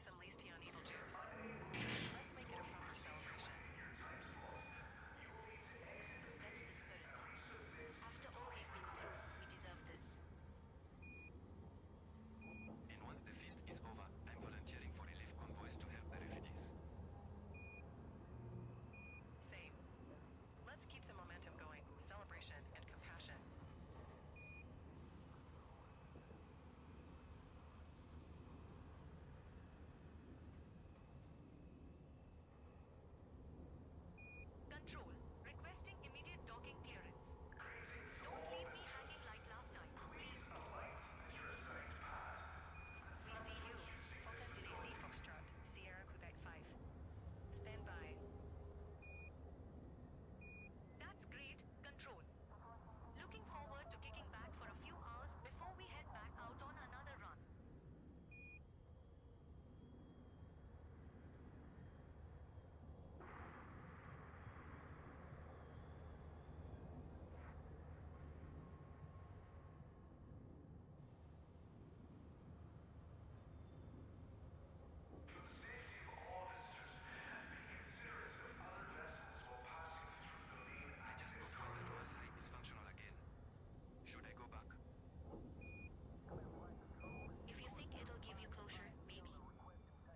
some least on evil juice. Let's make it a proper celebration. That's the spirit. After all we've been through, we deserve this. And once the feast is over, I'm volunteering for relief convoys to help the refugees. Same. Let's keep the momentum going. Celebration and compassion. Control, requesting immediate docking clearance. Don't leave me hanging like last time, please. We see you. Falcon DDC Foxtrot, Sierra Quebec 5. Stand by. That's great, Control. Looking forward to kicking back for a few hours before we head back out on another run. I just got word that Mars High is functional again. Should I go back? If you think it'll give you closure, maybe.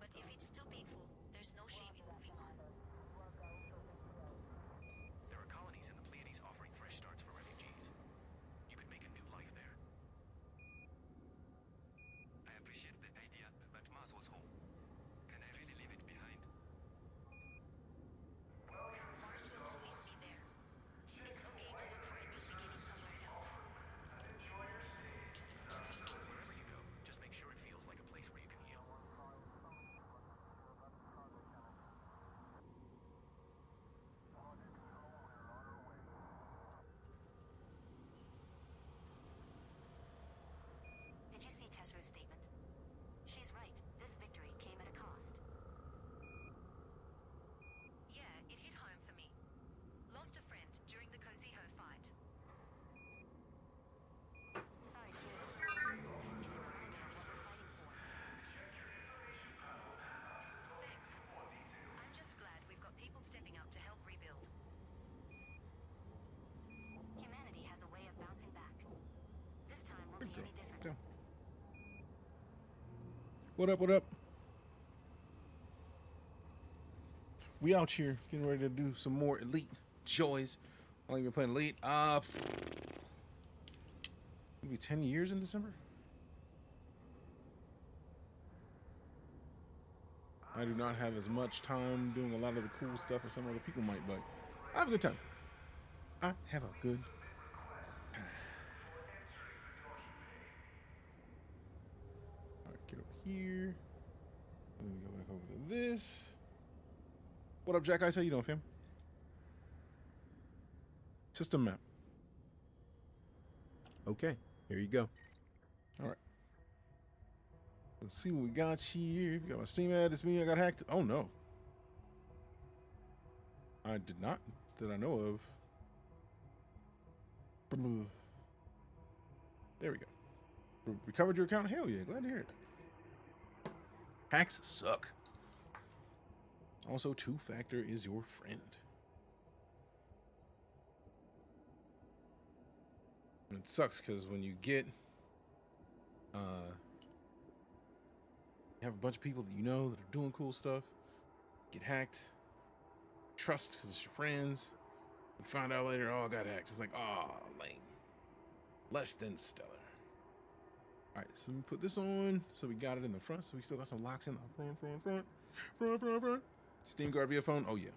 But if it's too painful, there's no shame in moving on. There are colonies in the Pleiades offering fresh starts for refugees. You could make a new life there. I appreciate the idea, but Mars was home. Can I really leave it behind? Mars will always be there. It's okay to look for a new beginning somewhere else. Wherever you go, just make sure it feels like a place where you can heal. Did you see Tessera's statement? She's right. This victory came at a cost. Yeah, it hit home for me. Lost a friend during the Cosijo fight. Sorry to hear that. It's a reminder of what we're fighting for. Thanks. I'm just glad we've got people stepping up to help rebuild. Humanity has a way of bouncing back. This time won't Good be girl. any different. Go. What up? What up? We out here getting ready to do some more Elite joys. How long you been playing Elite? Maybe 10 years in December. I do not have as much time doing a lot of the cool stuff as some other people might, but I have a good time. I have a good time. All right, get over here. Let me go back over to this. What up, Jack Ice? How you doing, fam? System map. Okay, here you go. All right. Let's see what we got here. We got my Steam ad. It's me. I got hacked. Oh, no. I did not, that I know of. There we go. Recovered your account? Hell yeah. Glad to hear it. Hacks suck. Also, two-factor is your friend. And it sucks because when you get, you have a bunch of people that you know that are doing cool stuff, get hacked, trust because it's your friends, you find out later, oh, I got hacked. It's like, oh, lame. Less than stellar. All right, so let me put this on. So we got it in the front, so we still got some locks in the front. Steam guard via phone. Oh, yeah.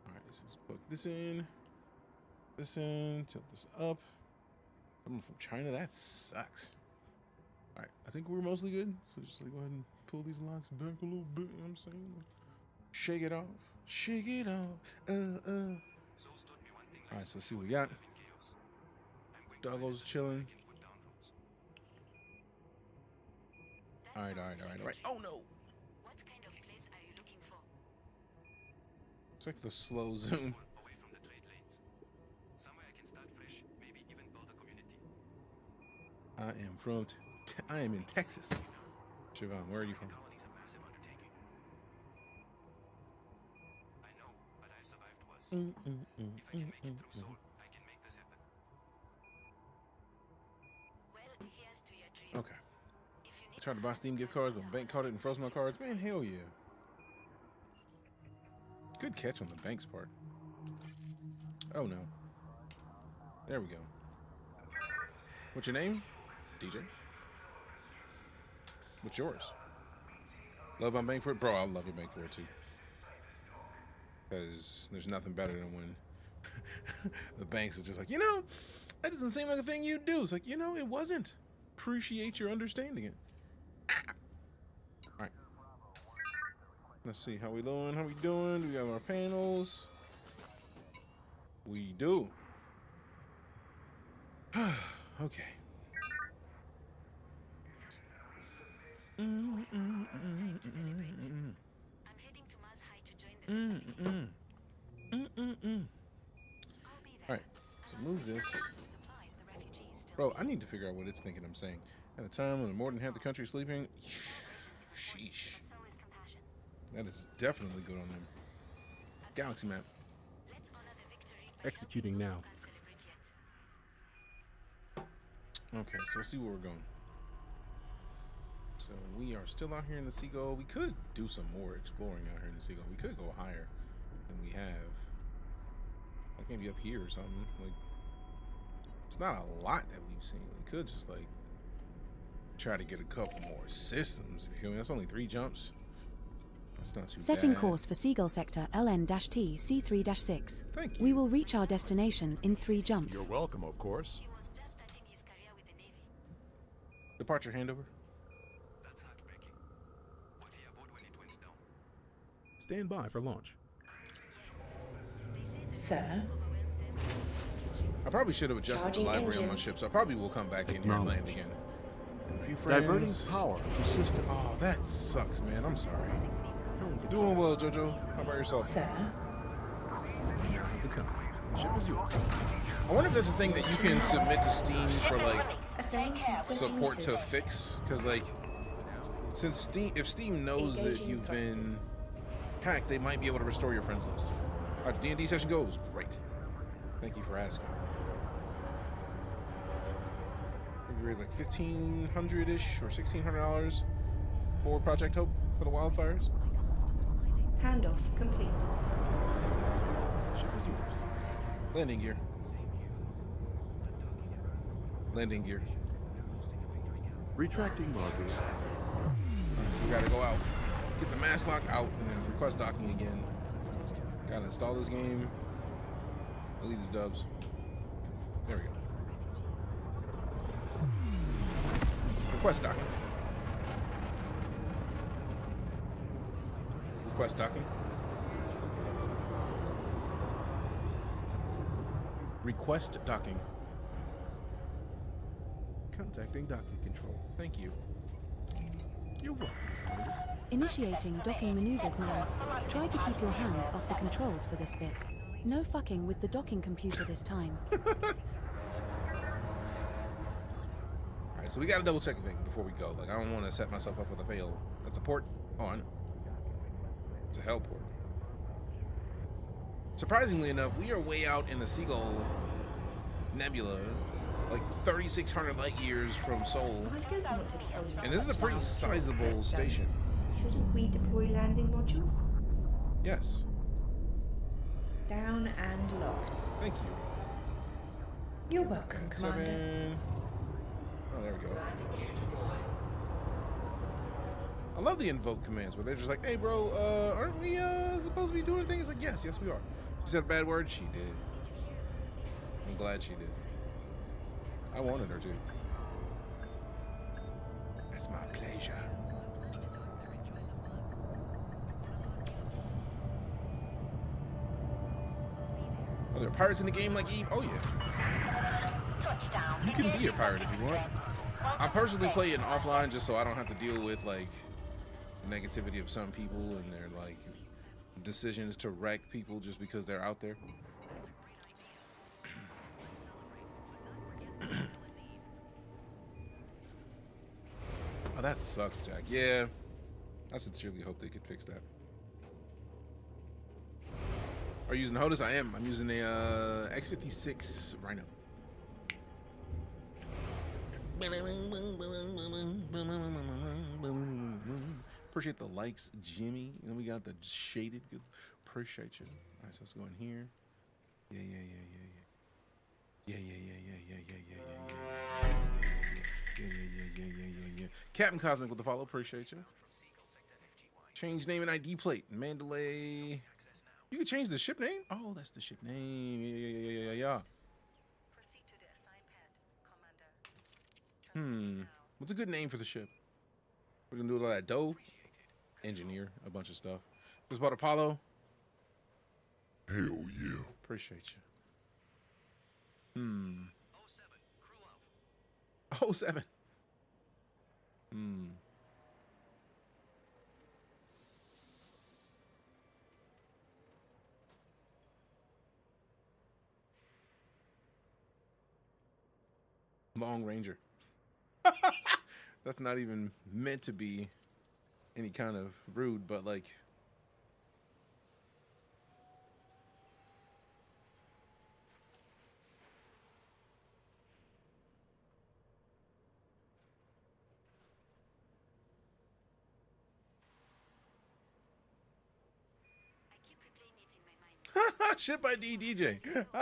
All right, let's just plug this in. This in, tilt this up. Someone from China, that sucks. All right, I think we're mostly good. So just like go ahead and pull these locks back a little bit, you know what I'm saying? Shake it off. Shake it off. Souls taught me one thing. All right, so let's see what we got. Doggles chilling. All right. Oh, no. What kind of place are you looking for? It's like the slow zoom. Away from the trade lanes. Somewhere I can start fresh, maybe even build a community. I am in Texas. Siobhan, where are you from? Colony's a massive undertaking. I know, but I've survived worse. If I can make it through Seoul, I can make this happen. Well, here's to your dream. Okay. If you I need tried to buy Steam gift cards, but the bank caught it and froze my cards. Man, hell yeah. Good catch on the bank's part. Oh no. There we go. What's your name? DJ. What's yours? Love my bank for it? Bro, I love your bank for it too. Because there's nothing better than when the banks are just like, you know, that doesn't seem like a thing you do. It's like, you know, it wasn't. Appreciate your understanding it. All right. Let's see how we doing. How we doing? Do we have our panels? We do. Okay. time to celebrate. I'm heading to Mars High to join the festivities. I'll be there. All right. So move this. Supplies the refugees still Bro, I need to figure out what it's thinking I'm saying. At a time when more than half the country is sleeping. Sheesh. So is compassion. That is definitely good on them. Galaxy map. Let's honor the victory by Executing helping now. those who can't celebrate yet. Okay, so let's see where we're going. So we are still out here in the Seagull. We could do some more exploring out here in the Seagull. We could go higher than we have. Like maybe up here or something. Like, it's not a lot that we've seen. We could just like try to get a couple more systems. If you feel me, that's only 3 jumps. That's not too Setting bad. course for Seagull sector LN-T C3-6. Thank you. We will reach our destination in 3 jumps. You're welcome, of course. He was just starting his career with the Navy. Departure handover. That's heartbreaking. Was he aboard when it went down? Stand by for launch. They say the Sir, overwhelmed them. I probably should have adjusted Charging the library on my engine. ship, so I probably will come back in here and land Acknowledged. again. And a few friends. Diverting power to system. Oh, that sucks, man. I'm sorry. You're doing well, Jojo. How about yourself? sir, The company. The ship is yours. I wonder if there's a thing that you can submit to Steam for like ascending to 30 support to meters. fix, because like since Steam, if Steam knows that Engaging you've thrusters. been hacked, they might be able to restore your friends list. All right, the D&D session goes great. Thank you for asking. I think we raised like $1,500-ish or $1,600 for Project Hope for the wildfires. Handoff complete. Ship is yours. Landing gear. Landing gear. Retracting module. Alright, so we gotta go out, get the mass lock out, and then request docking again. Gotta install this game. Delete his dubs. There we go. Request docking. Request docking. Request docking. Contacting docking control. Thank you. You're welcome, Commander. Initiating docking maneuvers now. Try to keep your hands off the controls for this bit. No fucking with the docking computer this time. Alright, so we gotta double check a thing before we go. Like, I don't want to set myself up with a fail. That's a port. Oh, I know. It's a heliport. Surprisingly enough, we are way out in the Seagull Nebula, like 3,600 light years from Seoul. I don't want to tell you. And this is a pretty about sizable landing, station. Shouldn't we deploy landing modules? Yes. Down and locked. Thank you. You're welcome, And Commander. 7. Oh, there we go. I love the invoke commands where they're just like, hey, bro, aren't we supposed to be doing things? It's like, yes, we are. She said a bad word. She did. I'm glad she did. I wanted her to. It's my pleasure. Are there pirates in the game like Eve? Oh, yeah. You can be a pirate if you want. I personally play it offline just so I don't have to deal with, like, negativity of some people and their, like, decisions to wreck people just because they're out there. I Oh, that sucks, Jack. Yeah. I sincerely hope they could fix that. Are you using HOTAS? I am. I'm using a X56 Rhino. Appreciate the likes, Jimmy. And then we got the shaded. Good. Appreciate you. All right, so let's go in here. Yeah. Captain Cosmic with the follow. Appreciate you. Change name and ID plate. Mandalay. You can change the ship name? Oh, that's the ship name. Yeah. Proceed to the assigned pad, Commander. What's a good name for the ship? We're gonna do a lot of dough. Engineer, a bunch of stuff. Just bought Apollo. Hell yeah. Appreciate you. 07, crew out. Oh, 07. Long Ranger. That's not even meant to be any kind of rude, but like, I keep replaying it in my mind. ship ID DJ. Before they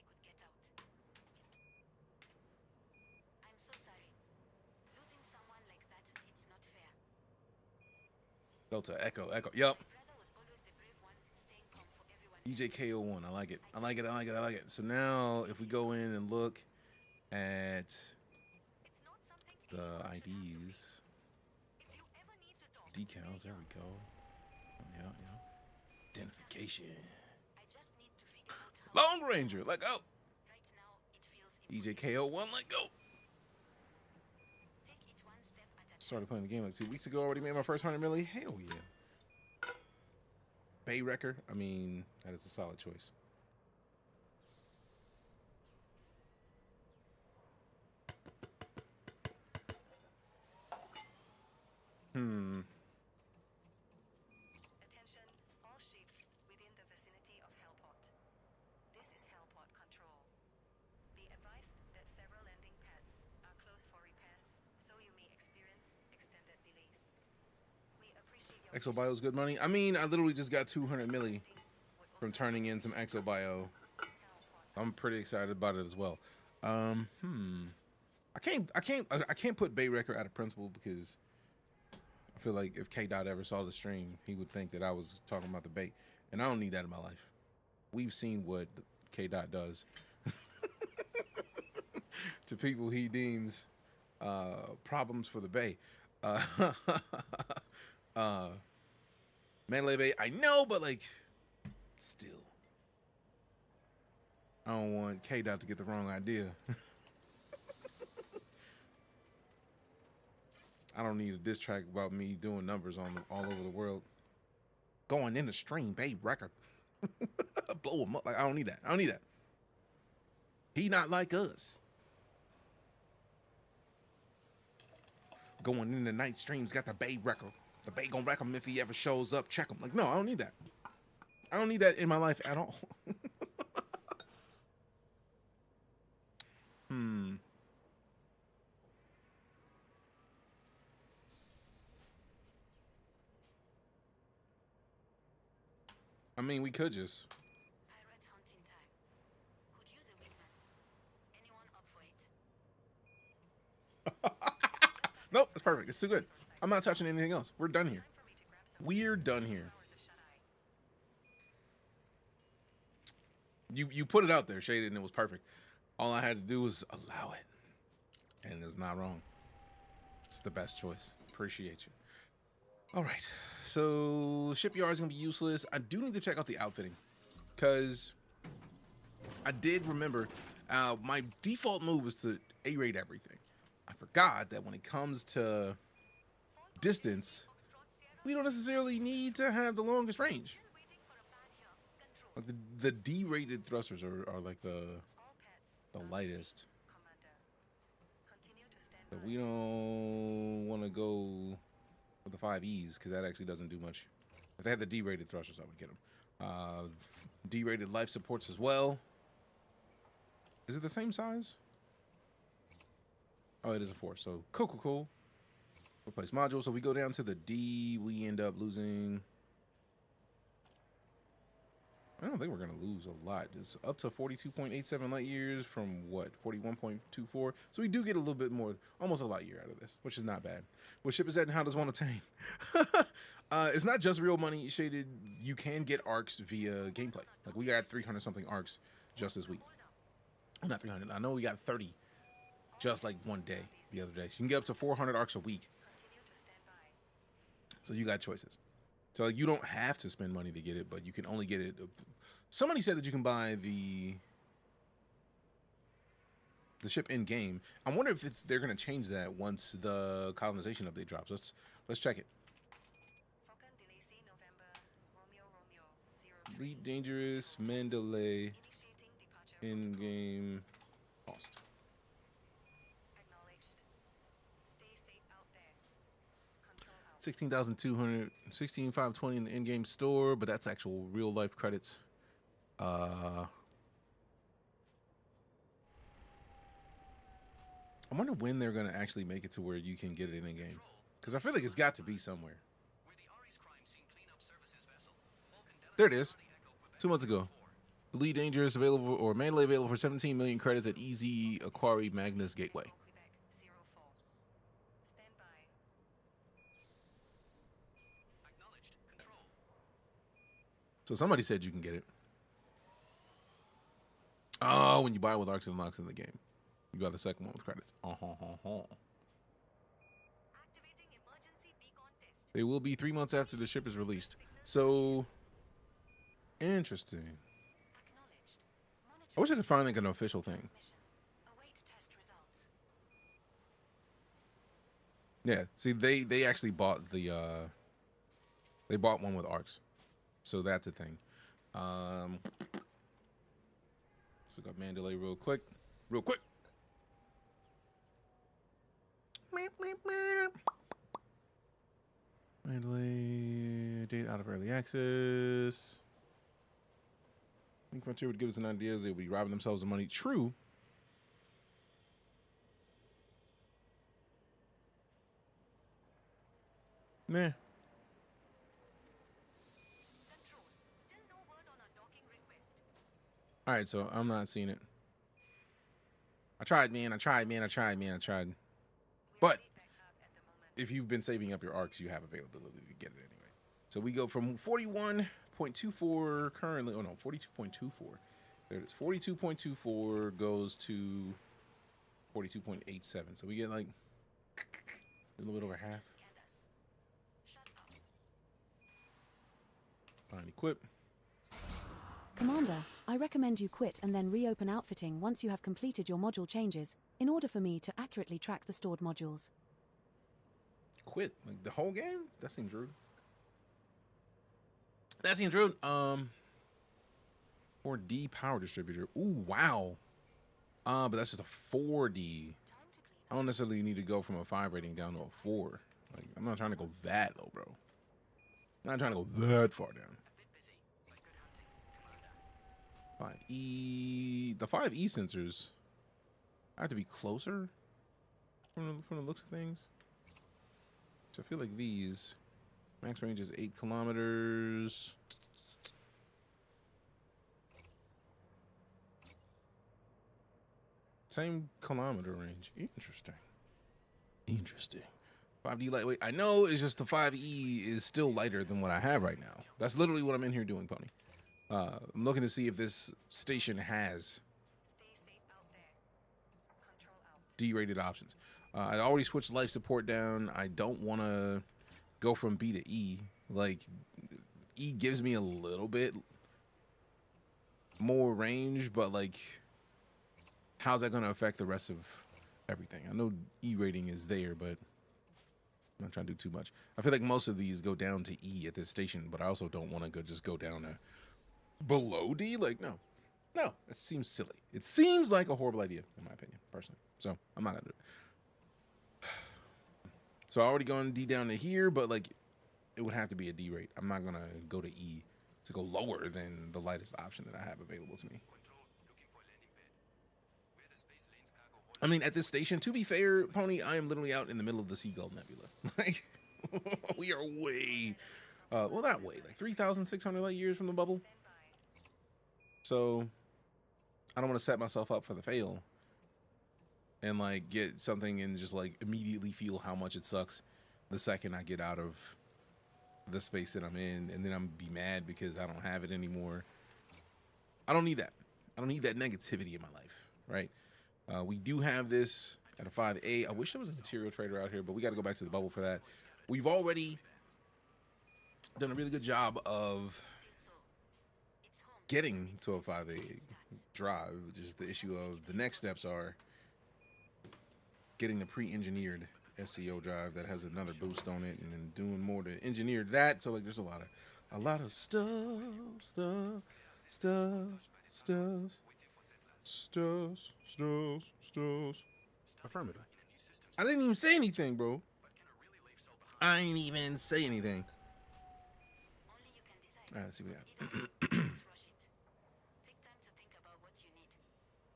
could get out. I'm so sorry. Losing someone like that, it's not fair. Delta Echo. Yup. My brother was always the brave one, staying calm for everyone. DJKO1. I like it. So now if we go in and look at It's not something the anyone should have to IDs, fix. If you ever need to talk, decals, there we go. Yeah. Identification. I just need to figure out how. Lone Ranger, let go. Right now, it feels impossible. DJKO1, let go. Take it one step at a time. Started playing the game like 2 weeks ago. Already made my first 100 milli. Hell yeah. Bay Wrecker. I mean, that is a solid choice. Attention, all ships within the vicinity of Hellport. This is Hellport Control. Be advised that several landing pads are closed for repairs, so you may experience extended delays. We appreciate your Exobio's good money. I mean, I literally just got 200 milli from turning in some Exobio. I'm pretty excited about it as well. I can't put Bay Wrecker out of principle because I feel like if K Dot ever saw the stream, he would think that I was talking about the bait, and I don't need that in my life. We've seen what K Dot does to people he deems problems for the Bay. Mandalay Bay, I know, but like, still, I don't want K Dot to get the wrong idea. I don't need a diss track about me doing numbers on all over the world. Going in the stream, Bay record. Blow him up. Like, I don't need that. I don't need that. He not like us. Going in the night streams, got the Bay record. The Bay gonna wreck him if he ever shows up. Check him. Like, no, I don't need that. I don't need that in my life at all. I mean, we could just. Pirate hunting time. Could use a wingman. Anyone up for it? Nope, that's perfect. It's too good. I'm not touching anything else. We're done here. for me to grab some We're done here. powers of Shut-Eye. You put it out there, shaded, and it was perfect. All I had to do was allow it, and it's not wrong. It's the best choice. Appreciate you. All right, so shipyard is gonna be useless. I do need to check out the outfitting, because I did remember my default move was to A-rate everything. I forgot that when it comes to distance, we don't necessarily need to have the longest range. Waiting for a pad here. Control. Like the D-rated thrusters are like the All pads the are lightest. Commander. Continue to stand So we don't want to go with the 5Es because that actually doesn't do much. If they had the D-rated thrusters, I would get them. D-rated life supports as well. Is it the same size? Oh, it is a 4. So cool. Replace module. So we go down to the D. We end up losing. I don't think we're going to lose a lot. It's up to 42.87 light years from what? 41.24. So we do get a little bit more, almost a light year out of this, which is not bad. What ship is that and how does one obtain? It's not just real money shaded. You can get arcs via gameplay. Like we got 300 something arcs just this week. Not 300. I know we got 30 just like one day the other day. So you can get up to 400 arcs a week. So you got choices. So you don't have to spend money to get it, but you can only get it. Somebody said that you can buy the ship in game. I wonder if they're going to change that once the colonization update drops. Let's check it. EliteDangerous Mandalay in game lost. 16,200, 16,520 in the in-game store, but that's actual real life credits. I wonder when they're gonna actually make it to where you can get it in a game, because I feel like it's got to be somewhere. There it is. 2 months ago. EliteDangerous available or Mandalay available for 17 million credits at Easy Aquari Magnus Gateway. So somebody said you can get it. Oh, when you buy it with arcs and unlocks in the game. You got the second one with credits. They will be 3 months after the ship is released. So, interesting. I wish I could find like an official thing. Yeah, see, they actually bought the, they bought one with arcs. So that's a thing. Let's look up Mandalay real quick. Mandalay date out of early access. I think Frontier would give us an idea. They'll be robbing themselves of money. True. Nah. All right, so I'm not seeing it. I tried. But if you've been saving up your arcs, you have availability to get it anyway. So we go from 41.24 currently. Oh no, 42.24. There it is. 42.24 goes to 42.87. So we get like a little bit over half. Find equip. Commander, I recommend you quit and then reopen outfitting once you have completed your module changes, in order for me to accurately track the stored modules. Quit? Like the whole game? That seems rude. 4D power distributor. Ooh, wow. But that's just a 4D. I don't necessarily need to go from a 5 rating down to a 4. Like, I'm not trying to go that low, bro. I'm not trying to go that far down. 5E. The 5E sensors have to be closer from the looks of things. So I feel like these max range is 8 kilometers. Same kilometer range. Interesting. 5D lightweight. I know it's just the 5E is still lighter than what I have right now. That's literally what I'm in here doing, Pony. I'm looking to see if this station has D-rated options. I already switched life support down. I don't want to go from B to E. Like, E gives me a little bit more range, but like, how's that going to affect the rest of everything? I know E rating is there, but I'm not trying to do too much. I feel like most of these go down to E at this station, but I also don't want to just go down to below D. Like, no, it seems silly. It seems like a horrible idea, in my opinion, personally. So I'm not gonna do it. So I already gone D down to here, but like it would have to be a D rate. I'm not gonna go to E to go lower than the lightest option that I have available to me. I mean, at this station, to be fair, Pony, I am literally out in the middle of the Seagull Nebula. Like, we are way, well, not way, like 3,600 light years from the bubble. So I don't want to set myself up for the fail and like get something and just like immediately feel how much it sucks the second I get out of the space that I'm in, and then I'm be mad because I don't have it anymore. I don't need that. I don't need that negativity in my life, right? We do have this at a 5A. I wish there was a material trader out here, but we got to go back to the bubble for that. We've already done a really good job of getting to a 5A drive. Just the issue of the next steps are getting the pre-engineered SEO drive that has another boost on it, and then doing more to engineer that. So like, there's a lot of stuff. Affirmative. I didn't even say anything, bro. I ain't even say anything. All right, let's see what we got.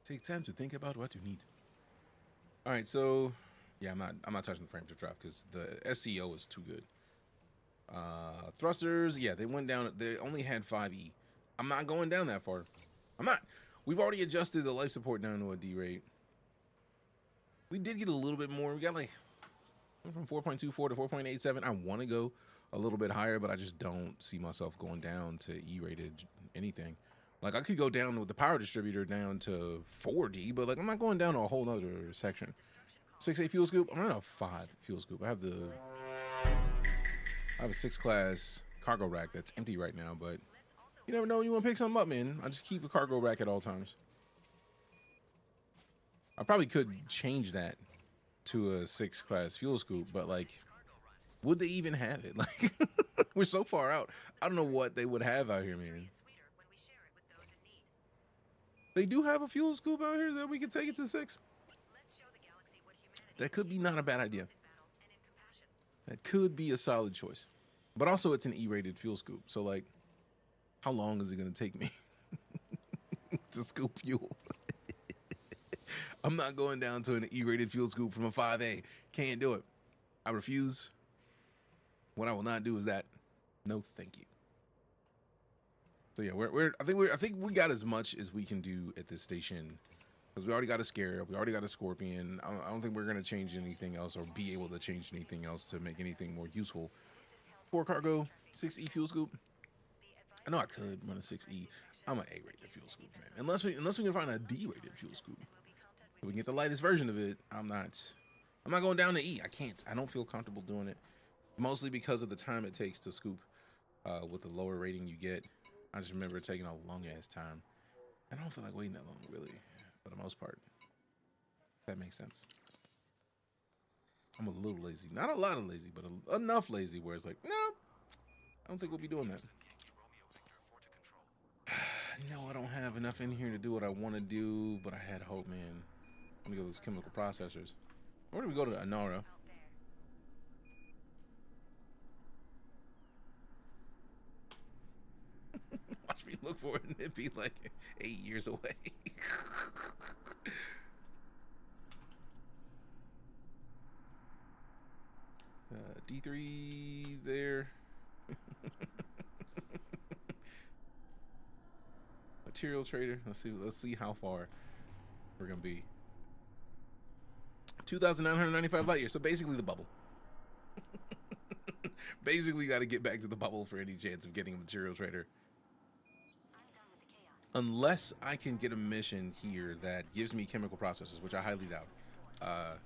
Take time to think about what you need. All right, so yeah, I'm not touching the frame to drop because the SEO is too good. Thrusters, yeah, they went down. They only had 5E. I'm not going down that far. I'm not. We've already adjusted the life support down to a D rate. We did get a little bit more. We got like from 4.24 to 4.87. I want to go a little bit higher, but I just don't see myself going down to E-rated anything. Like, I could go down with the power distributor down to 4D, but like, I'm not going down to a whole nother section. 6A fuel scoop. I'm running a 5 fuel scoop. I have a 6 class cargo rack that's empty right now, but you never know when you want to pick something up, man. I just keep a cargo rack at all times. I probably could change that to a 6 class fuel scoop, but like, would they even have it? Like, we're so far out. I don't know what they would have out here, man. They do have a fuel scoop out here that we could take it to 6. That could be not a bad idea. That could be a solid choice. But also, it's an E-rated fuel scoop. So, like, how long is it going to take me to scoop fuel? I'm not going down to an E-rated fuel scoop from a 5A. Can't do it. I refuse. What I will not do is that. No, thank you. So yeah, I think we got as much as we can do at this station, because we already got a Scarab, we already got a Scorpion. I don't think we're gonna change anything else or be able to change anything else to make anything more useful. 4 cargo, 6E fuel scoop. I know I could run a 6E. I'm an A-rated fuel scoop, man. Unless we can find a D-rated fuel scoop, so we can get the lightest version of it. I'm not going down to E. I can't. I don't feel comfortable doing it, mostly because of the time it takes to scoop. With the lower rating you get, I just remember it taking a long ass time. I don't feel like waiting that long, really, for the most part. If that makes sense. I'm a little lazy. Not a lot of lazy, but enough lazy where it's like, no, I don't think we'll be doing that. No, I don't have enough in here to do what I want to do, but I had hope, man. Let me go to those chemical processors. Where do we go to Anara? Watch me look for it and it'd be like 8 years away. D3 there. Material trader. Let's see how far we're gonna be. 2,995 light years. So basically the bubble. Basically got to get back to the bubble for any chance of getting a material trader. Unless I can get a mission here that gives me chemical processes, which I highly doubt. I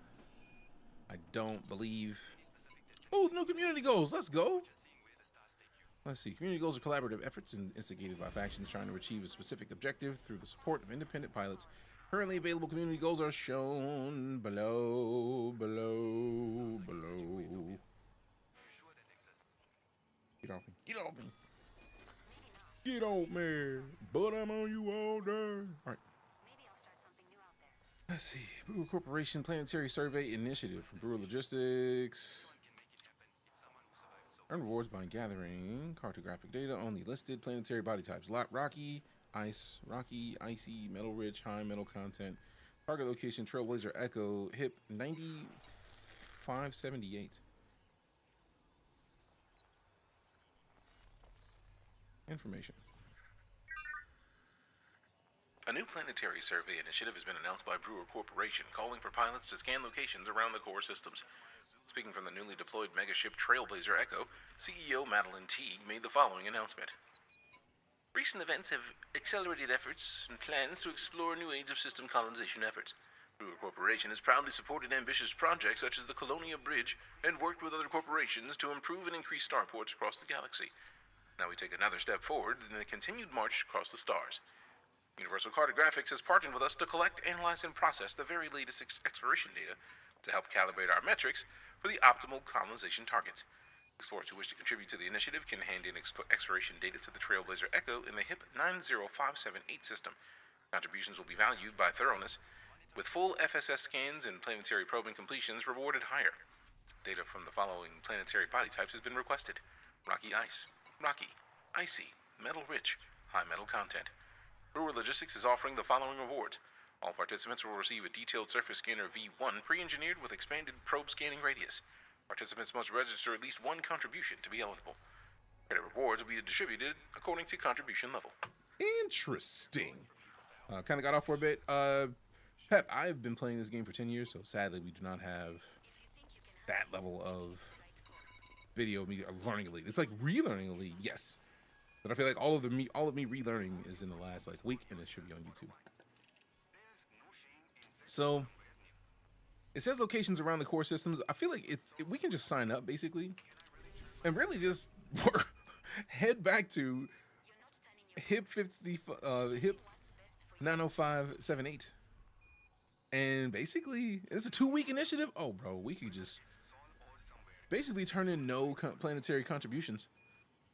don't believe. Oh, no community goals. Let's go. Let's see. Community goals are collaborative efforts instigated by factions trying to achieve a specific objective through the support of independent pilots. Currently available community goals are shown below. Get off me. Get off me. Get off me. But I'm on you all day. All right. Let's see. Brewer Corporation Planetary Survey Initiative from Brewer Logistics. Earn rewards by gathering cartographic data on the listed planetary body types. Rocky, ice, rocky, icy, metal rich, high metal content. Target location, Trailblazer Echo, HIP 9578. Information. A new planetary survey initiative has been announced by Brewer Corporation, calling for pilots to scan locations around the core systems. Speaking from the newly deployed megaship Trailblazer Echo, CEO Madeline Teague made the following announcement. Recent events have accelerated efforts and plans to explore new age of system colonization efforts. Brewer Corporation has proudly supported ambitious projects such as the Colonia Bridge and worked with other corporations to improve and increase starports across the galaxy. Now we take another step forward in the continued march across the stars. Universal Cartographics has partnered with us to collect, analyze, and process the very latest exploration data to help calibrate our metrics for the optimal colonization targets. Explorers who wish to contribute to the initiative can hand in exploration data to the Trailblazer Echo in the HIP 90578 system. Contributions will be valued by thoroughness, with full FSS scans and planetary probing completions rewarded higher. Data from the following planetary body types has been requested: rocky ice, rocky, icy, metal rich, high metal content. Brewer Logistics is offering the following rewards. All participants will receive a detailed surface scanner V1 pre-engineered with expanded probe scanning radius. Participants must register at least one contribution to be eligible. Credit rewards will be distributed according to contribution level. Interesting. Kind of got off for a bit. Pep, I've been playing this game for 10 years, so sadly we do not have that level of video me learning Elite. It's like relearning Elite, yes. But I feel like all of me relearning is in the last like week, and it should be on YouTube. So it says locations around the core systems. I feel like we can just sign up basically, and really just head back to HIP 90578, and basically it's a 2-week initiative. Oh, bro, we could just basically turn in no planetary contributions,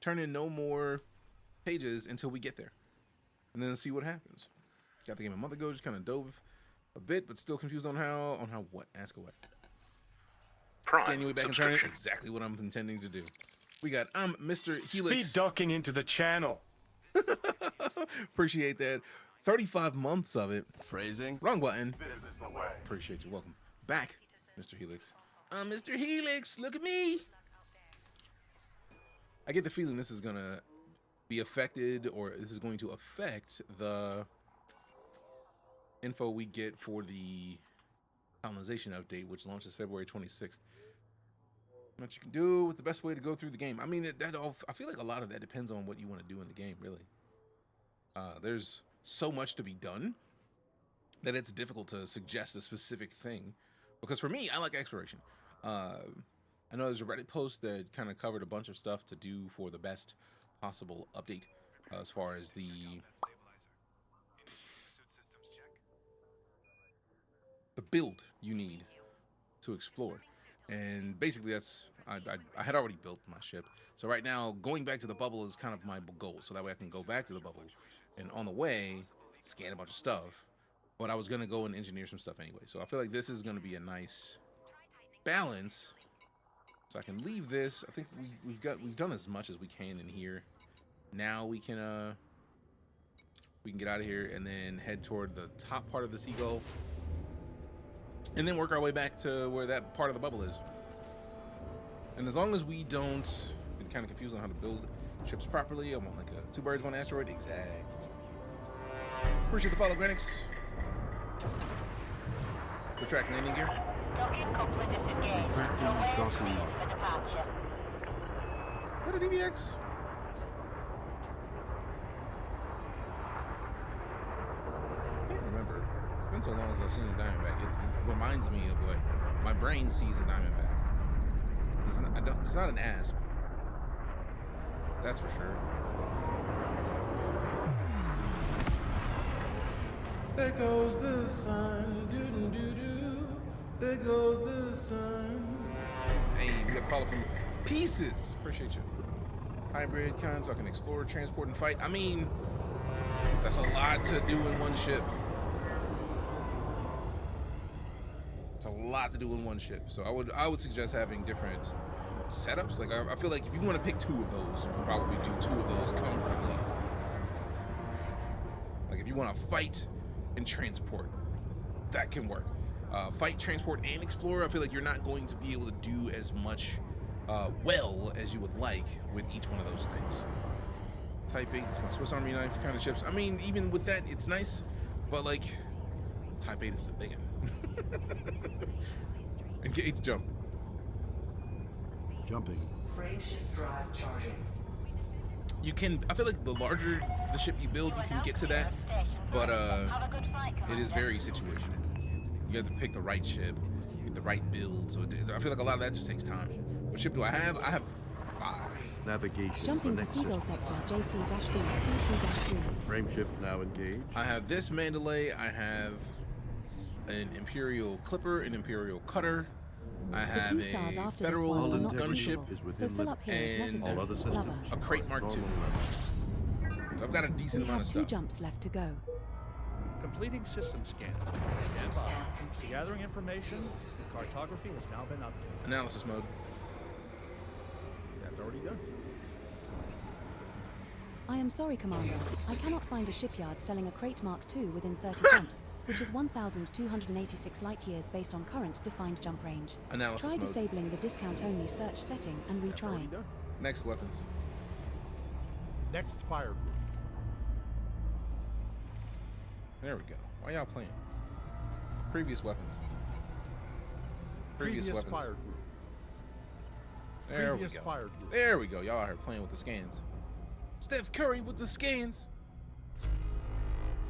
turn in no more pages until we get there, and then see what happens. Got the game a month ago, just kind of dove a bit, but still confused on how what. Ask away. Scan your way back and turn it. Exactly what I'm intending to do. We got Mr. Helix. Speed ducking into the channel. Appreciate that. 35 months of it. Phrasing. Wrong button. This is the way. Appreciate you. Welcome back, Mr. Helix. Mr. Helix, look at me. I get the feeling this is gonna be affected, or this is going to affect the info we get for the colonization update, which launches February 26th. What you can do with the best way to go through the game. I mean, I feel like a lot of that depends on what you want to do in the game, really. There's so much to be done that it's difficult to suggest a specific thing, because for me, I like exploration. I know there's a Reddit post that kind of covered a bunch of stuff to do for the best possible update as far as the build you need to explore. And basically that's I had already built my ship, so right now going back to the bubble is kind of my goal, so that way I can go back to the bubble and on the way scan a bunch of stuff. But I was gonna go and engineer some stuff anyway, so I feel like this is gonna be a nice balance. So I can leave this. I think we've done as much as we can in here. Now we can get out of here and then head toward the top part of the Seagull, and then work our way back to where that part of the bubble is. And as long as we don't get kind of confused on how to build ships properly, I want like a 2 birds, 1 asteroid. Exactly. Appreciate the follow, Granix. Good track landing gear. What a DBX. I can't remember. It's been so long since I've seen a Diamondback. It reminds me of what my brain sees a Diamondback. It's not an asp. That's for sure. There goes the sun, doo-doo-doo-doo. There goes the sun. Hey, we got a follow from Pieces. Appreciate you. Hybrid kind, so I can explore, transport, and fight. I mean, that's a lot to do in one ship. It's a lot to do in one ship. So I would suggest having different setups. Like I feel like if you want to pick 2 of those, you can probably do 2 of those comfortably. Like if you want to fight and transport, that can work. Fight, transport, and explore, I feel like you're not going to be able to do as much well as you would like with each one of those things. Type 8, it's my Swiss Army knife kind of ships. I mean, even with that, it's nice, but like, Type 8 is the big one. Engage jump. Jumping. Frame shift drive charging. You can, I feel like the larger the ship you build, you can get to that, but it is very situational. You have to pick the right ship, get the right build, so I feel like a lot of that just takes time. What ship do I have? I have 5. Navigation. Jumping to Seagull sector, JC-B, C2-3. Frame shift now engaged. I have this Mandalay, I have an Imperial Clipper, an Imperial Cutter, I have the 2 stars a after Federal this one are not gunship, suitable, so fill up here if and necessary. all other systems. Lover. a Crate Mark II. So I've got a decent We amount have of 2 stuff. jumps left to go. Completing system scan. System Stand by. scan complete. Gathering information. Cartography has now been updated. Analysis mode. That's already done. I am sorry, Commander. I cannot find a shipyard selling a Crate Mark II within 30 jumps, which is 1,286 light years based on current defined jump range. Analysis Try mode. disabling the discount-only search setting and That's already retrying. done. Next weapons. Next fire group. There we go. Why y'all playing? Previous weapons. Previous weapons. fire group. There Previous we go. fire group. There we go. Y'all are here playing with the scans. Steph Curry with the scans.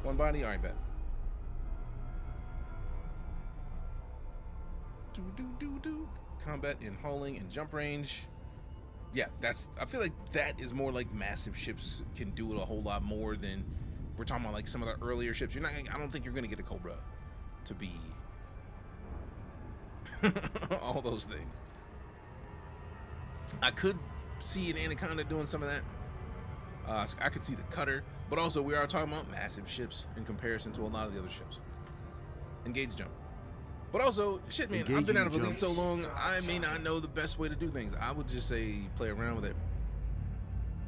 One body, all right, bet. Do. Combat in hauling and jump range. Yeah, that's. I feel like that is more like massive ships can do it a whole lot more than we're talking about. Like some of the earlier ships. You're not. I don't think you're gonna get a Cobra to be all those things. I could see an Anaconda doing some of that. I could see the Cutter, but also we are talking about massive ships in comparison to a lot of the other ships. Engage jump. But also, shit, man, I've been out of Elite so long, I may not know the best way to do things. I would just say play around with it.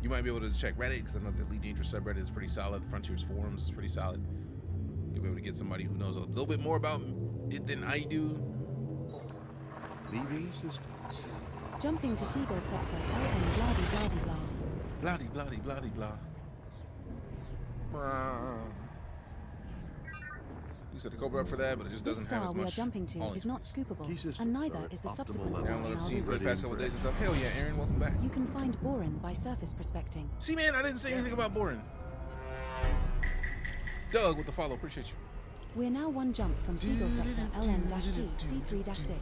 You might be able to check Reddit, because I know the EliteDangerous subreddit is pretty solid. The Frontiers forums is pretty solid. You'll be able to get somebody who knows a little bit more about it than I do. Leaving system. Jumping to Seagull sector, LN blah-de-blah-de-blah. Blah-de-blah-de-blah-de-blah. You set the Cobra up for that, but it just This doesn't have star as we are much jumping to hauling is not scoopable, Key systems and neither are is the at subsequent optimal star level. Download in up, our see route. the past couple days and stuff. Hell yeah, Aaron, welcome back. You can find Borin by surface prospecting. See, man, I didn't say anything about boring. Doug with the follow, appreciate you. We're now 1 jump from Seagull sector, LN-T, C3-6.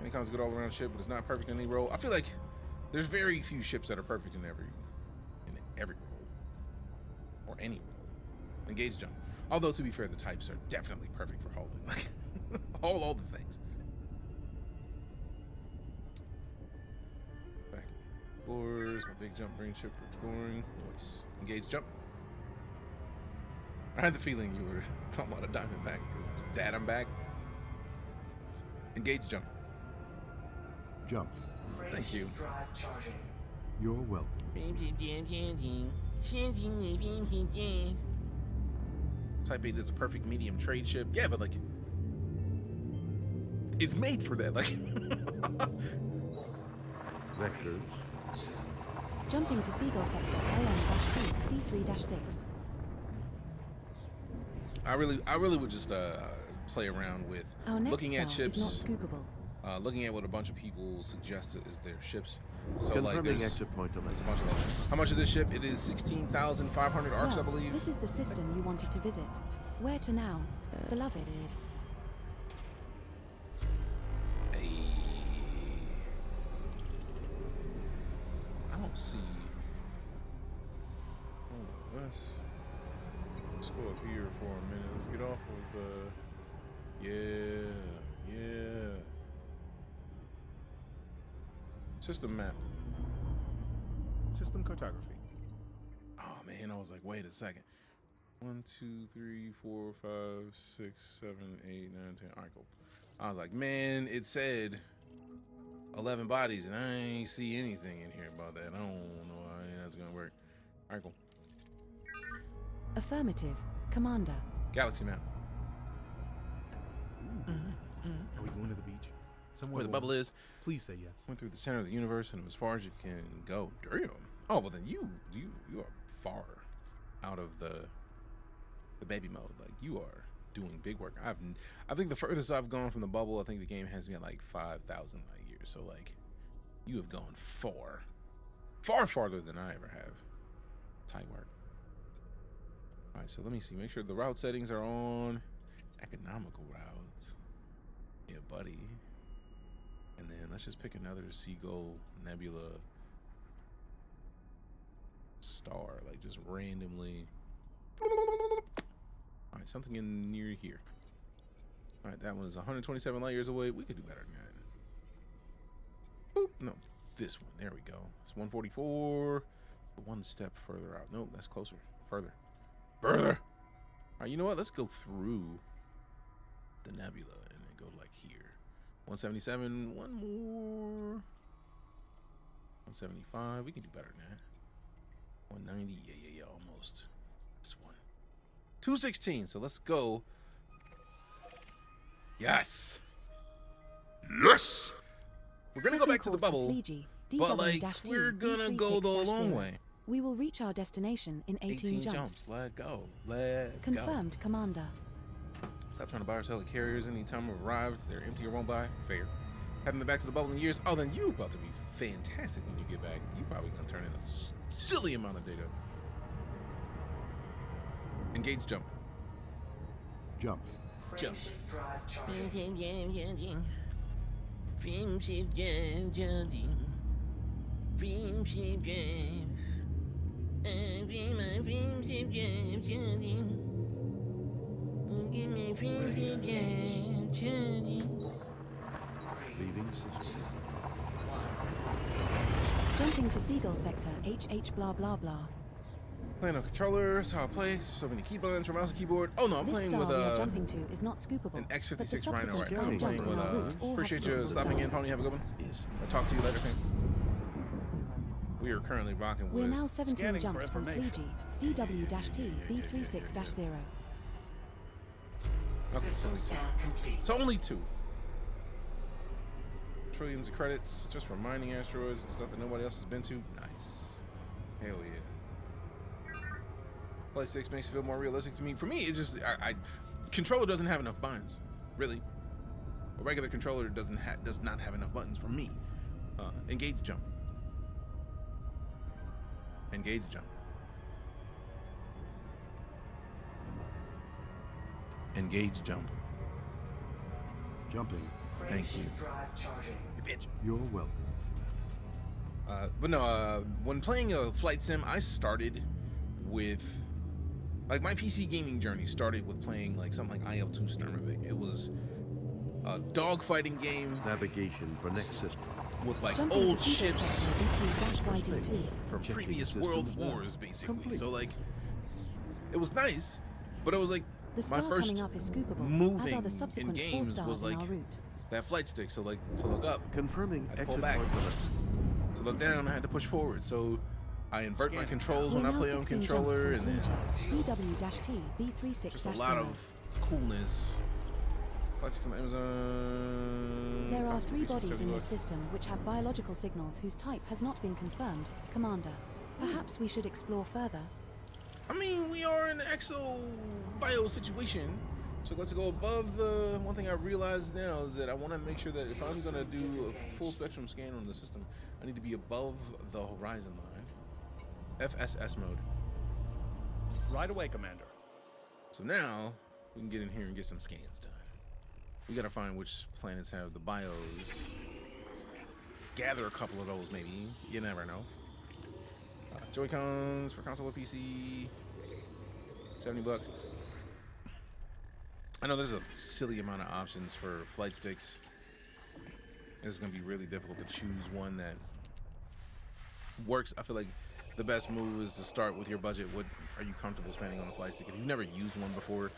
Anaconda's a good all-around ship, but it's not perfect in any role. I feel like there's very few ships that are perfect in every role, or any role. Engage jump. Although to be fair, the types are definitely perfect for hauling. Like haul all the things. Back explorers, my big jump brings ship for exploring. Nice. Engage jump. I had the feeling you were talking about a Diamondback because Dad, I'm back. Engage jump. Jump. Thank you. Drive charging. You're welcome. Type 8 is a perfect medium trade ship. Yeah, but like, it's made for that. Like, Vectors. Jumping to Seagull sector, LN-T, C3-6. I really would just play around with Our next looking at star is ships, not scoopable. looking at what a bunch of people suggest is their ships. So like, Confirming there's exit point on a bunch of those. How much of this ship? It is 16,500 arcs, I Well, believe. this is the system you wanted to visit. Where to now, beloved? I don't see. Oh, let's go up here for a minute. Let's get off of yeah. System map. System cartography. Oh man, I was like, wait a second. 1, 2, 3, 4, 5, 6, 7, 8, 9, 10. All right, cool. I was like, man, it said 11 bodies, and I ain't see anything in here about that. I don't know how that's gonna work. All right, cool. Affirmative, Commander. Galaxy map. Are we going to the beach? Somewhere Where the bubble is. Please say yes. Went through the center of the universe and as far as you can go. Damn. Oh, well then you are far out of the baby mode. Like you are doing big work. I think the furthest I've gone from the bubble, I think the game has me at like 5,000 light years. So like you have gone far farther than I ever have. Tight work. All right, so let me see. Make sure the route settings are on. Economical routes. Yeah, buddy. And then let's just pick another Seagull, Nebula, star, like just randomly. All right, something in near here. All right, that one's 127 light years away. We could do better than that. Boop. No, this one. There we go. It's 144. One step further out. Nope, that's closer. Further. All right, you know what? Let's go through the Nebula and then go like here. 177. One more. 175. We can do better than that. 190. Yeah, almost. This one. 216. So let's go. Yes. We're gonna go back to the bubble, but like we're gonna go the long way. We will reach our destination in 18 jumps. Let's go. Let's Confirmed, go. Commander. Stop trying to buy or sell the carriers anytime we've arrived. They're empty or won't buy. Fair. Haven't been back to the bubble in years. Oh, then you about to be fantastic when you get back. You probably gonna turn in a silly amount of data. Engage jump. Jump. Frameshift drive charging. Frameshift drive charging. Frameshift drive. Leaving system. Jumping to Seagull sector, HH blah blah blah. Playing on controller, that's how I play. So many key buttons for mouse and keyboard. Oh no, I'm This playing star with we are jumping to is not scoopable, an but the X56 Rhino subsequent right now. I'm cloud playing jumps with on our route all have appreciate you scoopable stopping in, stars. Pony. Have a good one. I'll talk to you later, fam. We are currently rocking We are with now 17 Scanning jumps for from information. Sleegey, DW-T, B36-0. System scan complete. It's only 2. Trillions of credits just for mining asteroids and stuff that nobody else has been to. Nice. Hell yeah. Play 6 makes it feel more realistic to me. For me, it's just controller doesn't have enough buttons. Really. A regular controller does not have enough buttons for me. Engage jump. Engage jump. Engage jump. Jumping. Thank you. Frameshift drive charging. Bitch. You're welcome. But no, when playing a flight sim, I started with, like, my PC gaming journey started with playing like something like IL-2 Sturmovik. It was a dogfighting game Navigation for next system. with like Jumping old to Seagull ships sector, DQ-YD2. from Checking previous systems world now. wars, basically. Complete. So like, it was nice, but it was like The my star first coming up is scoopable, as moving are the in subsequent 4 games stars was in like our route. that flight stick. So like to look up, Confirming I pull exit back. hard limit. to look down, I had to push forward. So I invert my controls We're when I now play on 16 controller, jumps and from then Sleegey, DW-T, B36-0. just a lot of coolness. Let's on Amazon. There are 3 Confirmation, bodies in $70. this system which have biological signals whose type has not been confirmed, Commander. Perhaps we should explore further. I mean, we are in an exo-bio situation, so let's go above the... One thing I realize now is that I want to make sure that if I'm going to do a full spectrum scan on the system, I need to be above the horizon line. FSS mode. Right away, Commander. So now, we can get in here and get some scans done. We got to find which planets have the bios. Gather a couple of those, maybe. You never know. Joy-Cons for console or PC. $70. I know there's a silly amount of options for flight sticks. It's going to be really difficult to choose one that works. I feel like the best move is to start with your budget. What are you comfortable spending on a flight stick? If you've never used one before,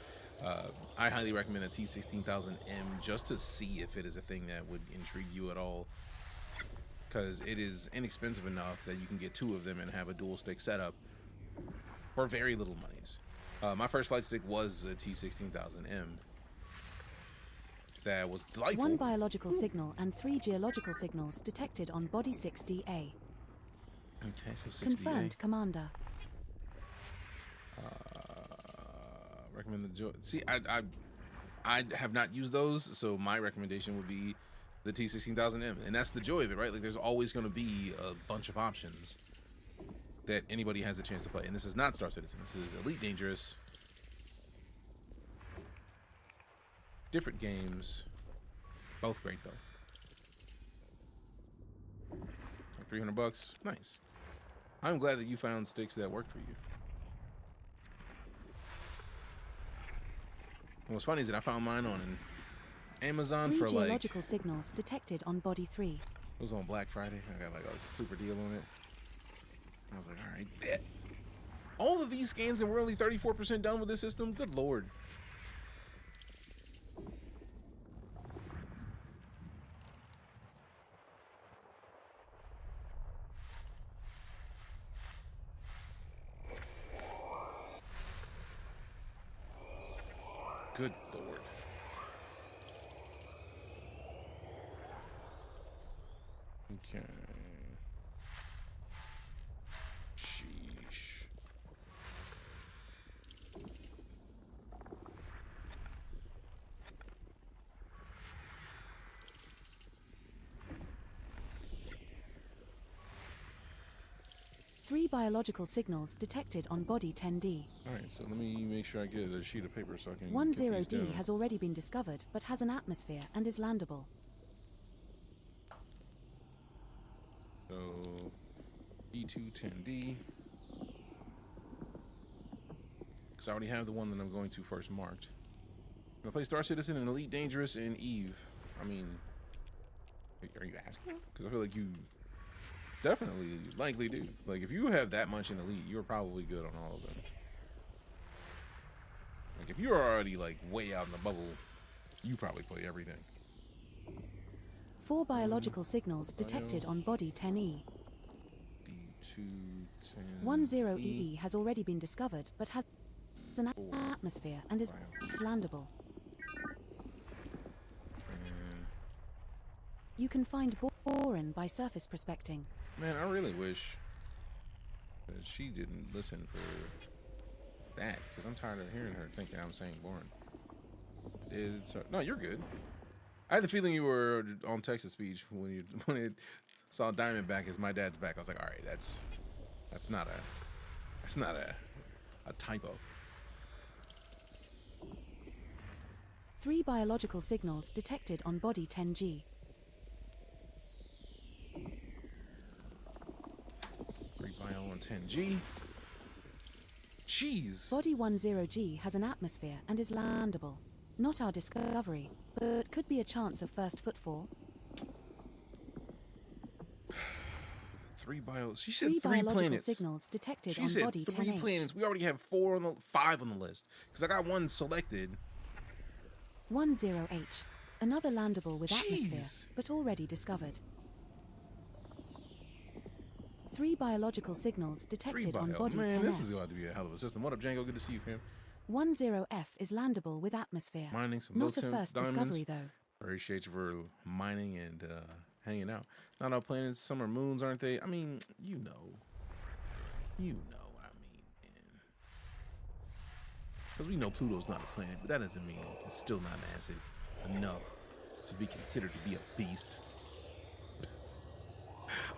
I highly recommend the T16000M just to see if it is a thing that would intrigue you at all, because it is inexpensive enough that you can get 2 of them and have a dual stick setup for very little monies. My first flight stick was a T16000M. That was delightful. 1 biological signal and 3 geological signals detected on body 6DA. Okay, so 6DA. Confirmed, Commander. Recommend the Joy. See, I have not used those, so my recommendation would be the T16000M, and that's the joy of it, right? Like, there's always going to be a bunch of options that anybody has a chance to play. And this is not Star Citizen. This is EliteDangerous. Different games. Both great, though. Like $300. Nice. I'm glad that you found sticks that work for you. And what's funny is that I found mine on Amazon for like... geological signals detected on body 3. It was on Black Friday. I got like a super deal on it. I was like, all right, bet. All of these scans and we're only 34% done with this system? Good lord. Good lord. Okay. Sheesh. Three biological signals detected on body 10D. Alright, so let me make sure I get a sheet of paper so I can 10D has already been discovered, but has an atmosphere and is landable. So, E210D. Because I already have the one that I'm going to first marked. I'm going to play Star Citizen and EliteDangerous and Eve. I mean, are you asking? Because I feel like you definitely likely do. Like, if you have that much in Elite, you're probably good on all of them. Like, if you're already, like, way out in the bubble, you probably play everything. 4 biological signals detected on body 10E. D210. 10EE has already been discovered, but has an atmosphere and is landable. You can find boron by surface prospecting. Man, I really wish that she didn't listen for that, because I'm tired of hearing her thinking I'm saying boring. No, you're good. I had the feeling you were on text to speech when it saw Diamondback as my dad's back. I was like, all right, that's not a typo. 3 biological signals detected on body 10G. 3 bio on 10G. Jeez. Body 10G has an atmosphere and is landable. Not our discovery, but could be a chance of first footfall. 3 bio. She said 3 biological planets. Signals detected she on said body 3 10H. planets. We already have 5 on the list because I got one selected. 10H, another landable with Jeez. atmosphere, but already discovered. 3 biological signals detected on body 10F. Man, this is going to be a hell of a system. What up, Django? Good to see you, fam. 10F is landable with atmosphere. Mining some Not a first diamonds. discovery, though. Appreciate you for mining and hanging out. Not all planets, some are moons, aren't they? I mean, you know what I mean, man. Because we know Pluto's not a planet, but that doesn't mean it's still not massive enough to be considered to be a beast.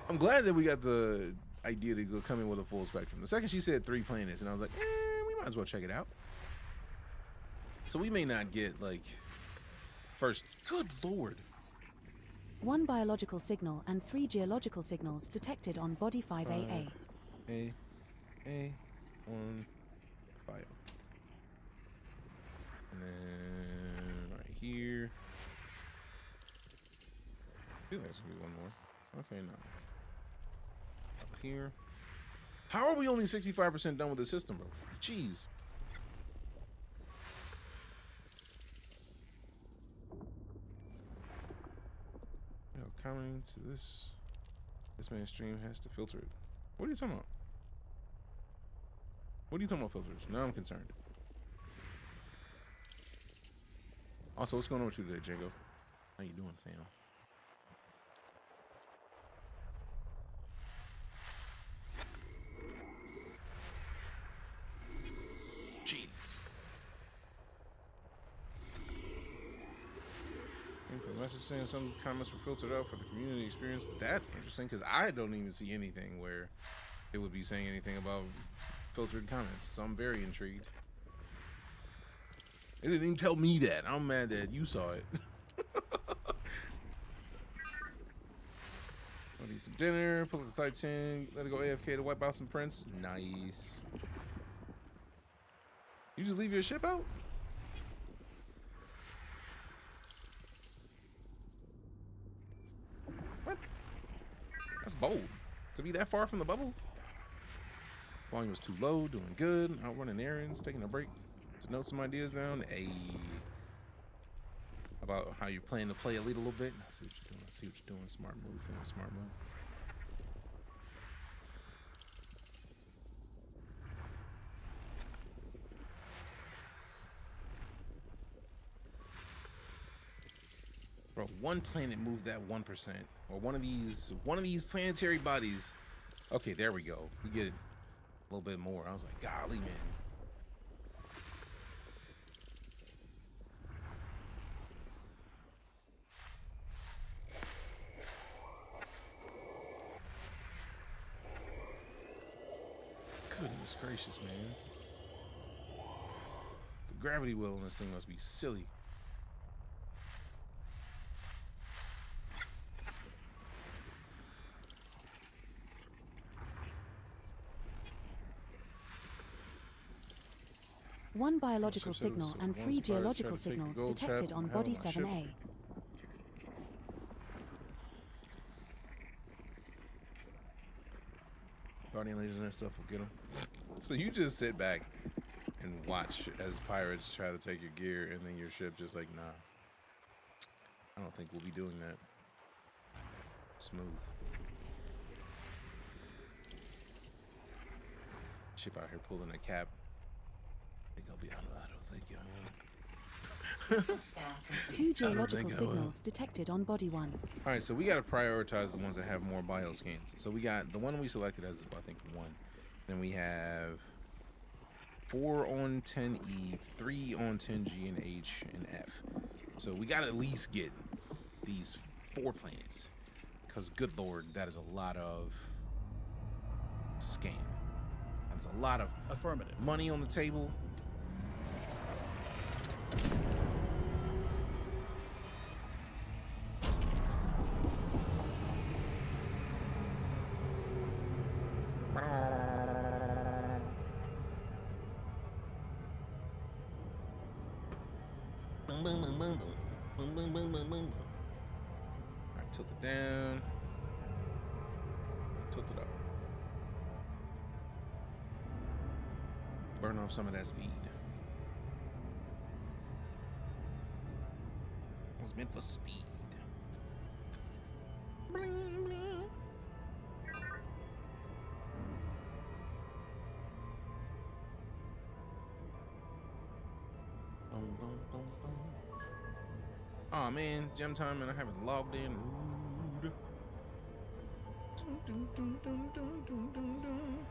I'm glad that we got the idea to go come in with a full spectrum. The second she said 3 planets, and I was like, we might as well check it out. So we may not get, like, first. Good lord. 1 biological signal and 3 geological signals detected on body 5AA. A, 1 bio. And then right here. I feel like there's gonna be one more. Okay, no. Up here. How are we only 65% done with the system, bro? Jeez. Yo, coming to this man's stream has to filter it. What are you talking about? What are you talking about filters? Now I'm concerned. Also, what's going on with you today, Django? How you doing, fam? Jeez. A message saying some comments were filtered out for the community experience. That's interesting because I don't even see anything where it would be saying anything about filtered comments. So I'm very intrigued. It didn't even tell me that. I'm mad that you saw it. I'll eat some dinner, pull up the Type 10, let it go AFK to wipe out some prints. Nice. You just leave your ship out? What? That's bold. To be that far from the bubble? Volume was too low, doing good, out running errands, taking a break to note some ideas down. About how you're planning to play Elite a little bit. I see what you're doing. I see what you're doing. Smart move, fam. Smart move. Bro, one planet moved that 1%, or one of these planetary bodies. Okay, there we go. We get it a little bit more. I was like, golly, man. Goodness gracious, man. The gravity wheel on this thing must be silly. One biological signal and 3 geological signals detected on Body 7A. Guardian lasers and that stuff will get them. So you just sit back and watch as pirates try to take your gear, and then your ship just like, nah. I don't think we'll be doing that. Smooth. Ship out here pulling a cap. I think I'll be on. I don't think I will. 2 geological signals detected on Body 1. All right, so we got to prioritize the ones that have more bioscans. So we got the one we selected as, I think, 1. Then we have 4 on 10E, 3 on 10G and H and F. So we got to at least get these 4 planets, because good lord, that is a lot of scam. That's a lot of affirmative money on the table. Boom, boom, boom, boom, boom, boom, boom, boom, boom, boom. All right, tilt it down. Tilt it up. Burn off some of that speed. It was meant for speed. Bling, bling. Boom, boom, boom, boom. Aw, man, gem time and I haven't logged in. Rude. Dun, dun, dun, dun, dun, dun, dun, dun.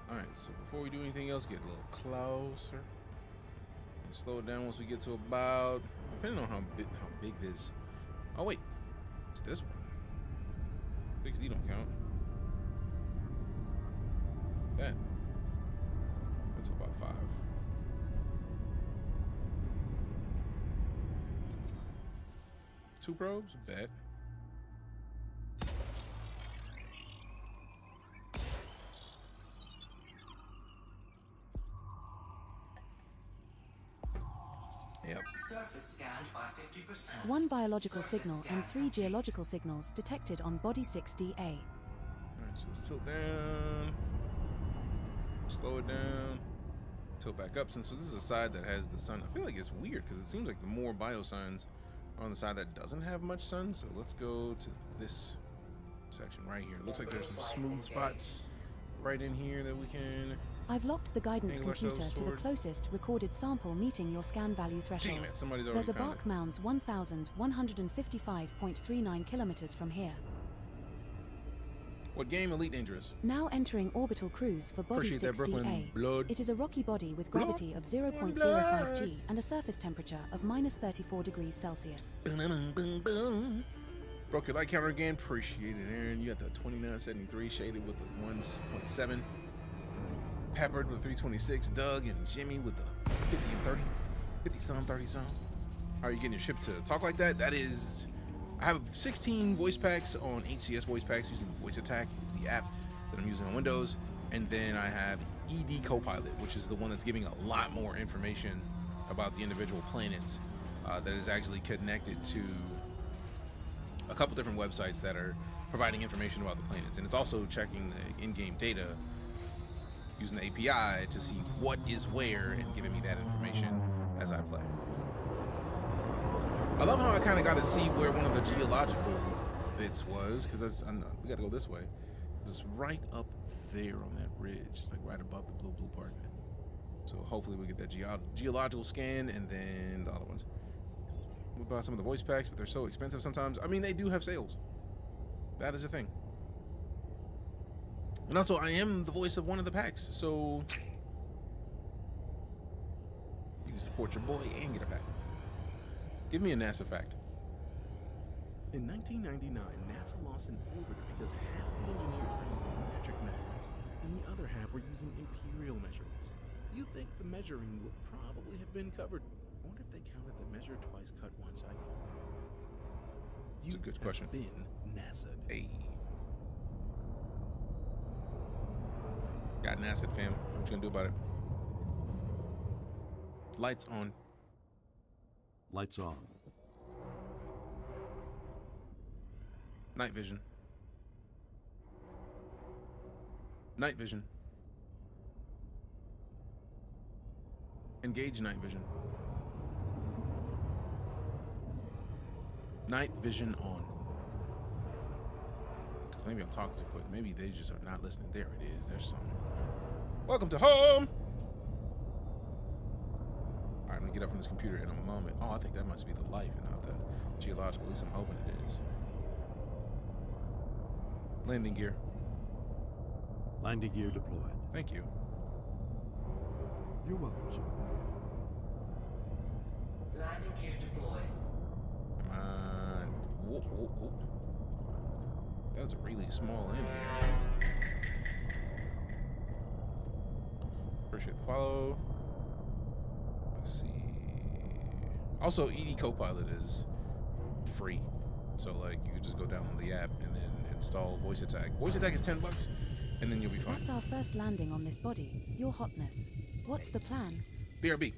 Alright, so before we do anything else, get a little closer. And slow it down once we get to about, depending on how big this. Oh wait, it's this one. 6D don't count. That. That's about 5. Two probes? Bet. Yep. Surface scanned by 50%. 1 biological Surface signal scan and 3 complete. geological signals detected on body 6DA. Alright, so let's tilt down. Slow it down. Tilt back up, since this is a side that has the sun. I feel like it's weird because it seems like the more biosigns are on the side that doesn't have much sun. So let's go to this section right here. It looks like there's some smooth spots right in here that we can. I've locked the guidance angle computer ourselves to the toward. closest recorded sample meeting your scan value threshold. Damn it, somebody's already There's a found Bark it. Mounds 1,155.39 kilometers from here. What game? Elite Dangerous. Now entering orbital cruise for body Appreciate that, 6DA. Brooklyn blood. It is a rocky body with gravity of Blood. 0.05 G and a surface temperature of -34 degrees Celsius. Broke your light counter again. Appreciate it, Aaron. You got the 2973 shaded with the 1.7. Peppered with 326. Doug and Jimmy with the 50 and 30. 50 some, 30 some. How are you getting your ship to talk like that? That is, I have 16 voice packs on HCS voice packs using Voice Attack is the app that I'm using on Windows. And then I have ED Copilot, which is the one that's giving a lot more information about the individual planets that is actually connected to a couple different websites that are providing information about the planets. And it's also checking the in-game data using the API to see what is where and giving me that information as I play. I love how I kind of got to see where one of the geological bits was, because we got to go this way. It's right up there on that ridge. It's like right above the blue part. So hopefully we get that geological scan and then the other ones. We buy some of the voice packs, but they're so expensive sometimes. I mean, they do have sales. That is a thing. And also, I am the voice of one of the packs, so you can support your boy and get a pack. Give me a NASA fact. In 1999, NASA lost an orbiter because half the engineers were using metric measurements and the other half were using imperial measurements. You'd think the measuring would probably have been covered. I wonder if they counted the measure twice, cut once idea. That's a good question. Been NASA. Hey. Got an acid, fam. What you gonna do about it? Lights on. Lights on. Night vision. Night vision. Engage night vision. Night vision on. Because maybe I'm talking too quick. Maybe they just are not listening. There it is. There's something. Welcome to home. All right, I'm gonna get up from this computer in a moment. Oh, I think that must be the life and not the geological. At least I'm hoping it is. Landing gear. Landing gear deployed. Thank you. You're welcome, sir. Landing gear deployed. Come on. Whoop, whoop, whoop. That's a really small landing. Appreciate the follow. Let's see. Also, ED Copilot is free. So, like, you can just go download the app and then install Voice Attack. Voice Attack is $10, and then you'll be fine. That's our first landing on this body, Your Hotness. What's the plan? BRB.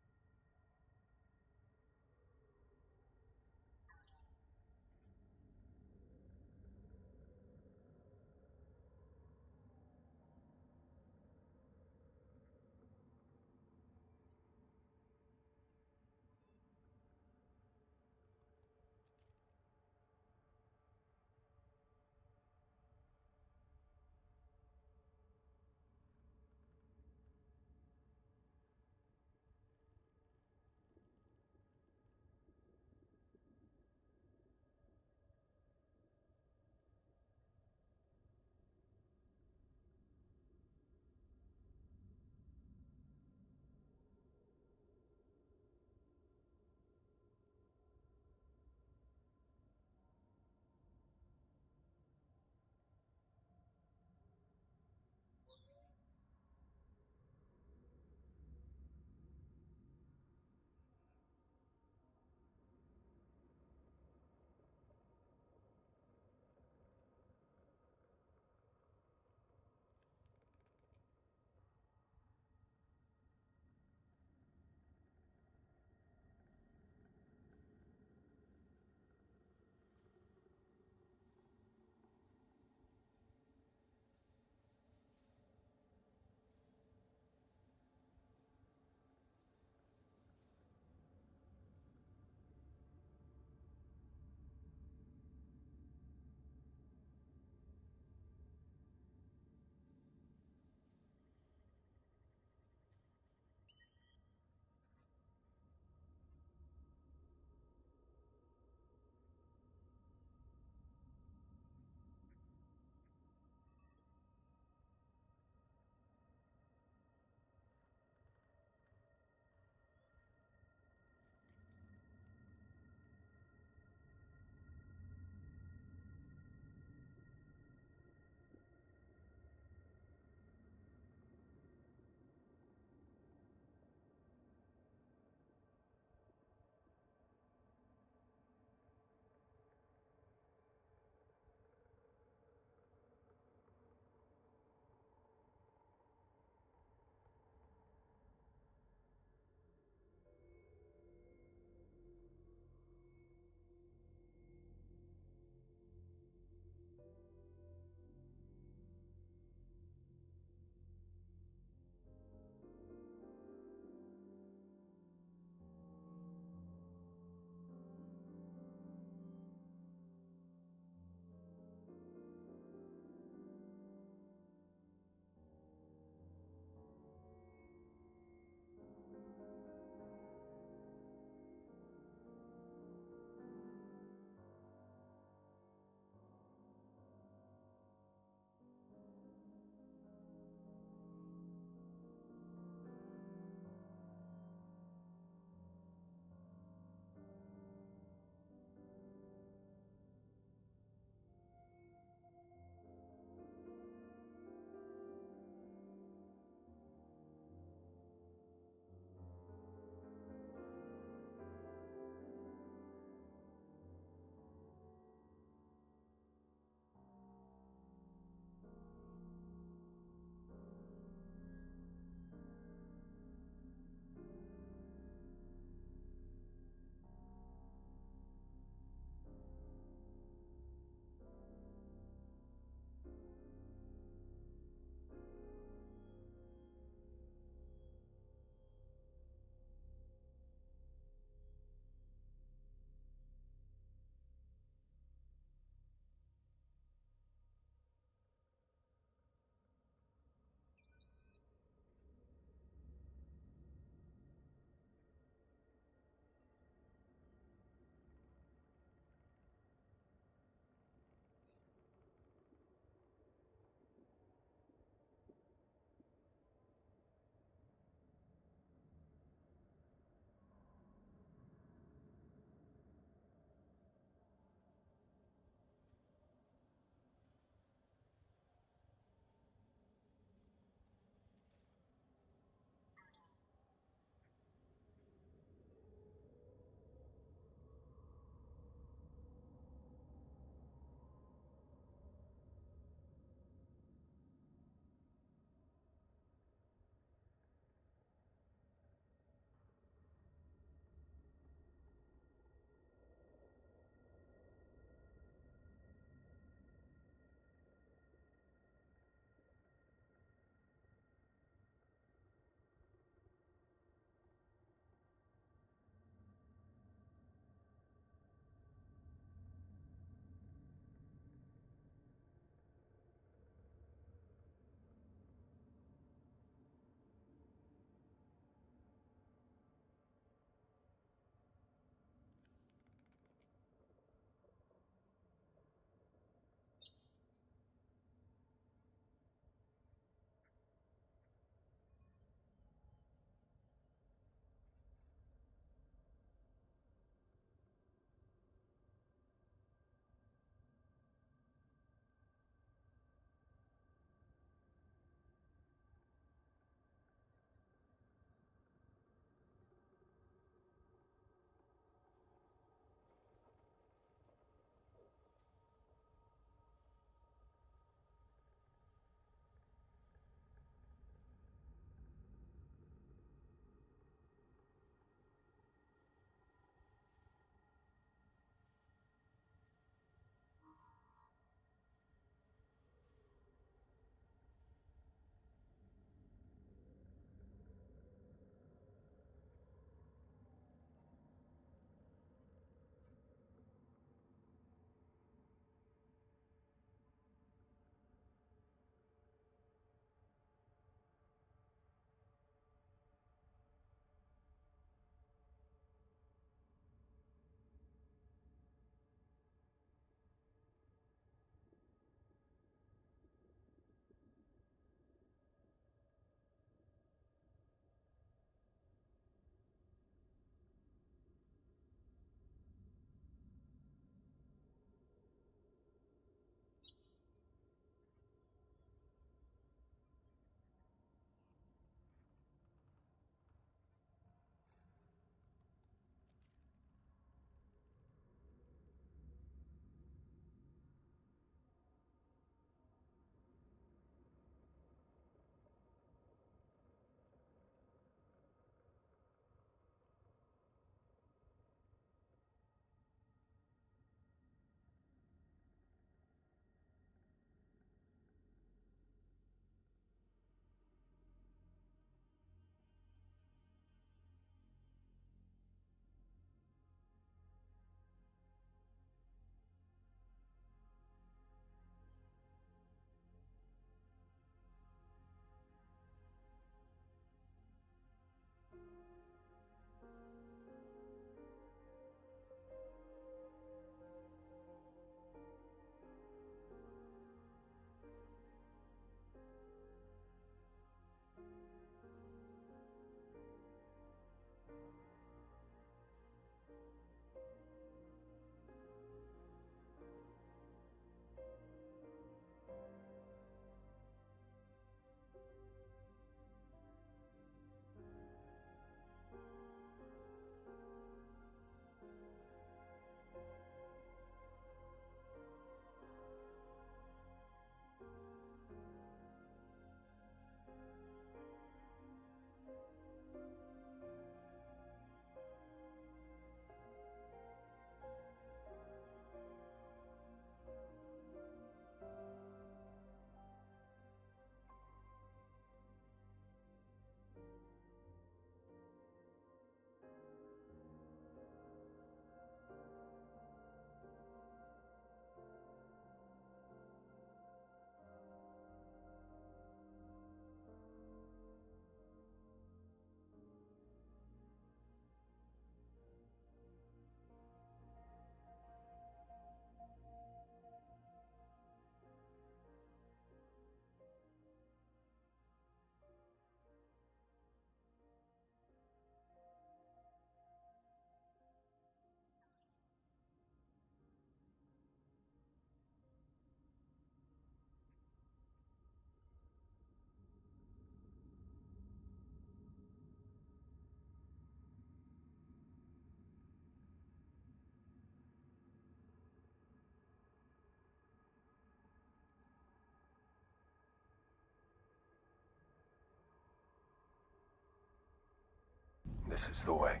This is the way.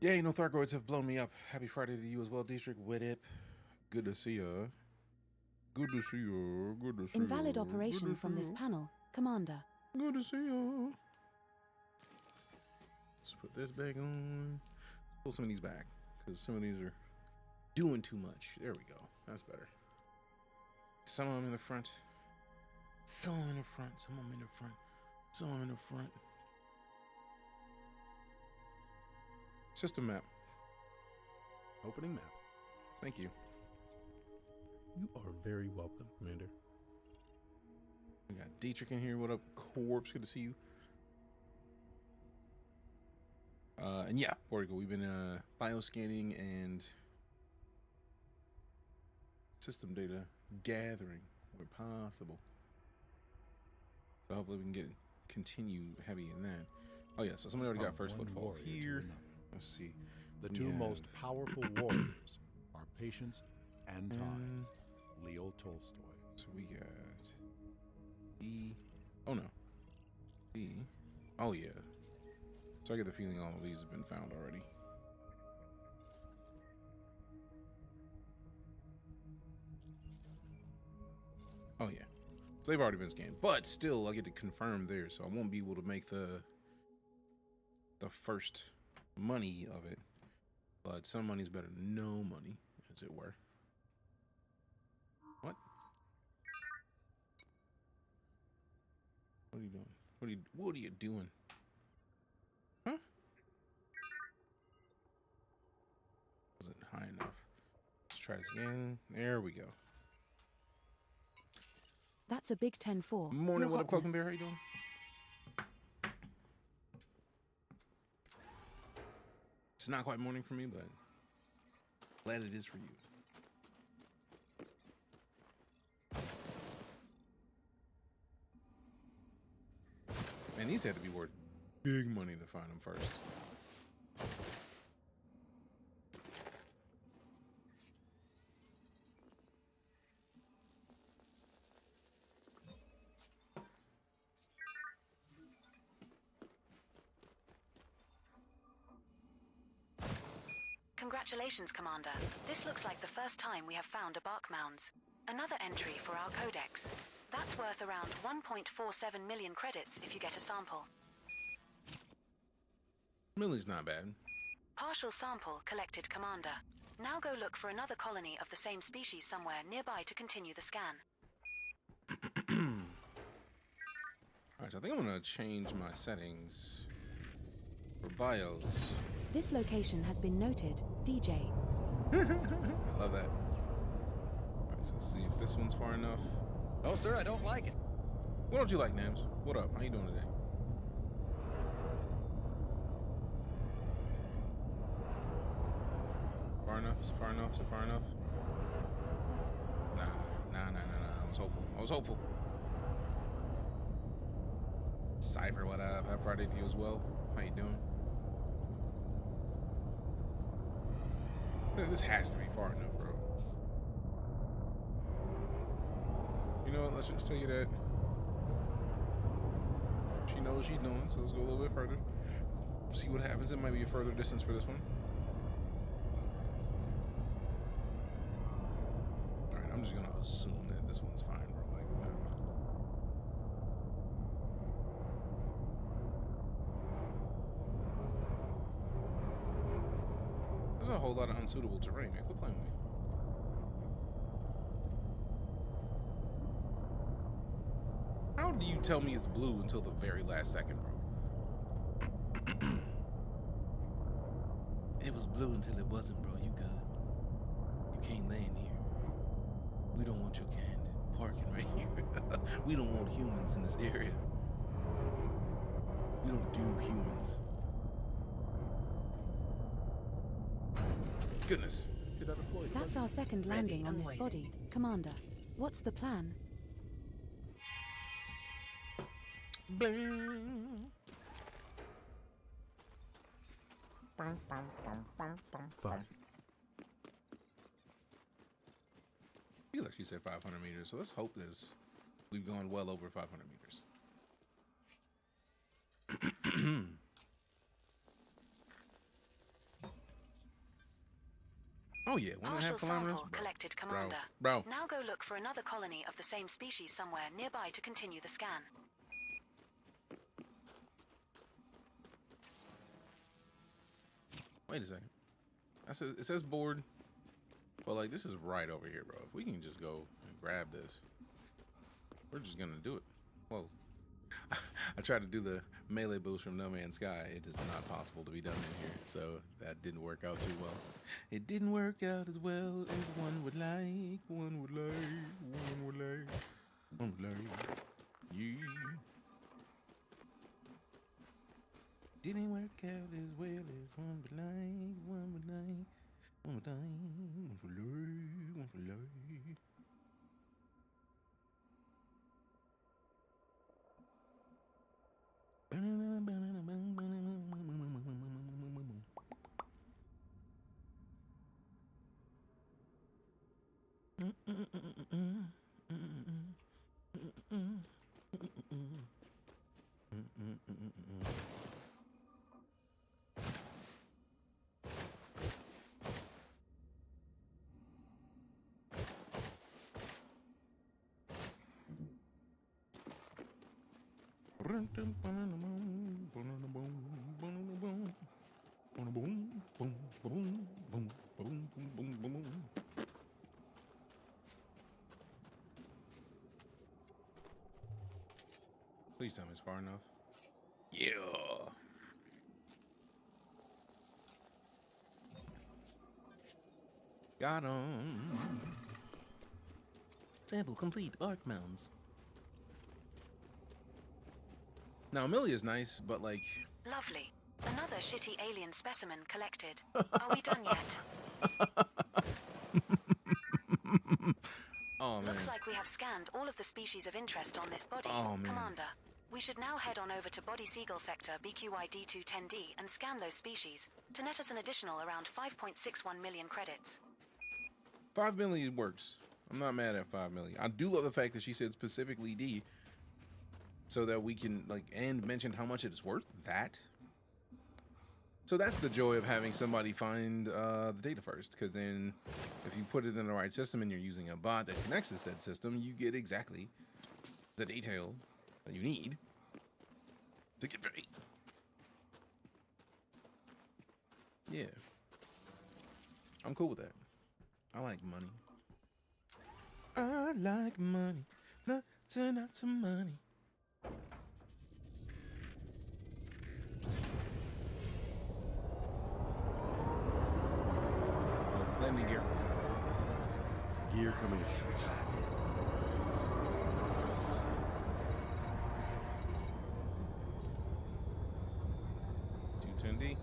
Yay, no Thargoids have blown me up. Happy Friday to you as well, District Widip. Good to see ya. Good to see ya. Good to see ya. Invalid operation from this panel, Commander. Good to see ya. Let's put this back on. Pull some of these back, because some of these are doing too much. There we go. That's better. Some of them in the front. Some of them in the front. Some of them in the front. Some of them in the front. System map. Opening map. Thank you. You are very welcome, Commander. We got Dietrich in here. What up, Corpse? Good to see you. And yeah, before we go, we've been bioscanning and system data gathering where possible. So hopefully we can continue heavy in that. Oh yeah, so somebody already got first footfall here. Let's see. The two most powerful warriors are patience and time. Leo Tolstoy. So we got E. Oh no. E. Oh yeah. So I get the feeling all of these have been found already. Oh yeah. So they've already been scanned. But still I get to confirm there, so I won't be able to make the first money of it. But some money's better than no money, as it were. What? What are you doing? What are you doing? Huh? Wasn't high enough. Let's try this again. There we go. That's a big 10-4. Morning, what up, Cloak and Bear? How you doing? It's not quite morning for me, but glad it is for you. Man, these had to be worth big money to find them first. Congratulations, Commander. This looks like the first time we have found a bark mounds. Another entry for our codex. That's worth around 1.47 million credits if you get a sample. Millie's not bad. Partial sample collected, Commander. Now go look for another colony of the same species somewhere nearby to continue the scan. Alright, so I think I'm gonna change my settings for bios. This location has been noted, DJ. I love that. Alright, so let's see if this one's far enough. No, sir, I don't like it. What don't you like, Nams? What up? How you doing today? Far enough? Is it far enough? Is it far enough? Nah. I was hopeful. Cypher, what up? Happy Friday to you as well. How you doing? This has to be far enough, bro. You know what? Let's just tell you that she knows what she's doing. So let's go a little bit further. See what happens. It might be a further distance for this one. All right, I'm just gonna assume that this one's fine, bro. Like, no. There's a whole lot of unsuitable terrain, man. Quit playing with me. How do you tell me it's blue until the very last second, bro? It was blue until it wasn't, bro. You good. You can't land here. We don't want your canned parking right here. We don't want humans in this area. We don't do humans. Goodness. Did I deploy? That's our second landing on this body. Commander, what's the plan? Bling. Five. I feel like she said 500 meters, so let's hope we've gone well over 500 meters. Oh yeah, 1.5 Partial kilometers. sample collected, Commander. Bro. Now go look for another colony of the same species somewhere nearby to continue the scan. Wait a second. It says board, but like this is right over here, bro. If we can just go and grab this, we're just gonna do it. Whoa. I tried to do the melee boost from No Man's Sky. It is not possible to be done in here, so that didn't work out too well. It didn't work out as well as one would like. One would like. One would like. One would like. Yeah. Didn't work out as well as one would like. One would like. One would like. One would like. One would like. Please tell me it's far enough. Yeah. Got 'em. Sample complete. Arc mounds. Now, Amelia's nice, but like... Lovely. Another shitty alien specimen collected. Are we done yet? Oh, man. Looks like we have scanned all of the species of interest on this body. Oh, man. Commander, we should now head on over to Body Seagull Sector BQY-D210D and scan those species to net us an additional around 5.61 million credits. 5 million works. I'm not mad at 5 million. I do love the fact that she said specifically D, so that we can, like, and mentioned how much it's worth. That. So that's the joy of having somebody find the data first, because then if you put it in the right system and you're using a bot that connects to said system, you get exactly the detail that you need to get paid. Yeah. I'm cool with that. I like money. I like money. Lots and lots of money. Landing gear. Gear coming in. 210D.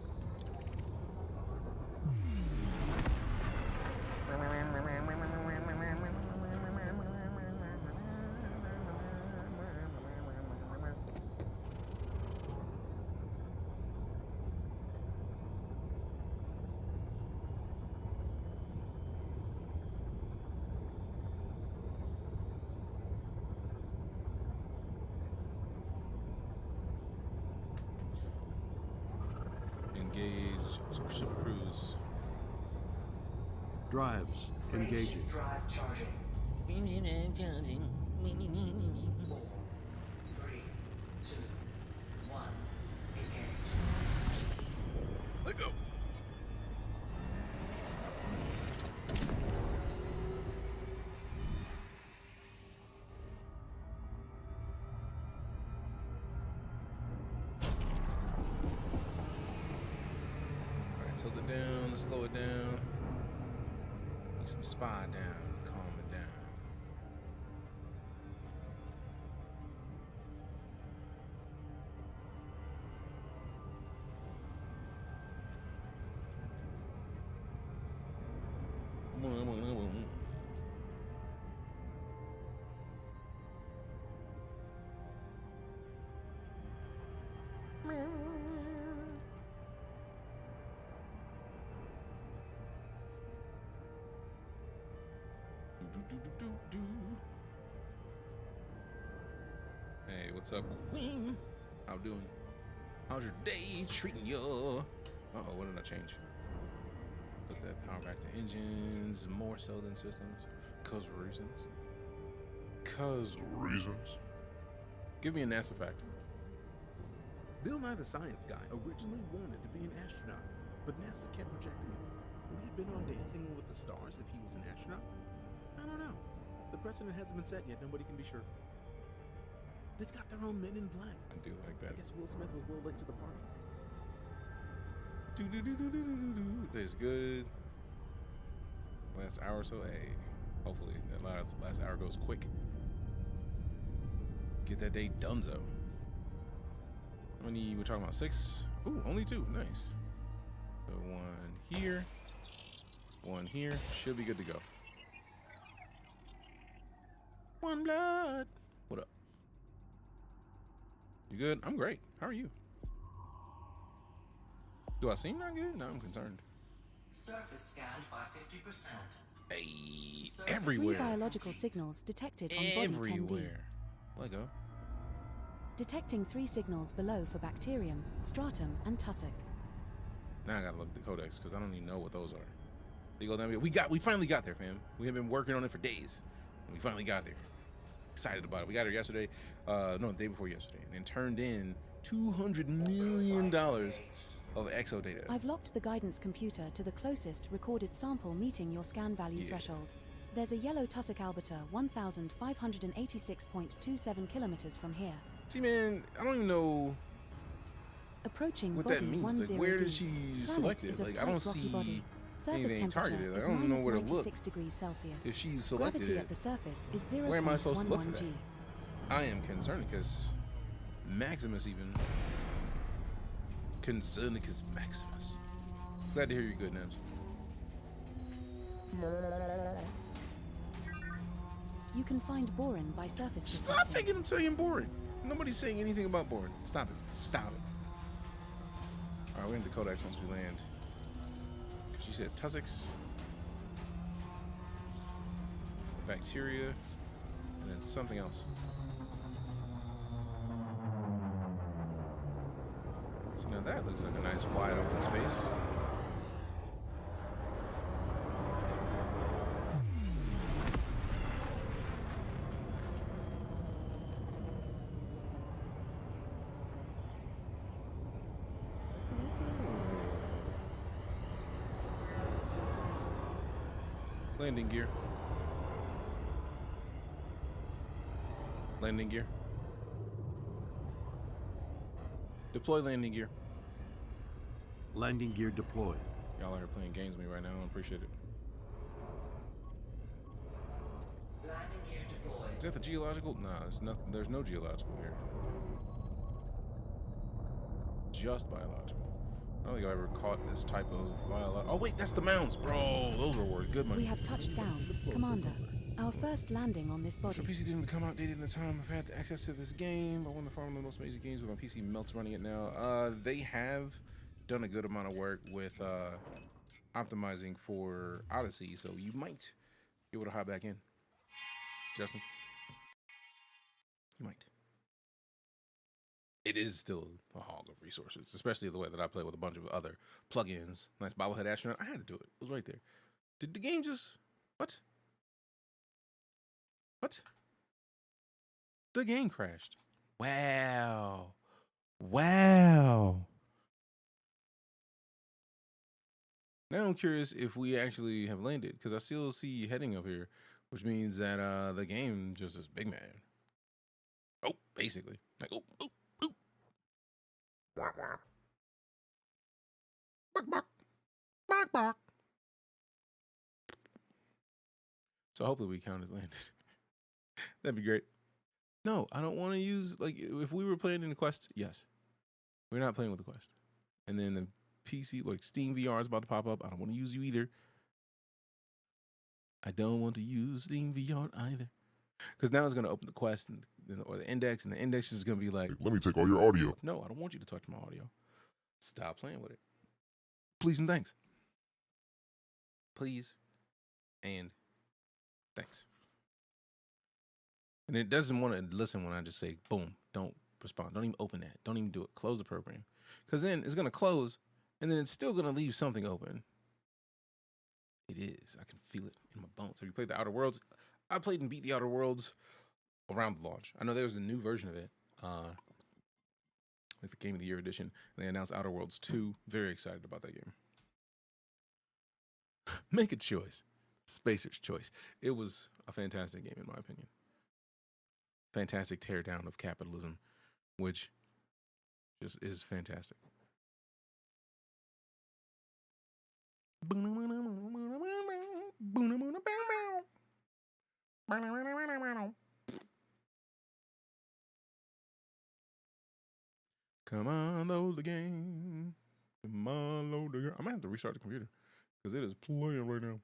engage. Super Cruise. Drives engaging. Drive charging. 4, 3, 2, 1. Engage. Let go. Alright, tilt it down, slow it down. Need some spy down, calm it down. Hey, what's up, Queen? How you doing? How's your day treating you? Uh-oh, what did I change? Put that power back to engines, more so than systems. Cause reasons. Cause reasons. Give me a NASA fact. Bill Nye the Science Guy originally wanted to be an astronaut, but NASA kept rejecting him. Would he have been on Dancing with the Stars if he was an astronaut? I don't know. The precedent hasn't been set yet. Nobody can be sure. They've got their own Men in Black. I do like that. I guess Will Smith was a little late to the party. That's good. Last hour or so. Hey, hopefully that last hour goes quick. Get that day donezo. How many we're talking about? 6? Ooh, only 2. Nice. So 1 here, 1 here. Should be good to go. One blood. What up? You good? I'm great. How are you? Do I seem not good? No, I'm concerned. Surface scanned by 50%. Hey, Surface everywhere. Biological signals detected on body 10D. Everywhere. Let go. Detecting 3 signals below for bacterium, stratum, and tussock. Now I gotta look at the codex because I don't even know what those are. Seagull, we finally got there, fam. We have been working on it for days. And we finally got there. Excited about it. We got here yesterday. No, the day before yesterday, and then turned in $200 million of exo data. I've locked the guidance computer to the closest recorded sample meeting your scan value threshold. There's a yellow tussock albiter 1,586.27 kilometers from here. See, man, I don't even know approaching what body that means. 10D. Like, where did she select it? Like, I don't see anything targeted. Like, I don't know where to look. Degrees Celsius. If she's selected Gravity it, at the surface is 0. where am I supposed to look for that? G. I am concerned because Maximus even concerned because Maximus. Glad to hear you're good, Nams. You can find boron by surface. Stop thinking I'm saying boring. Nobody's saying anything about boring. Stop it. Stop it. All right, we're in the codex once we land. She said tussocks, bacteria, and then something else. So now that looks like a nice wide open space. Landing gear. Landing gear. Deploy landing gear. Landing gear deployed. Y'all are here playing games with me right now. I appreciate it. Landing gear deployed. Is that the geological? Nah, there's no geological here. Just biological. I don't think I ever caught this type of biological. Oh wait, that's the mounds, bro. Those were good money. We have touched down, Commander. Our first landing on this body. So PC didn't become outdated in the time I've had access to this game. I won the farm of the most amazing games, but my PC melts running it now. They have done a good amount of work with optimizing for Odyssey, so you might be able to hop back in. Justin, you might. it is still a hog of resources, especially the way that I play with a bunch of other plugins. Nice bobblehead astronaut. I had to do it. It was right there. Did the game just what? What? The game crashed. Wow. Wow. Now I'm curious if we actually have landed, because I still see heading up here, which means that the game just is big man. Oh, basically. Like, oh, oh, oh. Bark, bark. Bark, bark. Bark, bark. So hopefully we counted landed. That'd be great. No, I don't want to use, like, if we were playing in the Quest, yes. We're not playing with the Quest. And then the PC, like Steam VR is about to pop up. I don't want to use you either. I don't want to use Steam VR either. Because now it's going to open the Quest or the index, and the index is going to be like, Let me take all your audio. No, I don't want you to touch my audio. Stop playing with it. Please and thanks. Please and thanks. And it doesn't want to listen when I just say, boom, don't respond. Don't even open that. Don't even do it. Close the program. Because then it's going to close, and then it's still going to leave something open. It is. I can feel it in my bones. Have you played the Outer Worlds? I played and beat the Outer Worlds around the launch. I know there was a new version of it, like the Game of the Year edition. And they announced Outer Worlds 2. Very excited about that game. Make a choice. Spacer's choice. It was a fantastic game, in my opinion. Fantastic teardown of capitalism, which just is fantastic. Come on, load the game. Come on, load the game. I'm gonna have to restart the computer because it is playing right now.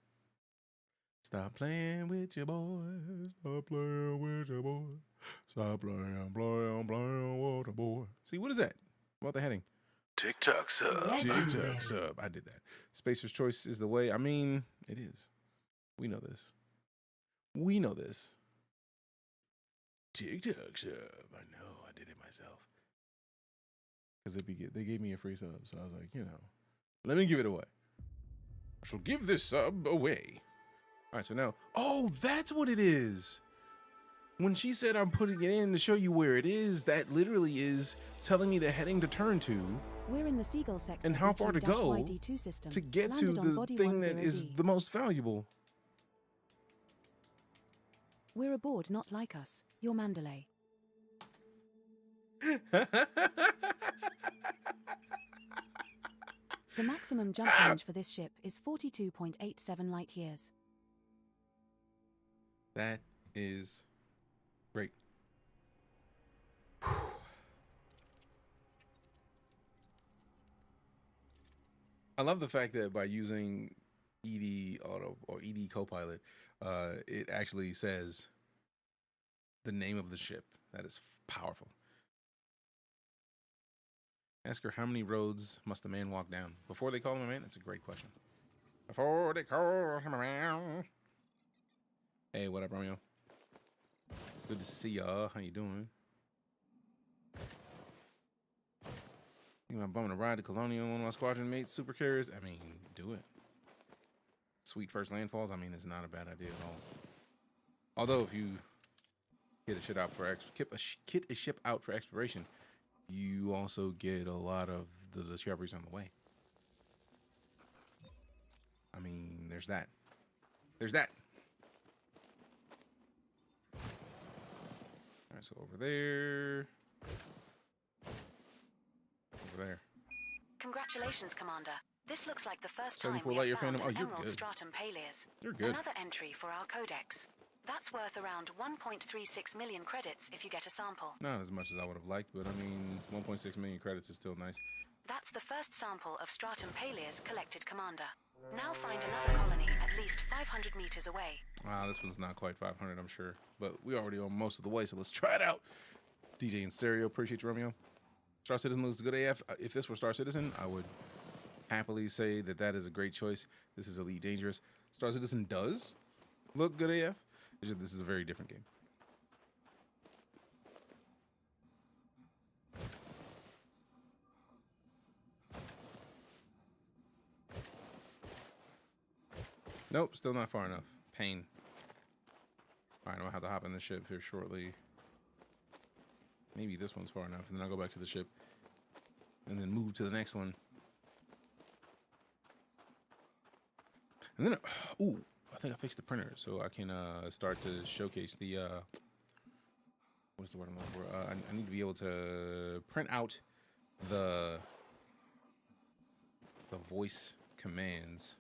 Stop playing with your boy. Stop playing with your boy. Stop playing with your boy. See, what is that? What about the heading? TikTok sub. TikTok sub. I did that. Spacer's choice is the way. I mean, it is. We know this. We know this. TikTok sub. I know. I did it myself. Because they gave me a free sub. So I was like, you know, let me give it away. I shall give this sub away. All right, so now, oh, that's what it is. When she said I'm putting it in to show you where it is, that literally is telling me the heading to turn to. We're in the Seagull sector and how far to go to get to the thing that is the most valuable. We're aboard Not Like Us, your Mandalay. The maximum jump range for this ship is 42.87 light years. That is great. I love the fact that by using ED Auto or ED Copilot, it actually says the name of the ship. That is powerful. Ask her how many roads must a man walk down before they call him a man. That's a great question. Before they call him a man. Hey, what up, Romeo? Good to see y'all. How you doing? Think about bumming a ride to Colonial, one of my squadron mates, super carriers. I mean, do it. Sweet first landfalls. I mean, it's not a bad idea at all. Although, if you get a ship out for kit a ship out for exploration, you also get a lot of the discoveries on the way. I mean, there's that. There's that. All right, so over there. Over there. Congratulations, Commander. This looks like the first time 74 we light year have found phantom. Oh, an you're Emerald good. Stratum Peleus. You're good. Another entry for our codex. That's worth around 1.36 million credits if you get a sample. Not as much as I would have liked, but I mean, 1.6 million credits is still nice. That's the first sample of Stratum Peleus collected, Commander. Now find another colony at least 500 meters away. This one's not quite 500, I'm sure. But we already on most of the way, so let's try it out. DJ in stereo. Appreciate you, Romeo. Star Citizen looks good AF. If this were Star Citizen, I would happily say that that is a great choice. This is Elite Dangerous. Star Citizen does look good AF. It's just, this is a very different game. Nope, still not far enough. Pain. All right, I'm gonna have to hop in the ship here shortly. Maybe this one's far enough, and then I'll go back to the ship, and then move to the next one. And then, ooh, I think I fixed the printer, so I can start to showcase the. What's the word I'm looking for? I need to be able to print out the voice commands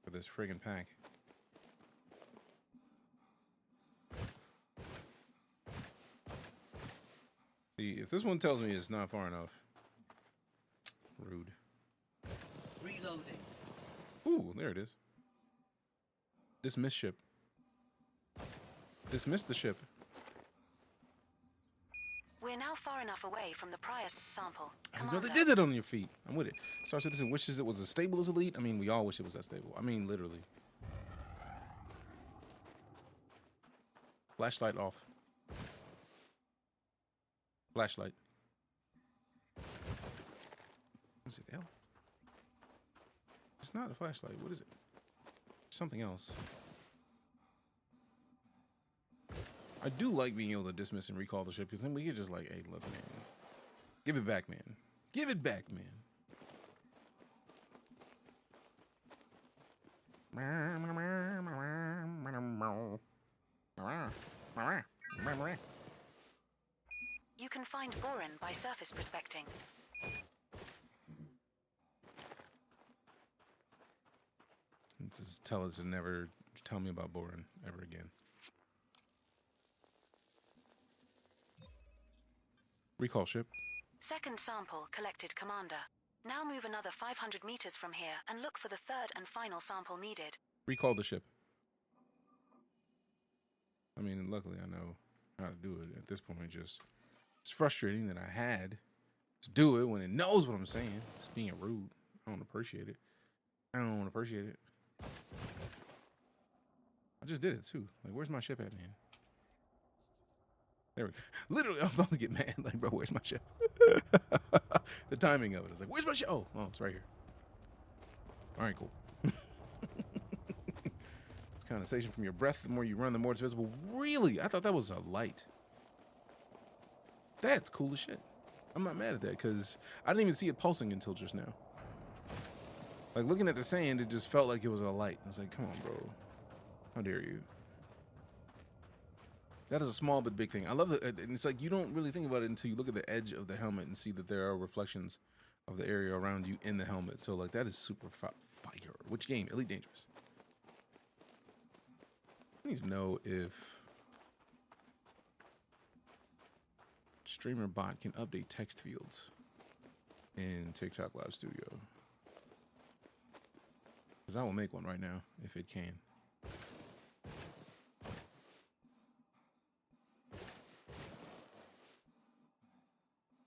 for this friggin' pack. See, if this one tells me it's not far enough, rude. Reloading. Ooh, there it is. Dismiss ship. Dismiss the ship. We're now far enough away from the prior sample. I didn't know they did that on your feet. I'm with it. Star Citizen wishes it was as stable as Elite. I mean, we all wish it was that stable. I mean, literally. Flashlight off. Flashlight. Is it L? It's not a flashlight. What is it? Something else. I do like being able to dismiss and recall the ship, because then we could just like, hey, look, man. Give it back, man. Give it back, man. You can find boron by surface prospecting. Just tell us to never tell me about boron ever again. Recall ship. Second sample collected, Commander. Now move another 500 meters from here and look for the third and final sample needed. Recall the ship. I mean, luckily I know how to do it at this point. It's frustrating that I had to do it when it knows what I'm saying. It's being rude. I don't appreciate it. I don't want to appreciate it. I just did it too. Like, where's my ship at, man? There we go. Literally, I'm about to get mad. Like, bro, where's my ship? The timing of it is like, where's my ship? Oh, it's right here. All right, cool. It's condensation from your breath. The more you run, the more it's visible. Really? I thought that was a light. That's cool as shit. I'm not mad at that, because I didn't even see it pulsing until just now. Like, looking at the sand, it just felt like it was a light. I was like, come on, bro. How dare you? That is a small but big thing. I love it. And it's like you don't really think about it until you look at the edge of the helmet and see that there are reflections of the area around you in the helmet. So, like, that is super fire. Which game? Elite Dangerous. I need to know if Streamer Bot can update text fields in TikTok Live Studio. Because I will make one right now if it can.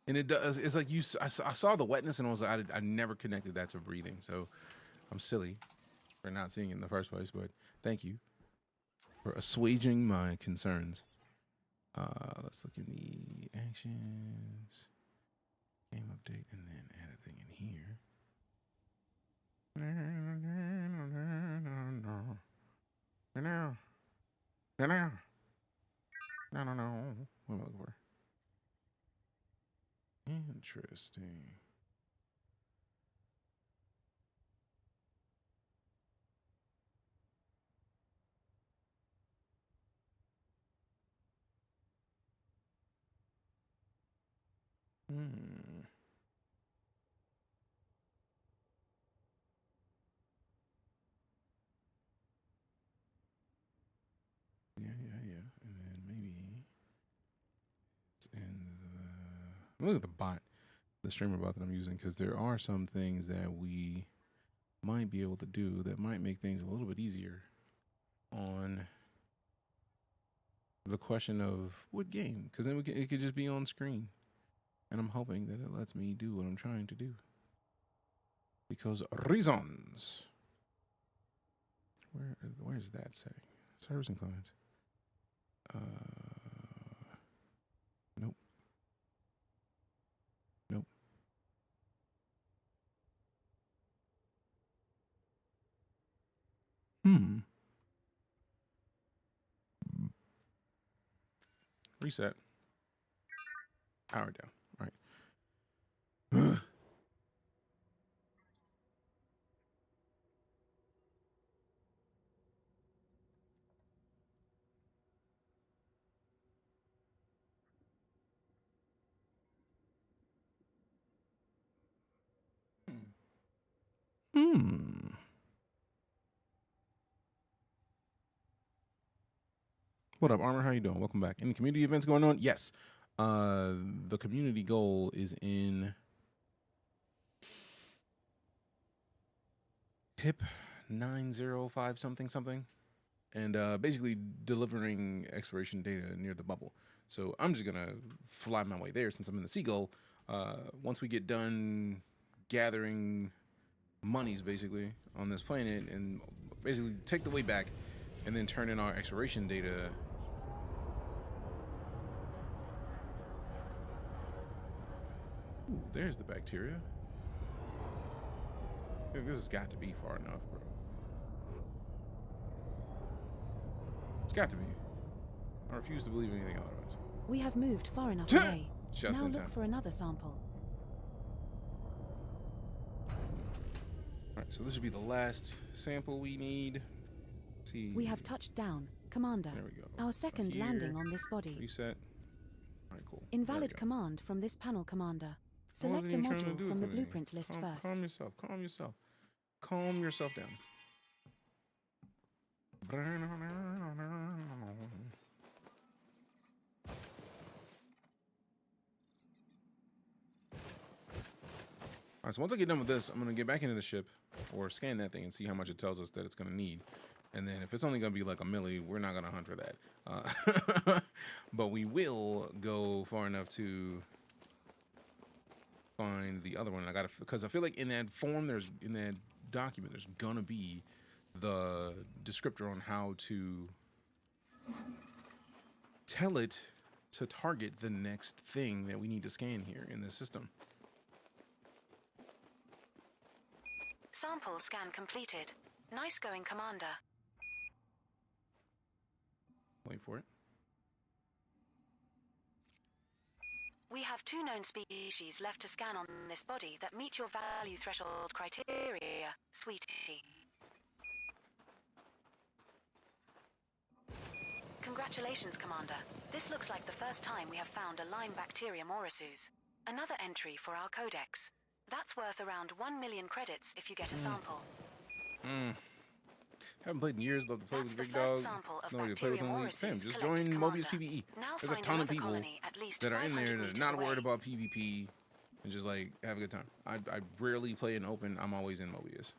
And it does. It's like I saw the wetness and I was like, I never connected that to breathing. So I'm silly for not seeing it in the first place. But thank you for assuaging my concerns. Let's look in the actions, game update, and then add a thing in here. No. What am I looking for? Interesting. Yeah. And then maybe it's in the... Look at the bot, the streamer bot that I'm using, because there are some things that we might be able to do that might make things a little bit easier on the question of what game, because then it could just be on screen. And I'm hoping that it lets me do what I'm trying to do. Because reasons. Where's that setting? Servers and clients. Nope. Reset. Power down. All right. What up, Armor? How you doing? Welcome back. Any community events going on? Yes. The community goal is in HIP 905 something, and basically delivering exploration data near the bubble. So I'm just gonna fly my way there since I'm in the Seagull. Once we get done gathering monies, basically on this planet, and basically take the way back, and then turn in our exploration data. Ooh, there's the bacteria. This has got to be far enough, bro. It's got to be. I refuse to believe anything otherwise. We have moved far enough away. Just now in look time. for another sample. Alright, so this should be the last sample we need. Let's see. We have touched down, Commander. There we go. Our second Here. landing on this body. Reset. Alright, cool. Invalid command from this panel, Commander. I Select a wasn't even trying to module do it from the for me. blueprint list first. Calm yourself. Calm yourself. Calm yourself down. Alright, so once I get done with this, I'm going to get back into the ship or scan that thing and see how much it tells us that it's going to need. And then if it's only going to be like a milli, we're not going to hunt for that. But we will go far enough to find the other one. I got to, because I feel like in that form, in that document, there's going to be the descriptor on how to tell it to target the next thing that we need to scan here in this system. Sample scan completed. Nice going, Commander. Wait for it. We have 2 known species left to scan on this body that meet your value threshold criteria, sweetie. Congratulations, Commander. This looks like the first time we have found a Lyme bacterium orisus. Another entry for our codex. That's worth around 1 million credits if you get a sample. Haven't played in years. Love to play with big first dog. sample of No, to play with bacterium only. Same. orisus Just collected, join Commander. Mobius PvE. Now There's a find ton of another people colony at least that are in there 500 that are meters not away. worried about PvP and just like have a good time. I rarely play in open. I'm always in Mobius.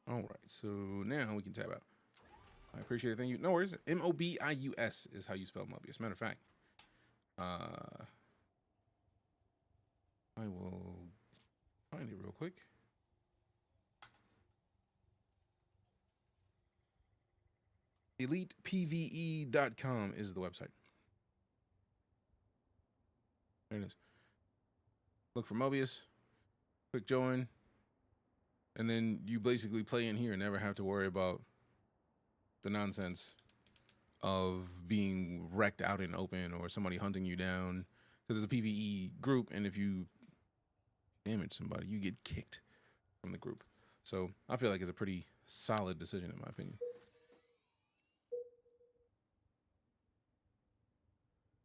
All right, so now we can tab out. I appreciate it. Thank you. No worries. Mobius is how you spell Mobius. Matter of fact, I will find it real quick. ElitePVE.com is the website. There it is. Look for Mobius. Click join. And then you basically play in here and never have to worry about the nonsense of being wrecked out in open or somebody hunting you down, because it's a PvE group, and if you damage somebody, you get kicked from the group. So I feel like it's a pretty solid decision in my opinion.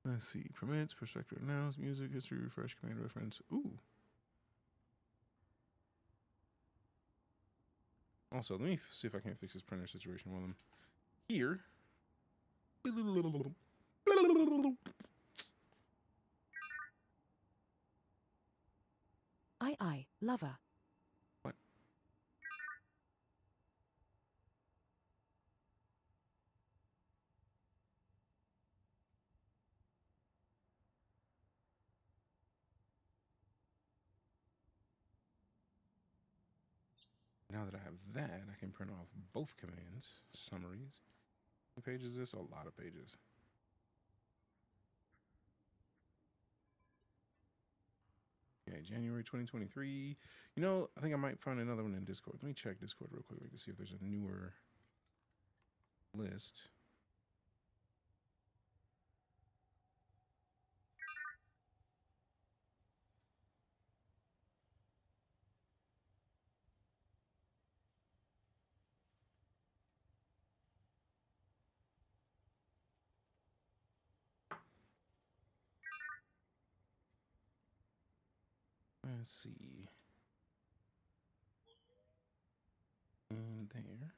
Let's see. Permits, perspective, announce, music, history, refresh, command reference. Ooh. Also, let me see if I can fix this printer situation while I'm here. Aye, lover. What? Now that I have that, I can print off both commands, summaries. How many pages is this? A lot of pages. Okay, January 2023. You know, I think I might find another one in Discord. Let me check Discord real quickly to see if there's a newer list. Let's see. And there.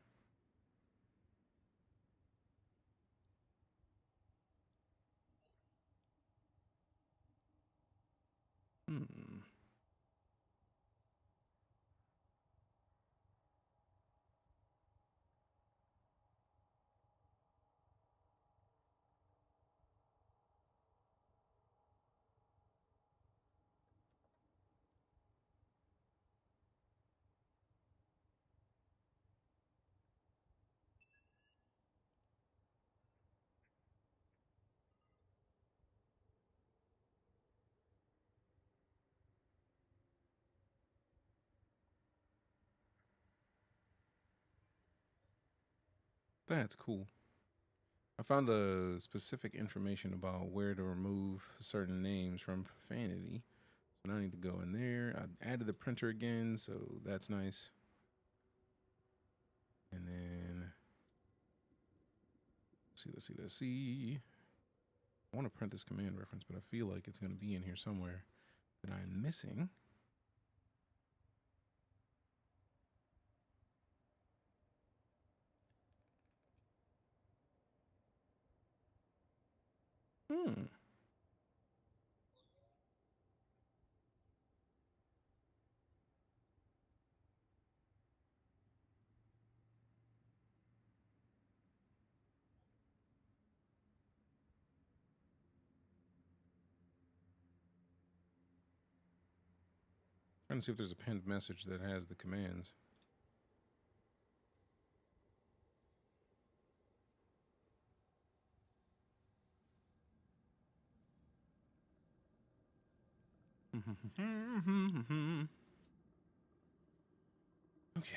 That's cool. I found the specific information about where to remove certain names from profanity. So now I need to go in there. I added the printer again, so that's nice. And then let's see. I want to print this command reference, but I feel like it's going to be in here somewhere that I'm missing. Trying to see if there's a pinned message that has the commands. Okay.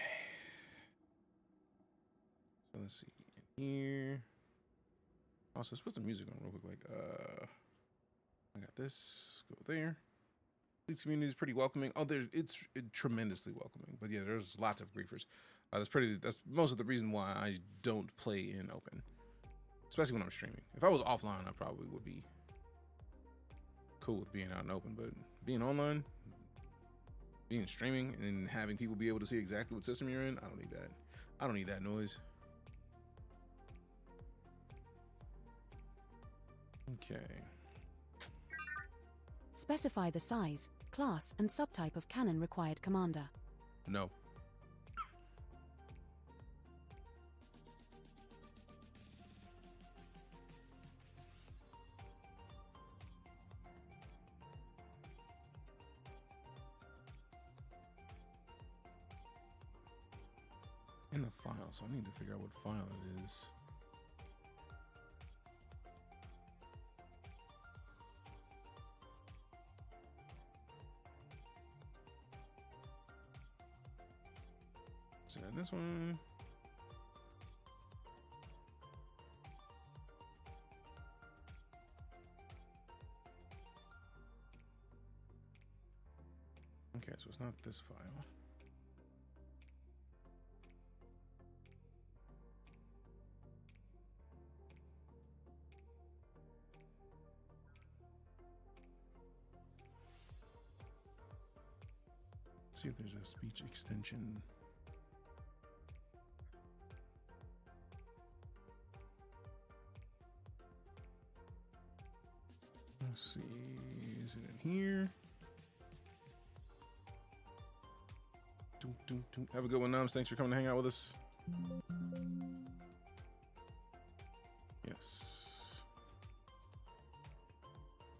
So let's see in here. Also, let's put some music on real quick. Like, I got this. Go there. This community is pretty welcoming. Oh, it's tremendously welcoming. But yeah, there's lots of griefers. That's most of the reason why I don't play in open, especially when I'm streaming. If I was offline, I probably would be cool with being out in open. But being online, being streaming, and having people be able to see exactly what system you're in, I don't need that. I don't need that noise. Okay. Specify the size, class, and subtype of cannon required, Commander. No. In the file, so I need to figure out what file it is. So this one. Okay, so it's not this file. See if there's a speech extension. Let's see, is it in here? Have a good one, Nums. Thanks for coming to hang out with us. Yes.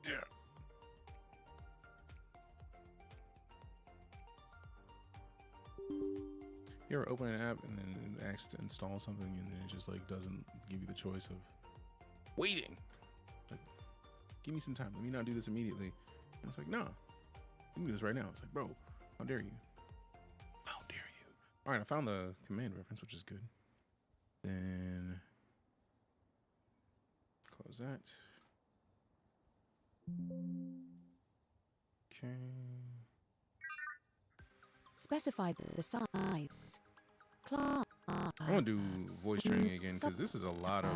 Yeah. You ever open an app and then it asks to install something and then it just like doesn't give you the choice of waiting? Like, give me some time. Let me not do this immediately. And it's like, no. You can do this right now. It's like, bro, how dare you? How dare you? All right, I found the command reference, which is good. Then close that. Okay. Specify the size. Class. I'm gonna do voice training again because this is a lot of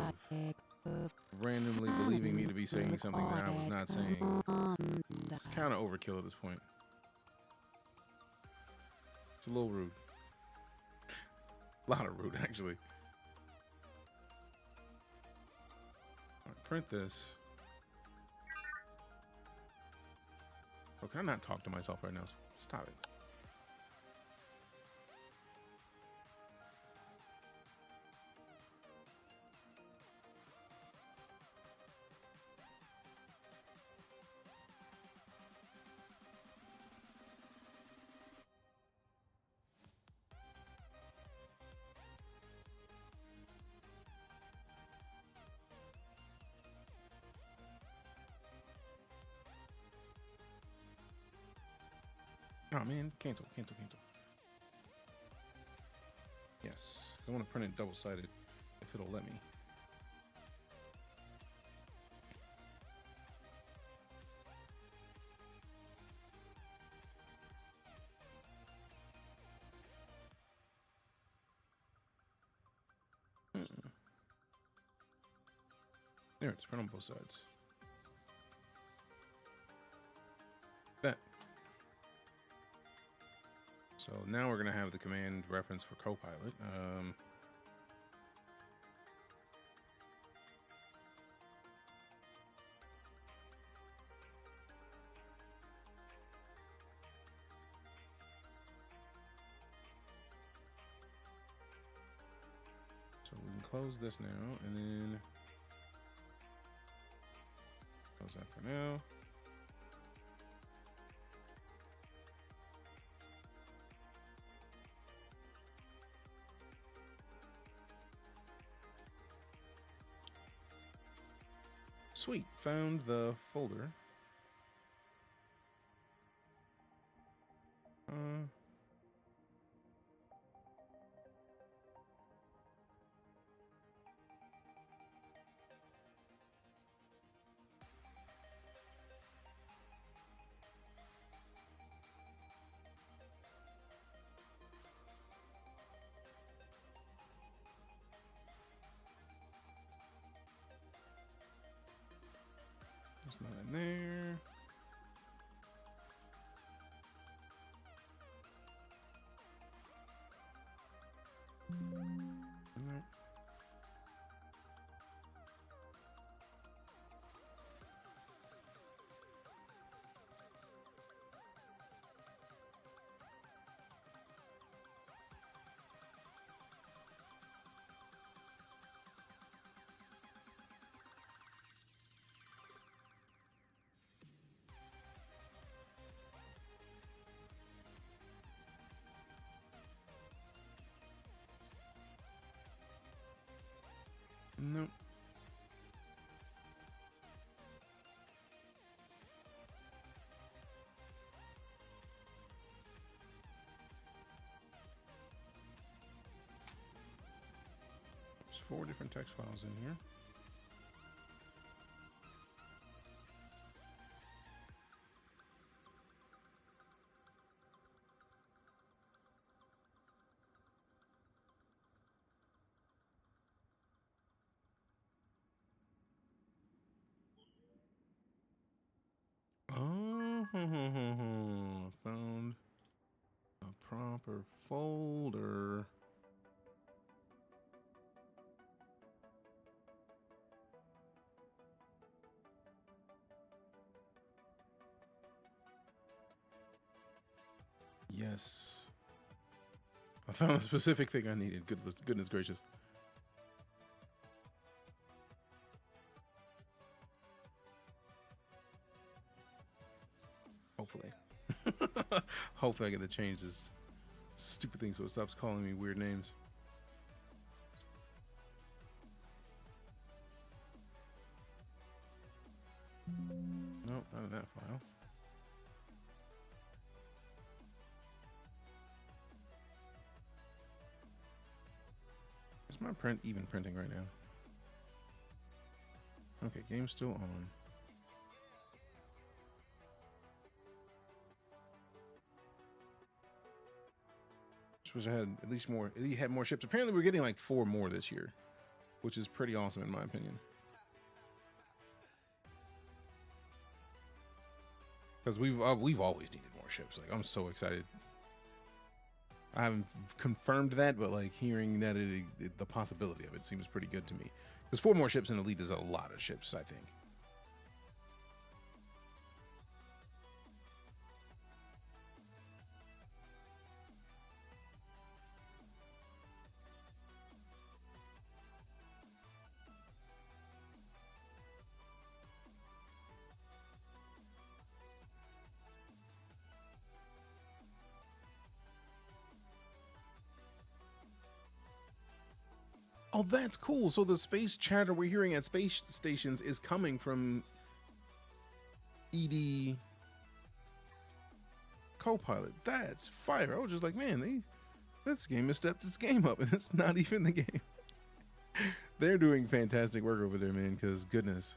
randomly believing me to be saying something that I was not saying. It's kind of overkill at this point. It's a little rude. A lot of rude, actually. All right, print this. Oh, can I not talk to myself right now? Stop it. Oh man, cancel. Yes, I want to print it double-sided if it'll let me. There, it's print on both sides. Bet. So now we're gonna have the command reference for Copilot. So we can close this now, and then close that for now. Sweet, found the folder. There's nothing there. Nope. Nope. There's 4 different text files in here. Oh, found a proper folder. Yes. I found the specific thing I needed. Goodness gracious. Hopefully. Hopefully I get to change this stupid thing so it stops calling me weird names. Nope, not in that file. Is my print even printing right now? Okay, game's still on. Just wish I had at least more. It had more ships. Apparently, we're getting like 4 more this year, which is pretty awesome in my opinion. Because we've always needed more ships. Like, I'm so excited. I haven't confirmed that, but like hearing that the possibility of it seems pretty good to me. Because 4 more ships in Elite is a lot of ships, I think. Oh, that's cool. So the space chatter we're hearing at space stations is coming from ED Copilot. That's fire. I was just like, man, this game has stepped its game up, and it's not even the game. They're doing fantastic work over there, man, because goodness.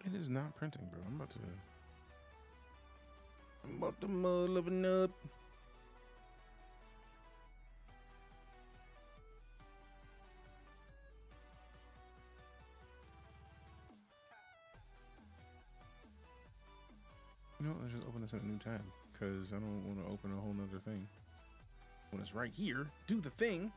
It is not printing, bro. I'm about to living up. You know, let's just open this in a new tab because I don't want to open a whole nother thing. When it's right here, do the thing.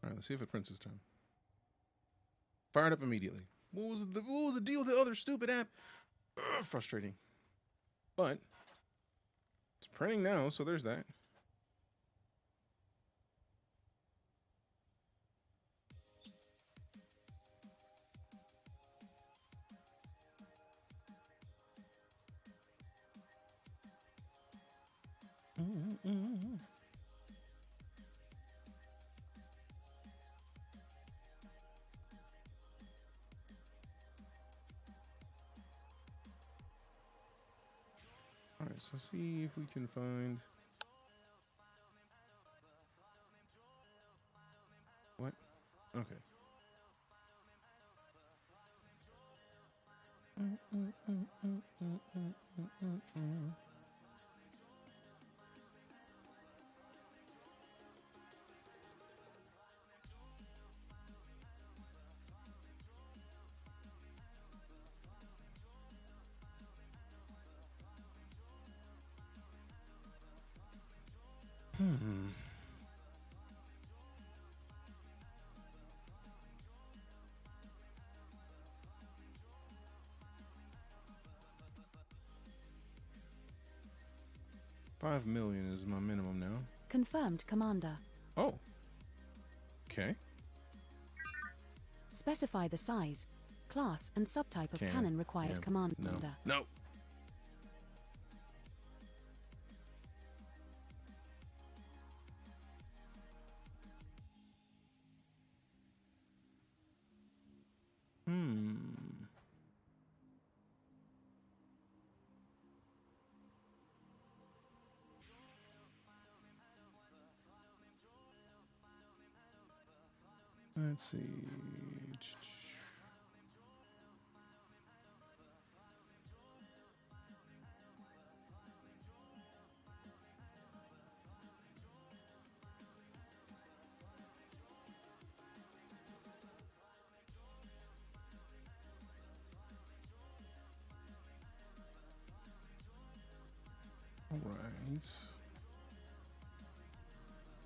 All right, let's see if it prints this time. Fired up immediately. What was the deal with the other stupid app? Ugh, frustrating. But it's printing now, so there's that. All right, so see if we can find what? Okay. $5 million is my minimum now. Confirmed, Commander. Oh. Okay. Specify the size, class, and subtype of cannon required, Commander. No. Let's see. things,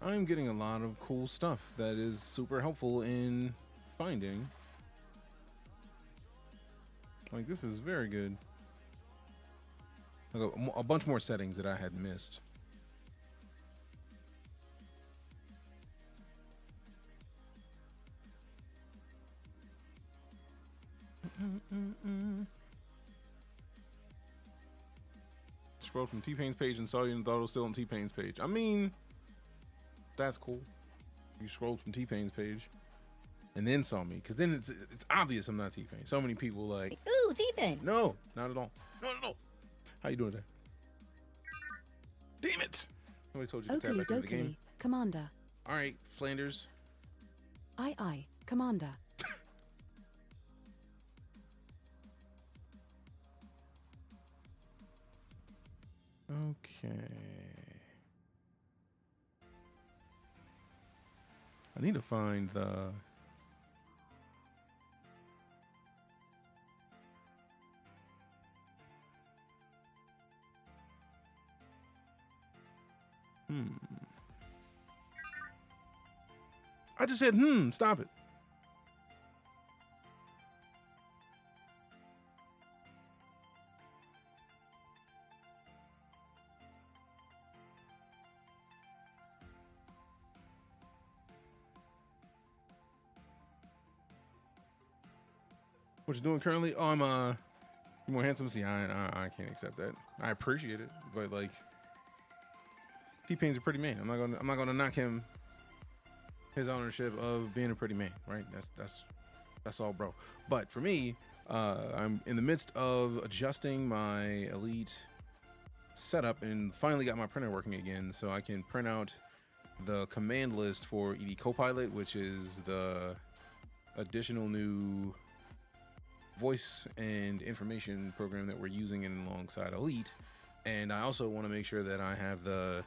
I'm getting a lot of cool stuff that is super helpful in finding. Like, this is very good. Like a bunch more settings that I had missed. Scrolled from T-Pain's page and saw you and thought it was still on T-Pain's page. I mean, that's cool. You scrolled from T-Pain's page and then saw me, because then it's obvious I'm not T-Pain. So many people like, ooh, T-Pain. No, not at all. Not at all. How you doing today? Damn it! Nobody told you to tap back into the game. Commander. All right, Flanders. Aye, Commander. Okay. I need to find the... I just said, stop it. What you doing currently? Oh, I'm more handsome. See, I can't accept that. I appreciate it, but like, T-Pain's a pretty man. I'm not gonna knock him, his ownership of being a pretty man, right? That's all, bro. But for me, I'm in the midst of adjusting my Elite setup and finally got my printer working again, so I can print out the command list for ED Copilot, which is the additional new voice and information program that we're using in alongside Elite. And I also want to make sure that I have the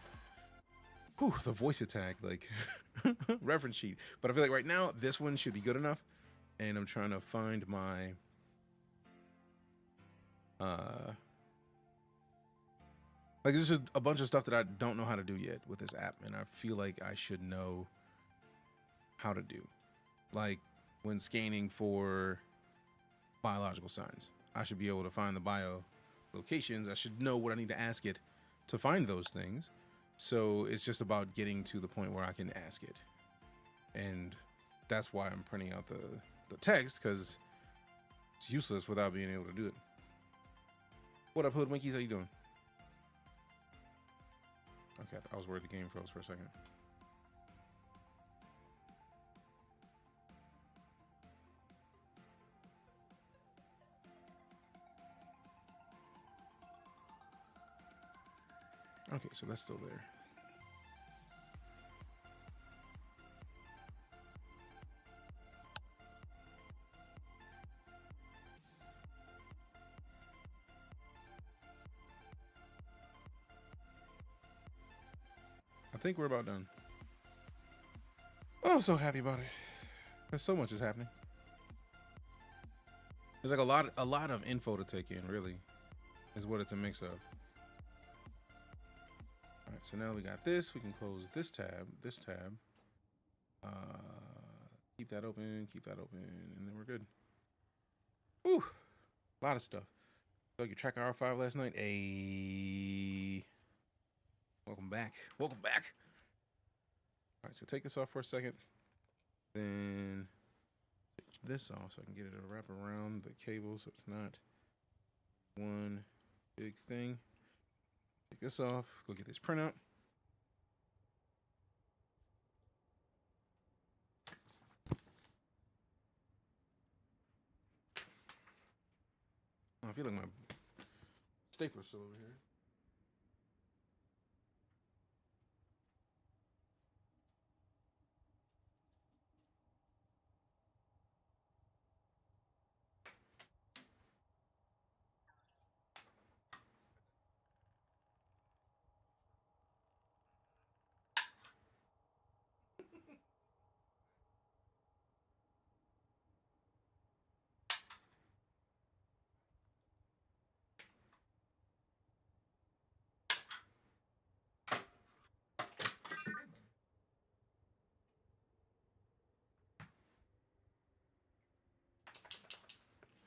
voice attack like reference sheet. But I feel like right now this one should be good enough, and I'm trying to find my like, there's just a bunch of stuff that I don't know how to do yet with this app, and I feel like I should know how to do. Like when scanning for biological signs, I should be able to find the bio locations. I should know what I need to ask it to find those things. So it's just about getting to the point where I can ask it, and that's why I'm printing out the text, because it's useless without being able to do it. What up, Hoodwinkies? How you doing? Okay, I was worried the game froze for a second. Okay, so that's still there. I think we're about done. Oh, so happy about it. There's so much is happening. There's like a lot of info to take in, really, is what it's a mix of. All right, so now we got this. We can close this tab, keep that open, and then we're good. Whew, a lot of stuff. So you TrackIR 5 last night. Welcome back. Welcome back. All right, so take this off for a second. Then take this off so I can get it to wrap around the cable so it's not one big thing. Take this off, go get this printout. Oh, I feel like my stapler's still over here.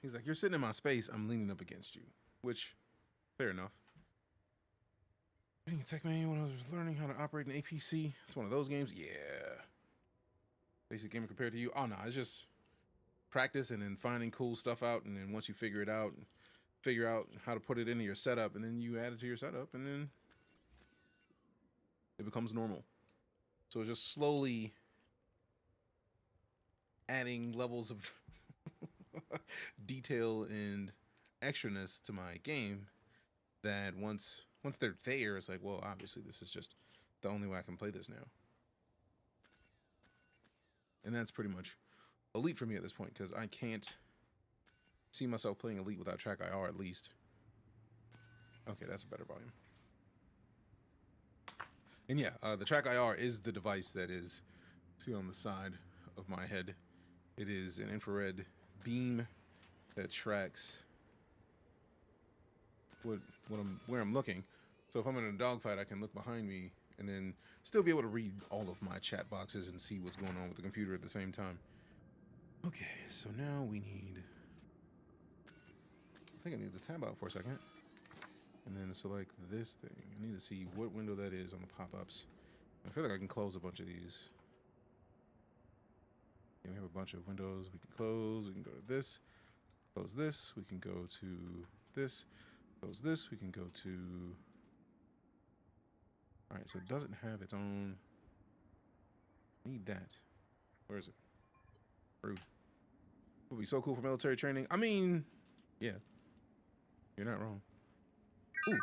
He's like, you're sitting in my space. I'm leaning up against you, which, fair enough. Reading a tech manual when I was learning how to operate an APC. It's one of those games. Yeah. Basic game compared to you. Oh, no, it's just practice and then finding cool stuff out. And then once you figure it out, figure out how to put it into your setup, and then you add it to your setup, and then it becomes normal. So it's just slowly adding levels of detail and extraness to my game that once they're there, it's like, well, obviously this is just the only way I can play this now. And that's pretty much Elite for me at this point, because I can't see myself playing Elite without TrackIR at least. Okay, that's a better volume. And yeah, the TrackIR is the device that is, see on the side of my head, it is an infrared beam that tracks where I'm looking. So if I'm in a dogfight, I can look behind me and then still be able to read all of my chat boxes and see what's going on with the computer at the same time. Okay, so now we need, I think I need to tab out for a second and then select this thing. I need to see what window that is on the pop-ups. I feel like I can close a bunch of these. Yeah, we have a bunch of windows we can close. We can go to this, close this. We can go to this, close this. We can go to, all right, so it doesn't have its own, I need that. Where is it? Rude. Would be so cool for military training. I mean, yeah, you're not wrong. Ooh.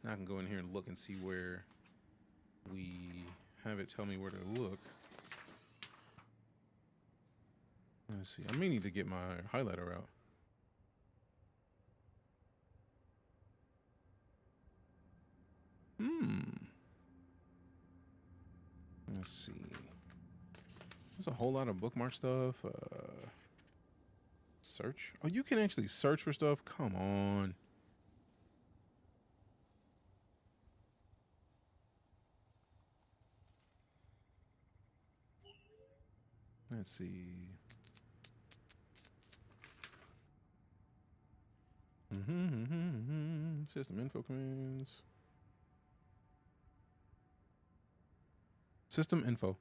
Now I can go in here and look and see where we have it tell me where to look. Let's see. I may need to get my highlighter out. Let's see. There's a whole lot of bookmark stuff. Search. Oh, you can actually search for stuff? Come on. Let's see. System info commands. System info.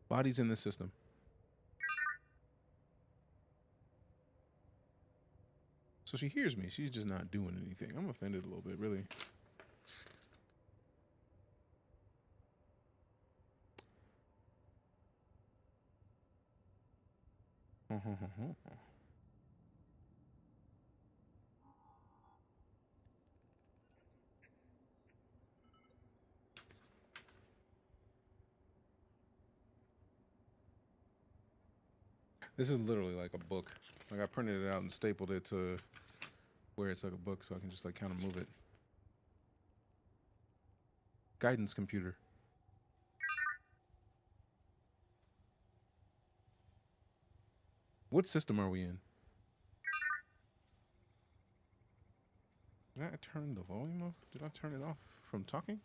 Bodies in the system. So she hears me. She's just not doing anything. I'm offended a little bit, really. This is literally like a book. Like I printed it out and stapled it to where it's like a book, so I can just like kind of move it. Guidance computer. What system are we in? Did I turn the volume off? Did I turn it off from talking?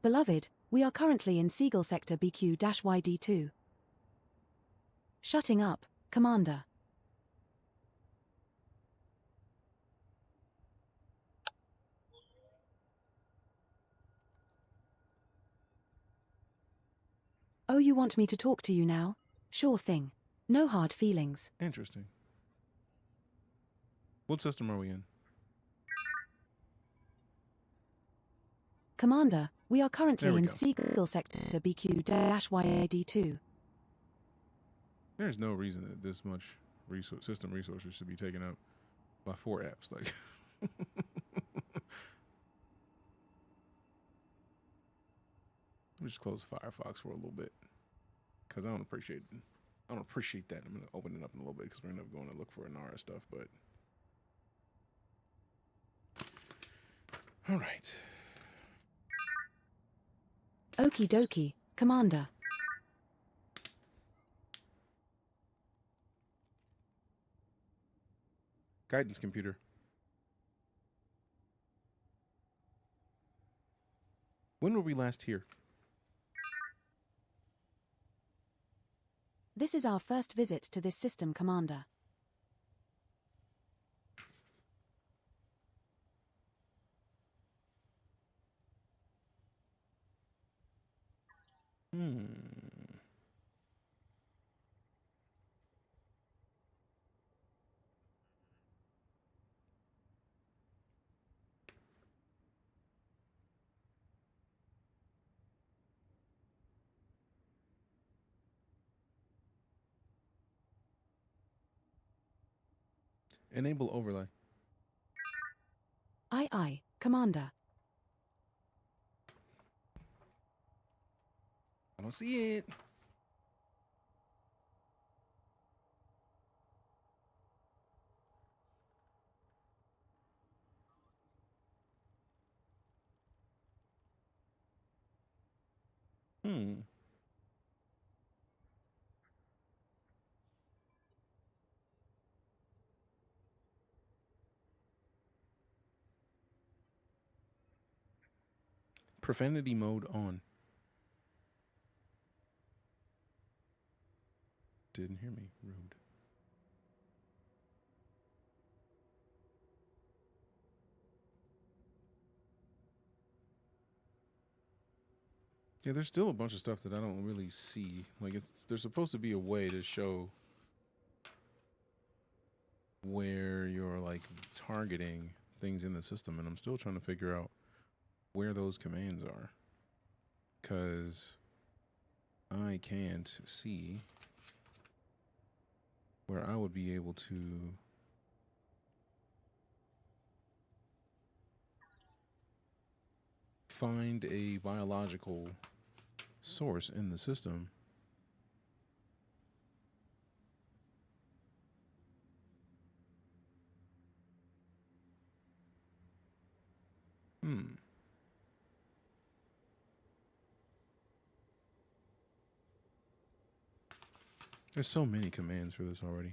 Beloved, we are currently in Seagull Sector BQ-YD2. Shutting up, Commander. Oh, you want me to talk to you now? Sure thing. No hard feelings. Interesting. What system are we in? Commander, we are currently in Seagull Sector BQ-YD2. There's no reason that this much system resources should be taken up by 4 apps. Like, let me just close Firefox for a little bit because I don't appreciate that. I'm gonna open it up in a little bit because we're gonna end up going to look for Inara stuff. But all right. Okie dokie, Commander. Guidance computer. When were we last here? This is our first visit to this system, Commander. Enable overlay. Aye, aye, Commander. I don't see it. Profanity mode on. Didn't hear me. Rude. Yeah, there's still a bunch of stuff that I don't really see. Like, there's supposed to be a way to show where you're like targeting things in the system, and I'm still trying to figure out where those commands are, because I can't see where I would be able to find a biological source in the system. There's so many commands for this already.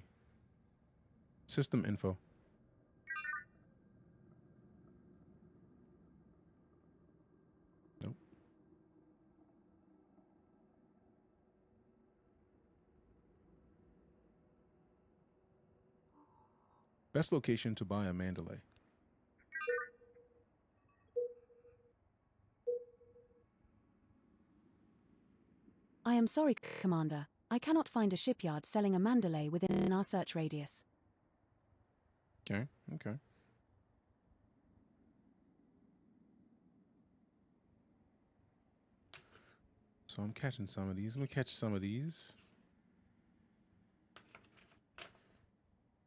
System info. Nope. Best location to buy a Mandalay. I am sorry, Commander. I cannot find a shipyard selling a Mandalay within our search radius. Okay, okay. So I'm catching some of these. I'm gonna catch some of these. I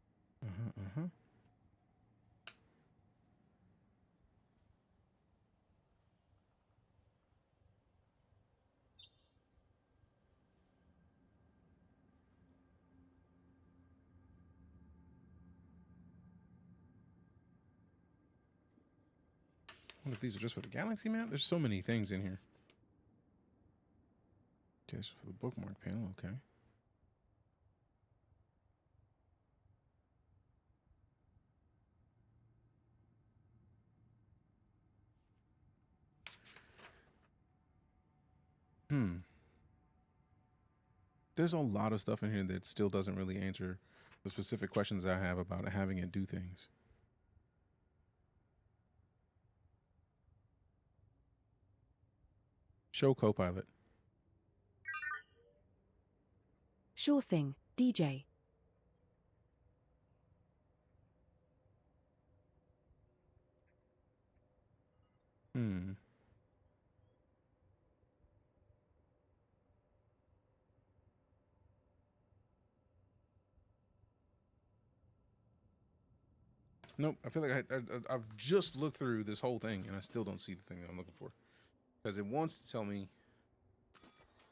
wonder if these are just for the galaxy map. There's so many things in here. Okay, so for the bookmark panel, okay. There's a lot of stuff in here that still doesn't really answer the specific questions I have about having it do things. Show Copilot. Sure thing, DJ. Nope. I feel like I've just looked through this whole thing and I still don't see the thing that I'm looking for. Because it wants to tell me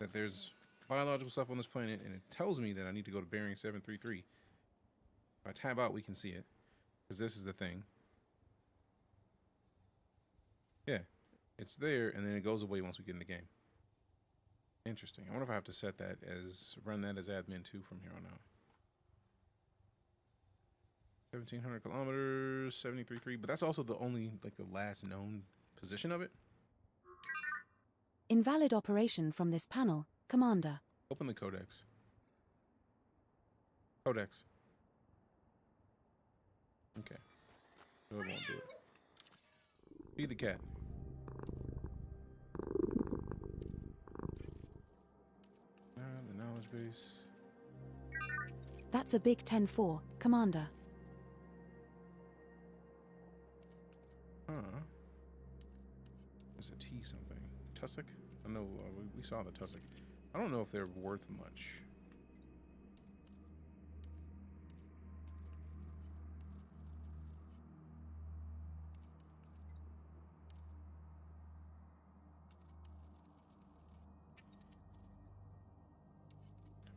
that there's biological stuff on this planet, and it tells me that I need to go to bearing 733. If I tab out, we can see it. Because this is the thing. Yeah. It's there, and then it goes away once we get in the game. Interesting. I wonder if I have to set that as, run that as admin 2 from here on out. 1,700 kilometers, 73.3. But that's also the only, like, the last known position of it. Invalid operation from this panel, Commander. Open the codex. Codex. Okay. So it won't do it. Feed the cat. The knowledge base. That's a big 10-4, Commander. Huh. There's a T something. Tussock? I know we saw the Tussock. I don't know if they're worth much.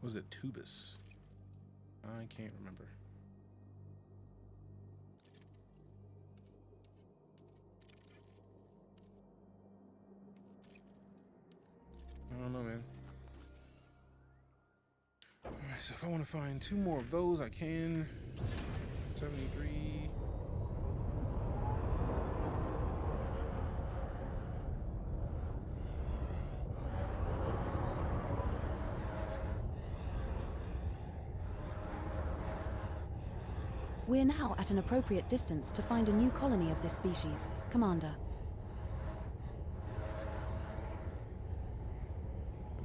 Was it Tubus? I can't remember. I don't know, man. Alright, so if I want to find 2 more of those, I can. 73. We're now at an appropriate distance to find a new colony of this species, Commander.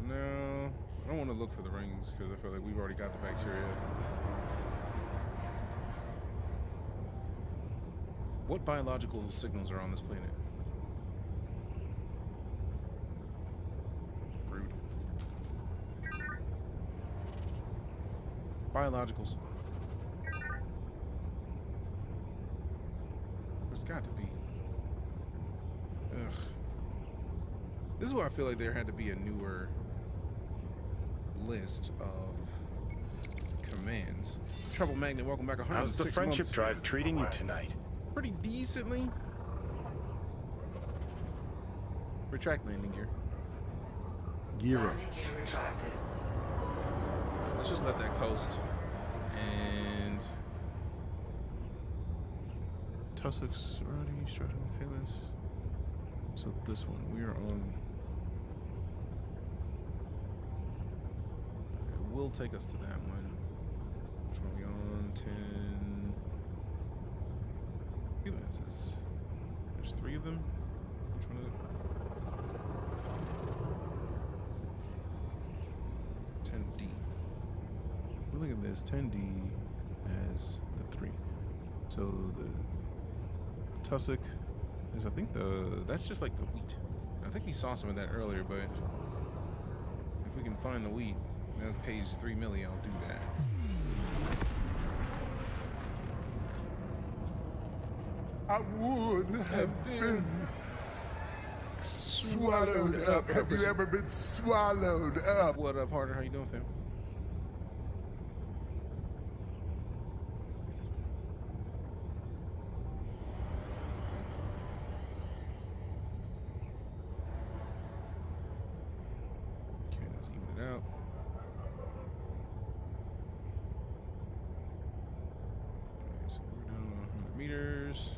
No, I don't want to look for the rings because I feel like we've already got the bacteria. What biological signals are on this planet? Rude. Biologicals. There's got to be. Ugh. This is why I feel like there had to be a newer list of commands. Trouble Magnet, welcome back. 106 How's the friendship months. drive treating you tonight? Pretty decently. Retract landing gear. Gear up. Let's just let that coast. And Tussock's already starting to pay this. So this one, we are on. It will take us to that one. Which one are we on? 10 freelances. There's 3 of them. Which one is it? 10D. Look at this. 10D has the 3. So the Tussock is, I think, that's just like the wheat. I think we saw some of that earlier, but if we can find the wheat that pays 3 million, I'll do that. I would have been swallowed up. Have you ever been swallowed up? What up, Harder? How you doing, fam? Okay, let's even it out. Okay, so we're down 100 meters.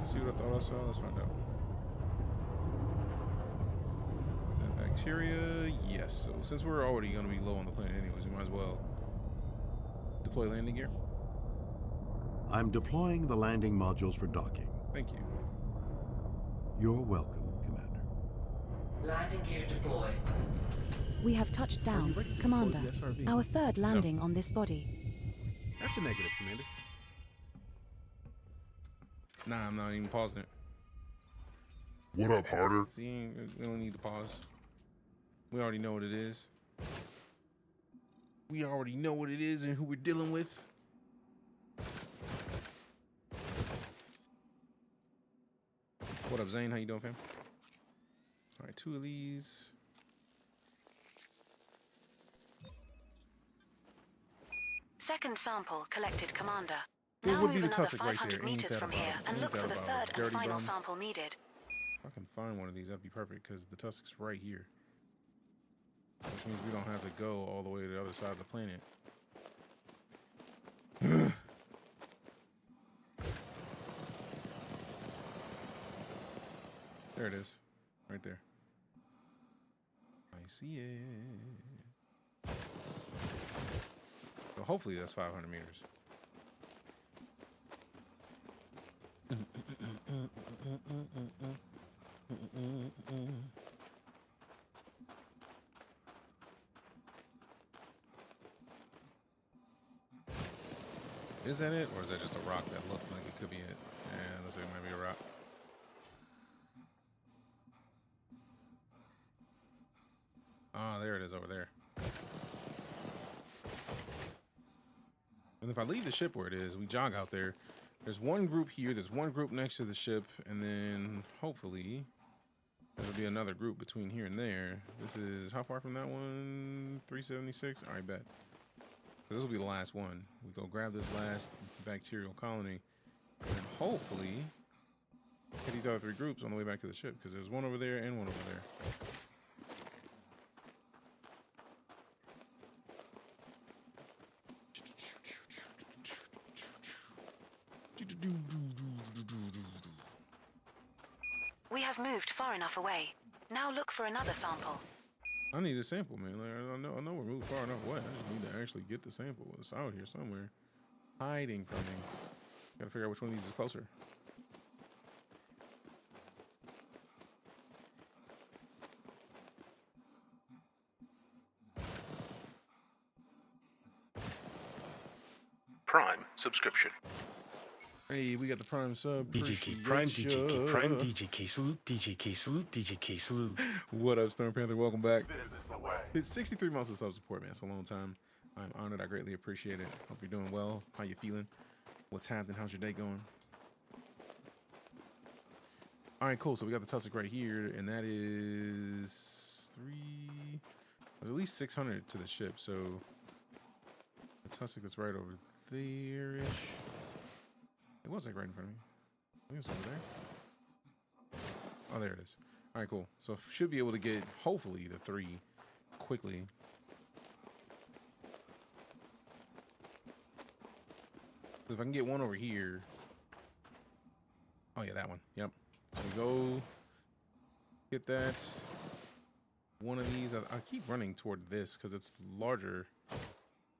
See what I thought I saw. Let's find out. That bacteria, yes. So since we're already going to be low on the planet anyways, we might as well deploy landing gear. I'm deploying the landing modules for docking. Thank you. You're welcome, Commander. Landing gear deployed. We have touched down, Commander. Our 3rd landing on this body. That's a negative, Commander. Nah, I'm not even pausing it. What up, Harder? See, we don't need to pause. We already know what it is. We already know what it is and who we're dealing with. What up, Zane? How you doing, fam? All right, 2 of these. Second sample collected, Commander. It Now would be move the another tussock right 500 there. Ain't meters that from about here it? and Ain't look that for the about third it? and Dirty final bum. sample needed. If I can find one of these, that'd be perfect because the tussock's right here. Which means we don't have to go all the way to the other side of the planet. There it is. Right there. I see it. So hopefully that's 500 meters. Is that it? Or is that just a rock that looked like it could be it? Yeah, looks like it might be a rock. Ah, there it is over there. And if I leave the ship where it is, we jog out there. There's one group here, there's one group next to the ship, and then hopefully there'll be another group between here and there. This is how far from that one? 376? All right, bet. So this will be the last one. We go grab this last bacterial colony and hopefully hit these other 3 groups on the way back to the ship because there's one over there and one over there. We have moved far enough away. Now look for another sample. I need a sample, man. Like, I know we're moving far enough away. I just need to actually get the sample. It's out here somewhere, hiding from me. Gotta figure out which one of these is closer. Prime subscription. Hey, we got the Prime sub. DJK Prime, DJK Prime, DJK salute, DJK salute, DJK salute. What up, Storm Panther? Welcome back. It's 63 months of sub support, man. It's a long time. I'm honored. I greatly appreciate it. Hope you're doing well. How you feeling? What's happening? How's your day going? All right, cool. So we got the tussock right here, and that is there's at least 600 to the ship. So the tussock that's right over there-ish. It was like right in front of me. I think it's over there. Oh, there it is. All right, cool. So should be able to get, hopefully, the 3 quickly. If I can get one over here. Oh, yeah, that one. Yep. So we go get that. One of these. I keep running toward this because it's larger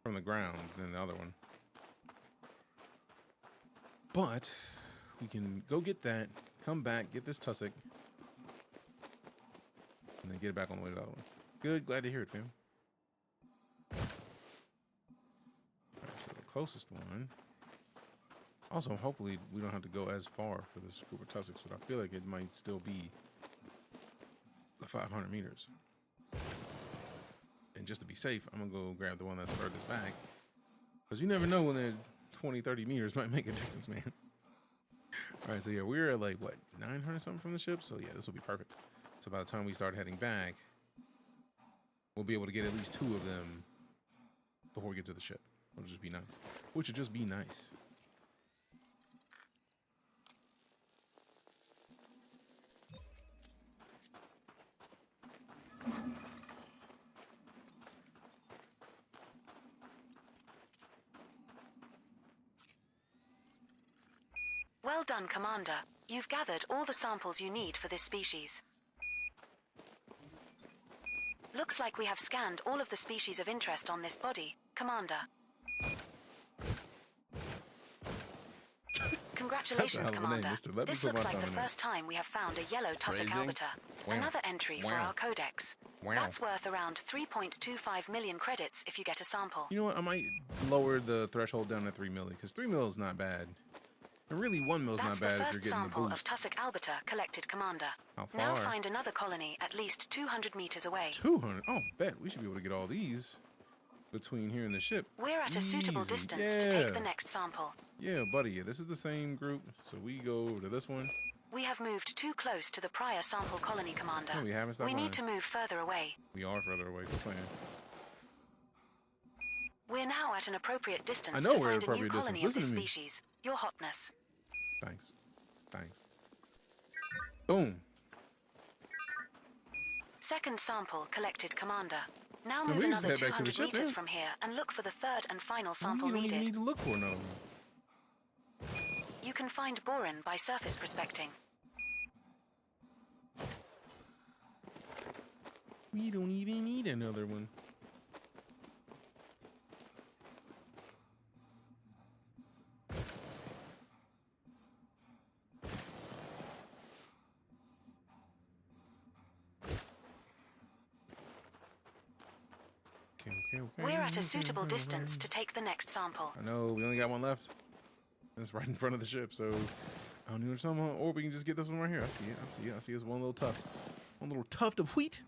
from the ground than the other one. But we can go get that, come back, get this tussock, and then get it back on the way to the other one. Good, glad to hear it, fam. All right, so the closest one. Also, hopefully we don't have to go as far for this group of tussocks, but I feel like it might still be the 500 meters. And just to be safe, I'm gonna go grab the one that's furthest back, because you never know when they're 20, 30 meters might make a difference, man. All right, so yeah, we're at like, what, 900 something from the ship? So yeah, this will be perfect. So by the time we start heading back, we'll be able to get at least 2 of them before we get to the ship. Which would just be nice. Which would just be nice. Well done, Commander. You've gathered all the samples you need for this species. Looks like we have scanned all of the species of interest on this body, Commander. Congratulations, Commander. This looks like the first time we have found a yellow tussock arbiter. Another entry for our codex. That's worth around 3.25 million credits if you get a sample. You know what? I might lower the threshold down to 3 milli, because 3 mil is not bad. And really, 1 mil's not bad if you're getting the boost. That's the first sample of tussock arbiter collected, Commander. How far? Now find another colony at least 200 meters away. 200? Oh, bet. We should be able to get all these between here and the ship. We're at a suitable distance to take the next sample. Yeah, buddy. Yeah, this is the same group. So we go over to this one. We have moved too close to the prior sample colony, Commander. No, we haven't. Stop We lying. need to move further away. We are further away. Good plan. We're now at an appropriate distance I know to we're at find a new appropriate colony distance. of Listen this to me. species. Your Hotness. Thanks. Thanks. Boom. Second sample collected, Commander. Now Then move we just another head back to the 200 ship, meters man. from here and look for the third and final You sample don't even needed. need to look for another one. You can find boron by surface prospecting. We don't even need another one. Okay. We're at a suitable distance to take the next sample. I know, we only got one left. It's right in front of the ship, so I don't need some, or we can just get this one right here. I see it. I see it's one little tuft. One little tuft of wheat.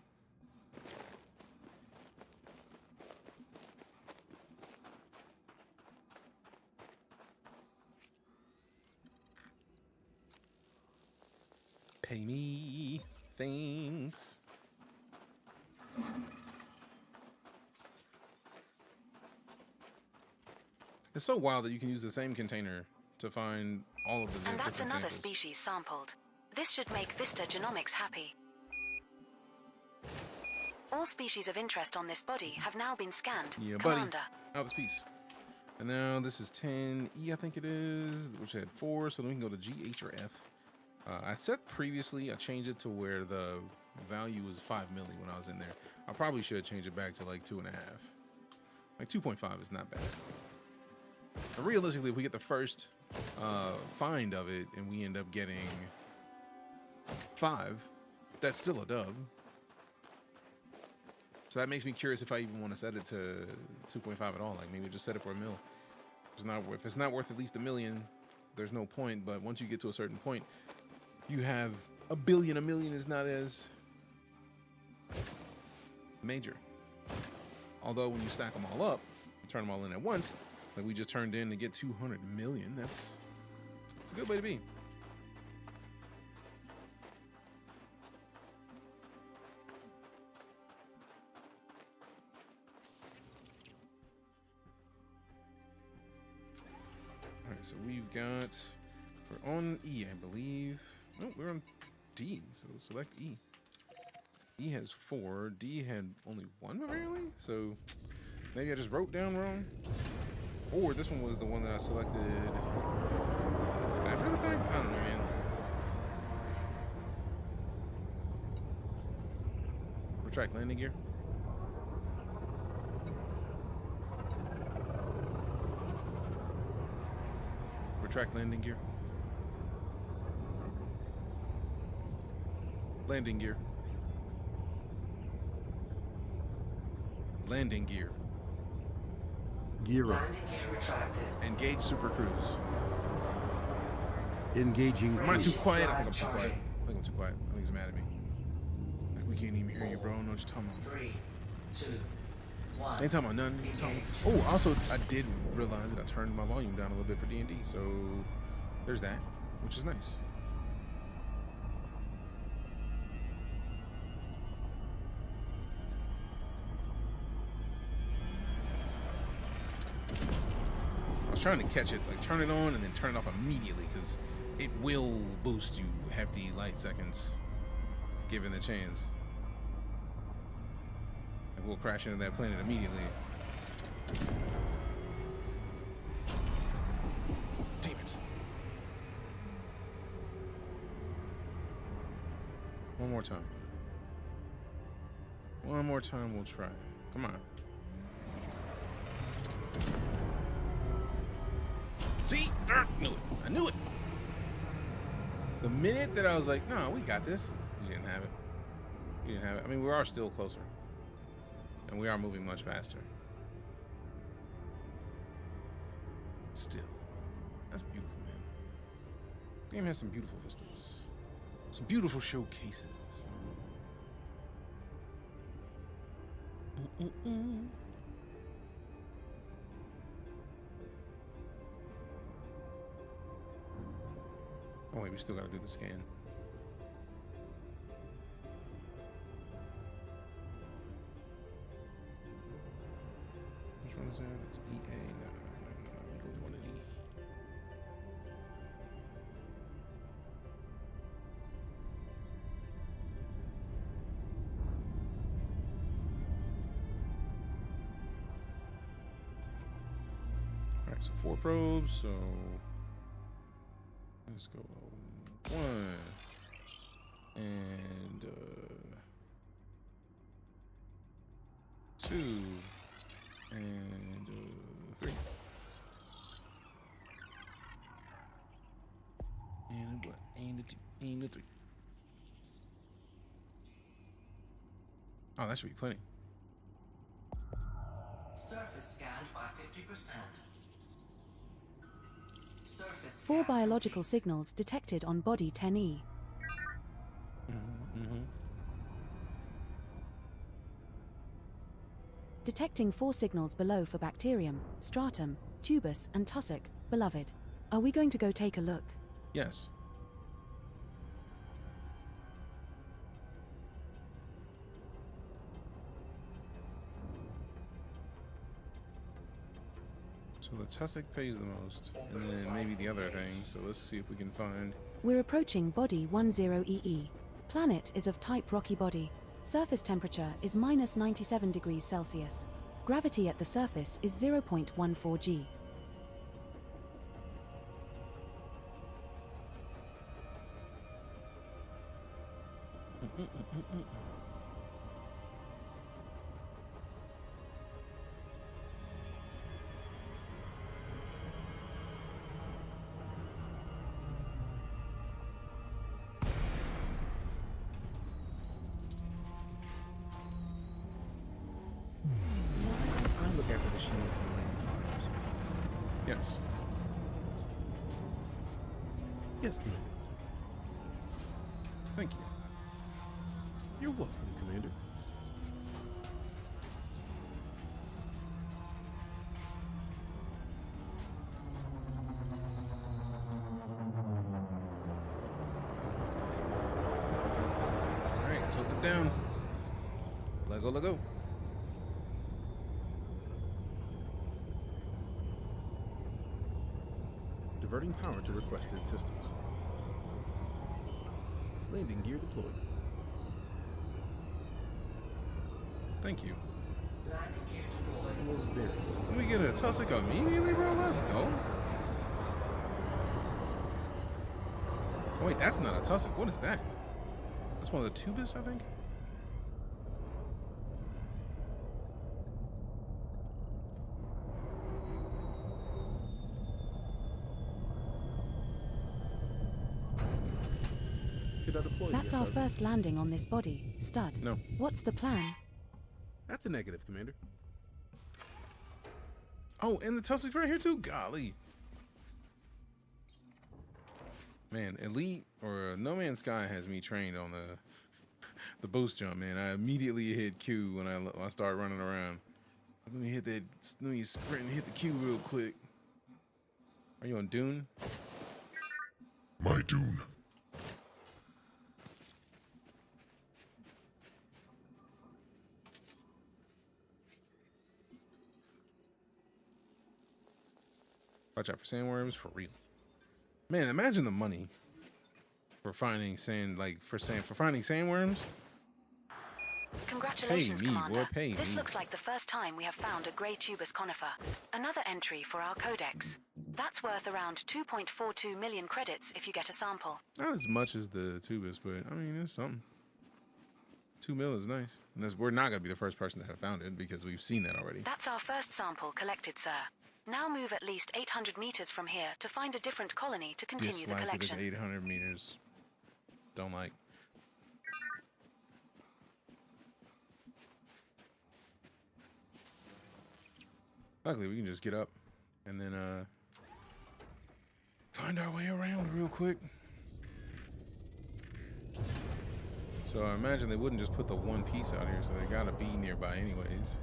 Pay me. Thanks. It's so wild that you can use the same container to find all of the And that's different another samples. species sampled. This should make Vista Genomics happy. All species of interest on this body have now been scanned. Yeah, buddy. Commander. Out of this piece. And now this is 10E, I think it is, which had 4, so then we can go to G, H, or F. I set previously, I changed it to where the value was 5 milli when I was in there. I probably should change it back to like 2.5. Like 2.5 is not bad. But realistically, if we get the first find of it and we end up getting 5, that's still a dub. So that makes me curious if I even want to set it to 2.5 at all. Like maybe just set it for $1 mil. If it's not worth at least $1 million, there's no point. But once you get to a certain point, you have $1 billion. $1 million is not as major. Although when you stack them all up, turn them all in at once, like we just turned in to get 200 million. That's a good way to be. All right, so we're on E, I believe. No, we're on D, so select E. E has 4, D had only 1 apparently, so maybe I just wrote down wrong. Or this one was the one that I selected after the fact? I don't know, man. Retract landing gear. Retract landing gear. Landing gear. Landing gear. Gear up. Landing gear retracted. Engage Super Cruise. Engaging. Am I too quiet? I think I'm too quiet. I think I'm too quiet. I think he's mad at me. Like we can't even hear you, bro. I don't know what you're talking about. 3, 2, 1. Ain't talking about nothing. Oh, also, I did realize that I turned my volume down a little bit for D&D, so there's that, which is nice. I was trying to catch it, like turn it on and then turn it off immediately, because it will boost you hefty light seconds, given the chance. Like we'll crash into that planet immediately. Damn it. One more time. One more time we'll try. Come on. See? Knew it. I knew it. The minute that I was like, no, we got this. You didn't have it. You didn't have it. I mean, we are still closer. And we are moving much faster. Still. That's beautiful, man. This game has some beautiful vistas. Some beautiful showcases. Oh wait, we still gotta do the scan. Which one is that? That's EA. No, we really wanted E. Alright, so 4 probes, so let's go 1 and 2 and 3 and a 1 and a 2 and a 3. Oh, that should be plenty. Surface scanned by 50%. Surface 4 biological signals detected on body 10E. Detecting 4 signals below for bacterium, stratum, tubus, and tussock. Beloved, are we going to go take a look? Yes. So the tussock pays the most, and then maybe the other thing. So let's see if we can find. We're approaching body 10EE. Planet is of type rocky body. Surface temperature is minus 97 degrees Celsius. Gravity at the surface is 0.14 G. Look after the shields and landing arms. Yes. Yes, Commander. Thank you. You're welcome, Commander. Alright, so it down. Lego, Lego. Diverting power to requested systems. Landing gear deployed. Thank you. Landing gear deployed. You're very welcome. Can we get a tussock immediately, bro? Let's go. Oh, wait, that's not a tussock. What is that? That's one of the tubus, I think. That's our first landing on this body, Stud. No. What's the plan? That's a negative, Commander. Oh, and the tussock's right here too. Golly. Man, Elite or No Man's Sky has me trained on the boost jump, man. I immediately hit Q when I start running around. Let me hit that. Let me sprint and hit the Q real quick. Are you on Dune? My Dune. Watch out for sandworms for real. Man, imagine the money for finding finding sandworms. Congratulations, Pay me, Commander. boy, pay This me. looks like the first time we have found a grey tubus conifer. Another entry for our codex. That's worth around 2.42 million credits if you get a sample. Not as much as the tubus, but I mean, it's something. 2 mil is nice. And we're not going to be the first person to have found it because we've seen that already. That's our first sample collected, sir. Now move at least 800 meters from here to find a different colony to continue the collection. It is 800 meters. Don't like. Luckily, we can just get up and then find our way around real quick. So I imagine they wouldn't just put the one piece out here, so they gotta be nearby anyways.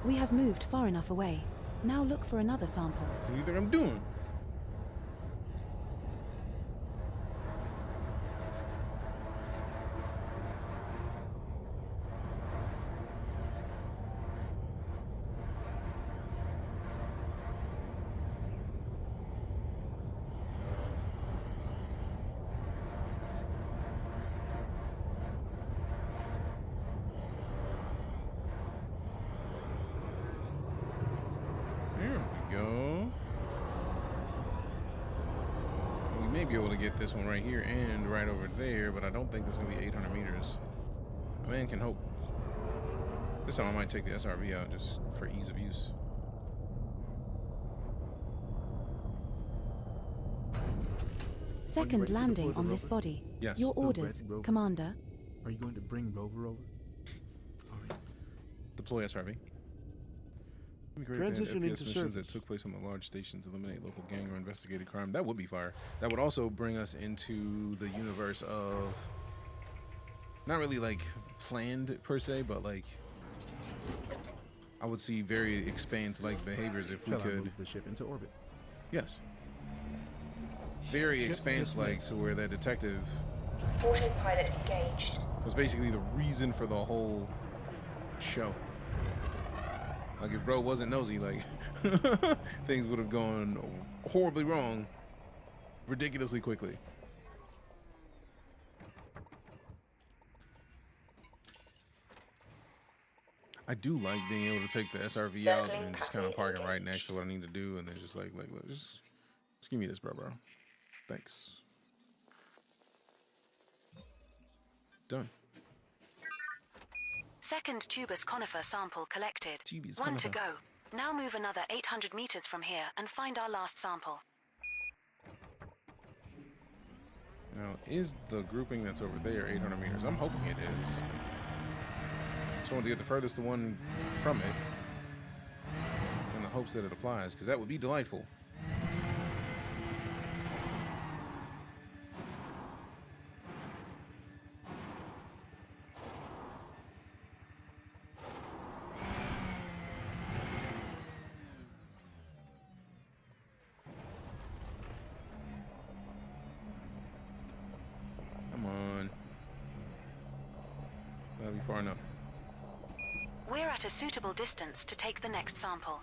We have moved far enough away. Now look for another sample. What do you think I'm doing? There we go. We may be able to get this one right here and right over there, but I don't think it's going to be 800 meters. A man can hope. This time I might take the SRV out just for ease of use. Second landing on this body. Yes. Your orders, Commander. Are you going to bring Rover over? All right. Deploy SRV. Transitioning to missions service. that took place on the large stations, eliminate local gang or investigated crime. That would be fire. That would also bring us into the universe of not really like planned per se, but like I would see very expanse-like behaviors if we Shall I could move the ship into orbit? Yes. Very expanse-like, so where that detective Autopilot engaged. was basically the reason for the whole show. Like if bro wasn't nosy, like things would have gone horribly wrong ridiculously quickly. I do like being able to take the SRV out and then just kind of park it right next to what I need to do, and then just like look, just give me this, bro. Thanks. Done. Second tubus conifer sample collected. Tubus One to conifer. go. Now move another 800 meters from here and find our last sample. Now, is the grouping that's over there 800 meters? I'm hoping it is. Just wanted to get the furthest one from it in the hopes that it applies, because that would be delightful. Come on. That'll be far enough. We're at a suitable distance to take the next sample.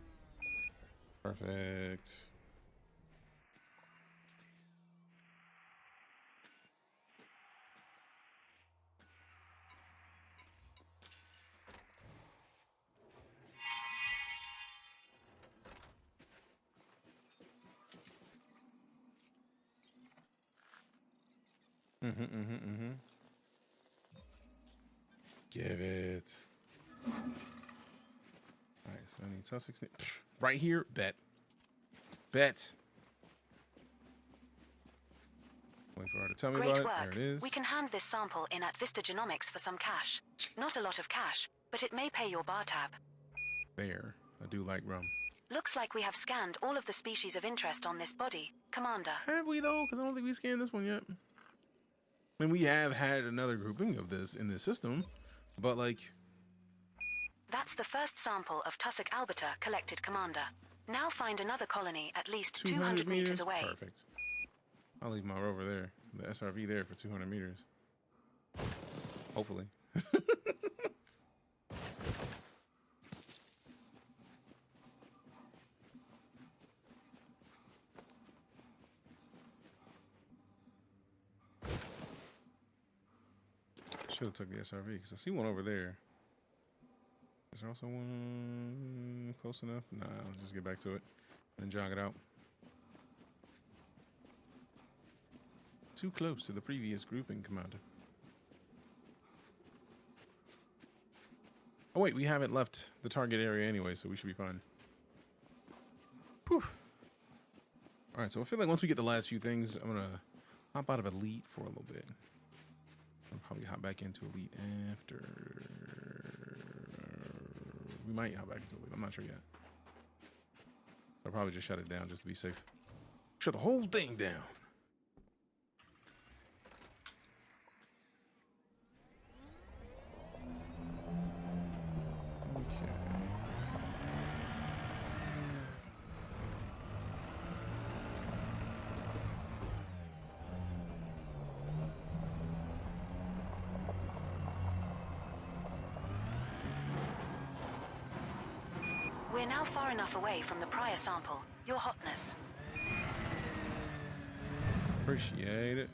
Perfect. Give it. Alright, so I need Sussex. Right here, bet. Bet. Wait for her to tell me Great about work. it. There it is. We can hand this sample in at Vista Genomics for some cash. Not a lot of cash, but it may pay your bar tab. Fair. I do like rum. Looks like we have scanned all of the species of interest on this body, Commander. Have we though? Because I don't think we scanned this one yet. I mean, we have had another grouping of this in this system, but like, That's the first sample of tussock albita collected, Commander. Now find another colony at least 200 meters away. Perfect. I'll leave my rover there, the SRV there for 200 meters. Hopefully. Should have took the SRV because I see one over there. Is there also one close enough? Nah, I'll just get back to it and jog it out. Too close to the previous grouping, Commander. Oh wait, we haven't left the target area anyway, so we should be fine. Whew. All right, so I feel like once we get the last few things, I'm gonna hop out of Elite for a little bit. I'll probably hop back into Elite after. We might hop back into Elite. I'm not sure yet. I'll probably just shut it down just to be safe. Shut the whole thing down. Okay. We're now far enough away from the prior sample. Your hotness. Appreciate it.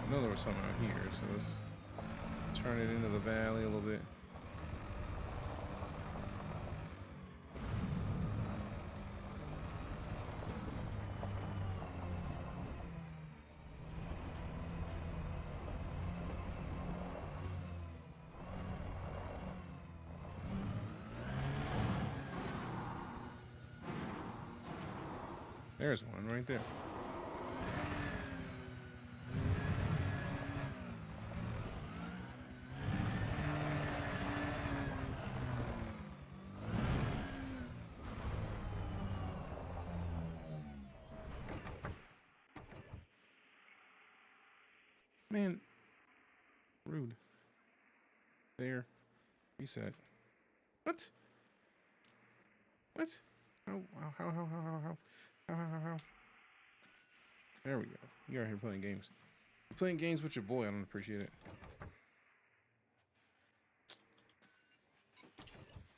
I know there was something out here, so let's turn it into the valley a little bit. There's one right there. Man, rude. There. Reset. What? What? How? There we go. You're out here playing games. You're playing games with your boy. I don't appreciate it.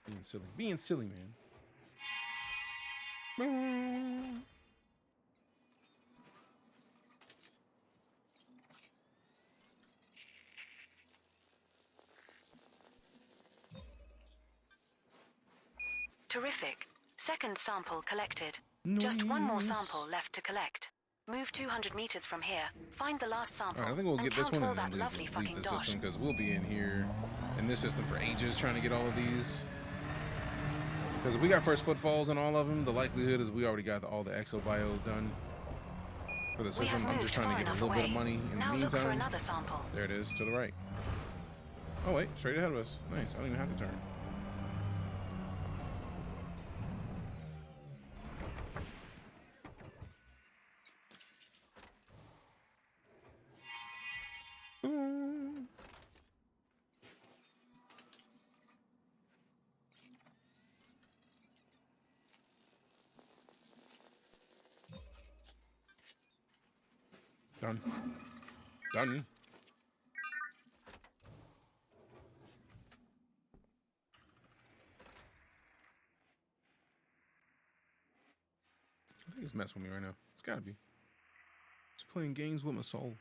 Being silly. Being silly, man. Terrific. Second sample collected. Just one more sample left to collect. Move 200 meters from here. Find the last sample. Alright, I think we'll get this one and then leave the dosh. system, because we'll be in here in this system for ages trying to get all of these. Because if we got first footfalls on all of them, the likelihood is we already got all the exobio done for the system. I'm just trying to get a little bit of money in the meantime. Look for another sample. There it is, to the right. Oh wait, straight ahead of us. Nice. I don't even have to turn. Done. Done. I think it's messing with me right now. It's gotta be. Just playing games with my soul.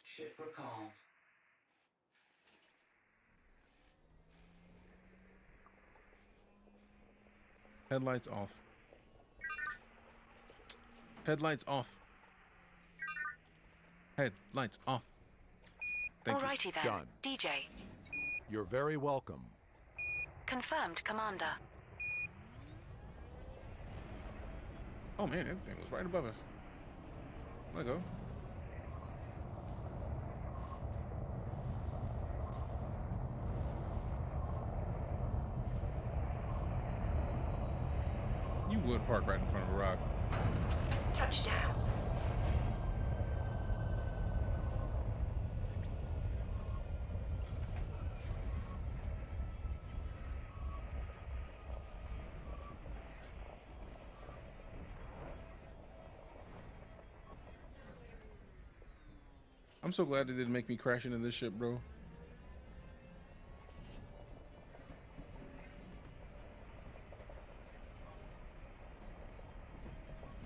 Ship recalled. Headlights off. Headlights off. Headlights off. Alrighty then. Done. DJ. You're very welcome. Confirmed, Commander. Oh man, that thing was right above us. Let go. You would park right in front of a rock. Touchdown. I'm so glad they didn't make me crash into this ship, bro.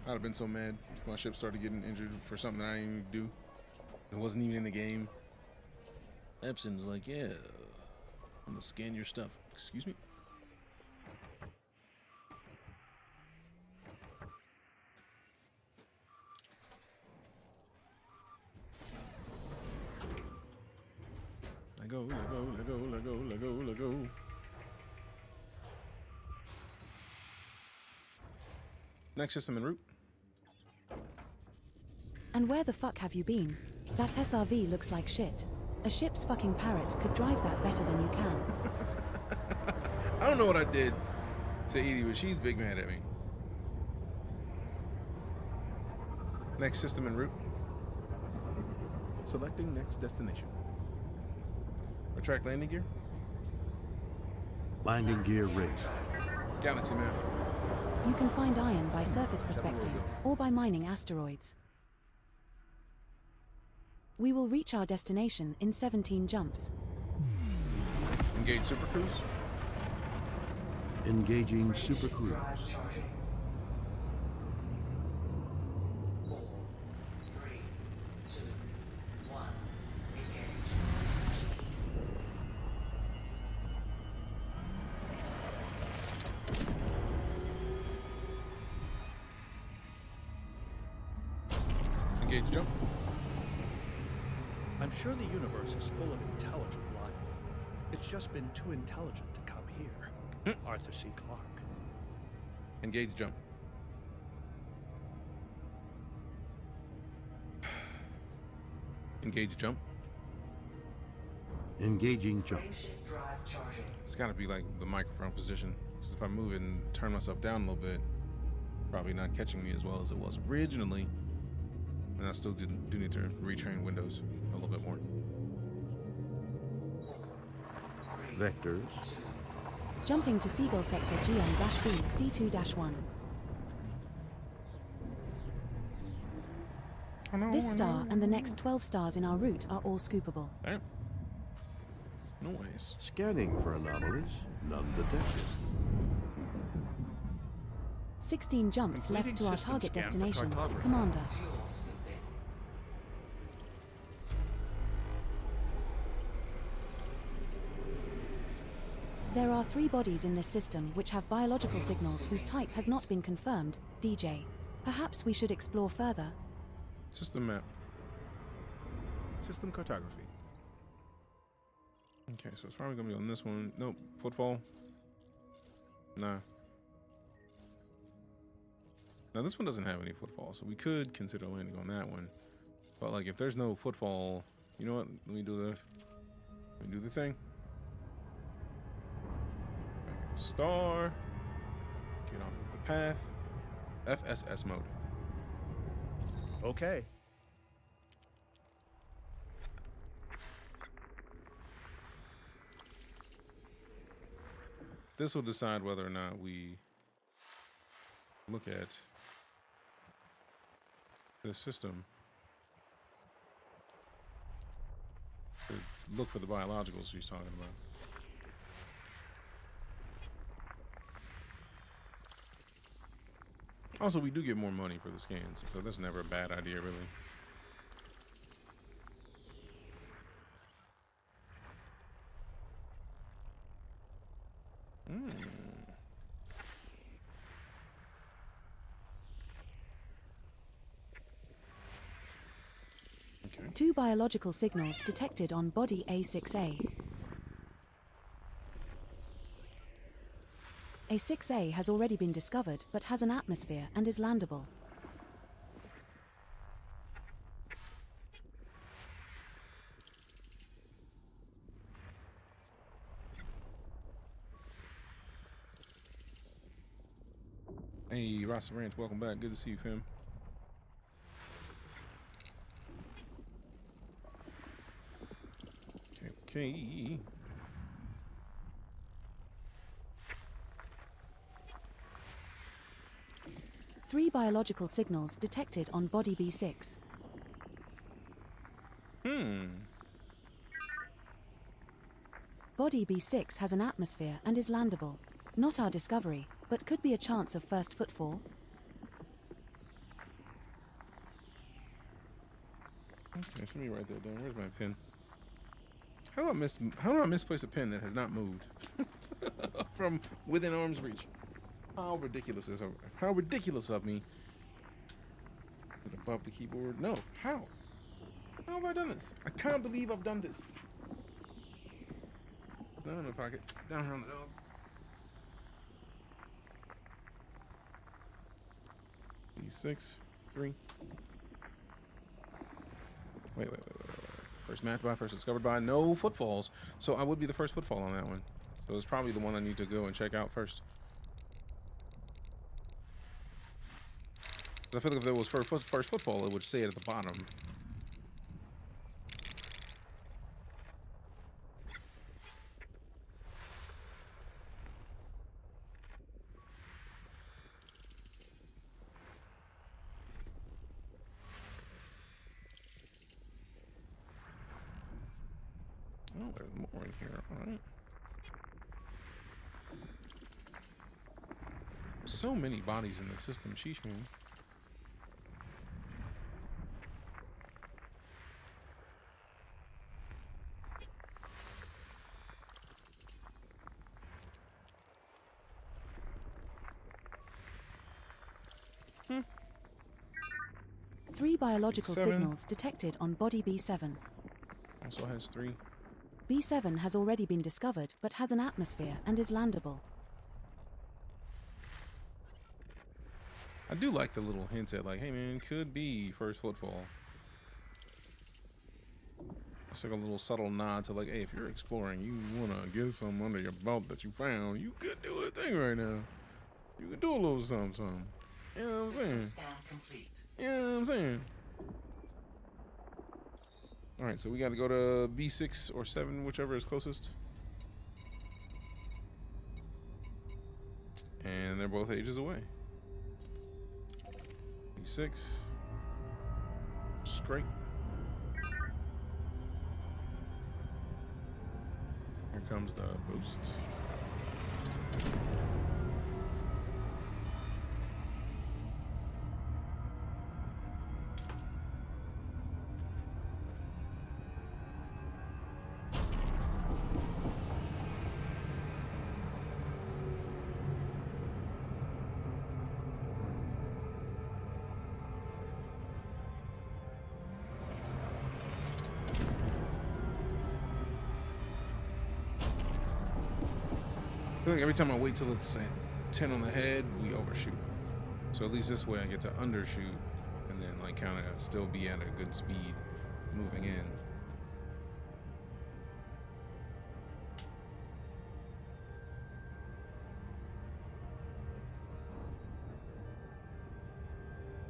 I'd have been so mad if my ship started getting injured for something that I didn't even do. It wasn't even in the game. Epson's like, yeah, I'm gonna scan your stuff. Excuse me? Let go, let go, let go, let go, let go, let go. Next system en route. And where the fuck have you been? That SRV looks like shit. A ship's fucking parrot could drive that better than you can. I don't know what I did to Edie, but she's big mad at me. Next system en route. Selecting next destination. Retract landing gear. Landing gear ready. Galaxy map. You can find iron by surface prospecting or by mining asteroids. We will reach our destination in 17 jumps. Engage Super Cruise. Engaging Super Cruise. Drive charging. 4, 3, 2, 1. Engage. Engage jump. I'm sure the universe is full of intelligent life. It's just been too intelligent to come here. Arthur C. Clarke. Engage jump. Engage jump. Engaging jump. Frameshift drive charging. It's got to be like the microphone position. Because if I move it and turn myself down a little bit, probably not catching me as well as it was originally. And I still do need to retrain Windows a little bit more. Vectors. Jumping to Seagull sector GM-B C2-1. This star and the next 12 stars in our route are all scoopable. Damn. Noise. Scanning for anomalies. None detected. 16 jumps Completing left to our system target scan for destination, cartography. Commander. Fuel scooping. There are 3 bodies in this system which have biological signals whose type has not been confirmed, DJ. Perhaps we should explore further. System map. System cartography. Okay, so it's probably gonna be on this one. Nope. Footfall. Nah. Now this one doesn't have any footfall, so we could consider landing on that one. But like, if there's no footfall, you know what? Let me do the thing. Back at the star. Get off of the path. FSS mode. Okay. This will decide whether or not we look at this system. Look for the biologicals she's talking about. Also, we do get more money for the scans, so that's never a bad idea, really. Okay. 2 biological signals detected on body A6A. A6A has already been discovered, but has an atmosphere and is landable. Hey, Rasta Ranch, welcome back. Good to see you, fam. Okay. 3 biological signals detected on body B6. Body B6 has an atmosphere and is landable. Not our discovery, but could be a chance of first footfall. Okay, so let me write that down. Where's my pen? How do I misplace a pen that has not moved from within arm's reach? How ridiculous is how ridiculous of me? Is it above the keyboard? No. How? How have I done this? I can't believe I've done this. Down in my pocket. Down here on the dog. D6, 3. Wait. First mapped by, first discovered by, no footfalls. So I would be the first footfall on that one. So it's probably the one I need to go and check out first. I feel like if there was first footfall, it would say it at the bottom. here. All right. So many bodies in the system. Sheesh, man. Three biological 7. signals detected on body B7. Also has 3. B7 has already been discovered, but has an atmosphere and is landable. I do like the little hints at like, hey man, could be first footfall. It's like a little subtle nod to like, hey, if you're exploring, you wanna get something under your belt that you found, you could do a thing right now. You could do a little something. You know what I'm saying? Scan complete. You know what I'm saying? All right, so we got to go to B6 or 7, whichever is closest. And they're both ages away. B6. Scrape. Here comes the boost. I feel like every time I wait till it's at 10 on the head, we overshoot. So at least this way I get to undershoot and then like kind of still be at a good speed moving in.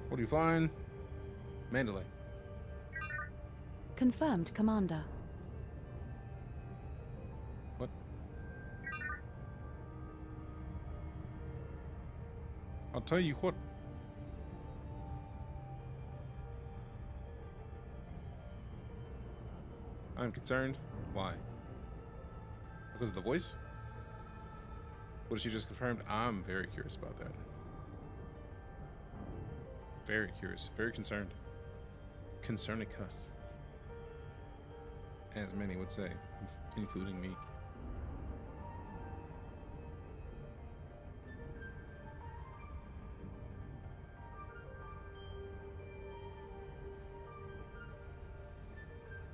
What are you flying? Mandalay. Confirmed, Commander. What? I'll tell you what. I'm concerned. Why? Because of the voice? What, she just confirmed? I'm very curious about that. Very curious. Very concerned. Concernicus. As many would say, including me.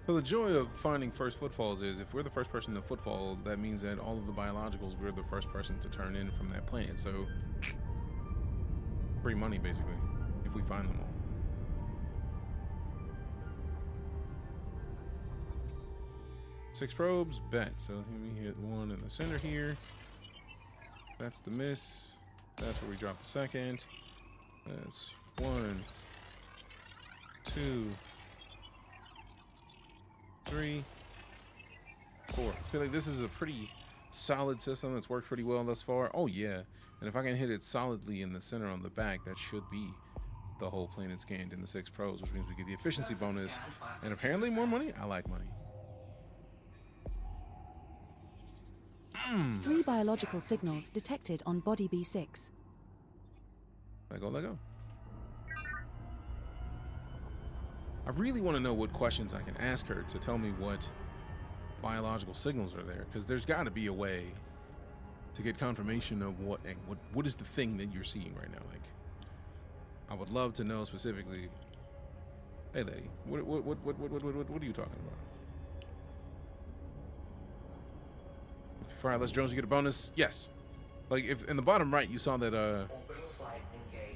So the joy of finding first footfalls is if we're the first person to footfall, that means that all of the biologicals, we're the first person to turn in from that planet. So free money, basically, if we find them all. Six probes, bet. So let me hit one in the center here. That's the miss. That's where we drop the second. That's 1, 2, 3, 4. I feel like this is a pretty solid system that's worked pretty well thus far. Oh yeah, and if I can hit it solidly in the center on the back, that should be the whole planet scanned in the 6 pros, which means we get the efficiency bonus and apparently more money. I like money. 3 biological signals detected on body B6. Let go, let go. I really want to know what questions I can ask her to tell me what biological signals are there, because there's got to be a way to get confirmation of what is the thing that you're seeing right now. Like, I would love to know specifically. Hey, lady, what are you talking about? If you fire less drones, you get a bonus. Yes. Like, if in the bottom right you saw that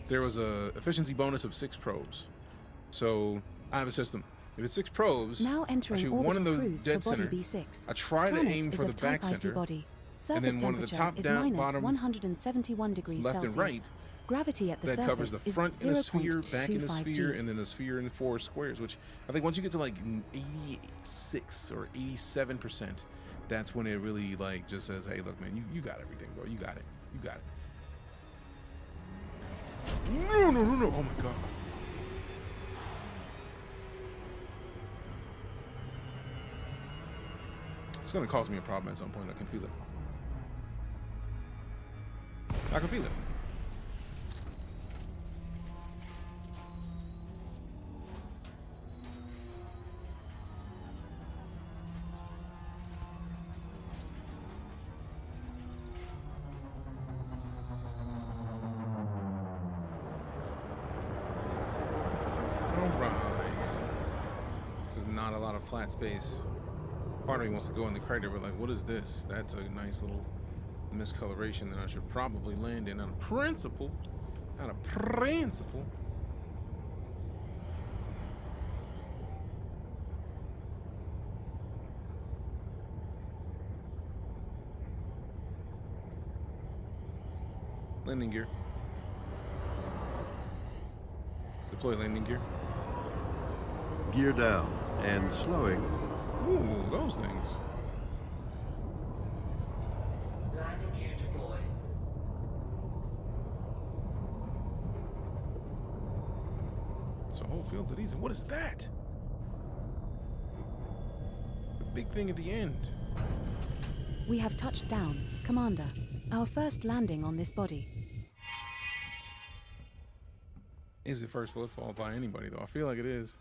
there was a efficiency bonus of 6 probes. So I have a system. If it's 6 probes, now entering I shoot one in the dead center. B6. I try to aim for the back center, and then one of the top, down, bottom, 171 degrees left, Celsius. and right. Gravity at the that surface covers the front is in a sphere, back in a 0.25 sphere, G. and then a sphere in 4 squares. Which I think once you get to like 86 or 87%, that's when it really like just says, "Hey, look, man, you got everything, bro. You got it. You got it." No! Oh my god. It's gonna cause me a problem at some point. I can feel it. I can feel it. Flat space. Part of me wants to go in the crater, but like, what is this? That's a nice little miscoloration that I should probably land in out of principle. Out of principle. Landing gear. Deploy landing gear. Gear down. And slowing. Ooh, those things. Landing gear deployed. It's a whole field of these. And what is that? The big thing at the end. We have touched down, Commander. Our first landing on this body. Is it first footfall by anybody, though? I feel like it is.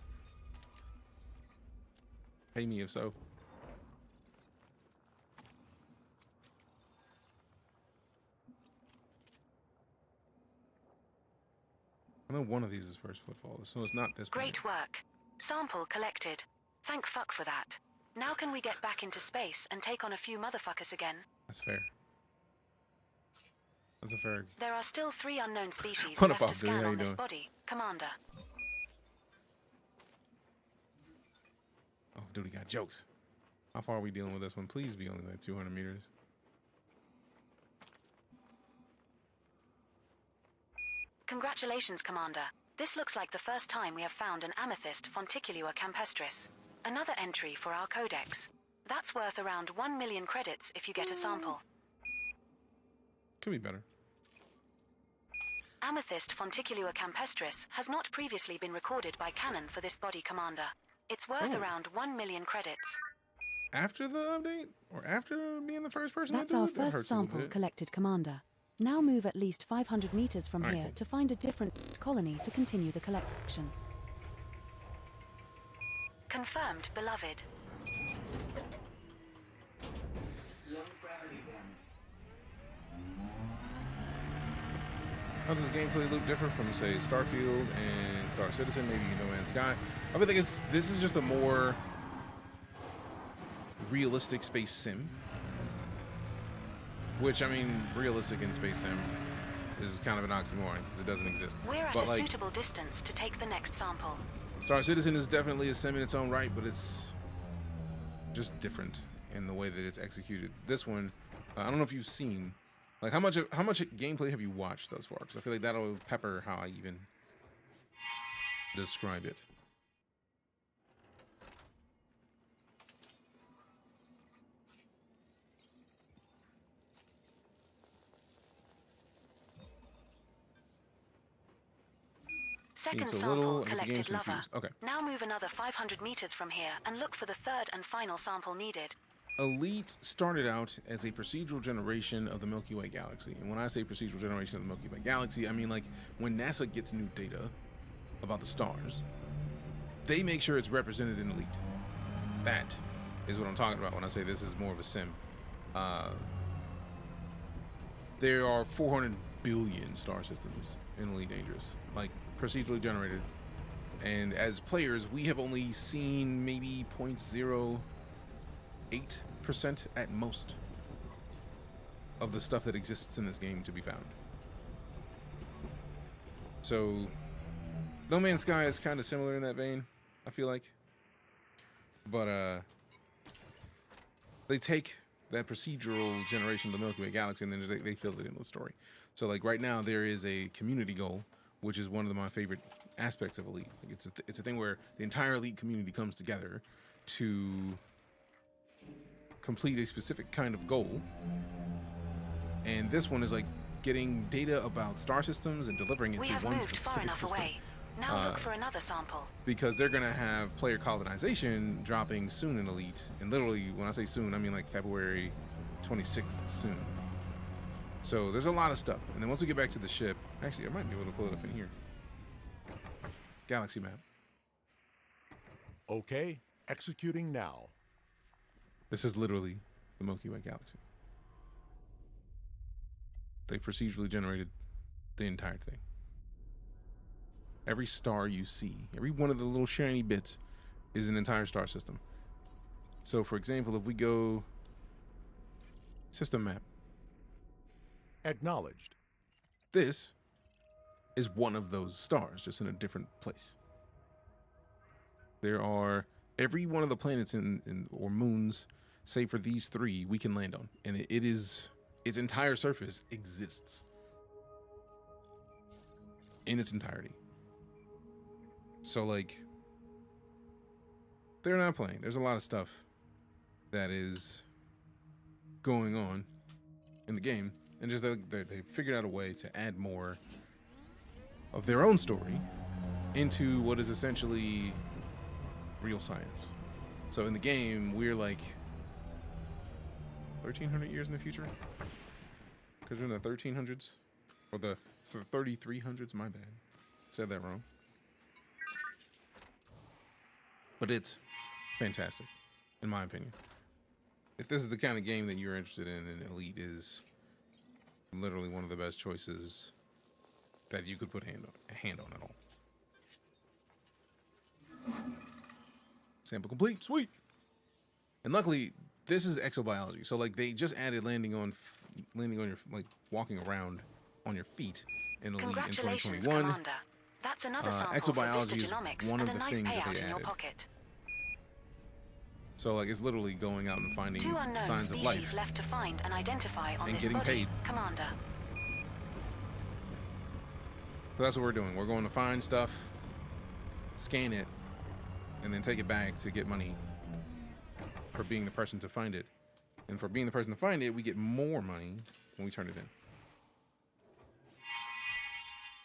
Pay me if so. I know one of these is first footfall, so it's not this. Great work. Sample collected. Thank fuck for that. Now can we get back into space and take on a few motherfuckers again? That's fair. That's a fair. There are still 3 unknown species What left up, to scan How on you this doing? body, Commander. Oh, dude, he got jokes. How far are we dealing with this one? Please be only like 200 meters. Congratulations, Commander. This looks like the first time we have found an amethyst fonticulua campestris. Another entry for our codex. That's worth around 1 million credits if you get a sample. Could be better. Amethyst fonticulua campestris has not previously been recorded by Canon for this body, Commander. It's worth around 1 million credits. After the update? Or after being the first person That's to do our it? That first hurts a little sample bit. collected, Commander. Now move at least 500 meters from Alright, here cool. to find a different colony to continue the collection. Confirmed, beloved. Low gravity warning. How does this gameplay look different from, say, Starfield and Star Citizen, maybe No Man's Sky? I feel like this is just a more realistic space sim. Which, I mean, realistic in space sim is kind of an oxymoron because it doesn't exist. We're at But, a like, suitable distance to take the next sample. Star Citizen is definitely a sim in its own right, but it's just different in the way that it's executed. This one, I don't know if you've seen, like, how much gameplay have you watched thus far? Because I feel like that'll pepper how I even describe it. Second so sample little, and the game's collected, lover. confused. Okay. Now move another 500 meters from here and look for the third and final sample needed. Elite started out as a procedural generation of the Milky Way galaxy. And when I say procedural generation of the Milky Way galaxy, I mean like when NASA gets new data about the stars, they make sure it's represented in Elite. That is what I'm talking about when I say this is more of a sim. There are 400 billion star systems in EliteDangerous, like procedurally generated. And as players, we have only seen maybe 0.08% at most of the stuff that exists in this game to be found. So No Man's Sky is kind of similar in that vein, I feel like. But they take that procedural generation of the Milky Way galaxy and then they fill it in with a story. So like right now there is a community goal, which is one of my favorite aspects of Elite. Like it's a thing where the entire Elite community comes together to complete a specific kind of goal. And this one is like getting data about star systems and delivering it We to have one moved far specific enough system. away. Now look for another sample. Because they're gonna have player colonization dropping soon in Elite, and literally when I say soon, I mean like February 26th soon. So there's a lot of stuff, and then once we get back to the ship, actually I might be able to pull it up in here. Galaxy map. Okay, executing now. This is literally the Milky Way galaxy. They procedurally generated the entire thing. Every star you see, every one of the little shiny bits is an entire star system. So for example, if we go system map. Acknowledged. This is one of those stars, just in a different place. There are every one of the planets or moons, save for these three, we can land on. And it is, its entire surface exists in its entirety. So like, they're not playing. There's a lot of stuff that is going on in the game, and just they figured out a way to add more of their own story into what is essentially real science. So in the game, we're like 1,300 years in the future, because we're in the 1300s or the 3300s. My bad, said that wrong. But it's fantastic, in my opinion. If this is the kind of game that you're interested in, then Elite is literally one of the best choices that you could put a hand on at all. Sample complete, sweet. And luckily, this is exobiology, so like they just added landing on your, like walking around on your feet in Elite in 2021. Commander. That's another sample exobiology is one of the nice things that they in your added. pocket. So like it's literally going out and finding 2 unknown signs of life left to find and identify on and this getting body, paid. Commander. So that's what we're doing. We're going to find stuff, scan it, and then take it back to get money for being the person to find it. And for being the person to find it, we get more money when we turn it in.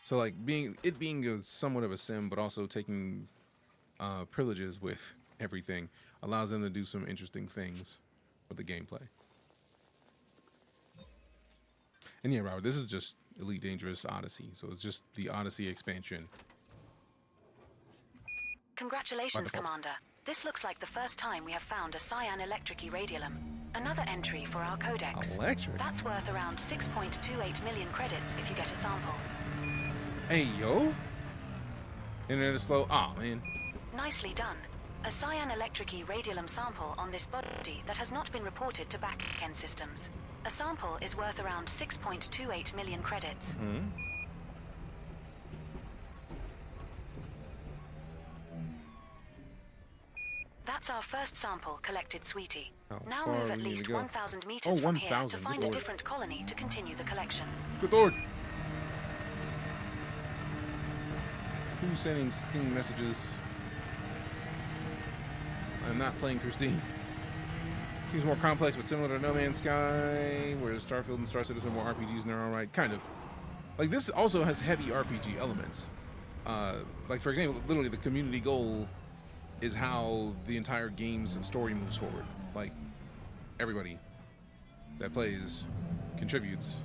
So like being somewhat of a sim, but also taking privileges with everything allows them to do some interesting things with the gameplay. And yeah, Robert, this is just Elite Dangerous Odyssey, so it's just the Odyssey expansion. Congratulations, Commander. This looks like the first time we have found a cyan electric irradium. Another entry for our codex. Electric? That's worth around 6.28 million credits if you get a sample. Hey, yo. Internet is slow. Aw, man. Nicely done. A cyan electric irradium sample on this body that has not been reported to back-end systems. A sample is worth around 6.28 million credits. That's our first sample collected, sweetie. Now move at least 1,000 meters from here to find a different colony to continue the collection. Good lord. Who's sending Steam messages? I'm not playing through Steam. Seems more complex, but similar to No Man's Sky, where Starfield and Star Citizen are more RPGs in their own right. Kind of. Like, this also has heavy RPG elements. Like, for example, literally the community goal is how the entire game's story moves forward. Like, everybody that plays contributes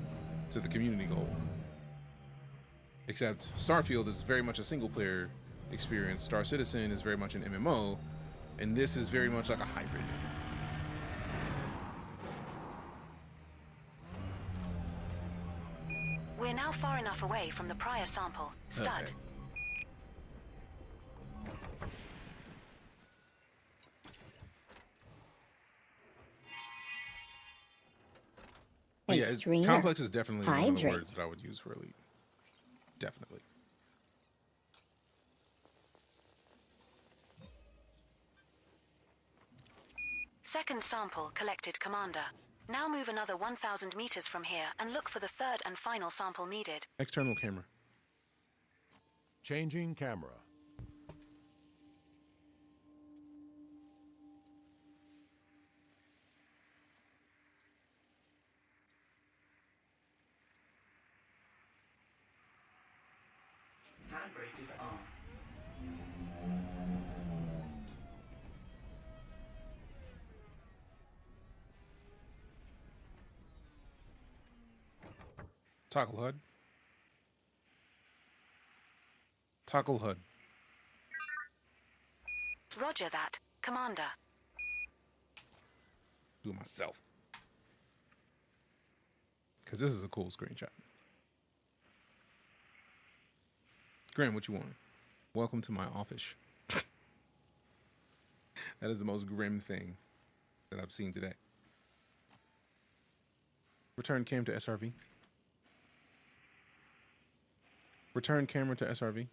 to the community goal. Except Starfield is very much a single-player experience. Star Citizen is very much an MMO, and this is very much like a hybrid. We're now far enough away from the prior sample. Stud. Perfect. Hey, yeah, streamer. complex is definitely one of the Hydrate. words that I would use for Elite. Definitely. Second sample collected, Commander. Now move another 1,000 meters from here and look for the third and final sample needed. External camera. Changing camera. Handbrake is on. Toggle HUD. Toggle HUD. Roger that, Commander. Do it myself. Because this is a cool screenshot. Graham, what you want? Welcome to my office. That is the most grim thing that I've seen today. Return cam to SRV. Return camera to SRV.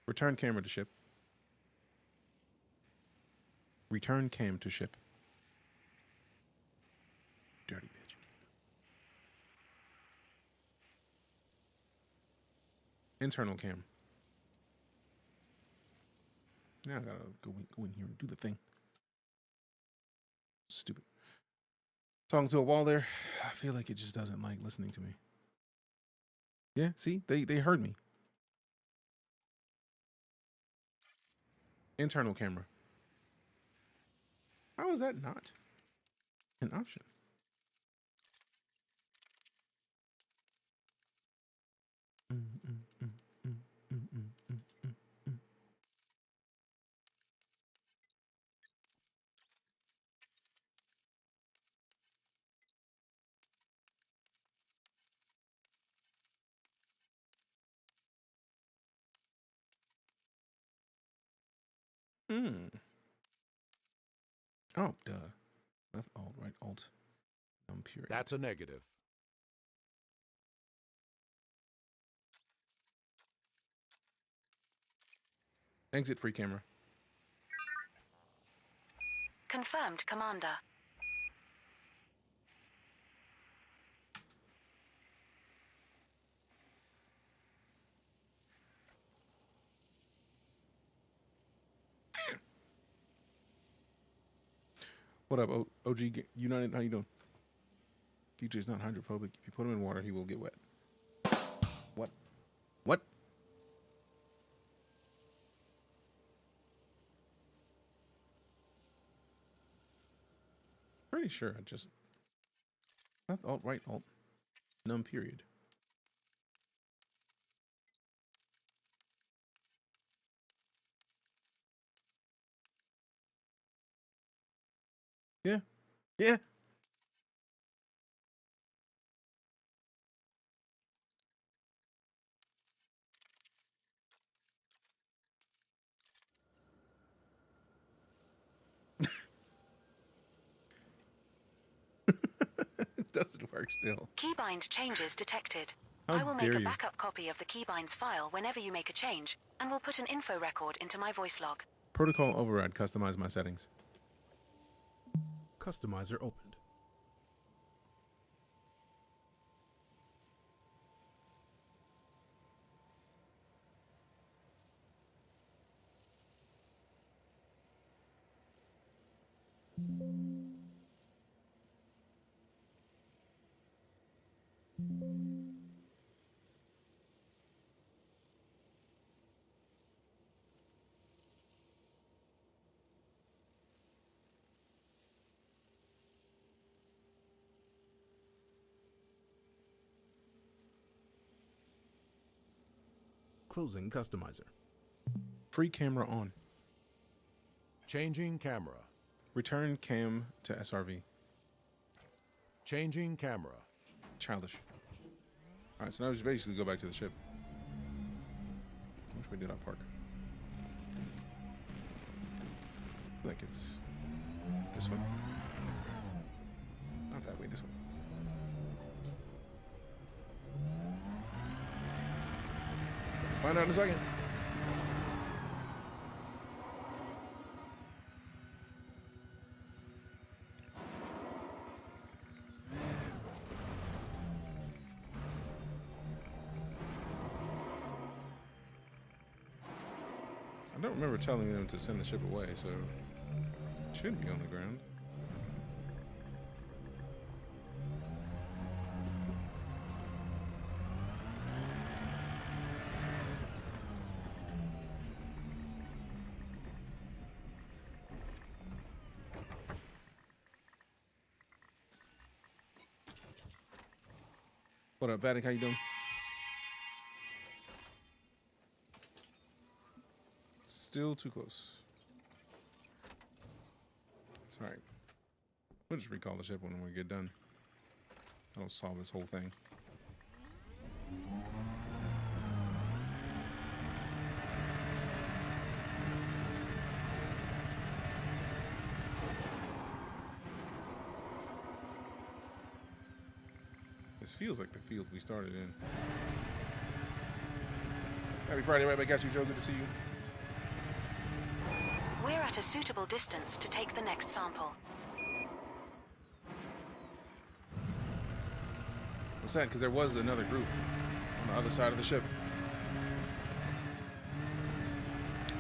Return camera to ship. Return cam to ship. Dirty bitch. Internal cam. Now I gotta go in here and do the thing. Stupid. Talking to a wall there. I feel like it just doesn't like listening to me. Yeah, see? They heard me. Internal camera. How is that not an option? Oh, duh. Left alt, right alt. Pure. That's a negative. Exit free camera. Confirmed, Commander. What up, OG United? How you doing? DJ's not hydrophobic. If you put him in water, he will get wet. What? What? Pretty sure I just left alt, right alt, num period. Yeah. Yeah. It doesn't work still. Keybind changes detected. How I will make dare a you. backup copy of the keybinds file whenever you make a change, and will put an info record into my voice log. Protocol override. Customize my settings. Customizer opened. Closing customizer. Free camera on. Changing camera. Return cam to SRV. Changing camera. Childish. All right, so now we just basically go back to the ship. Which way did I park? Like it's this way. Not that way, this way. Find out in a second. I don't remember telling them to send the ship away, so it should be on the ground. What up, Vatic? How you doing? Still too close. It's alright. We'll just recall the ship when we get done. That'll solve this whole thing. This feels like the field we started in. Happy Friday, right back at you, Joe. Good to see you. We're at a suitable distance to take the next sample. I'm sad because there was another group on the other side of the ship.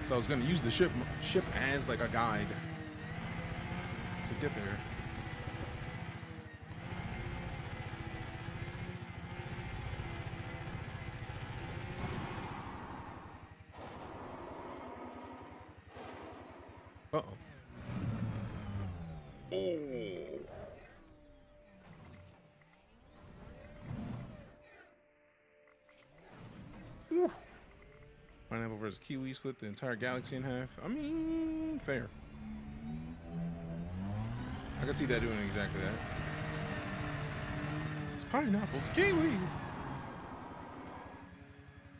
So I was going to use the ship as like a guide to get there. Uh-oh. Oh. Woo. Pineapple versus Kiwi split the entire galaxy in half. I mean, fair. I could see that doing exactly that. It's pineapples, kiwis.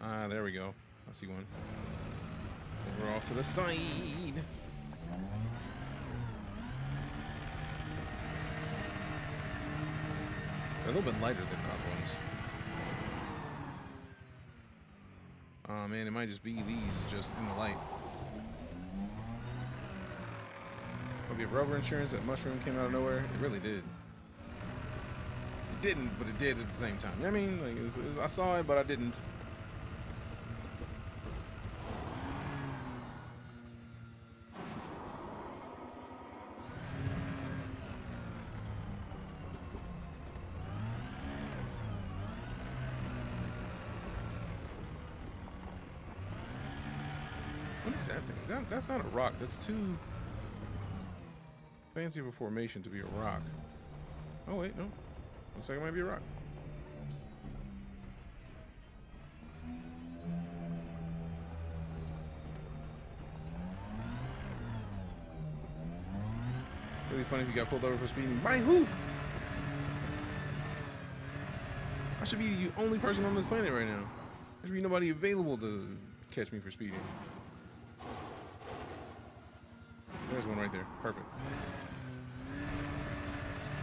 Ah, there we go. I see one. We're off to the side. They're a little bit lighter than the other ones. Oh man, it might just be these just in the light. Hope you have rubber insurance. That mushroom came out of nowhere. It really did. It didn't, but it did at the same time. I mean, like I saw it, but I didn't. What is that thing? That's not a rock. That's too fancy of a formation to be a rock. Oh wait, no. Looks like it might be a rock. Really funny if you got pulled over for speeding. By who? I should be the only person on this planet right now. There should be nobody available to catch me for speeding. There's one right there. Perfect.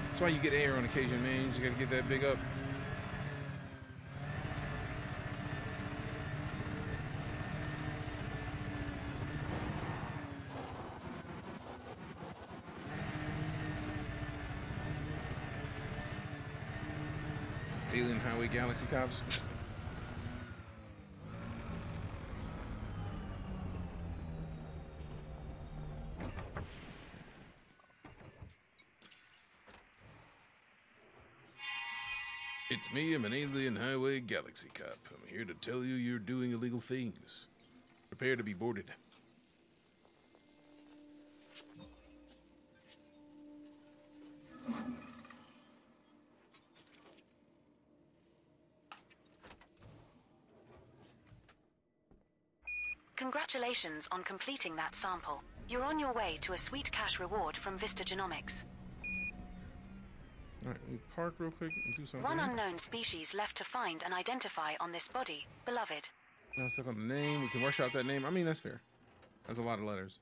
That's why you get air on occasion, man. You just gotta get that big up. Alien Highway Galaxy cops. It's me, I'm an Alien Highway Galaxy cop. I'm here to tell you you're doing illegal things. Prepare to be boarded. Congratulations on completing that sample. You're on your way to a sweet cash reward from Vista Genomics. Alright, we park real quick and do something. One unknown species left to find and identify on this body, beloved. Now let's look on the name. We can rush out that name. I mean, that's fair. That's a lot of letters.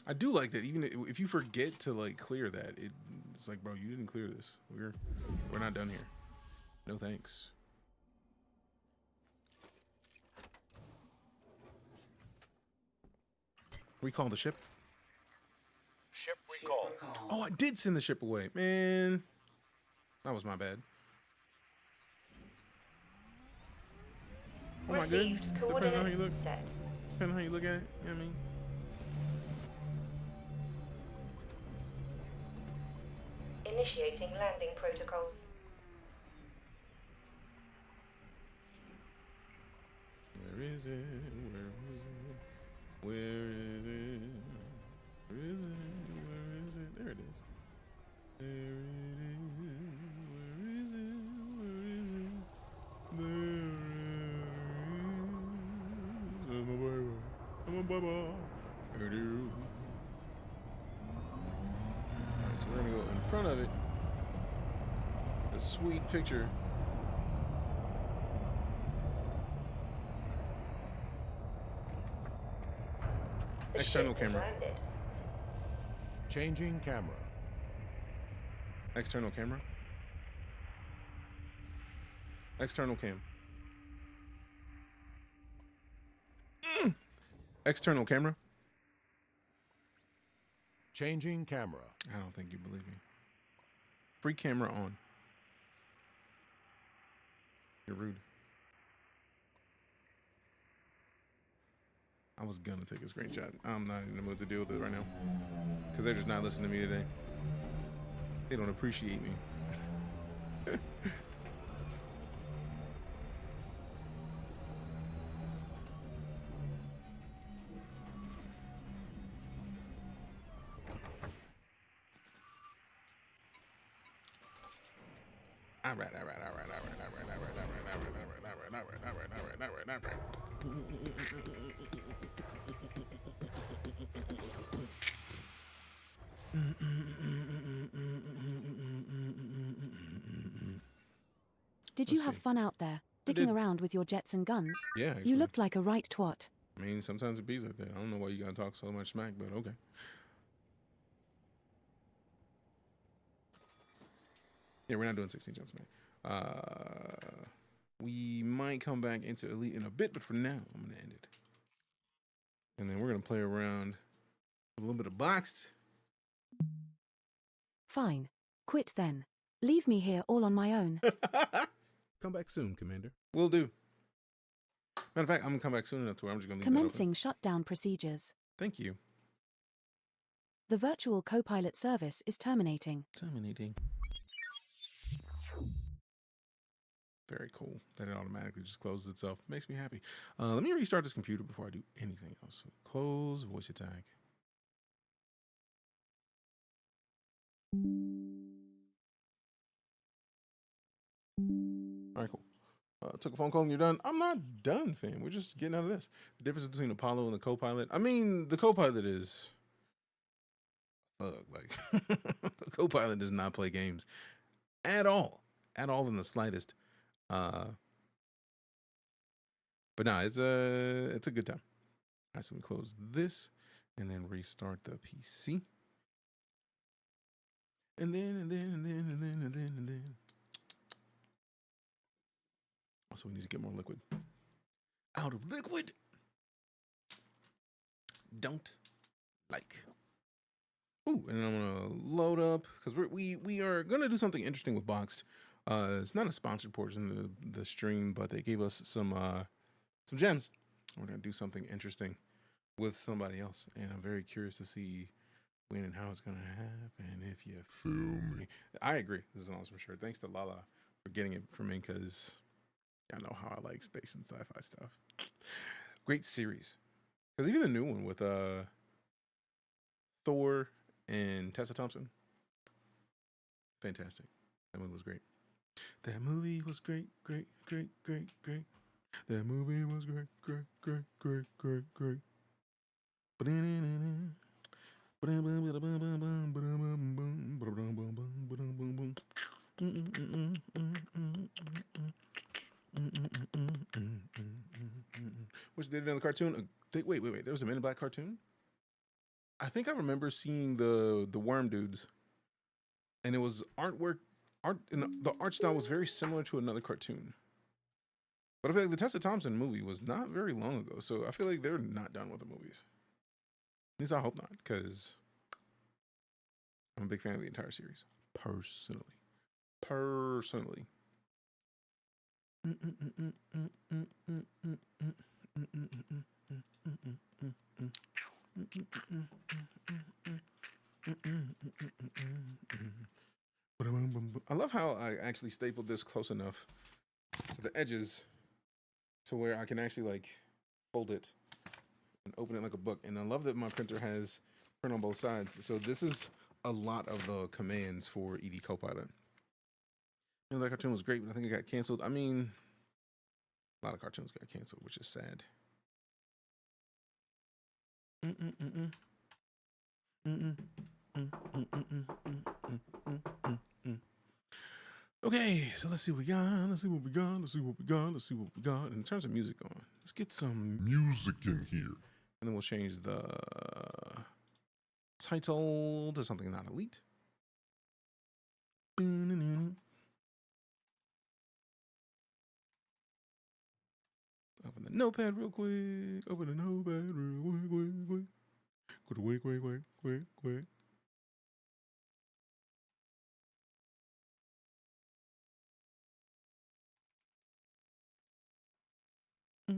I do like that. Even if you forget to like clear that, it's like, bro, you didn't clear this. We're not done here. No thanks. Recall the ship. Ship recall. Oh, I did send the ship away. Man, that was my bad. Oh my good. Depending on how you look. Depending on how you look at it. You know what I mean? Initiating landing protocols. Where is it? Where is it? Where is it? Where is it? Where is it? There it is. Alright, so we're gonna go in front of it. A sweet picture. External camera. Changing camera. External camera. External cam. External camera. Changing camera. I don't think you believe me. Free camera on. You're rude. I was gonna take a screenshot. I'm not in the mood to deal with it right now. Because they're just not listening to me today. They don't appreciate me. All right. Did you have fun out there, digging around with your jets and guns? Yeah, actually. You looked like a right twat. I mean, sometimes it be like that. I don't know why you gotta talk so much smack, but okay. Yeah, we're not doing 16 jumps tonight. We might come back into Elite in a bit, but for now, I'm gonna end it. And then we're gonna play around with a little bit of Boxed. Fine. Quit then. Leave me here all on my own. Come back soon, Commander. Will do. Matter of fact, I'm gonna come back soon enough to where I'm just gonna leave Commencing shutdown procedures. Thank you. The virtual co-pilot service is terminating. Terminating. Very cool that it automatically just closes itself. Makes me happy. Let me restart this computer before I do anything else. Close voice attack. All right, cool. Took a phone call and you're done. I'm not done, fam. We're just getting out of this. The difference between Apollo and the co-pilot. I mean, the co-pilot is thug. Like, the co-pilot does not play games at all in the slightest. But nah, it's a good time. All right, so we close this and then restart the PC. And then. Also, we need to get more liquid. Out of liquid. Don't like. Ooh, and I'm gonna load up because we are gonna do something interesting with Boxed. It's not a sponsored portion of the stream, but they gave us some gems. We're gonna do something interesting with somebody else, and I'm very curious to see when and how it's gonna happen. If you feel me, I agree. This is an awesome shirt. Thanks to Lala for getting it for me because I know how I like space and sci-fi stuff. Great series, because even the new one with Thor and Tessa Thompson, fantastic. That movie was great. That movie was great. That movie was great. Which they did in the cartoon? Wait. There was a Men in Black cartoon? I think I remember seeing the worm dudes, and it was artwork. And the art style was very similar to another cartoon. But I feel like the Tessa Thompson movie was not very long ago, so I feel like they're not done with the movies. At least I hope not, because I'm a big fan of the entire series. Personally. I love how I actually stapled this close enough to the edges to where I can actually like fold it and open it like a book. And I love that my printer has print on both sides. So this is a lot of the commands for ED Copilot. You know, that cartoon was great, but I think it got canceled. I mean, a lot of cartoons got canceled, which is sad. Okay, so let's see what we got. Let's see what we got. Let's see what we got. Let's see what we got. In terms of music on, let's get some music in here. And then we'll change the title to something not elite. Open the notepad real quick. Open the notepad real quick. Go to quick. All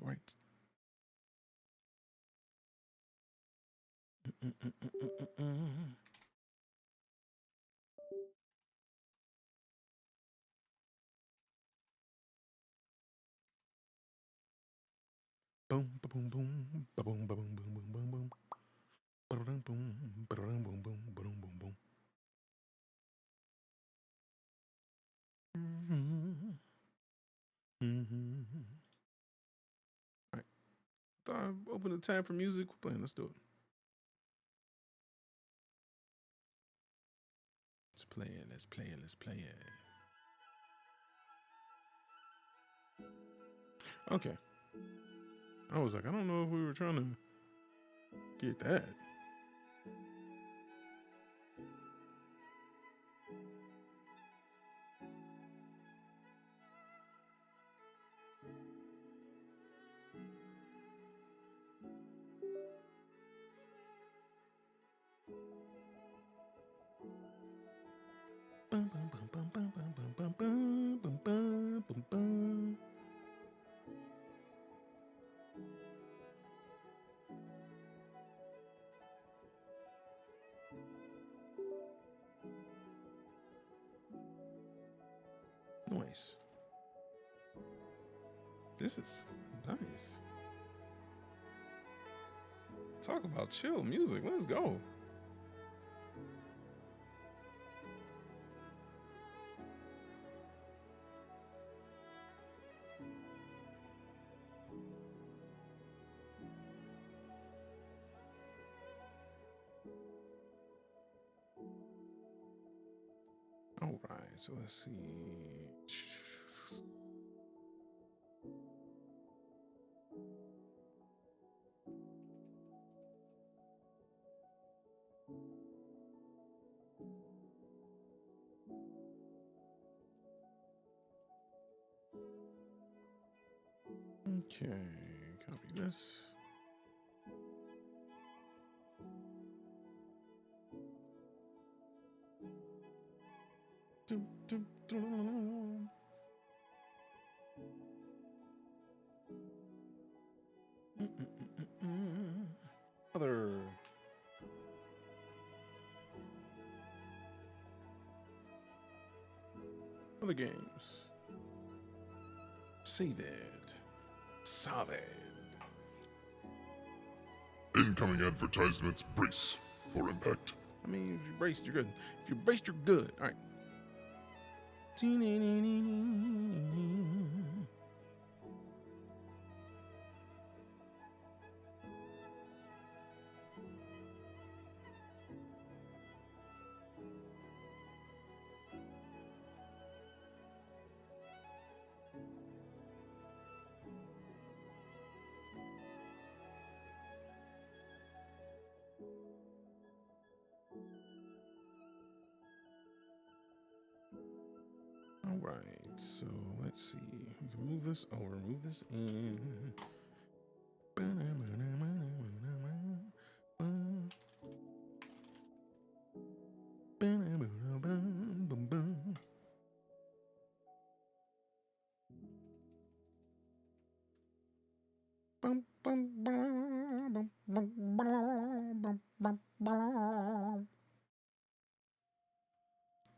right. Boom, boom, boom, boom, boom, boom, boom, boom, boom, boom. Boom, boom, boom, boom, boom, boom, boom. All right. Thought I opened the tab for music. We're playing. Let's do it. Let's play it. Okay. I was like, I don't know if we were trying to get that. Nice. This is nice. Talk about chill music. Let's go. All right, so let's see. Okay, copy this. Other games. Save it. Save it. Incoming advertisements. Brace for impact. I mean, if you're braced, you're good. If you're braced, you're good. All right. All right, so let's see. We can move this over, move this in.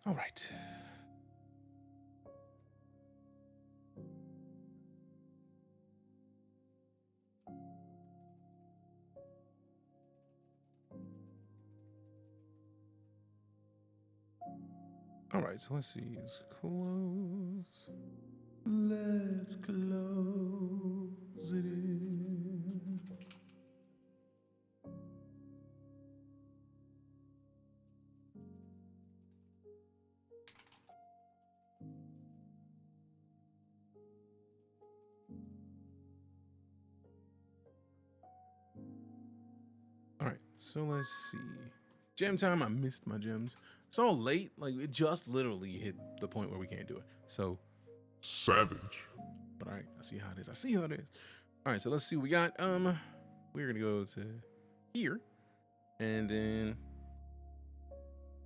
All right. All right, so let's see. Let's close. Let's close it in. All right, so let's see. Gem time. I missed my gems. It's all late. Like it just literally hit the point where we can't do it. So savage. But all right, I see how it is. I see how it is. All right, so let's see what we got. We're gonna go to here, and then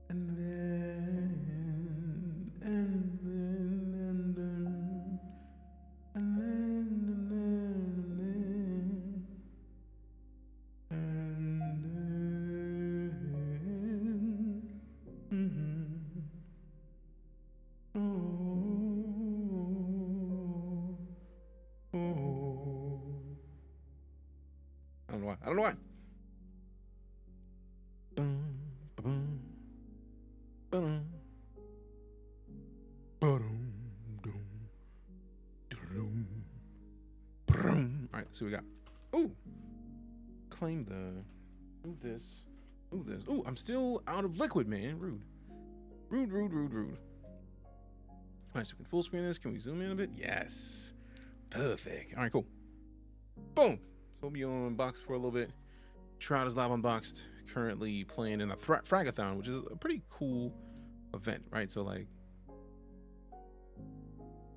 and then and then and then and then and then I don't know why. I don't know why. All right, so we got. Ooh, claim the. Move this. Move this. Ooh, I'm still out of liquid, man. Rude. Rude, rude, rude, rude. All right, so we can full screen this. Can we zoom in a bit? Yes. Perfect. All right, cool. Boom. So we'll be on box for a little bit. Shroud is live unboxed. Currently playing in a Fragathon, which is a pretty cool event, right? So like,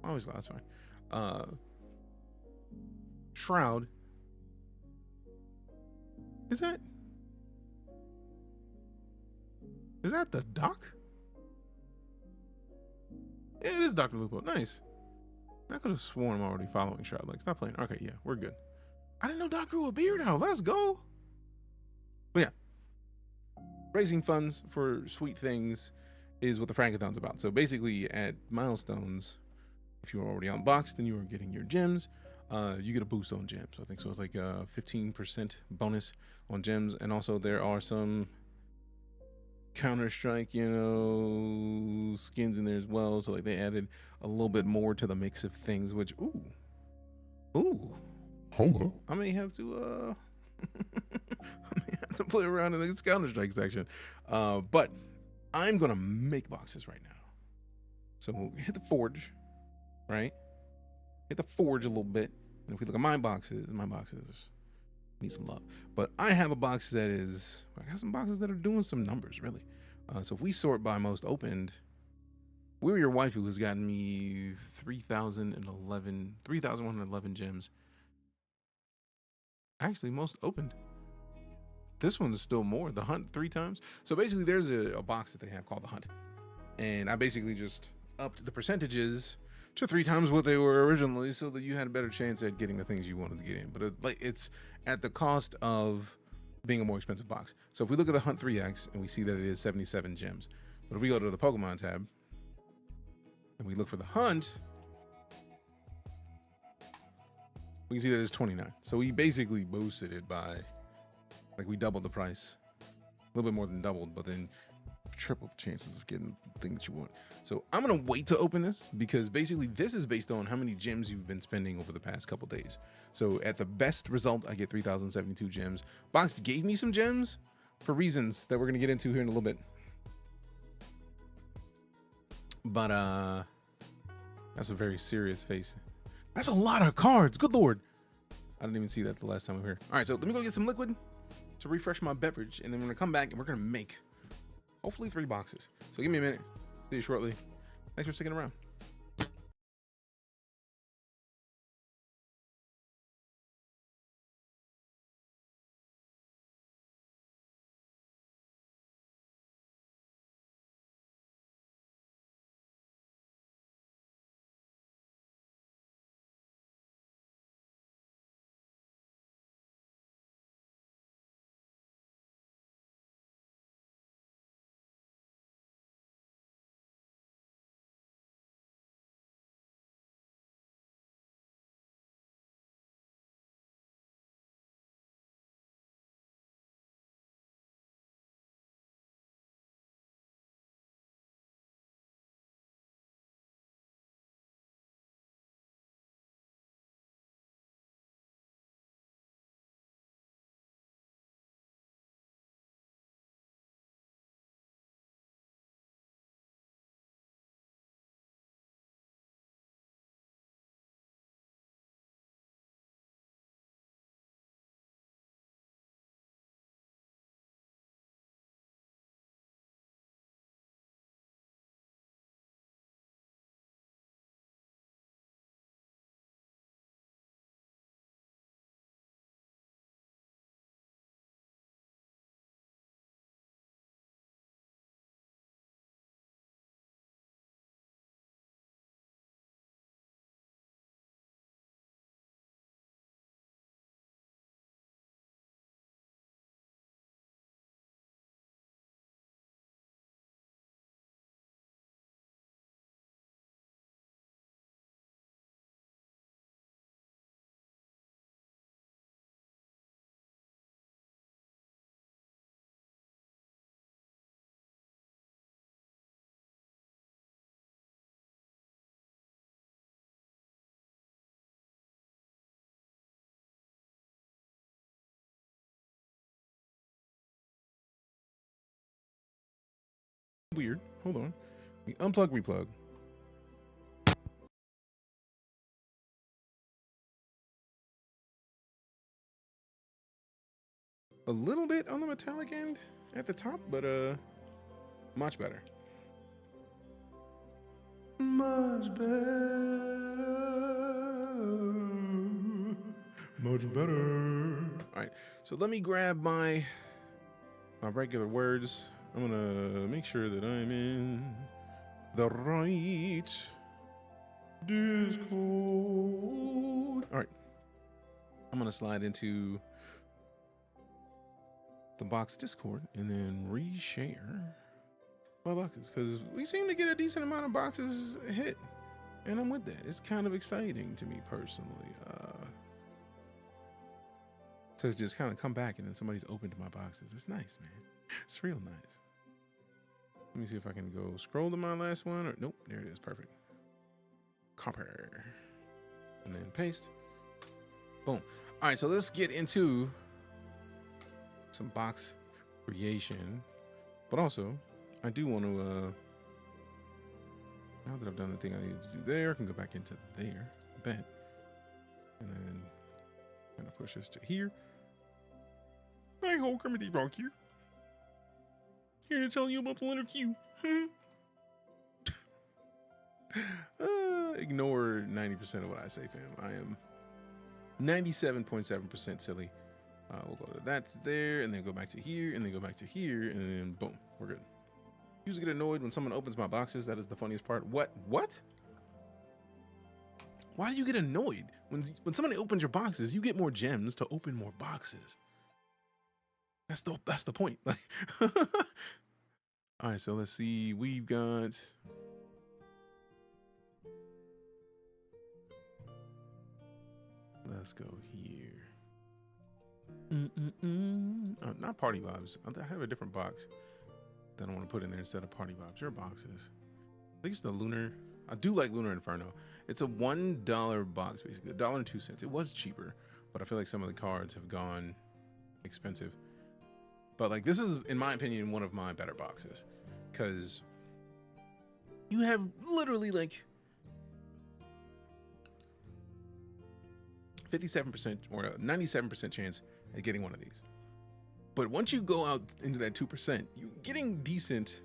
always that's fine. Shroud. Is that the doc? Yeah, it is Dr. Lupo. Nice. I could have sworn I'm already following Shroud. Like, stop playing. Okay, yeah, we're good. I didn't know Doc grew a beard out. Let's go. But yeah, raising funds for sweet things is what the Frankathon's about. So basically, at milestones, if you're already unboxed and you are getting your gems, you get a boost on gems. I think so. It's like a 15% bonus on gems, and also there are some Counter-Strike, skins in there as well. So like they added a little bit more to the mix of things, which ooh, hello. I may have to to play around in the Counter-Strike section. But I'm gonna make boxes right now. So we'll hit the forge, right? Hit the forge a little bit. And if we look at my boxes need some love. But I have a box that is, I got some boxes that are doing some numbers, really. So if we sort by most opened, We're Your Waifu has gotten me 3,111 gems. Actually, most opened. This one is still more. The Hunt 3 times. So basically, there's a box that they have called the Hunt. And I basically just upped the percentages to 3 times what they were originally so that you had a better chance at getting the things you wanted to get in. But it's at the cost of being a more expensive box. So if we look at the Hunt 3X and we see that it is 77 gems. But if we go to the Pokemon tab and we look for the Hunt, we can see that it's 29. So we basically boosted it by, like, we doubled the price. A little bit more than doubled, but then triple the chances of getting things you want. So I'm gonna wait to open this because basically this is based on how many gems you've been spending over the past couple days. So at the best result, I get 3,072 gems. Box gave me some gems for reasons that we're gonna get into here in a little bit. But that's a very serious face. That's a lot of cards. Good Lord. I didn't even see that the last time we were here. All right, so let me go get some liquid to refresh my beverage, and then we're gonna come back and we're gonna make hopefully 3 boxes. So give me a minute. See you shortly. Thanks for sticking around. weird. Hold on. Unplug, replug. A little bit on the metallic end at the top, but much better. Much better. Much better. All right, so let me grab my regular words. I'm gonna make sure that I'm in the right Discord. All right, I'm gonna slide into the box Discord and then reshare my boxes, because we seem to get a decent amount of boxes hit, and I'm with that. It's kind of exciting to me personally. To just kind of come back and then somebody's opened my boxes. It's nice, man. It's real nice. Let me see if I can go scroll to my last one. Or nope, there it is. Perfect. Copy. And then paste. Boom. All right, so let's get into some box creation. But also, I do want to, now that I've done the thing I need to do there, I can go back into there, I bet. And then kind of push this to here. Hi ho, Kermit the Frog here. Here to tell you about the letter Q. Ignore 90% of what I say, fam. I am 97.7% silly. We'll go to that there, and then go back to here, and then go back to here, and then boom, we're good. Usually get annoyed when someone opens my boxes. That is the funniest part. What? Why do you get annoyed? When somebody opens your boxes, you get more gems to open more boxes. That's the point. Like, all right, so let's see. We've got let's go here. Oh, not Party Vibes. I have a different box that I want to put in there instead of Party Vibes. Your boxes. I think it's the Lunar. I do like Lunar Inferno. It's a $1 box, basically $1.02. It was cheaper, but I feel like some of the cards have gone expensive. But like, this is, in my opinion, one of my better boxes, because you have literally like 57% or 97% chance at getting one of these. But once you go out into that 2%, you're getting decent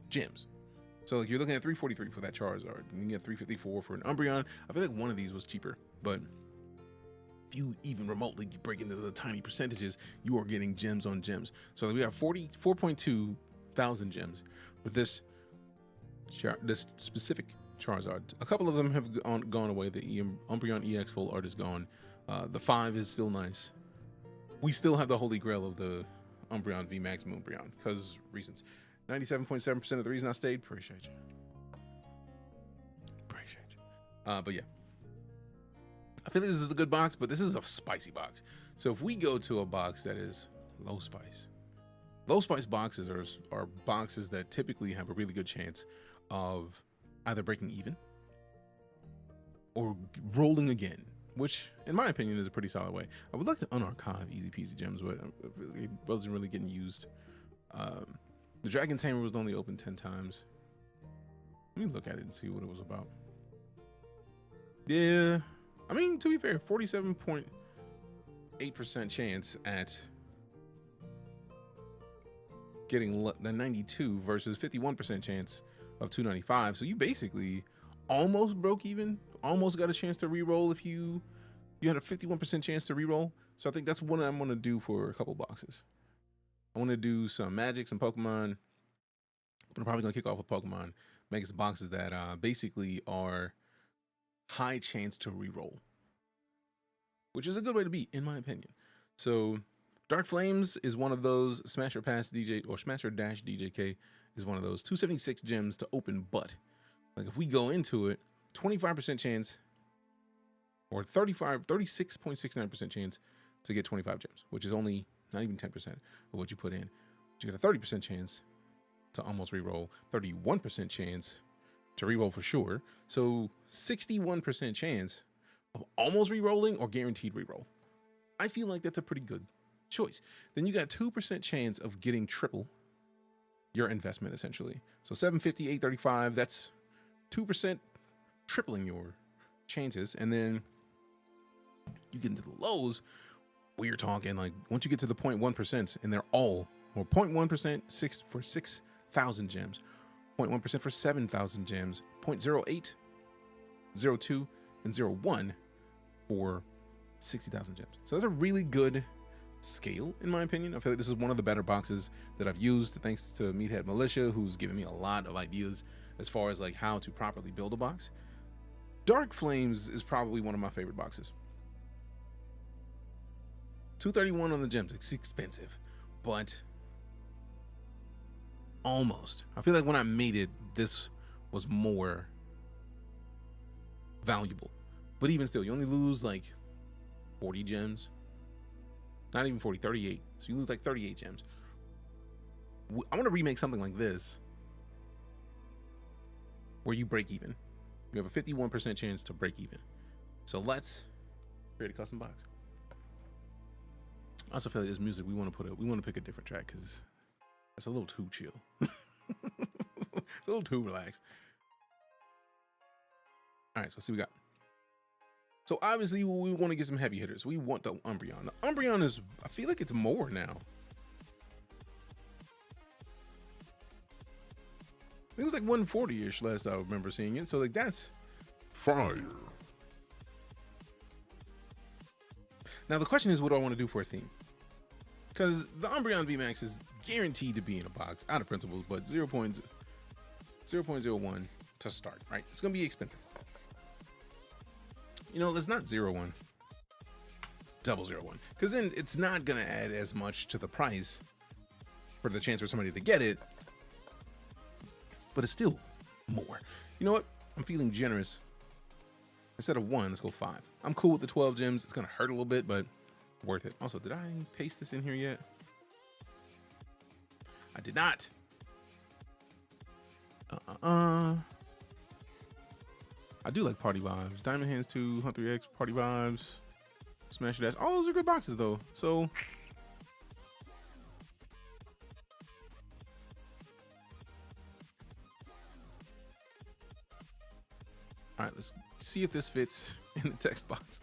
gems. So like, you're looking at 343 for that Charizard, and you get 354 for an Umbreon. I feel like one of these was cheaper, but if you even remotely break into the tiny percentages, you are getting gems on gems. So we have 4.2 thousand gems with this specific Charizard. A couple of them have gone away. The Umbreon EX full art is gone. The 5 is still nice. We still have the holy grail of the Umbreon VMAX Moonbreon, because reasons. 97.7% of the reason I stayed. Appreciate you. But yeah, I feel like this is a good box, but this is a spicy box. So if we go to a box that is low spice boxes are boxes that typically have a really good chance of either breaking even or rolling again, which in my opinion is a pretty solid way. I would like to unarchive easy peasy gems, but it wasn't really getting used. The Dragon Tamer was only open 10 times. Let me look at it and see what it was about. Yeah, I mean, to be fair, 47.8% chance at getting the 92 versus 51% chance of 295. So you basically almost broke even, almost got a chance to re-roll if you had a 51% chance to re-roll. So I think that's what I'm going to do for a couple boxes. I want to do some Magic, some Pokemon, but I'm probably going to kick off with Pokemon, make some boxes that basically are high chance to re-roll, which is a good way to be, in my opinion. So Dark Flames is one of those. Smasher Pass DJ or Smasher Dash DJK is one of those. 276 gems to open, but like if we go into it, 25% chance or 36.69% chance to get 25 gems, which is only not even 10% of what you put in. But you get a 30% chance to almost re-roll, 31% chance to re-roll for sure. So 61% chance of almost re-rolling or guaranteed re-roll. I feel like that's a pretty good choice. Then you got 2% chance of getting triple, your investment essentially. So 750, 835, that's 2%, tripling your chances. And then you get into the lows where you're talking like once you get to the 0.1%, and they're all, or 0.1% for 6,000 gems, 0.1% for 7,000 gems, 0.08, 0.2, and 0.1 for 60,000 gems. So that's a really good scale in my opinion. I feel like this is one of the better boxes that I've used, thanks to Meathead Militia, who's given me a lot of ideas as far as like how to properly build a box. Dark Flames is probably one of my favorite boxes. 231 on the gems. It's expensive, but almost. I feel like when I made it, this was more valuable. But even still, you only lose like 40 gems. Not even 40, 38. So you lose like 38 gems. I want to remake something like this where you break even. You have a 51% chance to break even. So let's create a custom box. I also feel like this music, we want to pick a different track because it's a little too chill. It's a little too relaxed. All right, so let's see what we got. So obviously we want to get some heavy hitters. We want the Umbreon. The Umbreon is, I feel like it's more now. It was like 140-ish last I remember seeing it. So like that's fire. Now the question is, what do I want to do for a theme? Because the Umbreon VMAX is guaranteed to be in a box out of principles, but 0.01 to start, right? It's going to be expensive. You know, let's not 0.1, 0.001, because then it's not going to add as much to the price for the chance for somebody to get it, but it's still more. You know what? I'm feeling generous. Instead of 1, let's go 5. I'm cool with the 12 gems. It's going to hurt a little bit, but worth it. Also, did I paste this in here yet? I did not. I do like Party Vibes. Diamond Hands 2, Hunt 3X, Party Vibes, Smash Dash. All those are good boxes though. So all right, let's see if this fits in the text box.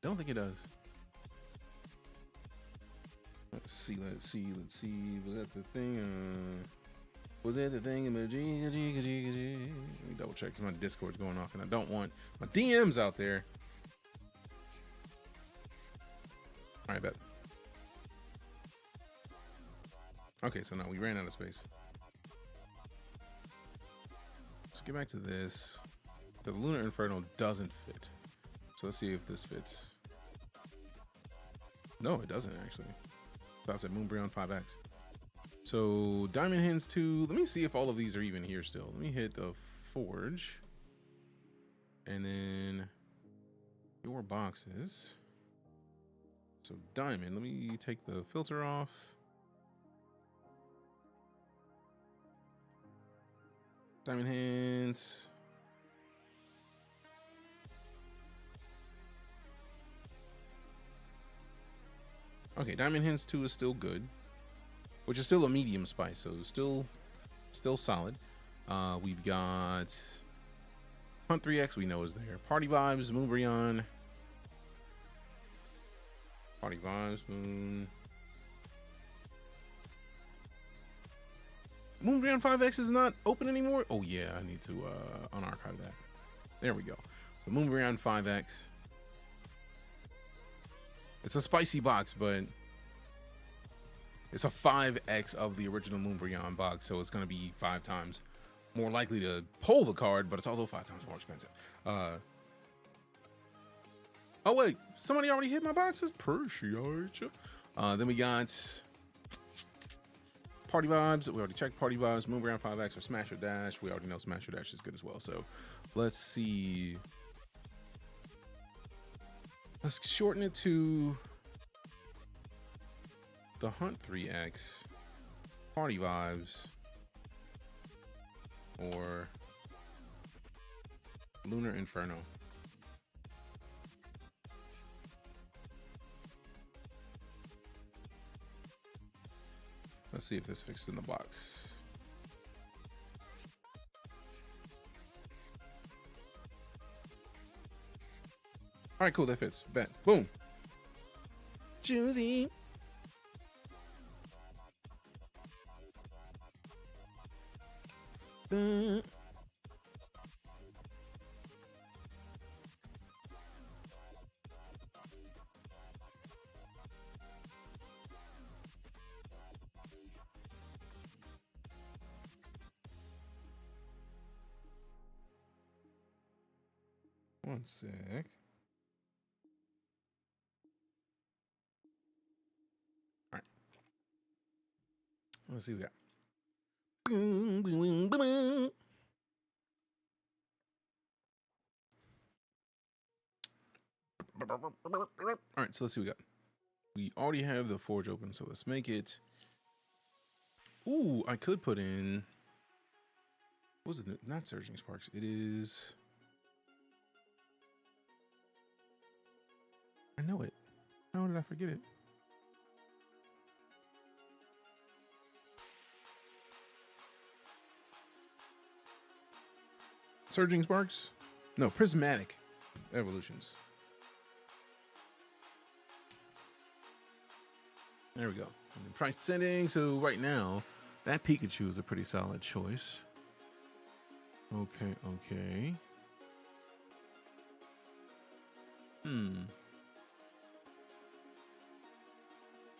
Don't think it does. Let's see. Was that the thing? Was that the thing? Let me double check because my Discord's going off and I don't want my DMs out there. All right, bet. Okay, so now we ran out of space. Let's get back to this. The Lunar Inferno doesn't fit. So let's see if this fits. No, it doesn't actually. Stops at Moonbreon 5X. So Diamond Hands 2. Let me see if all of these are even here still. Let me hit the Forge. And then your boxes. So Diamond, let me take the filter off. Diamond Hands. Okay, Diamond Hands 2 is still good, which is still a medium spice, so still solid. We've got Hunt 3X, we know is there. Party Vibes, Moonbreon. Party Vibes, Moonbreon 5X is not open anymore. Oh yeah, I need to unarchive that. There we go. So Moonbreon 5X. It's a spicy box, but it's a 5X of the original Moonbreon box, so it's going to be 5 times more likely to pull the card, but it's also 5 times more expensive. Oh wait, somebody already hit my boxes? Appreciate you. Then we got Party Vibes. We already checked Party Vibes. Moonbreon 5X or Smash or Dash. We already know Smash or Dash is good as well. So let's see. Let's shorten it to the Hunt 3X, Party Vibes, or Lunar Inferno. Let's see if this fixes in the box. All right, cool. That fits. Bet. Boom. Juicy. One sec. All right. Let's see what we got. All right, so let's see what we got. We already have the forge open, so let's make it. Ooh, I could put in. What was it? Not Surging Sparks. It is. I know it. How did I forget it? Surging Sparks? No, Prismatic Evolutions. There we go. And the price setting. So right now, that Pikachu is a pretty solid choice. Okay, okay.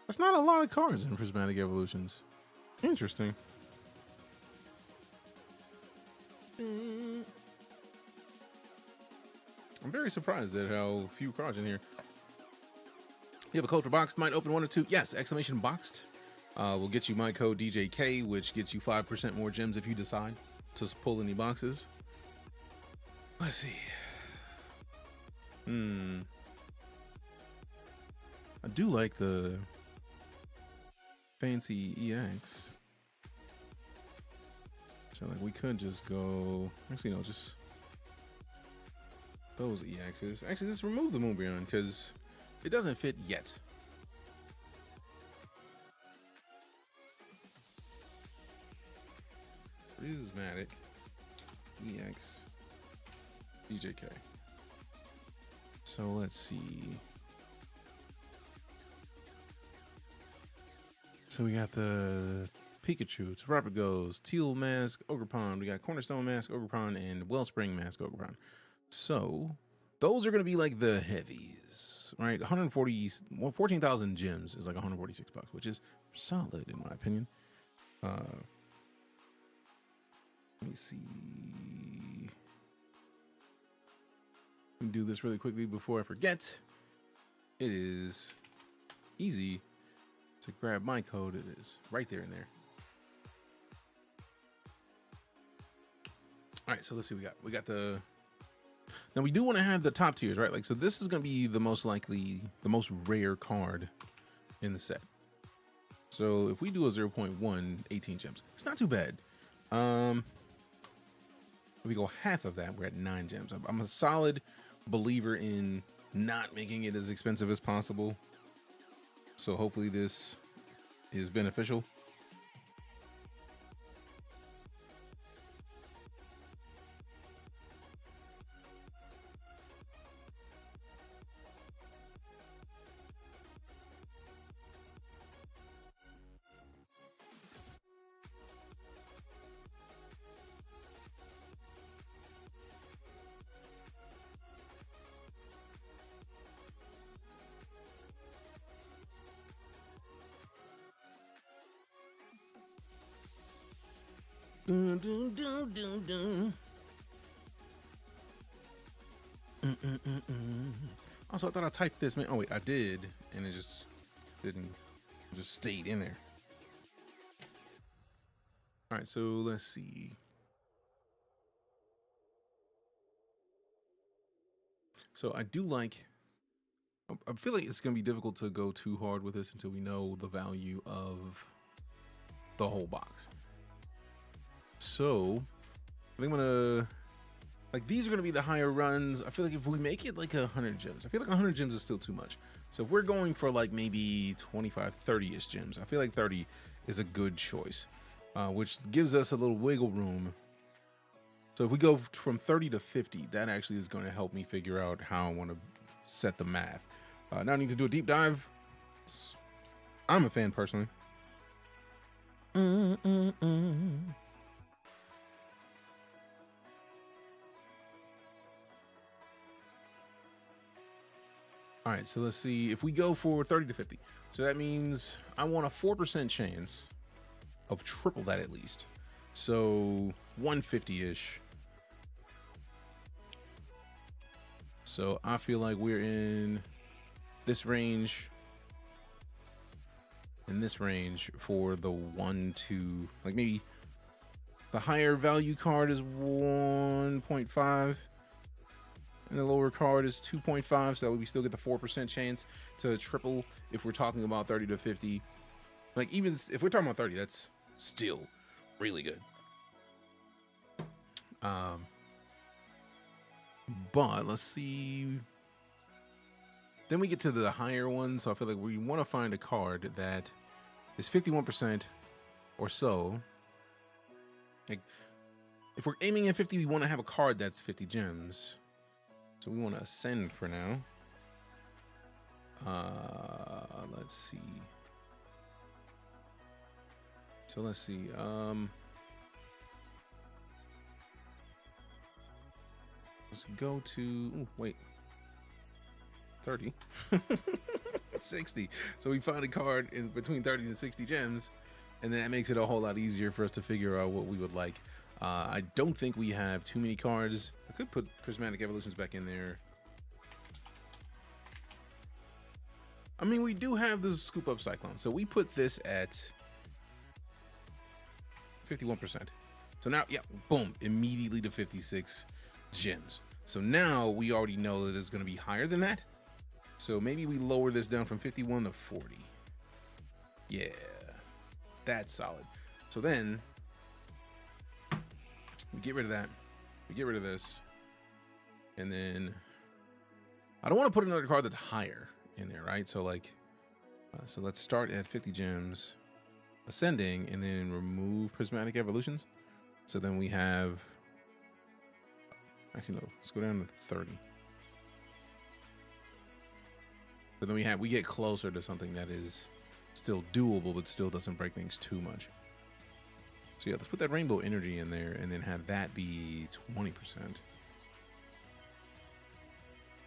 That's not a lot of cards in Prismatic Evolutions. Interesting. I'm very surprised at how few cards in here. You have a code for boxed, might open 1 or 2. Yes, exclamation boxed. Will get you my code DJK, which gets you 5% more gems if you decide to pull any boxes. Let's see. I do like the fancy EX. So like we could just go. Actually, no, just those EXs. Actually, let's remove the Moonbreon because it doesn't fit yet. Prismatic EX DJK. So let's see. So we got the Pikachu, it's Rapid Goes, Teal Mask, Ogerpon. We got Cornerstone Mask, Ogerpon, and Wellspring Mask, Ogerpon. So those are going to be like the heavies, right? 14,000 gems is like 146 bucks, which is solid in my opinion. Let me see. Let me do this really quickly before I forget. It is easy to grab my code. It is right there in there. All right, so let's see what we got. We got the. Now we do want to have the top tiers, right? Like, so this is going to be the most likely, the most rare card in the set. So if we do a 0.1, 18 gems, it's not too bad. If we go half of that, we're at 9 gems. I'm a solid believer in not making it as expensive as possible. So hopefully this is beneficial. Also, I thought I typed this, man. Oh wait, I did, and it just didn't. It just stayed in there. All right, so let's see. So I do like. I feel like it's gonna be difficult to go too hard with this until we know the value of the whole box. So I think I'm gonna, like, these are gonna be the higher runs. I feel like if we make it like 100 gems, I feel like 100 gems is still too much. So if we're going for like maybe 25, 30-ish gems, I feel like 30 is a good choice, which gives us a little wiggle room. So if we go from 30 to 50, that actually is going to help me figure out how I want to set the math. Now I need to do a deep dive. I'm a fan personally. All right, so let's see if we go for 30 to 50. So that means I want a 4% chance of triple that at least. So 150-ish. So I feel like we're in this range, for the 1 to, like, maybe the higher value card is 1.5 and the lower card is 2.5, so that way we still get the 4% chance to triple if we're talking about 30 to 50. Like, even if we're talking about 30, that's still really good. But let's see. Then we get to the higher one, so I feel like we want to find a card that is 51% or so. Like, if we're aiming at 50, we want to have a card that's 50 gems. So we want to ascend for now. Let's see. So let's see. Let's go to, ooh, wait, 30. 60. So we find a card in between 30 and 60 gems, and then that makes it a whole lot easier for us to figure out what we would like. I don't think we have too many cards. I could put Prismatic Evolutions back in there. I mean, we do have the Scoop Up Cyclone, so we put this at 51%. So now, yeah, boom, immediately to 56 gems. So now we already know that it's going to be higher than that. So maybe we lower this down from 51 to 40. Yeah, that's solid. So then we get rid of that. We get rid of this. And then I don't want to put another card that's higher in there, right? So like, so let's start at 50 gems, ascending, and then remove Prismatic Evolutions. So then we have, actually no, let's go down to 30. But then we get closer to something that is still doable, but still doesn't break things too much. So yeah, let's put that Rainbow Energy in there and then have that be 20%.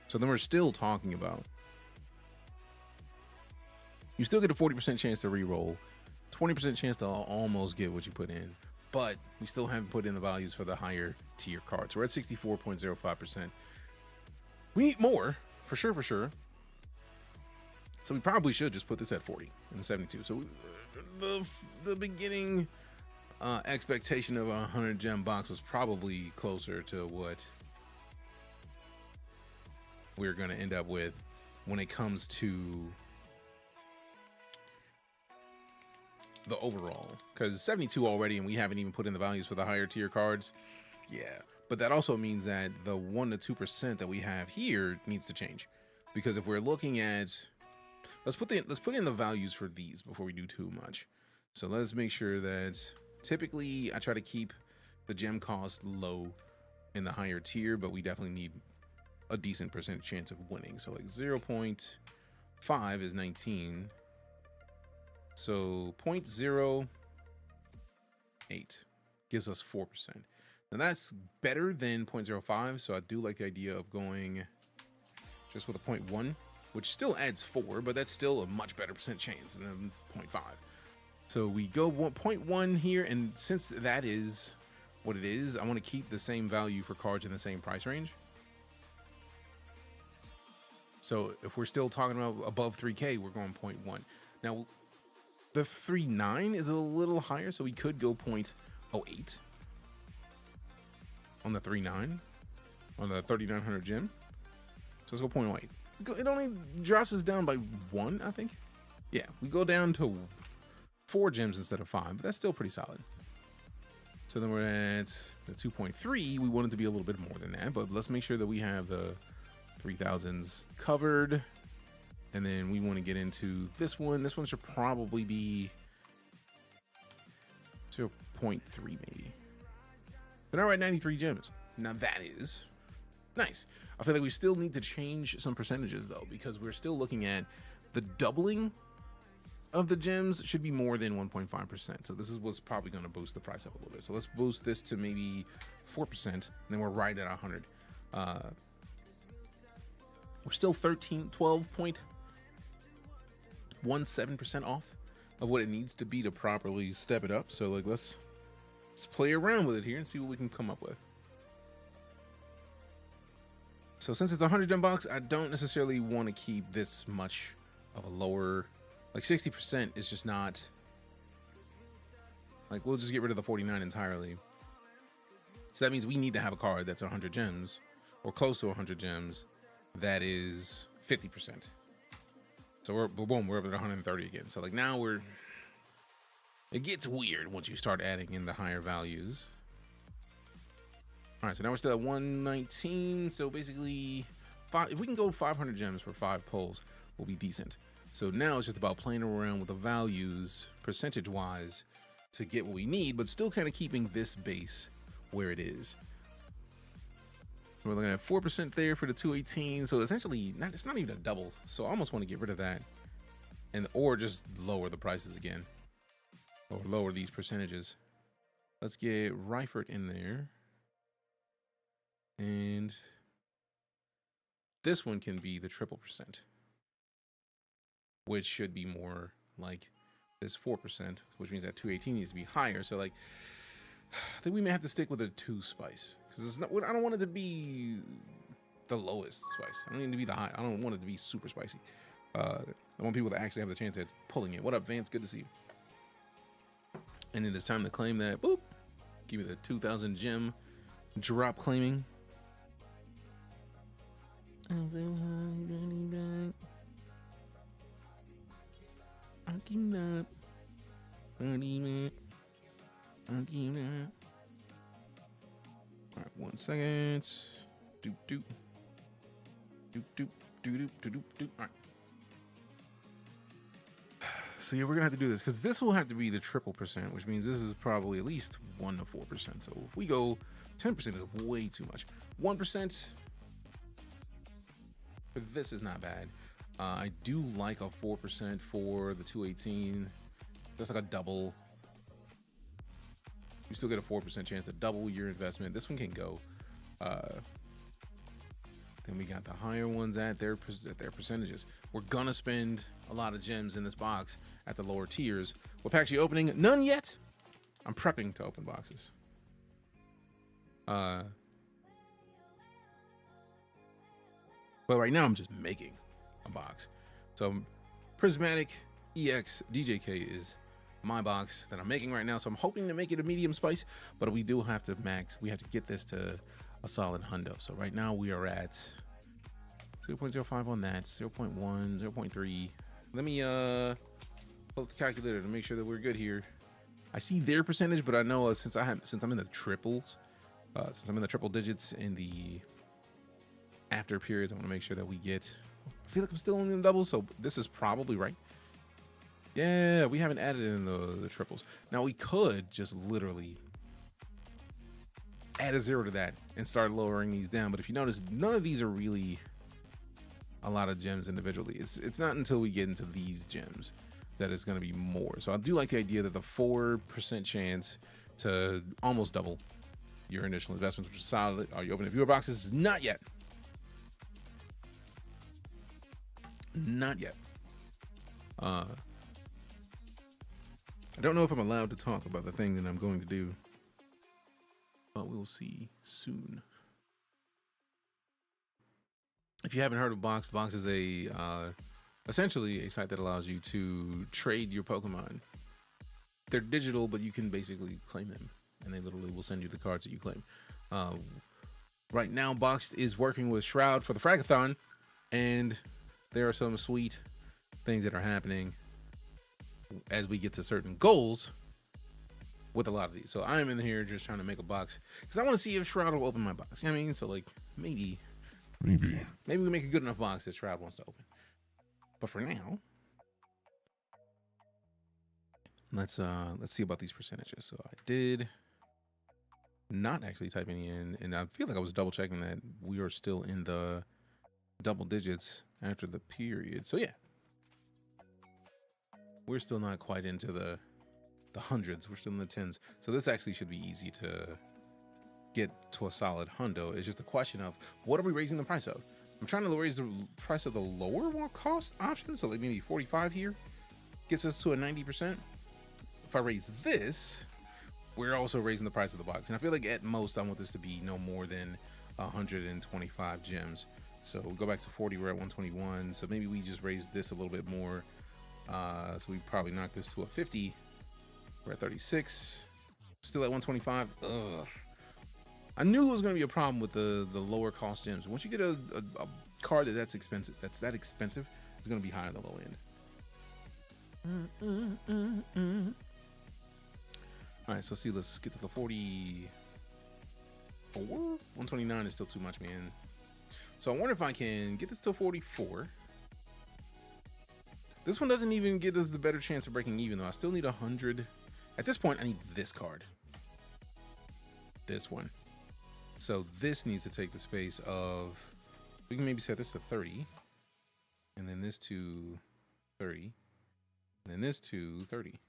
So then we're still talking about, you still get a 40% chance to re-roll, 20% chance to almost get what you put in, but we still haven't put in the values for the higher tier cards. We're at 64.05%. We need more, for sure. So we probably should just put this at 40 and 72. So the beginning expectation of a 100 gem box was probably closer to what we're going to end up with when it comes to the overall, because 72 already, and we haven't even put in the values for the higher tier cards. Yeah, but that also means that the 1 to 2% that we have here needs to change, because if we're looking at, let's put in the values for these before we do too much. So let's make sure that typically I try to keep the gem cost low in the higher tier, but we definitely need a decent percentage chance of winning. So like 0.5 is 19. So 0.08 gives us 4%. Now that's better than 0.05. So I do like the idea of going just with a 0.1, which still adds 4, but that's still a much better percent chance than 0.5. So we go 1.1 here, and since that is what it is, I want to keep the same value for cards in the same price range. So if we're still talking about above 3K, we're going 0.1. Now, the 3.9 is a little higher, so we could go 0.08 on the 3.9 on the 3,900 gem. So let's go 0.08. It only drops us down by 1, I think. Yeah, we go down to 4 gems instead of 5, but that's still pretty solid. So then we're at the 2.3. We want it to be a little bit more than that, but let's make sure that we have the 3,000s covered. And then we want to get into this one. This one should probably be 0.3 maybe. But now we're at 93 gems. Now that is nice. I feel like we still need to change some percentages though, because we're still looking at the doubling of the gems should be more than 1.5%. So this is what's probably going to boost the price up a little bit. So let's boost this to maybe 4%, and then we're right at 100. We're still 12.17% off of what it needs to be to properly step it up. So like let's play around with it here and see what we can come up with. So since it's a 100 gem box, I don't necessarily want to keep this much of a lower, like 60% is just not, like we'll just get rid of the 49 entirely. So that means we need to have a card that's 100 gems or close to 100 gems that is 50%. So we're boom, we're up at 130 again. So like now it gets weird once you start adding in the higher values. All right, so now we're still at 119. So basically, if we can go 500 gems for 5 pulls, we'll be decent. So now it's just about playing around with the values percentage-wise to get what we need, but still kind of keeping this base where it is. We're looking at 4% there for the 218. So essentially, it's not even a double. So I almost want to get rid of that, or just lower the prices again, or lower these percentages. Let's get Reifert in there. And this one can be the 3%, which should be more like this 4%, which means that 218 needs to be higher. So like, I think we may have to stick with a 2 spice, because it's not. I don't want it to be the lowest spice. I don't need it to be the high. I don't want it to be super spicy. I want people to actually have the chance at pulling it. What up, Vance? Good to see you. And then it's time to claim that. Boop. Give me the 2,000 gem drop claiming. I'm so high, running back. I keep up. All right, 1 second. Doop doop. Doop doop doop doop doop. All right. So yeah, we're gonna have to do this because this will have to be the 3%, which means this is probably at least 1 to 4%. So if we go 10% is way too much. 1% for this is not bad. I do like a 4% for the 218. That's like a double. You still get a 4% chance to double your investment. This one can go. Then we got the higher ones at their percentages. We're gonna spend a lot of gems in this box at the lower tiers. What packs are you opening? None yet. I'm prepping to open boxes. But right now I'm just making a box. So Prismatic EX DJK is my box that I'm making right now. So I'm hoping to make it a medium spice, but we do have to max. We have to get this to a solid hundo. So right now we are at 0.05 on that, 0.1, 0.3. Let me pull up the calculator to make sure that we're good here. I see their percentage, but I know since I'm in the triples, since I'm in the triple digits in the after periods, I want to make sure that we get. I feel like I'm still in the doubles, so this is probably right. Yeah, we haven't added in the triples. Now we could just literally add a 0 to that and start lowering these down. But if you notice, none of these are really a lot of gems individually. It's not until we get into these gems that it's going to be more. So I do like the idea that the 4% chance to almost double your initial investments, which is solid. Are you opening viewer boxes? Not yet. Not yet. I don't know if I'm allowed to talk about the thing that I'm going to do, but we'll see soon. If you haven't heard of Box is a essentially a site that allows you to trade your Pokemon. They're digital, but you can basically claim them, and they literally will send you the cards that you claim. Right now, Boxed is working with Shroud for the Fragathon, and there are some sweet things that are happening as we get to certain goals with a lot of these. So I'm in here just trying to make a box because I want to see if Shroud will open my box. You know what I mean? So like maybe we make a good enough box that Shroud wants to open. But for now, Let's see about these percentages. So I did not actually type any in, and I feel like I was double checking that we are still in the double digits after the period. So yeah, we're still not quite into the hundreds. We're still in the tens. So this actually should be easy to get to a solid hundo. It's just a question of what are we raising the price of? I'm trying to raise the price of the lower cost option. So like maybe 45 here gets us to a 90%. If I raise this, we're also raising the price of the box. And I feel like at most I want this to be no more than 125 gems. So we'll go back to 40, we're at 121. So maybe we just raise this a little bit more. So we probably knock this to a 50. We're at 36, still at 125. Ugh. I knew it was going to be a problem with the lower cost gems. Once you get a card that's expensive, it's going to be high on the low end. All right, so see, let's get to the 44. 129 is still too much, man. So I wonder if I can get this to 44. This one doesn't even give us the better chance of breaking even, though. I still need 100. At this point, I need this card. This one. So this needs to take the space of, we can maybe set this to 30. And then this to 30. And then this to 30.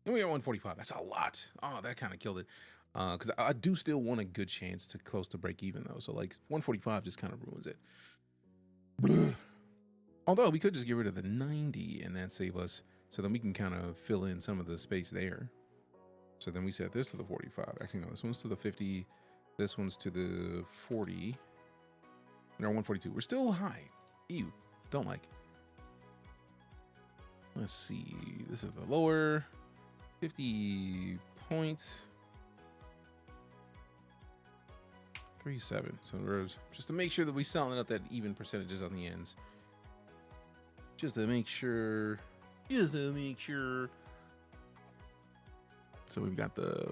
And we got 145. That's a lot. Oh, that kind of killed it. Because I do still want a good chance to close to break even, though. So like 145 just kind of ruins it. Although we could just get rid of the 90 and then save us. So then we can kind of fill in some of the space there. So then we set this to the 45. Actually, no, this one's to the 50. This one's to the 40. No, 142. We're still high. Ew. Don't like. Let's see. This is the lower. 50 points. 37. So we're just to make sure that we selling up that even percentages on the ends. Just to make sure. So we've got the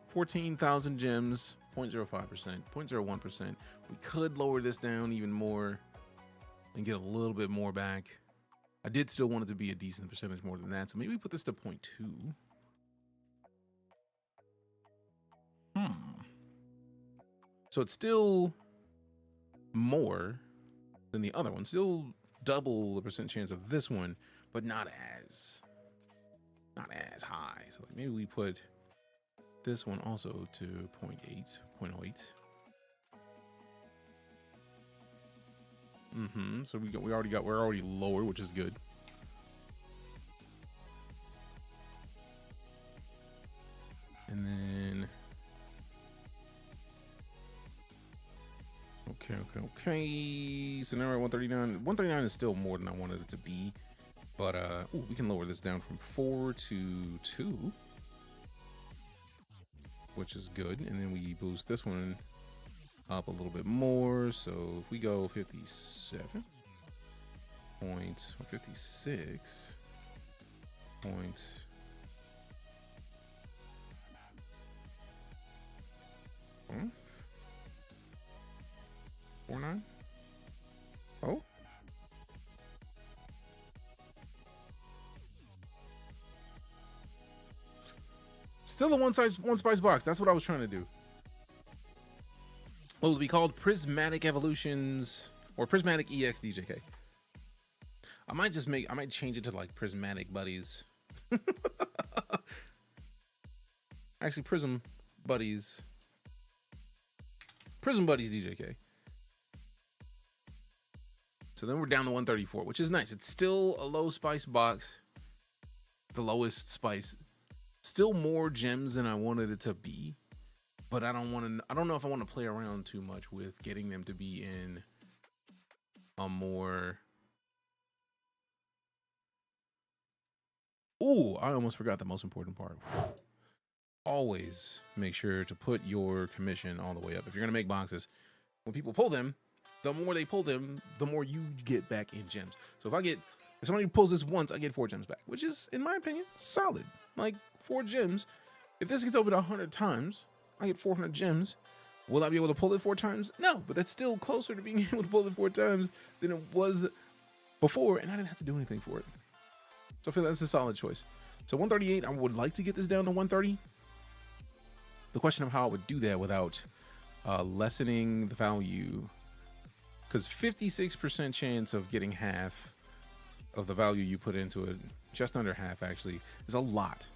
14,000 gems, 0.05%, 0.01%. We could lower this down even more and get a little bit more back. I did still want it to be a decent percentage more than that. So maybe we put this to 0.2. So it's still more than the other one. Still double the percent chance of this one, but not as high. So like maybe we put this one also to 0.8, 0.08. So we're already lower, which is good. And then okay. So now we're at 139. 139 is still more than I wanted it to be. But we can lower this down from 4 to 2, which is good. And then we boost this one up a little bit more. So if we go 57 point, or 56 point, huh? 49. Oh. Still a one spice box. That's what I was trying to do. What will be called Prismatic Evolutions or Prismatic EX DJK. I might change it to like Prismatic Buddies. Actually, Prism Buddies DJK. So then we're down to 134, which is nice. It's still a low spice box. The lowest spice. Still more gems than I wanted it to be. But I don't know if I want to play around too much with getting them to be in a more. Ooh, I almost forgot the most important part. Always make sure to put your commission all the way up. If you're going to make boxes, when people pull them, the more they pull them, the more you get back in gems. So if somebody pulls this once, I get 4 gems back, which is, in my opinion, solid. Like 4 gems. If this gets opened 100 times, I get 400 gems. Will I be able to pull it 4 times? No, but that's still closer to being able to pull it 4 times than it was before, and I didn't have to do anything for it. So I feel that's a solid choice. So 138, I would like to get this down to 130. The question of how I would do that without lessening the value, because 56% chance of getting half of the value you put into it, just under half actually, is a lot.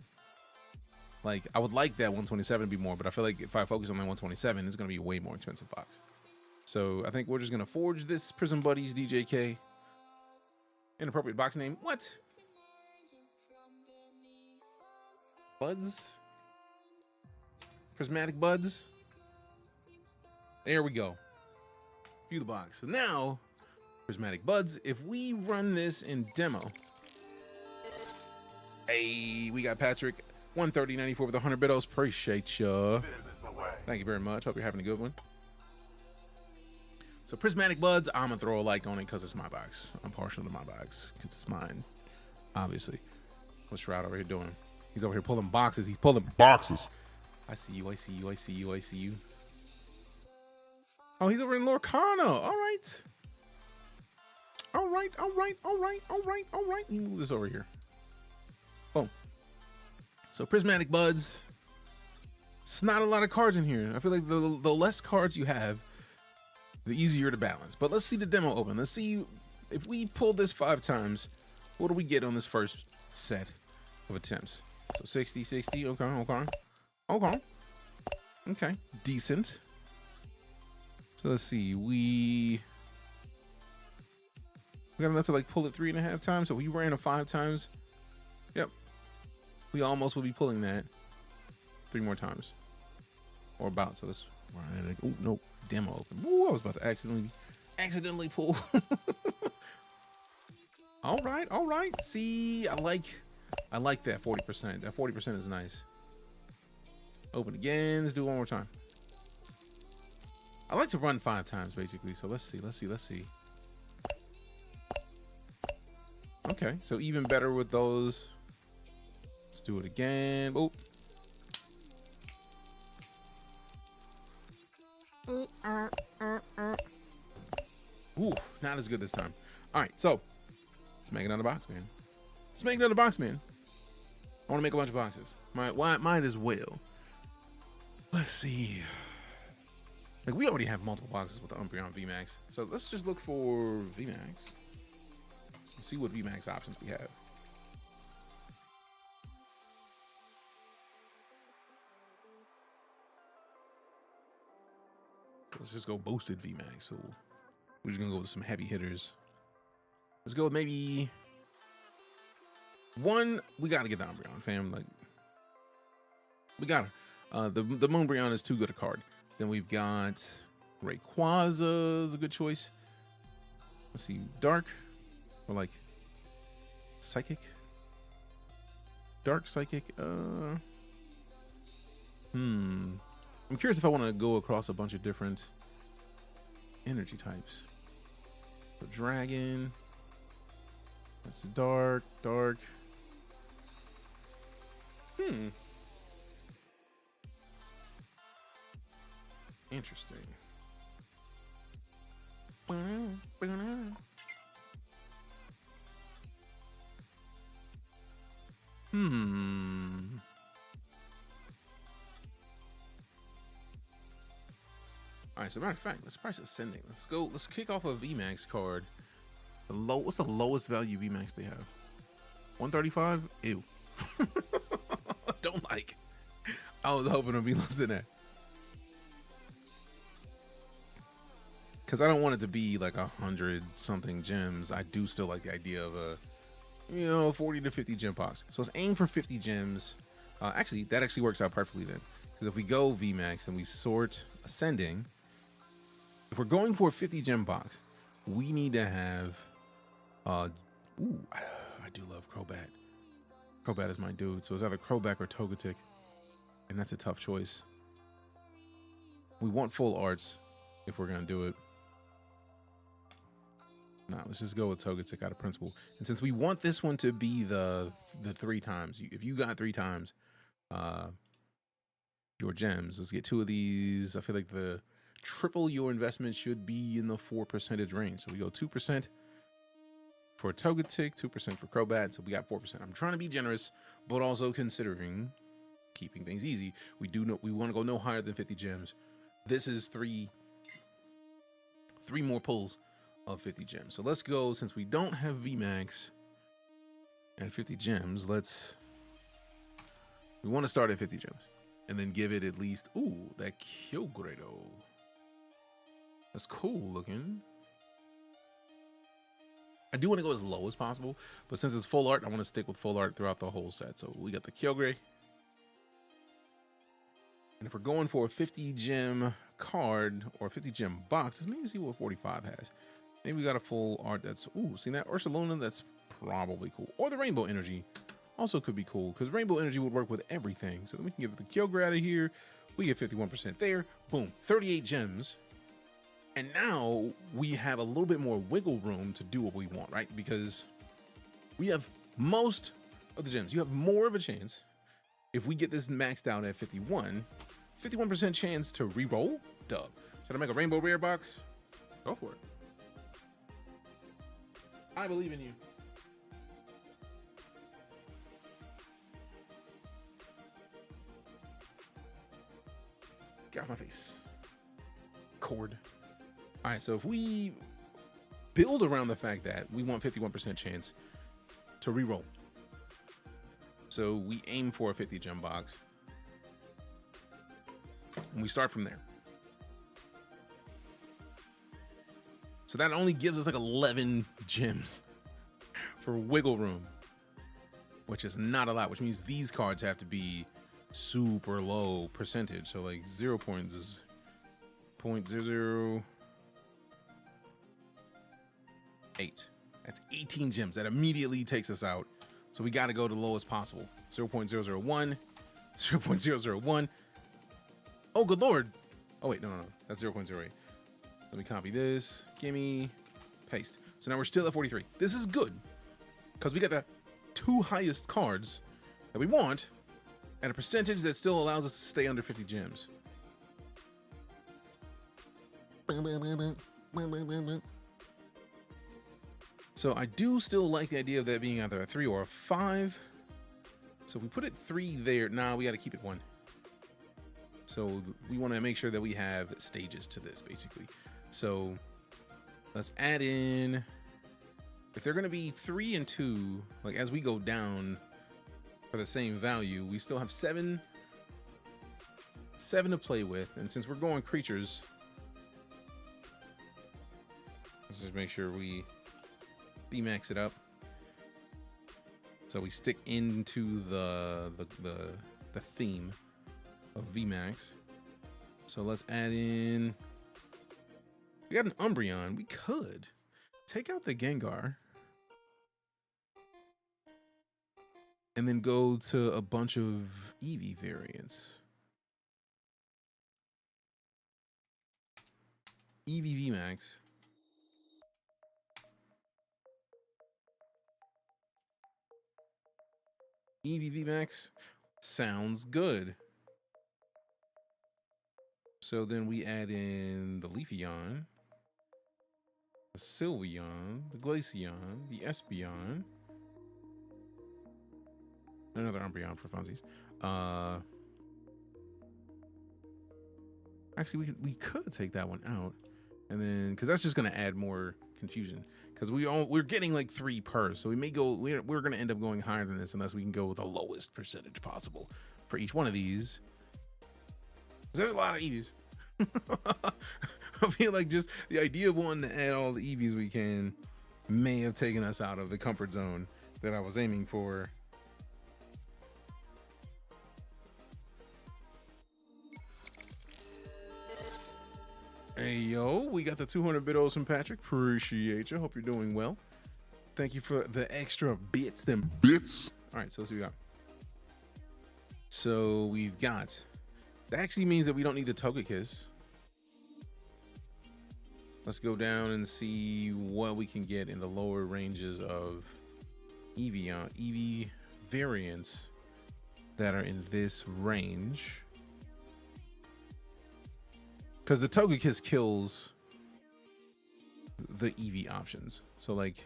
Like, I would like that 127 to be more, but I feel like if I focus on the 127, it's going to be a way more expensive box. So I think we're just going to forge this Prism Buddies DJK. Inappropriate box name. What? Buds? Prismatic buds? There we go. View the box. So now, prismatic buds. If we run this in demo, hey, we got Patrick 130.94 with 100 bidos. Appreciate ya. Thank you very much. Hope you're having a good one. So prismatic buds, I'm gonna throw a like on it because it's my box. I'm partial to my box because it's mine, obviously. What's Shroud over here doing? He's over here pulling boxes. He's pulling boxes. I see you. I see you. I see you. I see you. Oh, he's over in Lorcana. All right. All right. All right. All right. All right. All right. Let me move this over here. Boom. So prismatic buds. It's not a lot of cards in here. I feel like the less cards you have, the easier to balance. But let's see the demo open. Let's see if we pull this 5 times, what do we get on this first set of attempts? So 60, 60. Okay, okay. Okay. Okay. Decent. So let's see. We got enough to like pull it 3.5 times. So we ran it 5 times. Yep. We almost will be pulling that 3 more times. Or about. So let's run it. Oh, nope. Demo open. Ooh, I was about to accidentally pull. All right, all right. See, I like that 40%. That 40% is nice. Open again. Let's do it one more time. I like to run 5 times basically. So let's see, let's see, let's see. Okay, so even better with those. Let's do it again. Oh. Ooh, not as good this time. All right, so let's make another box, man. Let's make another box, man. I want to make a bunch of boxes. Might as well. Let's see. Like, we already have multiple boxes with the Umbreon VMAX, so let's just look for VMAX. Let's see what VMAX options we have. Let's just go boosted VMAX. So we're just gonna go with some heavy hitters. Let's go with maybe one. We gotta get the Umbreon, fam. Like, we gotta. The Moonbreon is too good a card. Then we've got Rayquaza is a good choice. Let's see, Dark or like Psychic. Dark Psychic. I'm curious if I want to go across a bunch of different energy types. So Dragon. That's Dark. Interesting. All right, so matter of fact, let's price ascending. Let's go. Let's kick off a VMAX card. What's the lowest value VMAX they have? 135. Ew. Don't like. I was hoping it'd be less than that. Because I don't want it to be like 100 something gems. I do still like the idea of a 40 to 50 gem box. So let's aim for 50 gems. Actually, that actually works out perfectly then. Because if we go VMAX and we sort ascending, if we're going for a 50 gem box, we need to have ooh, I do love Crobat. Crobat is my dude. So it's either Crobat or Togetic. And that's a tough choice. We want full arts if we're gonna do it. Nah, let's just go with Togetic out of principle. And since we want this one to be the 3 times, if you got 3 times your gems, let's get 2 of these. I feel like the triple your investment should be in the 4% range. So we go 2%, for Togetic, 2% for Crobat, so we got 4%. I'm trying to be generous, but also considering keeping things easy. We want to go no higher than 50 gems. This is three more pulls of 50 gems. So let's go, since we don't have VMAX and 50 gems, we want to start at 50 gems and then give it at least, ooh, that Kyogredo. That's cool looking. I do want to go as low as possible, but since it's full art, I want to stick with full art throughout the whole set. So we got the Kyogre. And if we're going for a 50 gem card or a 50 gem box, let's maybe see what 45 has. Maybe we got a full art that's, ooh, see that Ursaluna? That's probably cool. Or the Rainbow Energy also could be cool, because Rainbow Energy would work with everything. So then we can get the Kyogre out of here. We get 51% there. Boom, 38 gems. And now we have a little bit more wiggle room to do what we want, right? Because we have most of the gems. You have more of a chance if we get this maxed out at 51% chance to re-roll. Dub. Should I make a rainbow rare box? Go for it. I believe in you. Get off my face. Cord. All right, so if we build around the fact that we want 51% chance to re-roll, so we aim for a 50 gem box, and we start from there. So that only gives us like 11 gems for wiggle room, which is not a lot, which means these cards have to be super low percentage. So like 0.008. That's 18 gems. That immediately takes us out. So we got to go to the lowest possible. 0.001, 0.001. Oh, good Lord. Oh, wait, no. That's 0.08. Let me copy this. Gimme. Paste. So now we're still at 43. This is good, because we got the two highest cards that we want at a percentage that still allows us to stay under 50 gems. So I do still like the idea of that being either a 3 or a 5. So we put it 3 there. Now we got to keep it 1. So we want to make sure that we have stages to this, basically. So let's add in, if they're going to be 3 and 2, like as we go down for the same value, we still have 7 to play with. And since we're going creatures, let's just make sure we max it up. So we stick into the theme of VMAX. So let's add in, we got an Umbreon. We could take out the Gengar and then go to a bunch of Eevee variants. Eevee VMAX. Eevee VMAX sounds good. So then we add in the Leafeon, the Sylveon, the Glaceon, the Espeon, another Umbreon for funsies. Actually, we could take that one out, and then because that's just going to add more confusion. Because we're getting like 3 per, so we may go. We're going to end up going higher than this unless we can go with the lowest percentage possible for each one of these. There's a lot of Eevees. I feel like just the idea of wanting to add all the Eevees we can may have taken us out of the comfort zone that I was aiming for. Hey, yo, we got the 200 bidos from Patrick. Appreciate you. Hope you're doing well. Thank you for the extra bits. Them bits. All right, so let's see what we got. So we've got, that actually means that we don't need the Togekiss. Let's go down and see what we can get in the lower ranges of Eevee variants that are in this range. Because the Togekiss kills the Eevee options. So like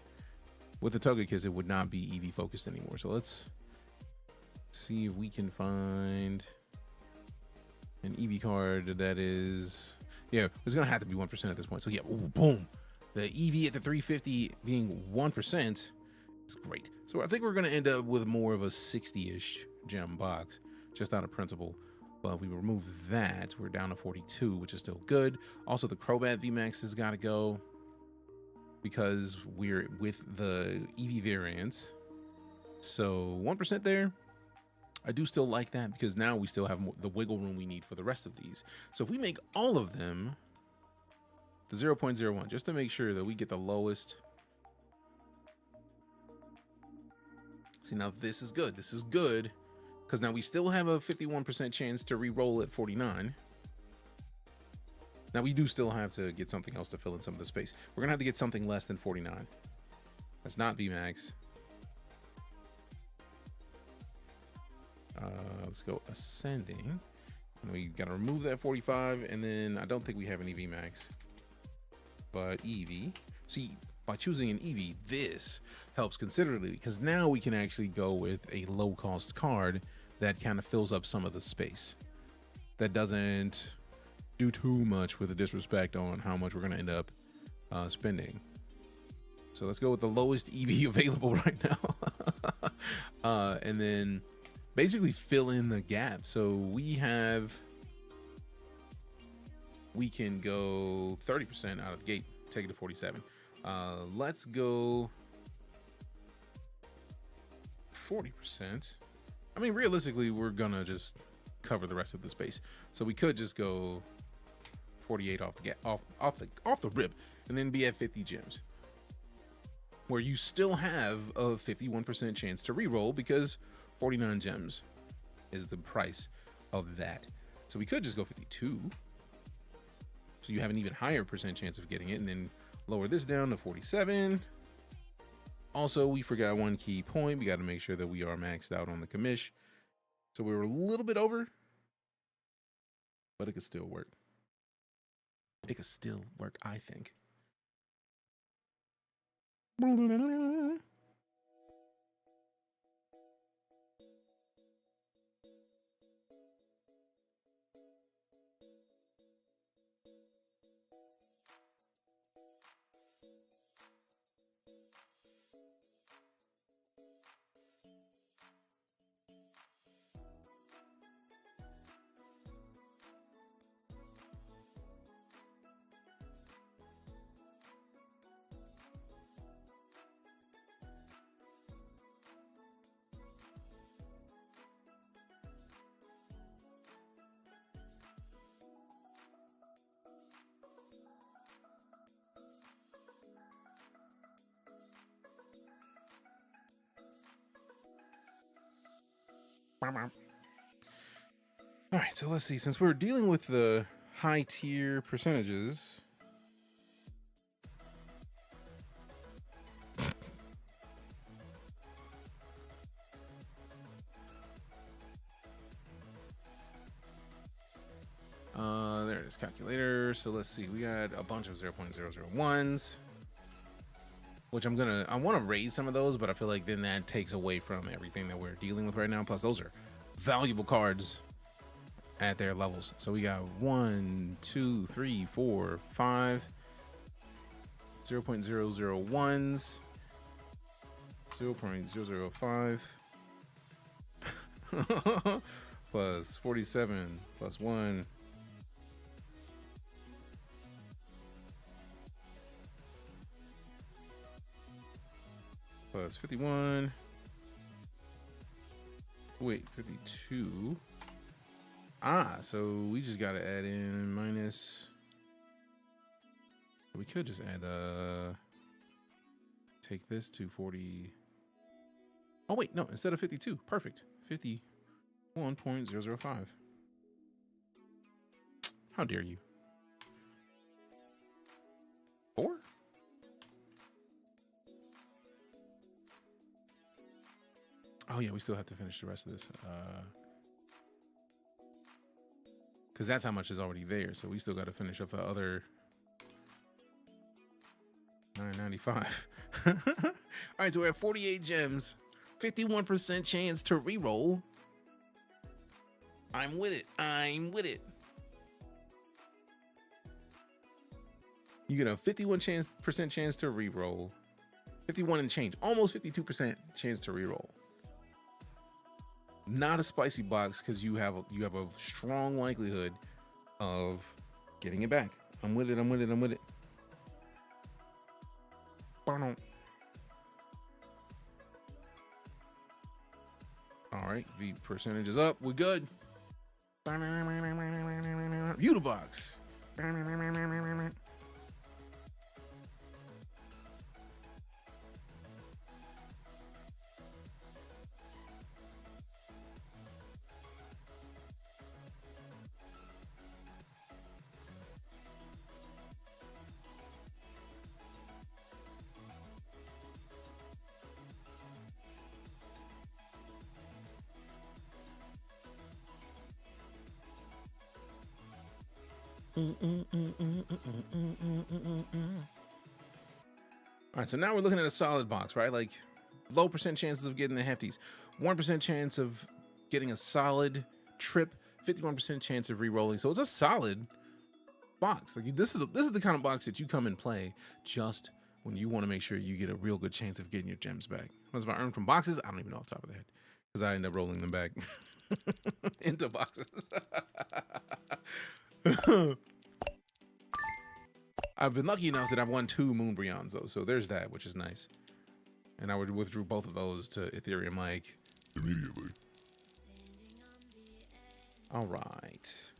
With the Togekiss, it would not be EV focused anymore. So let's see if we can find an EV card that is, yeah, it's gonna have to be 1% at this point. So yeah, ooh, boom. The EV at the 350 being 1% is great. So I think we're gonna end up with more of a 60-ish gem box, just out of principle. But if we remove that, we're down to 42, which is still good. Also, the Crobat VMAX has got to go because we're with the EV variants. So 1% there. I do still like that because now we still have the wiggle room we need for the rest of these. So if we make all of them the 0.01, just to make sure that we get the lowest. See, now this is good. This is good because now we still have a 51% chance to re-roll at 49. Now we do still have to get something else to fill in some of the space. We're gonna have to get something less than 49. That's not VMAX. Let's go ascending. And we gotta remove that 45, and then I don't think we have any VMAX. But EV. See, by choosing an EV, this helps considerably because now we can actually go with a low-cost card that kind of fills up some of the space. That doesn't do too much with the disrespect on how much we're gonna end up spending. So let's go with the lowest EV available right now. And then basically fill in the gap. So we can go 30% out of the gate, take it to 47. Let's go 40%. I mean, realistically, we're gonna just cover the rest of the space. So we could just go 48 off the rip, and then be at 50 gems, where you still have a 51% chance to re-roll because 49 gems is the price of that. So we could just go 52. So you have an even higher percent chance of getting it, and then lower this down to 47. Also, we forgot one key point. We got to make sure that we are maxed out on the commish. So we were a little bit over, but it could still work. It could still work, I think. All right, so let's see. Since we're dealing with the high tier percentages, there it is, calculator. So let's see. We got a bunch of 0.001s, which I want to raise some of those, but I feel like then that takes away from everything that we're dealing with right now. Plus, those are valuable cards at their levels. So we got 1, 2, 3, 4, 5 0.001s, 0.005 plus 47 plus 1 plus 51. Wait, 52. So we just got to add in minus. We could just add take this to 40. Oh wait, no, instead of 52. Perfect. 51.005. How dare you? 4? Oh yeah, we still have to finish the rest of this. Because that's how much is already there. So we still got to finish up the other $9.95. All right, so we're at 48 gems, 51% chance to reroll. I'm with it. I'm with it. You get a 51% chance to reroll. 51 and change, almost 52% chance to reroll. Not a spicy box because you have a strong likelihood of getting it back. I'm with it. I'm with it. I'm with it. All right, the percentage is up. We're good. Beauty box. All right, so now we're looking at a solid box, right? Like low percent chances of getting the hefties, 1% chance of getting a solid trip, 51% chance of re-rolling. So it's a solid box. Like this is the kind of box that you come and play just when you want to make sure you get a real good chance of getting your gems back. What have I earned from boxes? I don't even know off the top of the head because I end up rolling them back into boxes. I've been lucky enough that I've won 2 Moonbreons though, so there's that, which is nice. And I withdrew both of those to Ethereum Mike immediately. All right.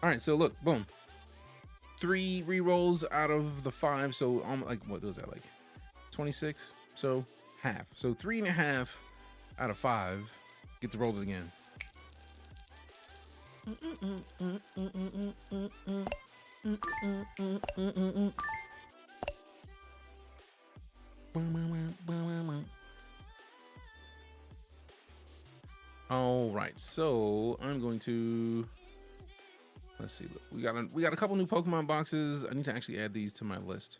All right, so look, boom. 3 re-rolls out of the 5, so like what was that, like 26? So half. So 3.5 out of 5 get to roll it again. All right, so I'm going to let's see. Look, we got a couple new Pokemon boxes. I need to actually add these to my list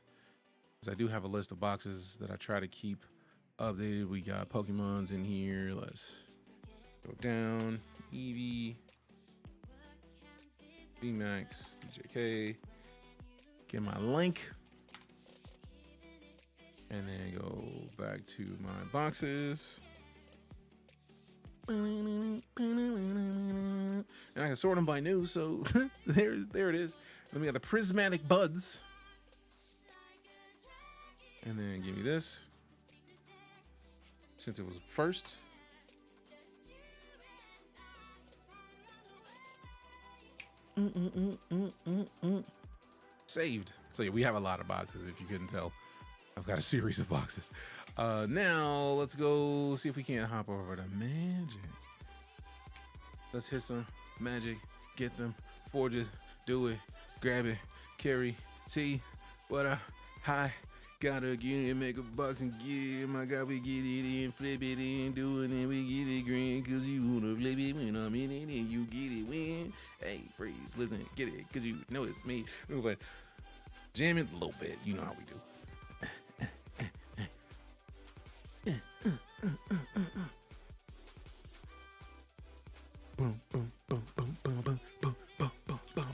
because I do have a list of boxes that I try to keep updated. We got Pokemons in here. Let's go down. Eevee, VMAX, DJK. Get my link. And then go back to my boxes. And I can sort them by new, so there it is. Then we got the Prismatic Buds. And then give me this. Since it was first. Saved. So yeah, we have a lot of boxes if you couldn't tell. I've got a series of boxes. Now let's go see if we can't hop over to Magic. Let's hit some Magic, get them, forges, do it, grab it, carry, see what I gotta get it, make a box and get it. My God, we get it in, flip it in, do it, and we get it green, cause you wanna flip it when I'm in it, and you get it when. Hey, freeze, listen, get it, cause you know it's me. But jam it a little bit, you know how we do. Boom, boom, boom, boom, boom, boom, boom, boom, boom, boom.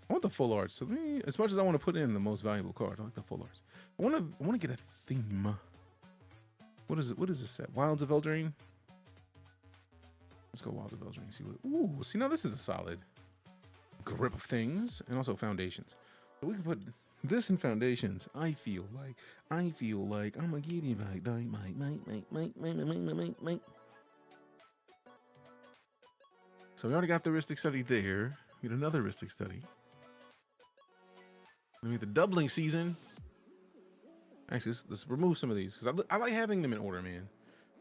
I want the full art. So as much as I want to put in the most valuable card, I like the full art. I want to get a theme. What is it? What is this set? Wilds of Eldraine. Let's go Wild of Eldraine. See what? Ooh, see now this is a solid grip of things, and also foundations. So we can put this in foundations. I feel like I'm a giddy like Mike. So we already got the heuristic study there. We get another heuristic study. Then we get the doubling season. Actually, let's remove some of these because I like having them in order, man.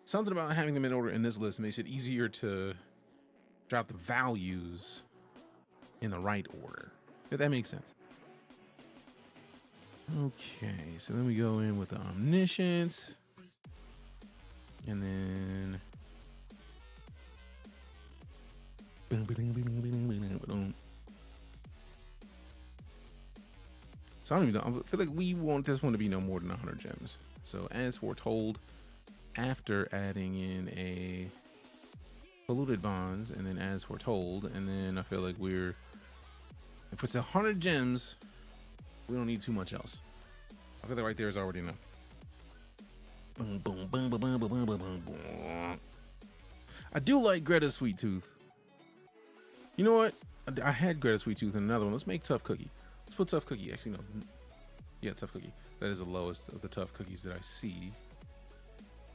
Something about having them in order in this list makes it easier to drop the values in the right order. If that makes sense. Okay, so then we go in with the omniscience. And then so I don't even know. I feel like we want this one to be no more than 100 gems. So as foretold, after adding in a polluted bonds, and then as foretold, and then I feel like if it's 100 gems, we don't need too much else. I feel like right there is already enough. Boom, boom, boom, boom, boom, boom, boom, boom, boom. I do like Greta Sweet Tooth. You know what? I had Greta Sweet Tooth in another one. Let's make Tough Cookie. Let's put Tough Cookie. Actually, no. Yeah, Tough Cookie. That is the lowest of the Tough Cookies that I see.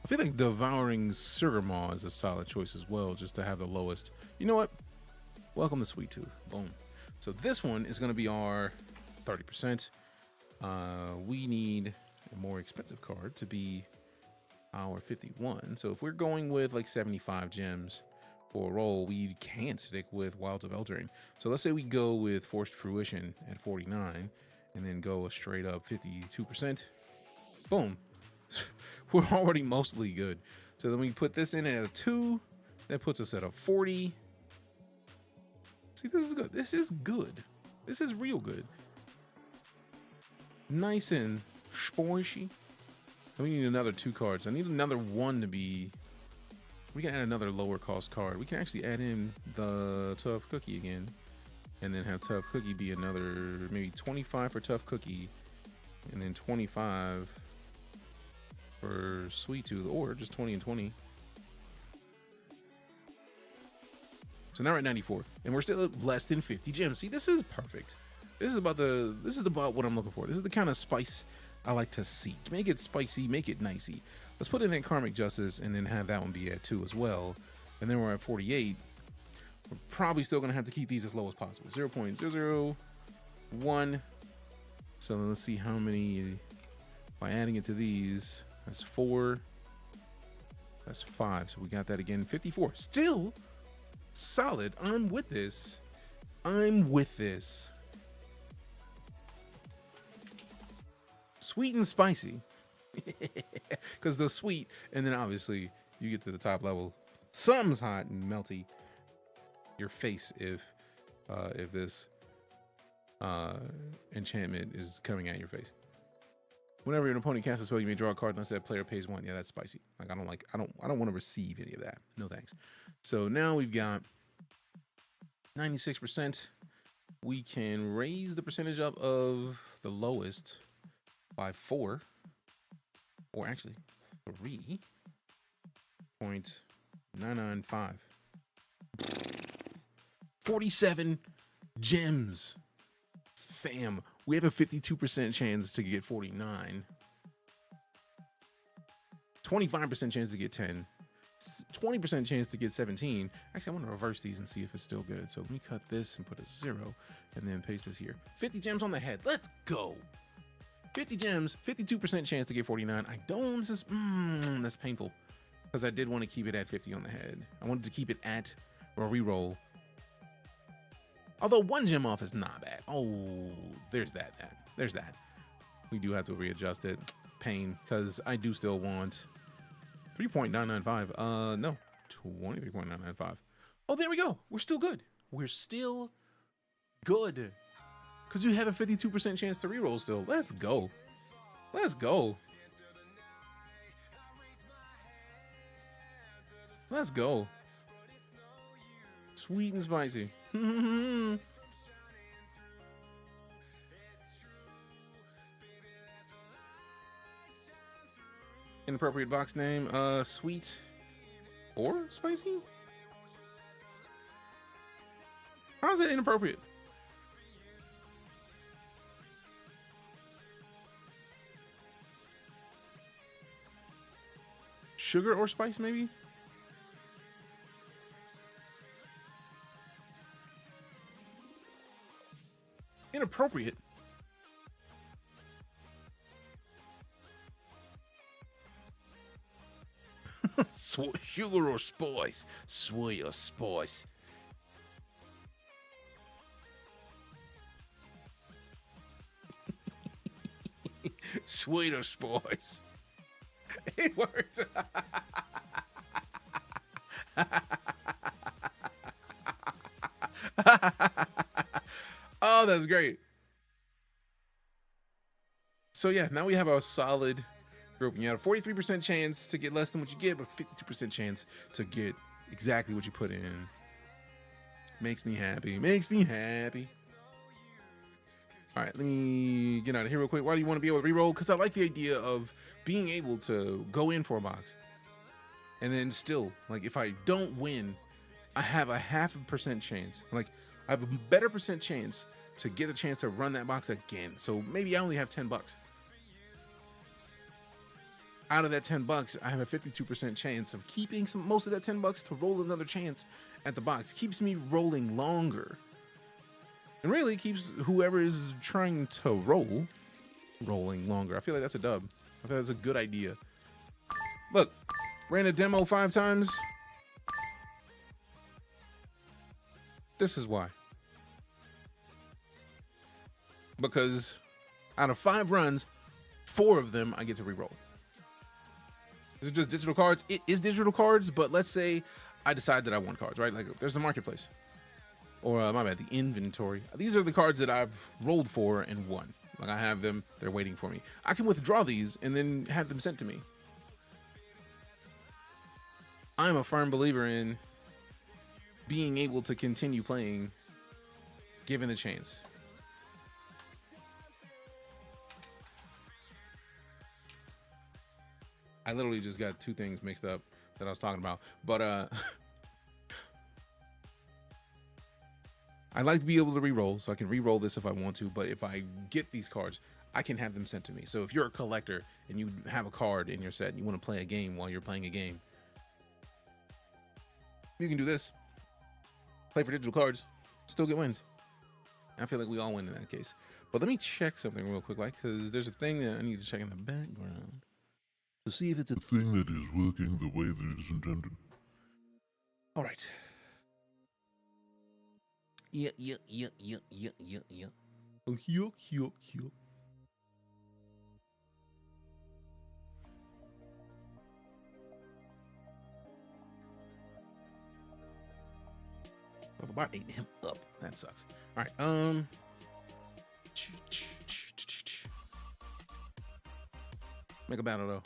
I feel like Devouring Sugar Maw is a solid choice as well, just to have the lowest. You know what? Welcome to Sweet Tooth. Boom. So this one is going to be our 30%. We need a more expensive card to be our 51. So if we're going with like 75 gems for a roll, we can't stick with Wilds of Eldraine. So let's say we go with Forced Fruition at 49 and then go a straight up 52%. Boom. We're already mostly good. So then we put this in at a 2. That puts us at a 40. See, this is good. This is good. This is real good. Nice and spoishy. We need another 2 cards. I need another 1 to be. We can add another lower cost card. We can actually add in the Tough Cookie again, and then have Tough Cookie be another maybe 25 for Tough Cookie, and then 25 for Sweet Tooth, or just 20 and 20. So now we're at 94, and we're still at less than 50 gems. See, this is perfect. This is about what I'm looking for. This is the kind of spice I like to seek. Make it spicy, make it nicey. Let's put in that Karmic Justice and then have that one be at 2 as well. And then we're at 48. We're probably still gonna have to keep these as low as possible. 0.001. So then let's see how many by adding it to these. That's 4. That's 5. So we got that again. 54. Still solid. I'm with this. Sweet and spicy, because the sweet, and then obviously you get to the top level, something's hot and melty. Your face if this enchantment is coming at your face. Whenever an opponent casts a spell, you may draw a card unless that player pays 1. Yeah, that's spicy. Like I don't want to receive any of that. No thanks. So now we've got 96%. We can raise the percentage up of the lowest by 4, or actually 3.995. 47 gems. Fam, we have a 52% chance to get 49. 25% chance to get 10. 20% chance to get 17. Actually, I want to reverse these and see if it's still good. So let me cut this and put a 0 and then paste this here. 50 gems on the head. Let's go. 50 gems, 52% chance to get 49. I don't, that's painful because I did want to keep it at 50 on the head. I wanted to keep it at a reroll. Although 1 gem off is not bad. Oh, there's that. There's that. We do have to readjust it. Pain, because I do still want 3.995. No, 23.995. Oh, there we go. We're still good. We're still good. Because you have a 52% chance to reroll still. Let's go. Let's go. Let's go. Sweet and spicy. Inappropriate box name. Sweet or spicy? How is that inappropriate? Sugar or spice, maybe? appropriate. Sugar or spice? Sweet or spice? Sweet or spice? It worked. Oh, that's great. So yeah, now we have a solid group. You had a 43% chance to get less than what you get, but 52% chance to get exactly what you put in. Makes me happy. Makes me happy. All right, let me get out of here real quick. Why do you want to be able to reroll? Because I like the idea of being able to go in for a box and then still, like, if I don't win, I have a 0.5% chance. Like, I have a better percent chance to get a chance to run that box again. So maybe I only have $10. Out of that $10, I have a 52% chance of keeping most of that $10 to roll another chance at the box. Keeps me rolling longer. And really keeps whoever is trying to roll rolling longer. I feel like that's a dub. I feel like that's a good idea. Look, ran a demo 5 times. This is why. Because out of 5 runs, 4 of them I get to re-roll. Is it just digital cards? It is digital cards, but let's say I decide that I want cards, right? Like there's the marketplace. Or my bad, the inventory. These are the cards that I've rolled for and won. Like I have them, they're waiting for me. I can withdraw these and then have them sent to me. I'm a firm believer in being able to continue playing given the chance. I literally just got 2 things mixed up that I was talking about. But I like to be able to re-roll, so I can re-roll this if I want to. But if I get these cards, I can have them sent to me. So if you're a collector and you have a card in your set and you want to play a game while you're playing a game, you can do this. Play for digital cards, still get wins. I feel like we all win in that case. But let me check something real quick, like, because there's a thing that I need to check in the background to see if it's a thing that is working the way that it is intended. All right. Yeah. Oh, here. Well, the bot ate him up. That sucks. All right. Make a battle though.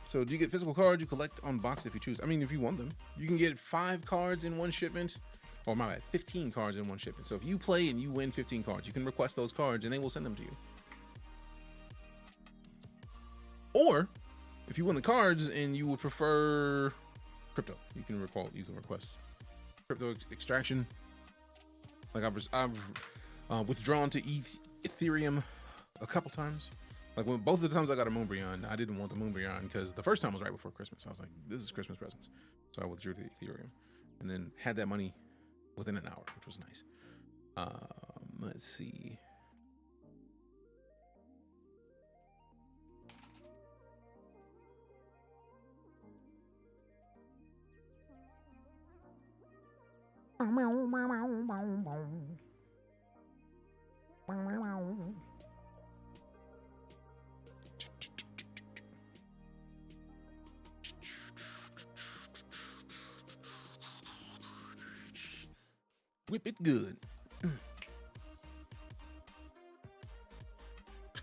So do you get physical cards? You collect on box if you choose. I mean, if you want them, you can get 5 cards in one shipment. Or my bad, 15 cards in one shipment. So if you play and you win 15 cards, you can request those cards and they will send them to you. Or if you win the cards and you would prefer crypto, you can request crypto extraction. Like I've withdrawn to Ethereum a couple times. Like when both of the times I got a Moonbryon, I didn't want the Moonbryon because the first time was right before Christmas. I was like, this is Christmas presents. So I withdrew to Ethereum and then had that money within an hour, which was nice. Let's see. Whip it good.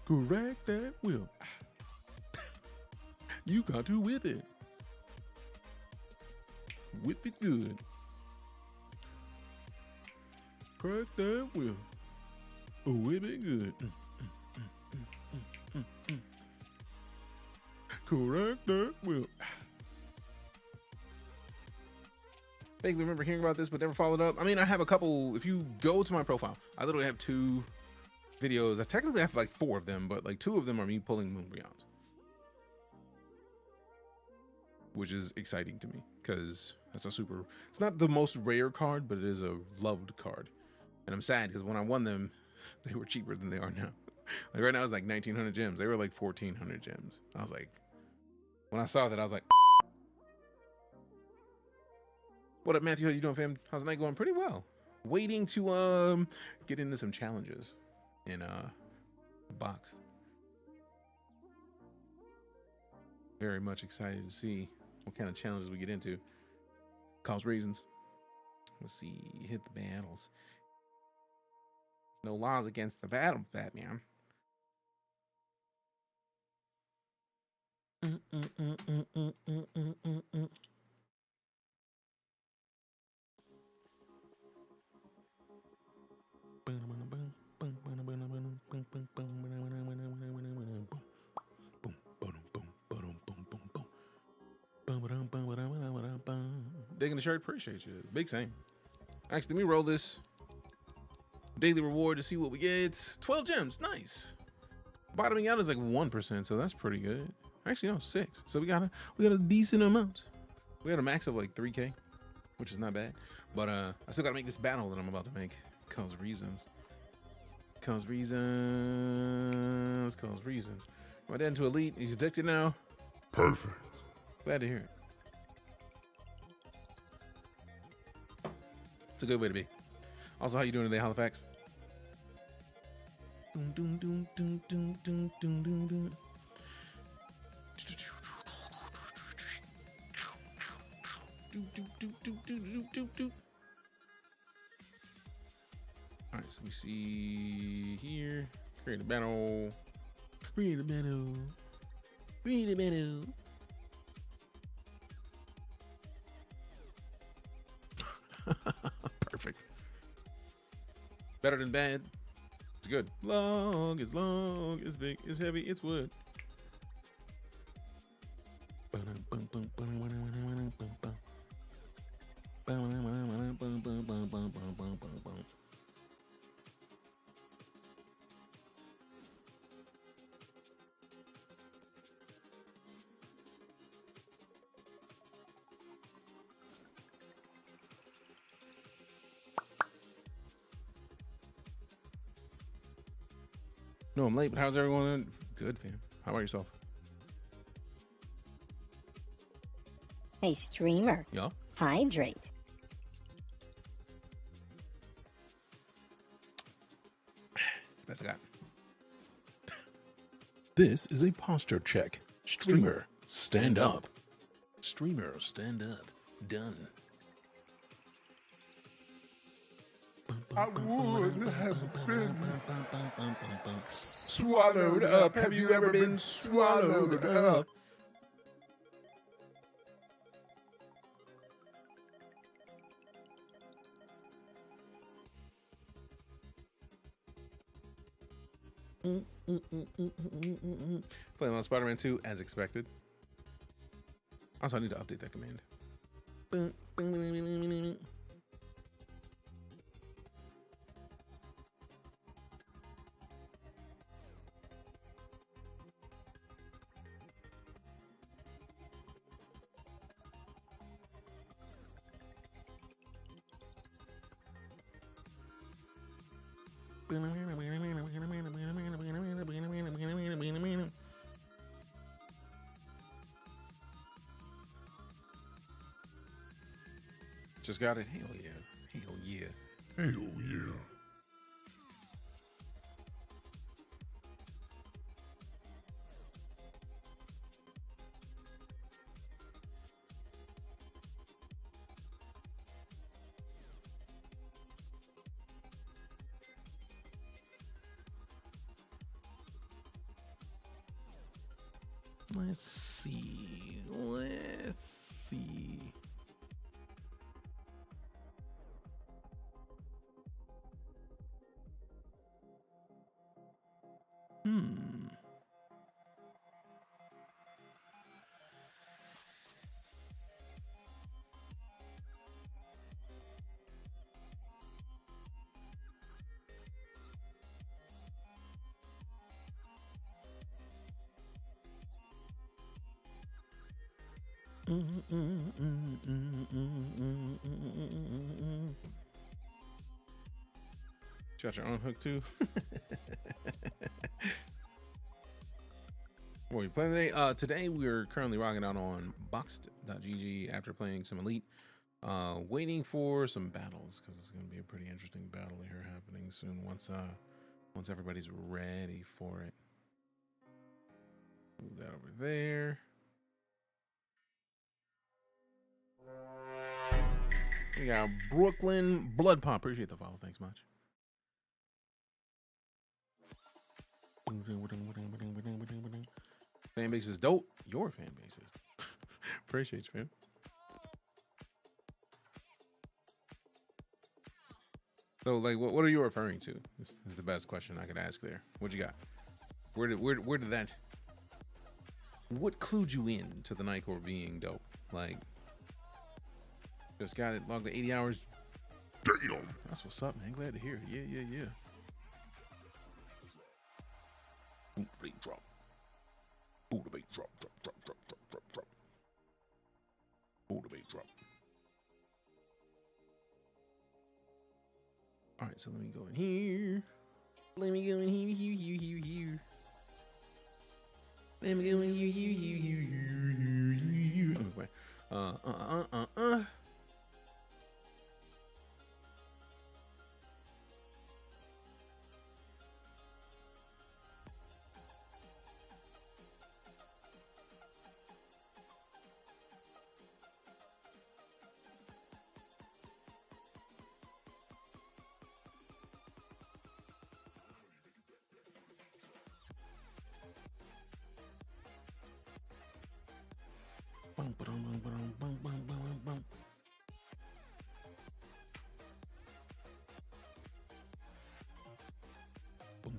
Correct that whip. You got to whip it. Whip it good. Crack that whip. Whip it good. Correct that whip. Vaguely remember hearing about this, but never followed up. I mean, I have a couple. If you go to my profile, I literally have 2 videos. I technically have like 4 of them, but like 2 of them are me pulling Moonbryons, which is exciting to me because that's a super. It's not the most rare card, but it is a loved card. And I'm sad because when I won them, they were cheaper than they are now. Like right now it's like 1,900 gems. They were like 1,400 gems. I was like, when I saw that, I was like, what up, Matthew? How you doing, fam? How's the night going? Pretty well. Waiting to get into some challenges in Boxed. Very much excited to see what kind of challenges we get into. Cause reasons. Let's see. Hit the battles. No laws against the battle, Batman. Digging the shirt, appreciate you. Big same. Actually, let me roll this daily reward to see what we get. 12 gems, nice. Bottoming out is like 1%, so that's pretty good. Actually, no, 6. So we got a decent amount. We got a max of like 3K, which is not bad. But I still gotta make this battle that I'm about to make. Cause reasons. Cause reasons. Cause reasons. My dad into Elite. He's addicted now. Perfect. Glad to hear it. It's a good way to be. Also, how you doing today, Halifax? All right, so we see here. Create a battle. Create a battle. Create a battle. Perfect. Better than bad. It's good. Long, it's big, it's heavy, it's wood. No, I'm late, but how's everyone? Good, fam. How about yourself? Hey, streamer. Yeah? Hydrate. It's the best I got. This is a posture check. Streamer, stand up. Streamer, stand up. Done. I would have been swallowed up. Have you ever been swallowed up? Playing on Spider-Man 2 as expected. Also, I need to update that command. Just got it. Hell yeah. Hell yeah. Hell yeah. Let's see. Let's see. You got your own hook too. What are we playing today? Today we're currently rocking out on BoxedGG after playing some Elite. Waiting for some battles because it's going to be a pretty interesting battle here happening soon once everybody's ready for it. Move that over there. We got Brooklyn Blood Pop. Appreciate the follow. Thanks much. Fan base is dope. Your fan base is. Appreciate you, man. So, like, what are you referring to? Is the best question I could ask there. What you got? Where did that? What clued you in to the Night Core being dope? Like, just got it logged to 80 hours. Damn, that's what's up, man. Glad to hear it. Yeah. Boot the beat drop. Boot the beat drop. Drop. Boot the beat drop. All right, so let me go in here. Let me go in here. Let me go in here. Anyway,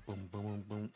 boom. Boom. Boom.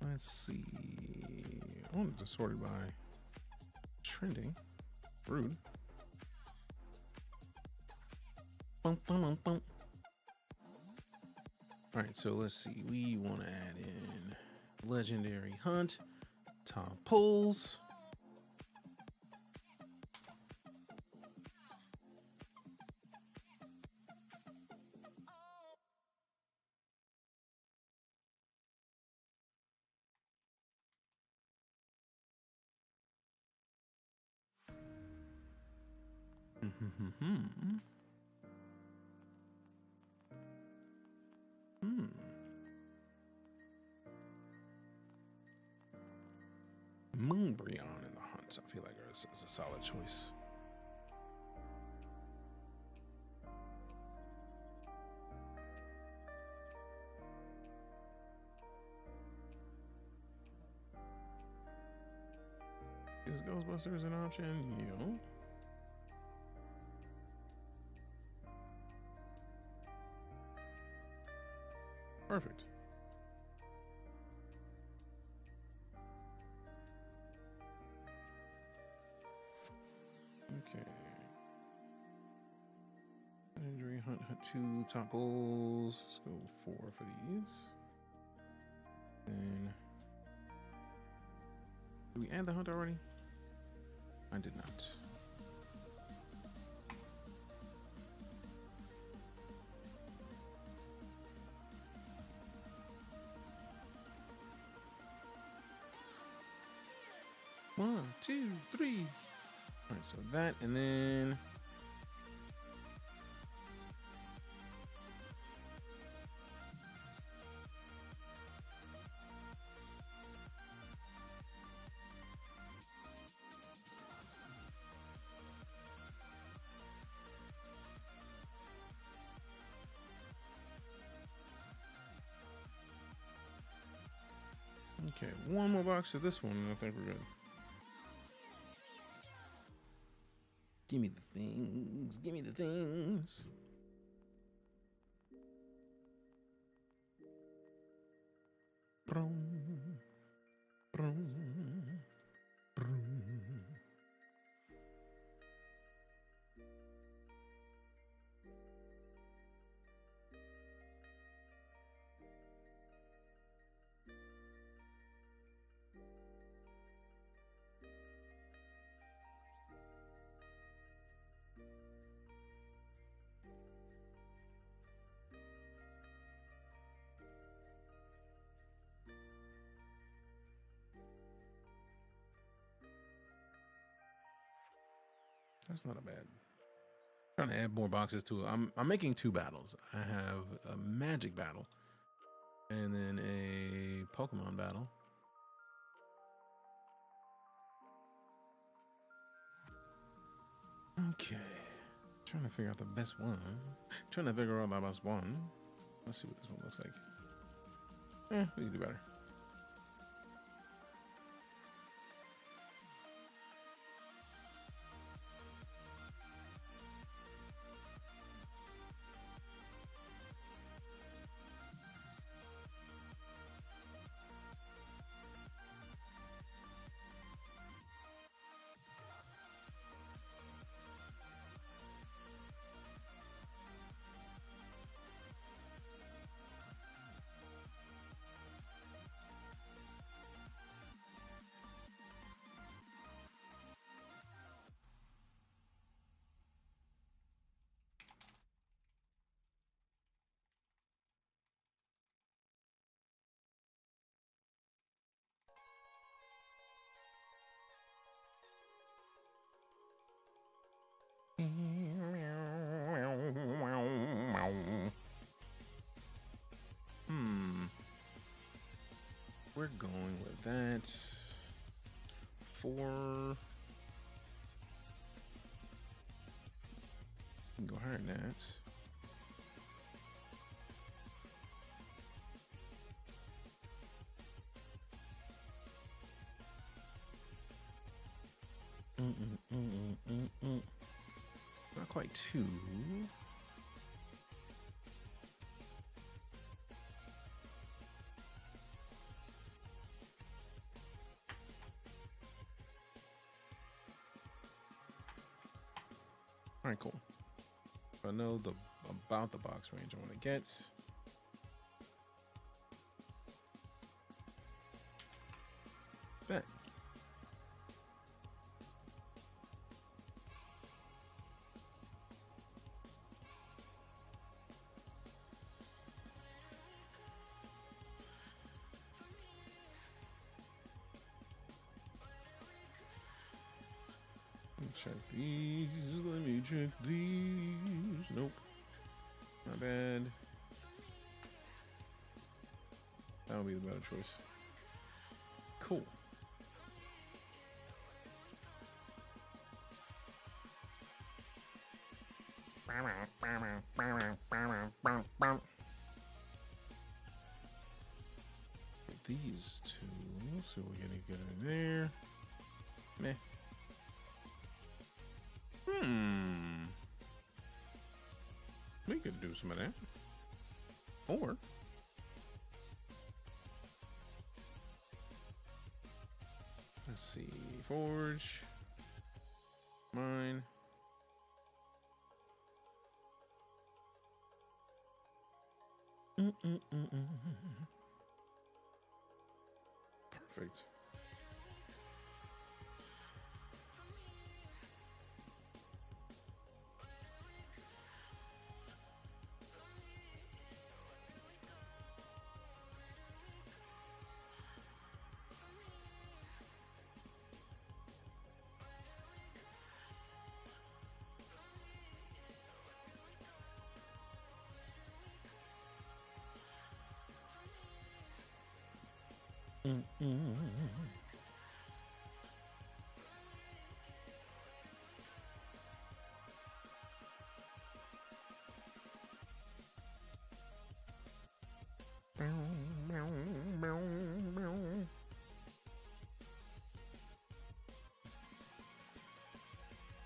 Let's see. I wanted to sort it by trending. Rude. All right, so let's see. We want to add in legendary hunt, top pulls. Moonbreon in the hunt. I feel like it's a solid choice. Gives Ghostbusters an option? Yeah. Perfect. Okay. Injury, hunt 2 topples. Let's go 4 for these. Then, did we add the hunt already? I did not. One, two, three. All right, so that, and then okay, one more box to this one, and I think we're good. Give me the things. Give me the things. Brum, brum, brum. That's not a bad. Trying to add more boxes to it. I'm making 2 battles. I have a magic battle and then a Pokemon battle. Okay. Trying to figure out the best one. Trying to figure out my best one. Let's see what this one looks like. We can do better. We're going with that. 4. We can go higher than that. Not quite 2. All right, cool. I know about the box range I want to get. Bet. Check these. Let me check these. Nope. Not bad. That would be the better choice. Cool. These 2. So we're gonna get in there. Meh. do some of that. Or let's see, forge, mine. Perfect.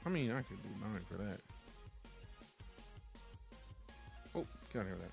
I mean, I could do 9 for that. Oh, get out of here with that.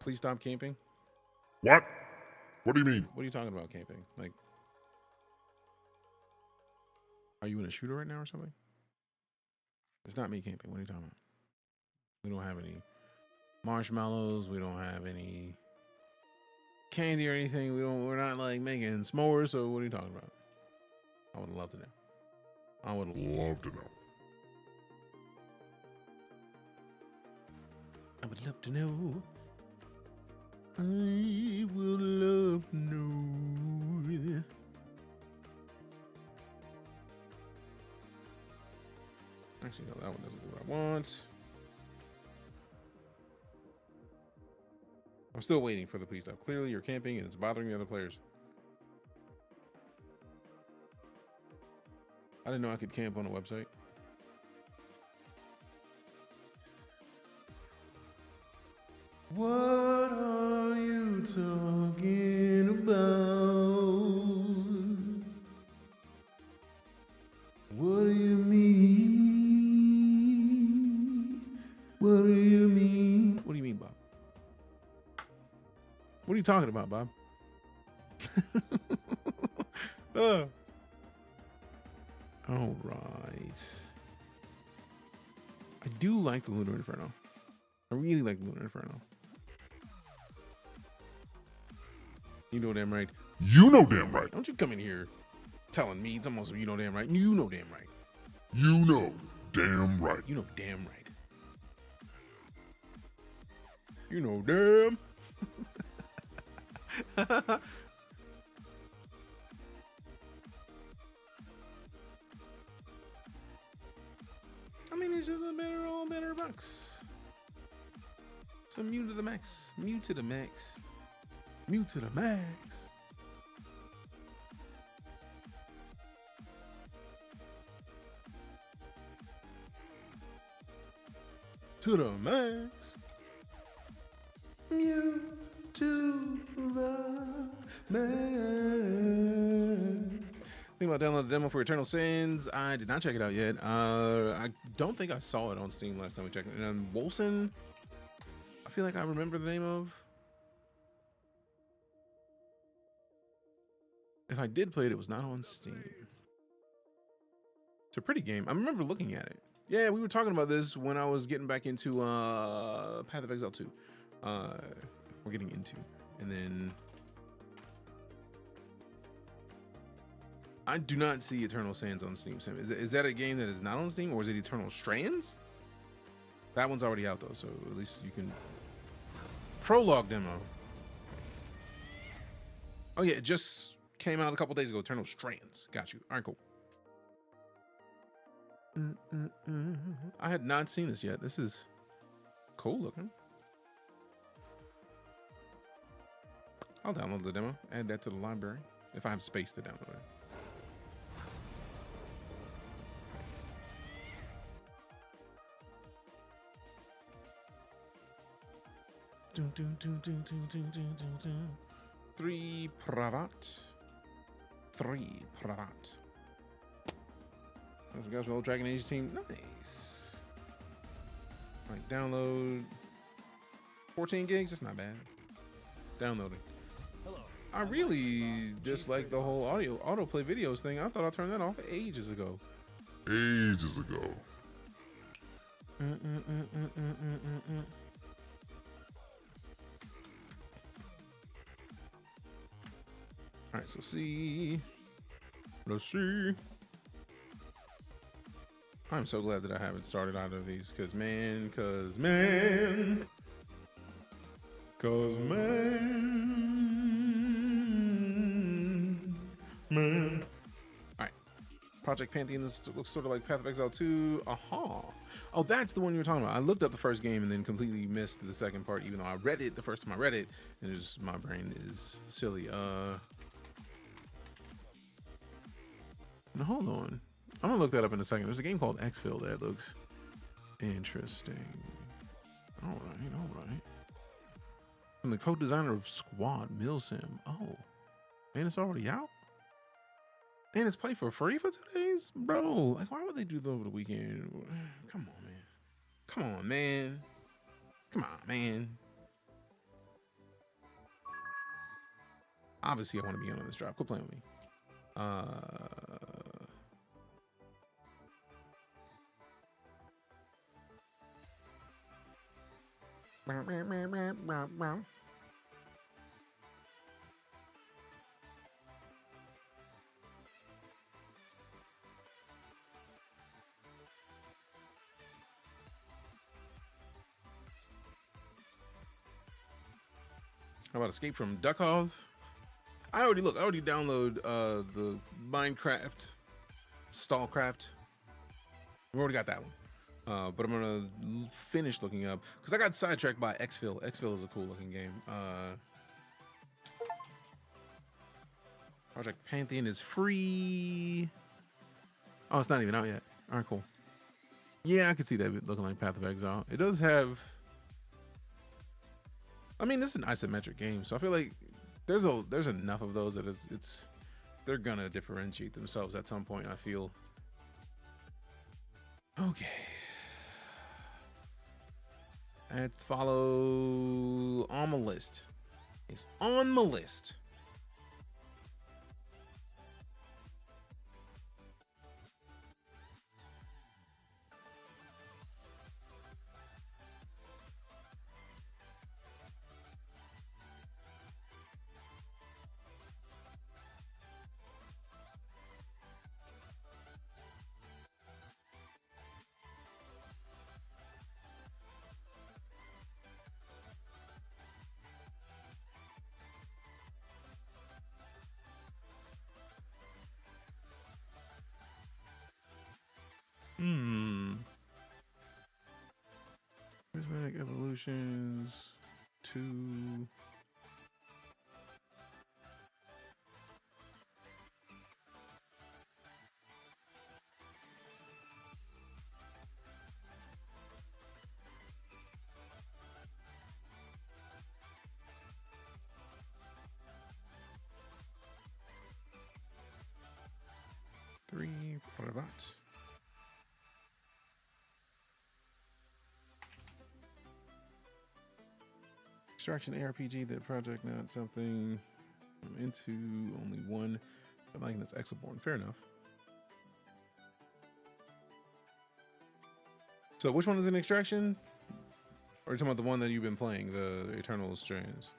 Please stop camping. What? What do you mean? What are you talking about camping? Like, are you in a shooter right now or something? It's not me camping. What are you talking about? We don't have any marshmallows. We don't have any candy or anything. We're not like making s'mores. So what are you talking about? I would love to know. I would love to know. I would love to know. I would love to know. Actually, no, that one doesn't do what I want. I'm still waiting for the please stop. Clearly, you're camping and it's bothering the other players. I didn't know I could camp on a website. What are you talking about? What do you mean? What do you mean? What do you mean, Bob? What are you talking about, Bob? All right. I do like the Lunar Inferno. I really like the Lunar Inferno. You know damn right. You know damn right. Don't you come in here telling me it's almost you know damn right. You know damn right. You know damn right. You know damn right. You know damn. I mean, it's just a better, all better box. So mute to the max. Mute to the max. Mute to the max. To the max. Mute to the max. Think about downloading the demo for Eternal Sins. I did not check it out yet. I don't think I saw it on Steam last time we checked it. And Wolson, I feel like I remember the name of. If I did play it, it was not on Steam. It's a pretty game. I remember looking at it. Yeah, we were talking about this when I was getting back into Path of Exile 2. We're getting into. And then I do not see Eternal Sands on Steam. Is that a game that is not on Steam, or is it Eternal Strands? That one's already out though, so at least you can. Prologue demo. Oh yeah, it just Came out a couple days ago. Eternal Strands. Got you. All right, cool. I had not seen this yet. This is cool looking. I'll download the demo. Add that to the library if I have space to download it. Three Pravat. That's some guys from the old Dragon Age team. Nice. Like download 14 gigs. That's not bad. Downloading. I really dislike the whole autoplay videos thing. I thought I turned that off ages ago. All right, so see. Let's see. I'm so glad that I haven't started out of these, cause man. All right, Project Pantheon. This looks sort of like Path of Exile 2. Oh, that's the one you were talking about. I looked up the first game and then completely missed the second part, even though I read it the first time I read it, and just my brain is silly. Now, hold on. I'm gonna look that up in a second. There's a game called Exfil that looks interesting. All right. From the co-designer of Squad Milsim. Oh, man, it's already out. And it's played for free for 2 days, bro. Like, why would they do that over the weekend? Come on, man. Obviously, I want to be on this drop. Quit playing with me. How about Escape from Duckov? I already download the Minecraft Stallcraft. We already got that one. But I'm gonna finish looking up because I got sidetracked by Exfil. Exfil is a cool looking game. Project Pantheon is free. Oh, it's not even out yet. All right, cool. Yeah, I could see that looking like Path of Exile. It does have. I mean, this is an isometric game, so I feel like there's enough of those that they're gonna differentiate themselves at some point. I feel. Okay. And follow on my list. It's on my list. Prismatic Evolutions 2. Three Pravat. Extraction ARPG, that project, not something I'm into. Only one. I like that's Exoborn. Fair enough. So which one is an Extraction? Or are you talking about the one that you've been playing, the Eternal Strands?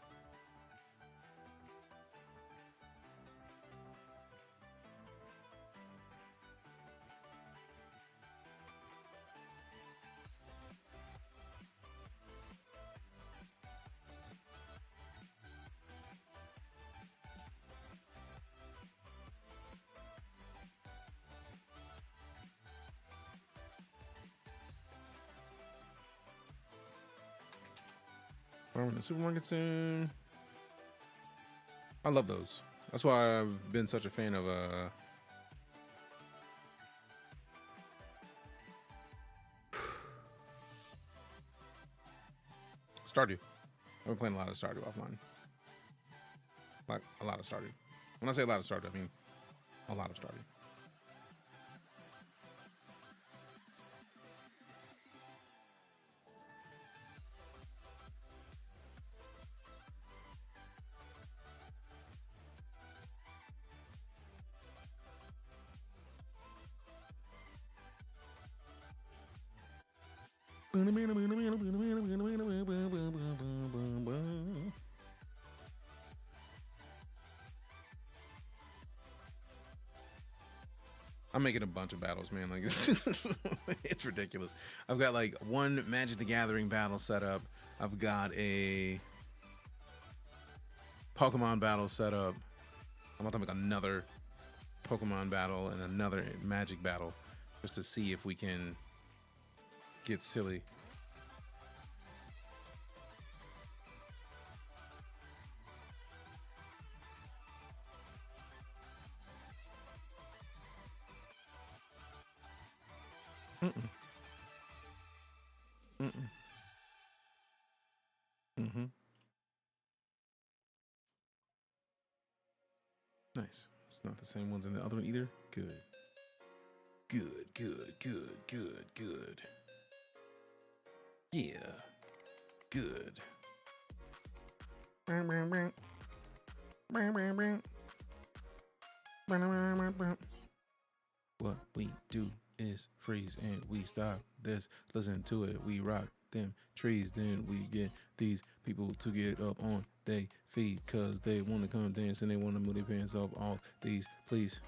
Going to the supermarket soon. I love those. That's why I've been such a fan of Stardew. I've been playing a lot of Stardew offline. Like a lot of Stardew. When I say a lot of Stardew, I mean a lot of Stardew. I'm making a bunch of battles, man. Like it's ridiculous. I've got like one Magic the Gathering battle set up. I've got a Pokemon battle set up. I'm about to make another Pokemon battle and another Magic battle just to see if we can get silly. Nice. It's not the same ones in the other one either. Good. Good, good, good, good, good. Yeah. Good. What we do is freeze and we stop this. Listen to it. We rock them trees. Then we get these people to get up on they feet because they want to come dance and they want to move their pants off. All these, please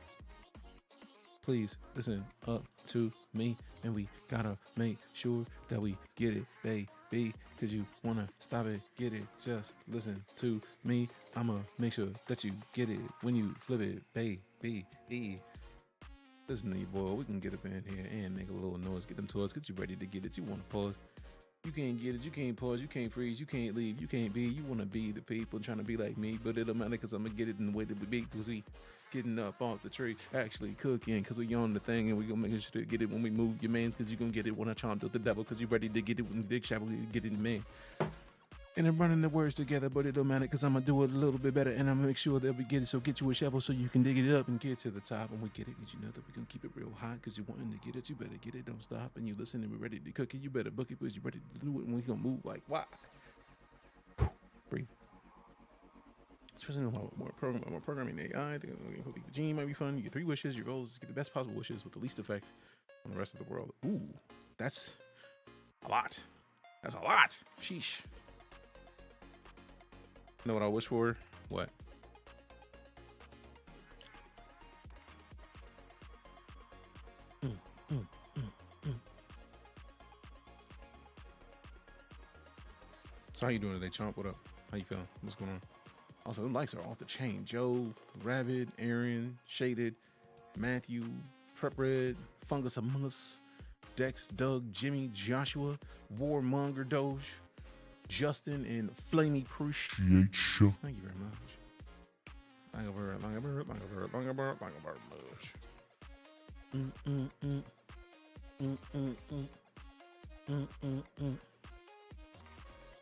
listen up to me, and we gotta make sure that we get it, baby, because you wanna stop it, get it, just listen to me. I'ma make sure that you get it when you flip it, baby. Listen to you, boy, we can get up in here and make a little noise, get them toys, because you ready to get it. You want to pause. You can't get it, you can't pause, you can't freeze, you can't leave, you can't be. You want to be the people trying to be like me, but it don't matter because I'm going to get it in the way that we be, because we getting up off the tree, actually cooking, because we on the thing, and we going to make sure to get it when we move your mans, because you going to get it when I chomp up the devil, because you ready to get it when the dick shovel, you get it, man. And I'm running the words together, but it don't matter because I'm going to do it a little bit better, and I'm going to make sure that we get it. So get you a shovel so you can dig it up and get to the top, and we get it because you know that we're going to keep it real hot because you're wanting to get it. You better get it, don't stop, and you listen and we're ready to cook it. You better book it because you're ready to do it, and we're going to move like, why? Breathe. Especially more programming AI. I think the genie might be fun. You get 3 wishes. Your goal is to get the best possible wishes with the least effect on the rest of the world. Ooh, that's a lot. That's a lot. Sheesh. Know what I wish for? What? So how you doing today, Chomp? What up? How you feeling? What's going on? Also, them likes are off the chain. Joe, Rabbit, Aaron, Shaded, Matthew, Prep Red, Fungus Among Us, Dex, Doug, Jimmy, Joshua, Warmonger Doge, Justin, and Flamey Prush. Thank you very much. Thank you very much.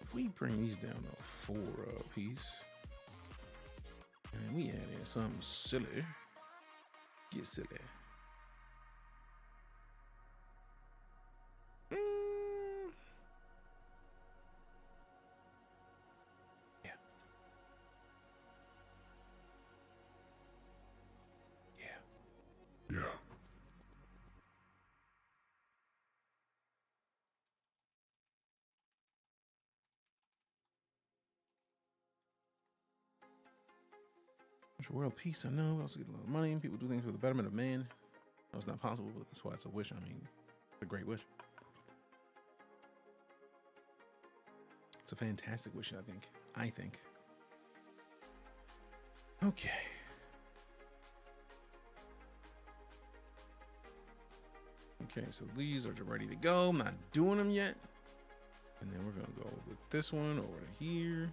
If we bring these down to 4 a piece, and we add in something silly, get silly. World peace, I know. We also get a lot of money. People do things for the betterment of man. No, it's not possible, but that's why it's a wish. I mean, it's a great wish. It's a fantastic wish, I think. Okay. Okay, so these are ready to go. I'm not doing them yet. And then we're gonna go with this one over to here.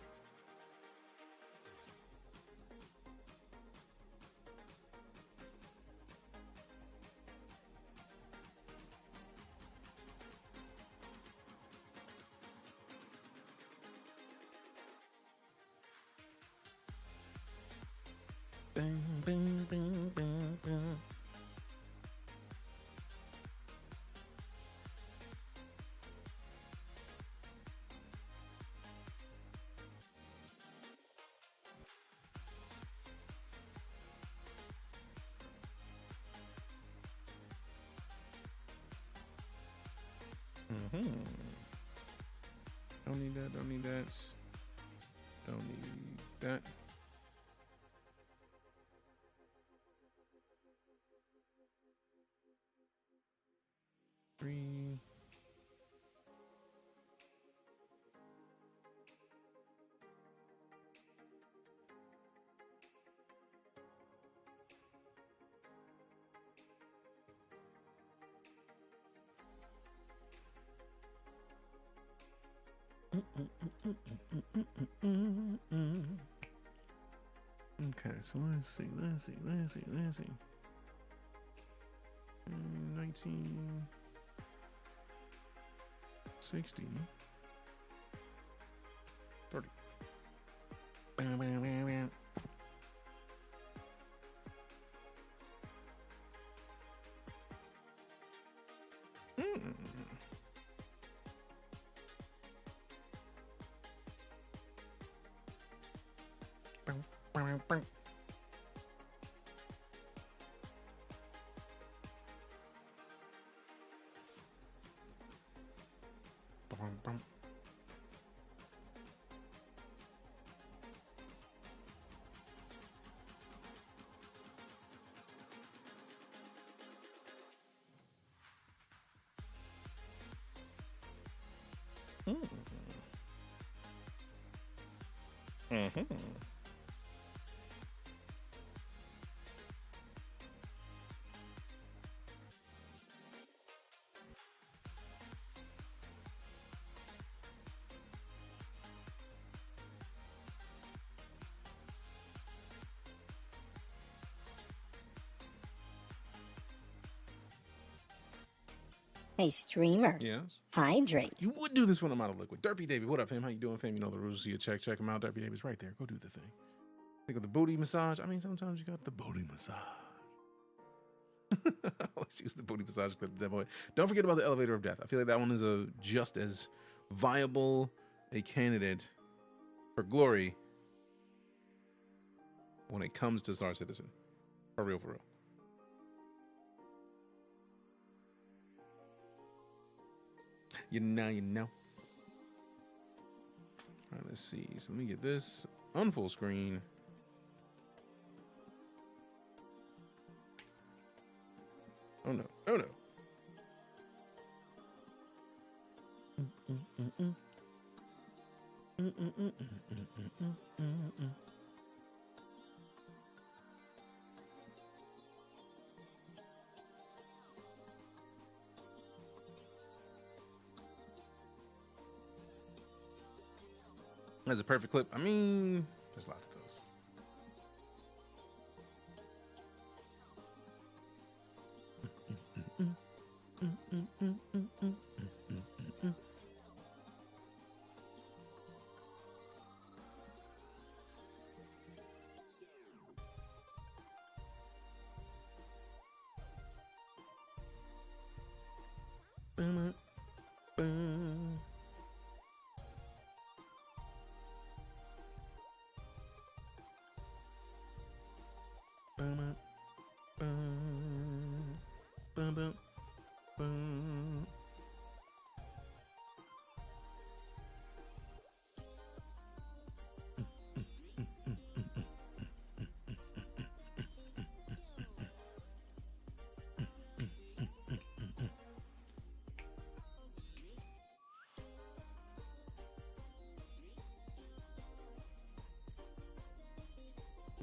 Bang, bang, bang, bang, bang. Don't need that, don't need that. Don't need that. Three. Okay, so let's see. 1960. 30. Bam, bam, bam, bam. Hey, streamer. Yes. Hydrate. You would do this when I'm out of liquid. Derpy David, what up, fam? How you doing, fam? You know the rules. See you check him out. Derpy David's right there. Go do the thing. Think of the booty massage. I mean, sometimes you got the booty massage. Let's use the booty massage clip. Don't forget about the elevator of death. I feel like that one is a just as viable a candidate for glory when it comes to Star Citizen. For real, for real. You know. All right, let's see. So let me get this on full screen. Oh no. Oh no. That's a perfect clip. I mean, there's lots of those.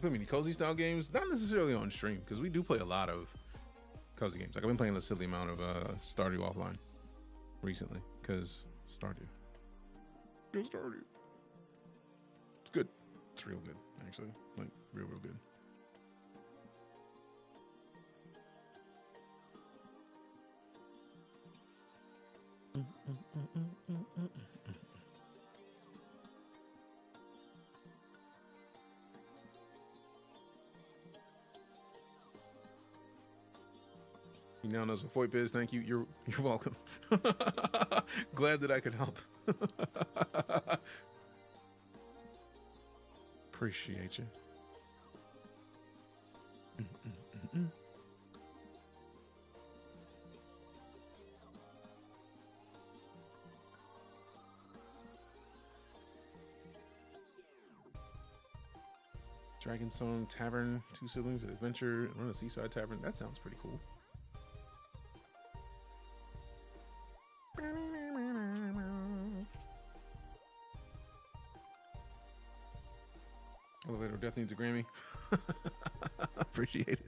Play many cozy style games, not necessarily on stream, because we do play a lot of cozy games. Like I've been playing a silly amount of Stardew offline recently, because Stardew. Get started. It's good. It's real good, actually. Like, real good. He now knows what VoIP is. Thank you. You're welcome. Glad that I could help. Appreciate you. Dragonstone Tavern, 2 siblings, adventure, run a seaside tavern. That sounds pretty cool. Elevator definitely needs a Grammy. Appreciate it.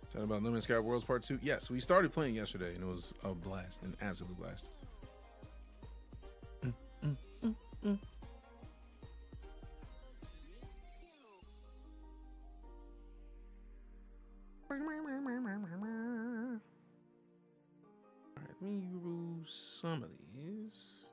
Talking about Luminous Sky Worlds Part 2. Yes, we started playing yesterday and it was a blast, an absolute blast. Alright, let me use some of these.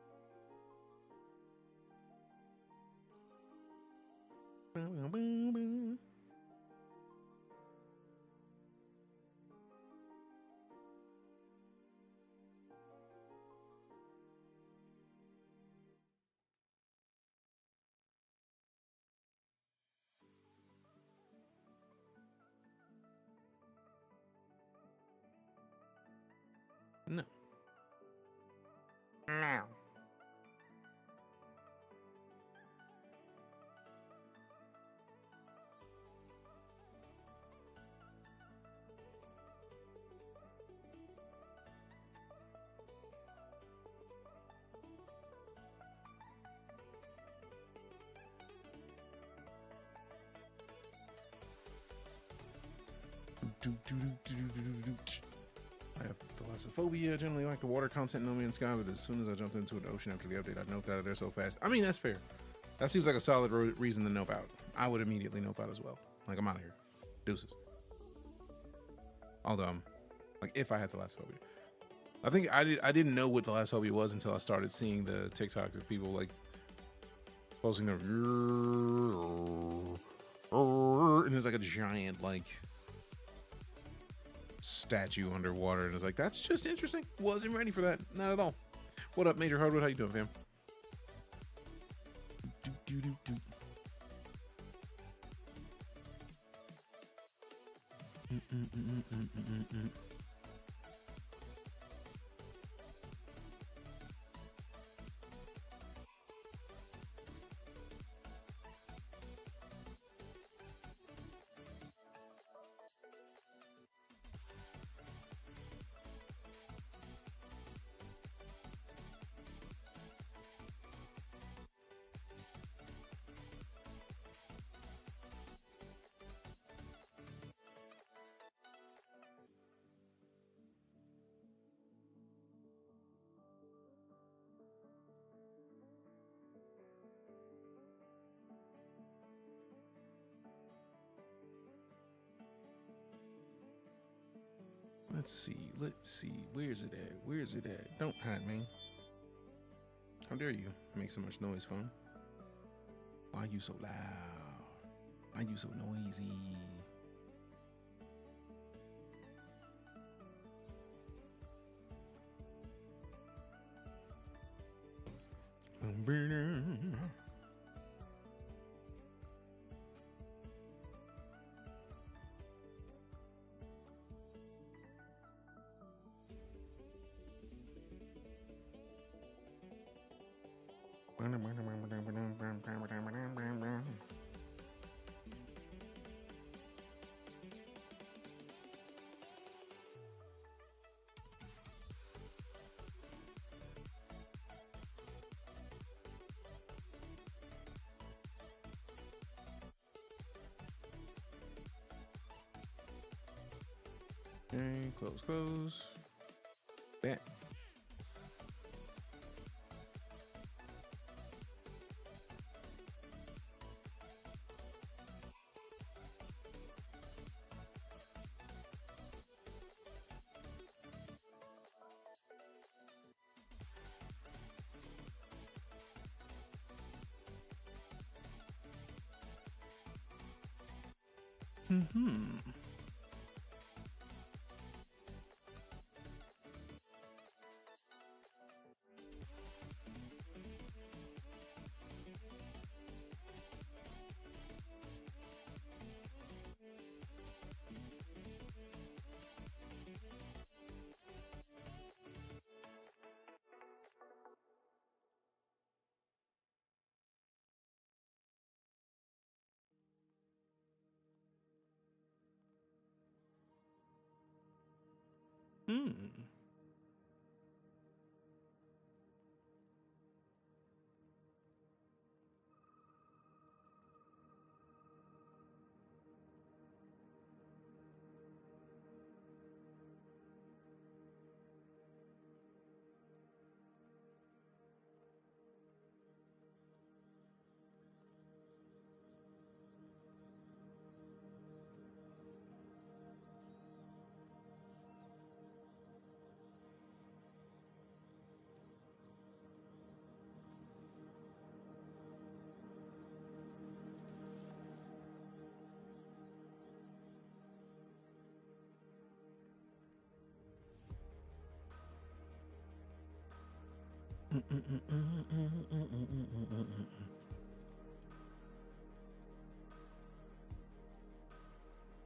No. No. I have thalassophobia. Generally like the water content in No Man's Sky, but as soon as I jumped into an ocean after the update, I noped out of there so fast. I mean, that's fair. That seems like a solid reason to nope out. I would immediately nope out as well. Like, I'm out of here. Deuces. Although, like, if I had thalassophobia. I think I didn't know what thalassophobia was until I started seeing the TikToks of people, like, posting their... And there's, like, a giant, like... statue underwater, and it's like, that's just interesting. Wasn't ready for that, not at all. What up, Major Hardwood? How you doing, fam? Let's see. Where's it at? Where's it at? Don't hide me. How dare you make so much noise, phone? Why are you so loud? Why are you so noisy? Okay, close. Bet.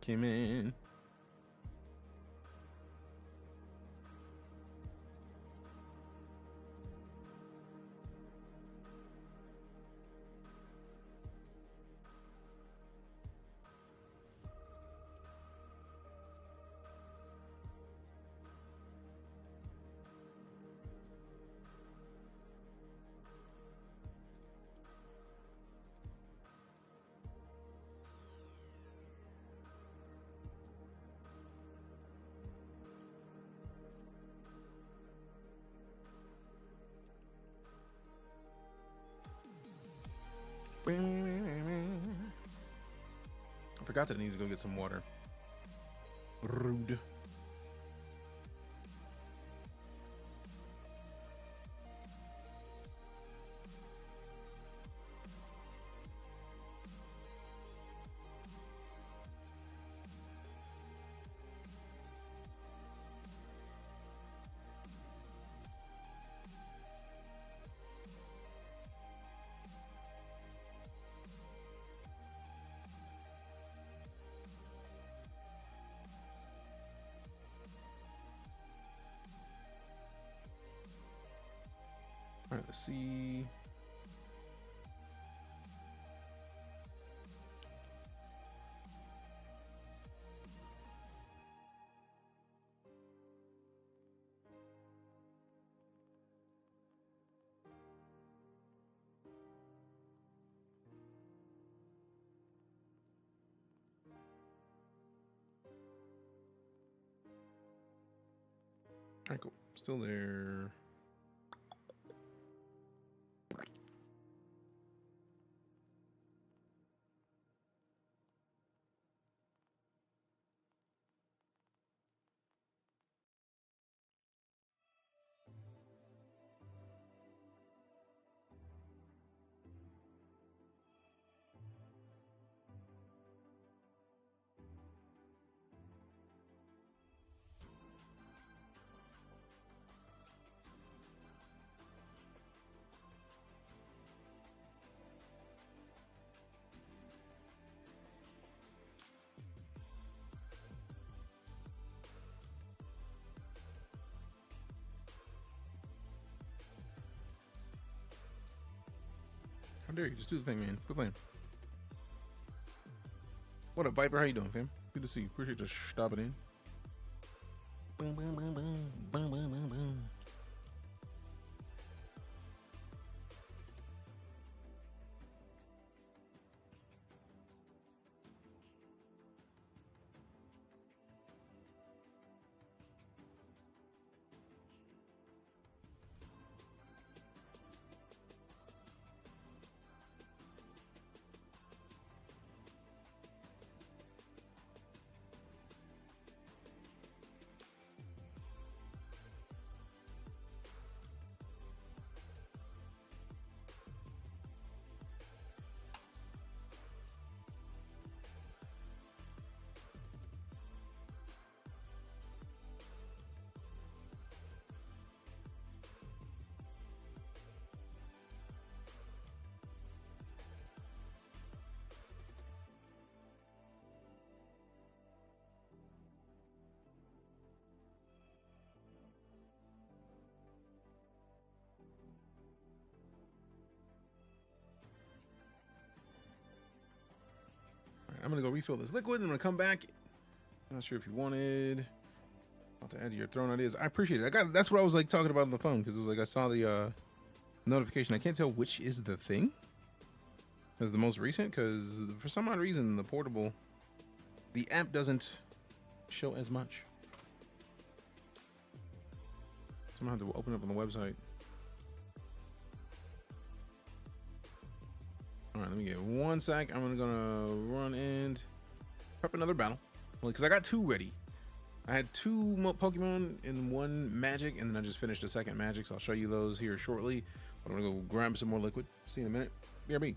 Came in. I forgot that I need to go get some water. Rude. All right, let's see. All right, cool. Still there. How dare you? Just do the thing, man. Quit playing. What up, Viper? How you doing, fam? Good to see you. Appreciate you stopping in. Boom, boom, boom, boom. Boom, boom, boom, boom. I'm gonna go refill this liquid and I'm gonna come back. I'm not sure if you wanted to add to your throne ideas. I appreciate it. That's what I was like talking about on the phone, because it was like I saw the notification. I can't tell which is the thing as the most recent, because for some odd reason the app doesn't show as much. So I'm gonna have to open up on the website. All right, let me get 1 sec. I'm gonna run and prep another battle, because I got 2 ready. I had 2 Pokemon in 1 magic, and then I just finished a second magic, so I'll show you those here shortly. But I'm gonna go grab some more liquid. See you in a minute. BRB.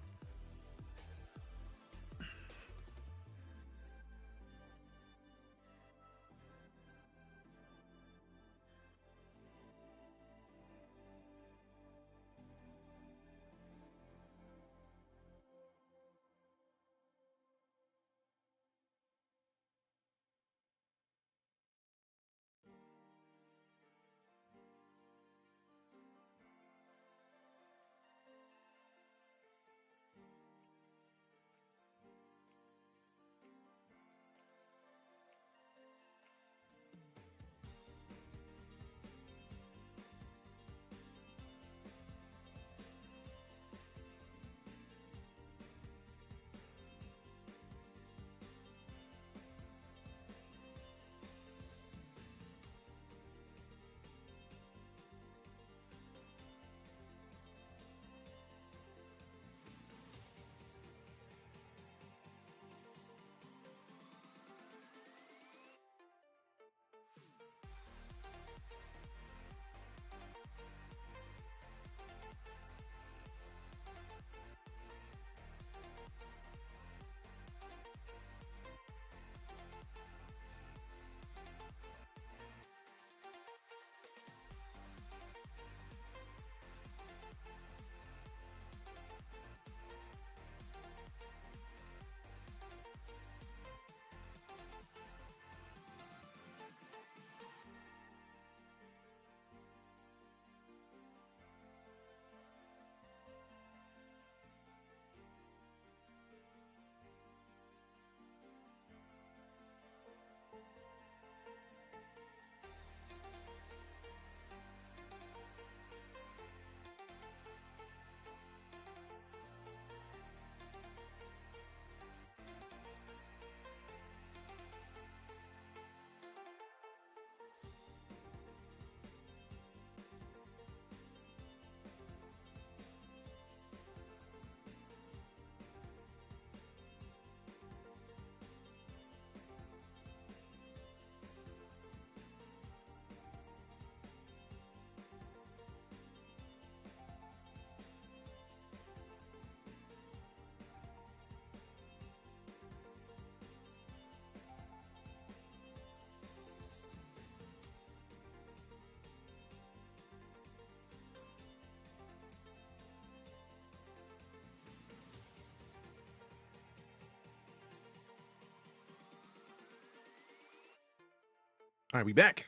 All right, we back.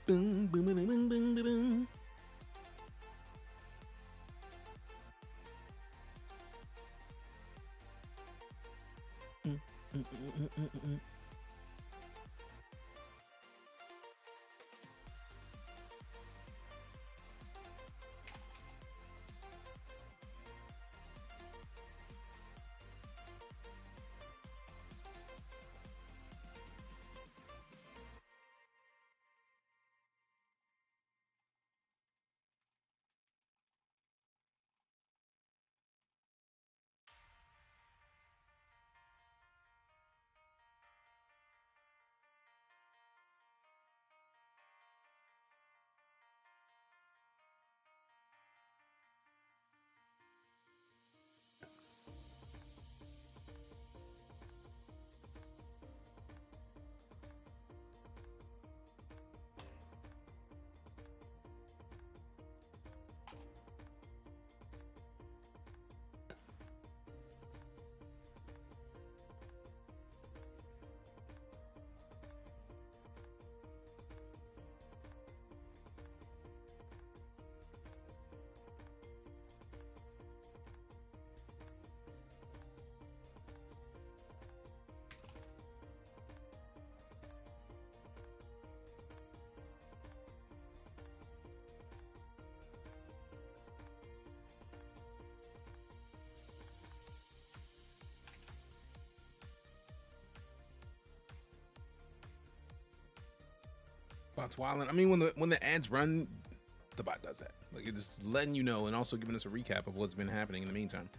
Boom, boom, boom, boom, boom, boom, boom. Bot's wilding. I mean, when the ads run, the bot does that. Like, it's just letting you know and also giving us a recap of what's been happening in the meantime.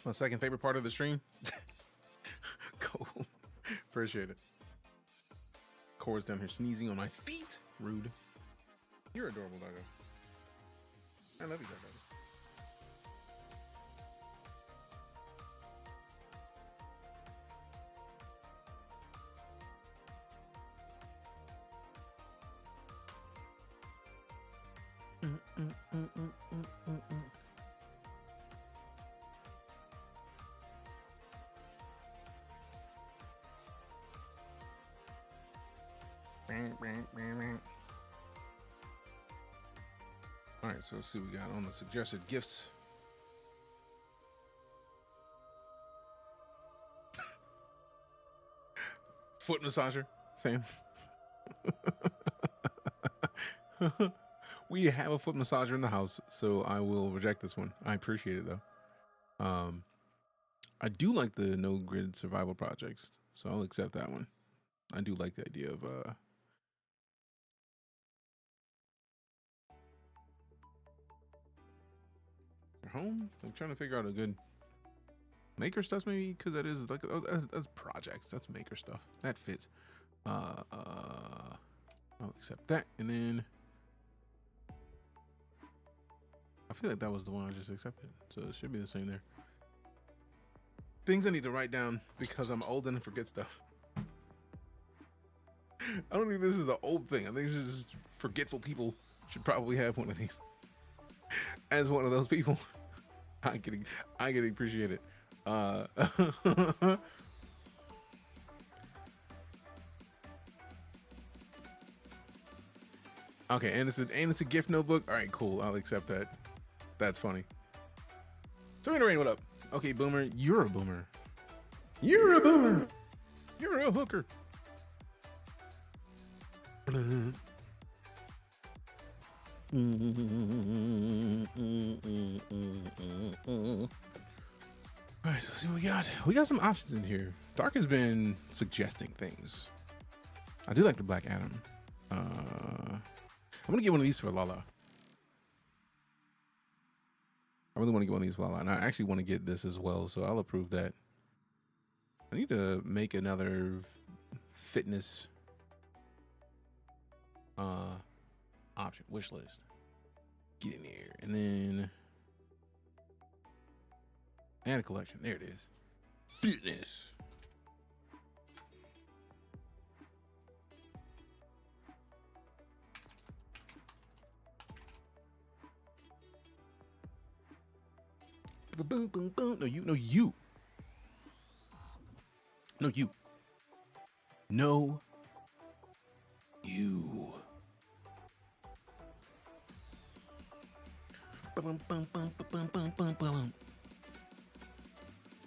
My second favorite part of the stream. Cool. Appreciate it. Cora's down here sneezing on my feet. Rude. You're adorable, doggo. I love you, doggo. All right, so let's see what we got on the suggested gifts. Foot massager, fam. We have a foot massager in the house, so I will reject this one. I appreciate it though. I do like the no grid survival projects, so I'll accept that one. I do like the idea of home. I'm trying to figure out a good maker stuff, maybe, because that is like that's projects. That's maker stuff that fits. I'll accept that, and then I feel like that was the one I just accepted, so it should be the same there. Things I need to write down because I'm old and forget stuff. I don't think this is an old thing. I think it's just forgetful people should probably have one of these. As one of those people, I can appreciate it. Okay, and it's a gift notebook. All right, cool. I'll accept that. That's funny. So Rain, what up? Okay, Boomer, you're a boomer. You're a boomer. You're a hooker. All right, so let's see what we got. We got some options in here. Dark has been suggesting things. I do like the Black Adam. I'm gonna get one of these for Lala. I really want to get one of these for Lala, and I actually want to get this as well, so I'll approve that. I need to make another fitness option wish list. Get in there, and then add a collection. There it is. Fitness. Boom, boom, boom. No, you. No, you. No, you. No, you.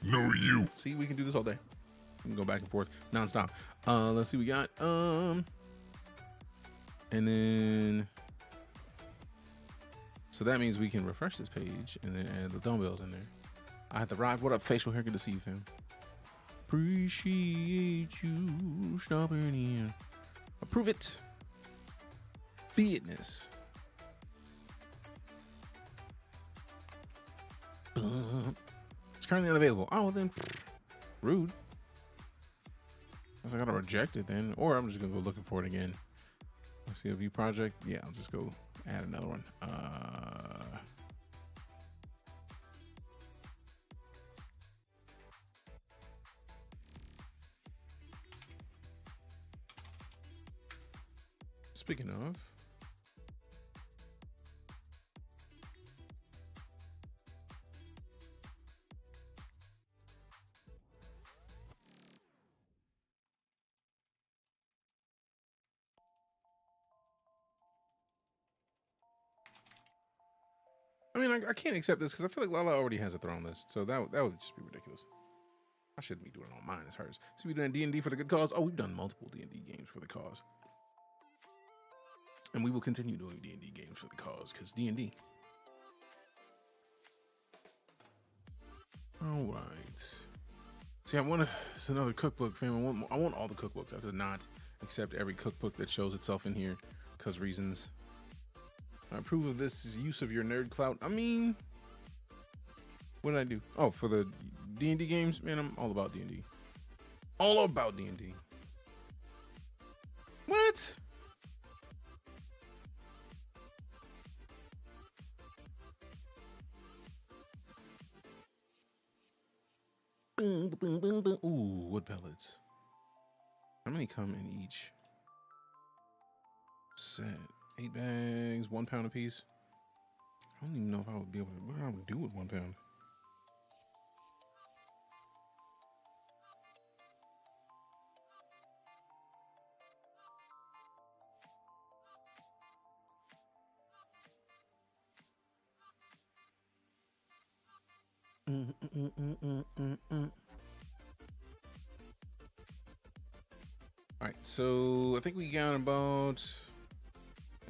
No, you. See, we can do this all day. We can go back and forth nonstop. Let's see, we got and then so that means we can refresh this page and then add the dumbbells in there. I have to ride. What up, facial hair? Good to see you, fam. Appreciate you stopping in. Approve it. Fitness. It's currently unavailable. Oh, well then, rude. I gotta reject it then, or I'm just gonna go looking for it again. Let's see a view project. Yeah, I'll just go add another one. Speaking of, I mean, I can't accept this because I feel like Lala already has a throne list, so that would just be ridiculous. I shouldn't be doing it on mine. It's hers. So we doing D&D for the good cause. Oh, we've done multiple D&D games for the cause, and we will continue doing D&D games for the cause because D&D. All right. See, I want to. It's another cookbook, fam. I want all the cookbooks. I have to not accept every cookbook that shows itself in here because reasons. I approve of this use of your nerd clout. I mean, what did I do? Oh, for the D&D games, man, I'm all about D&D. All about D&D. What? Boom, boom, boom, boom. Ooh, wood pellets. How many come in each set? 8 bags, 1 pound a piece. I don't even know if I would be able to. What I would do with 1 pound. All right, so I think we got about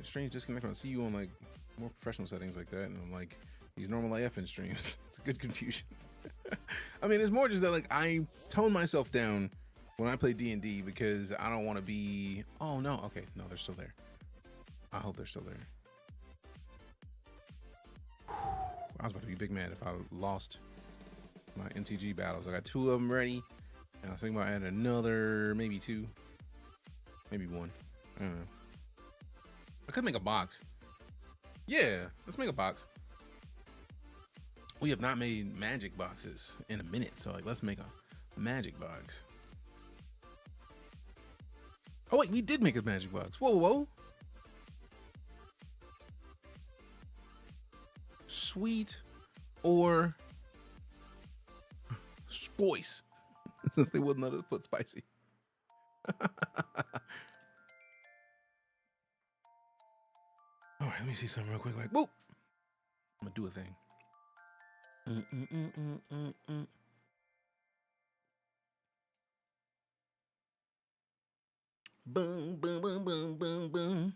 strange disconnect. I see you on like more professional settings like that, and I'm like these normal AFN streams. It's a good confusion. I mean, it's more just that like I tone myself down when I play D&D because I don't want to be. Oh no, okay, no, they're still there. I hope they're still there. I was about to be big mad if I lost my MTG battles. I got 2 of them ready, and I was thinking about adding another, maybe 2, maybe 1. I don't know. I could make a box. Yeah, let's make a box. We have not made magic boxes in a minute, so like let's make a magic box. Oh wait, we did make a magic box. Whoa, whoa. Sweet or spice, since they wouldn't let us put spicy. All right, let me see something real quick. Like, whoop! I'm gonna do a thing. Boom, boom, boom, boom, boom, boom.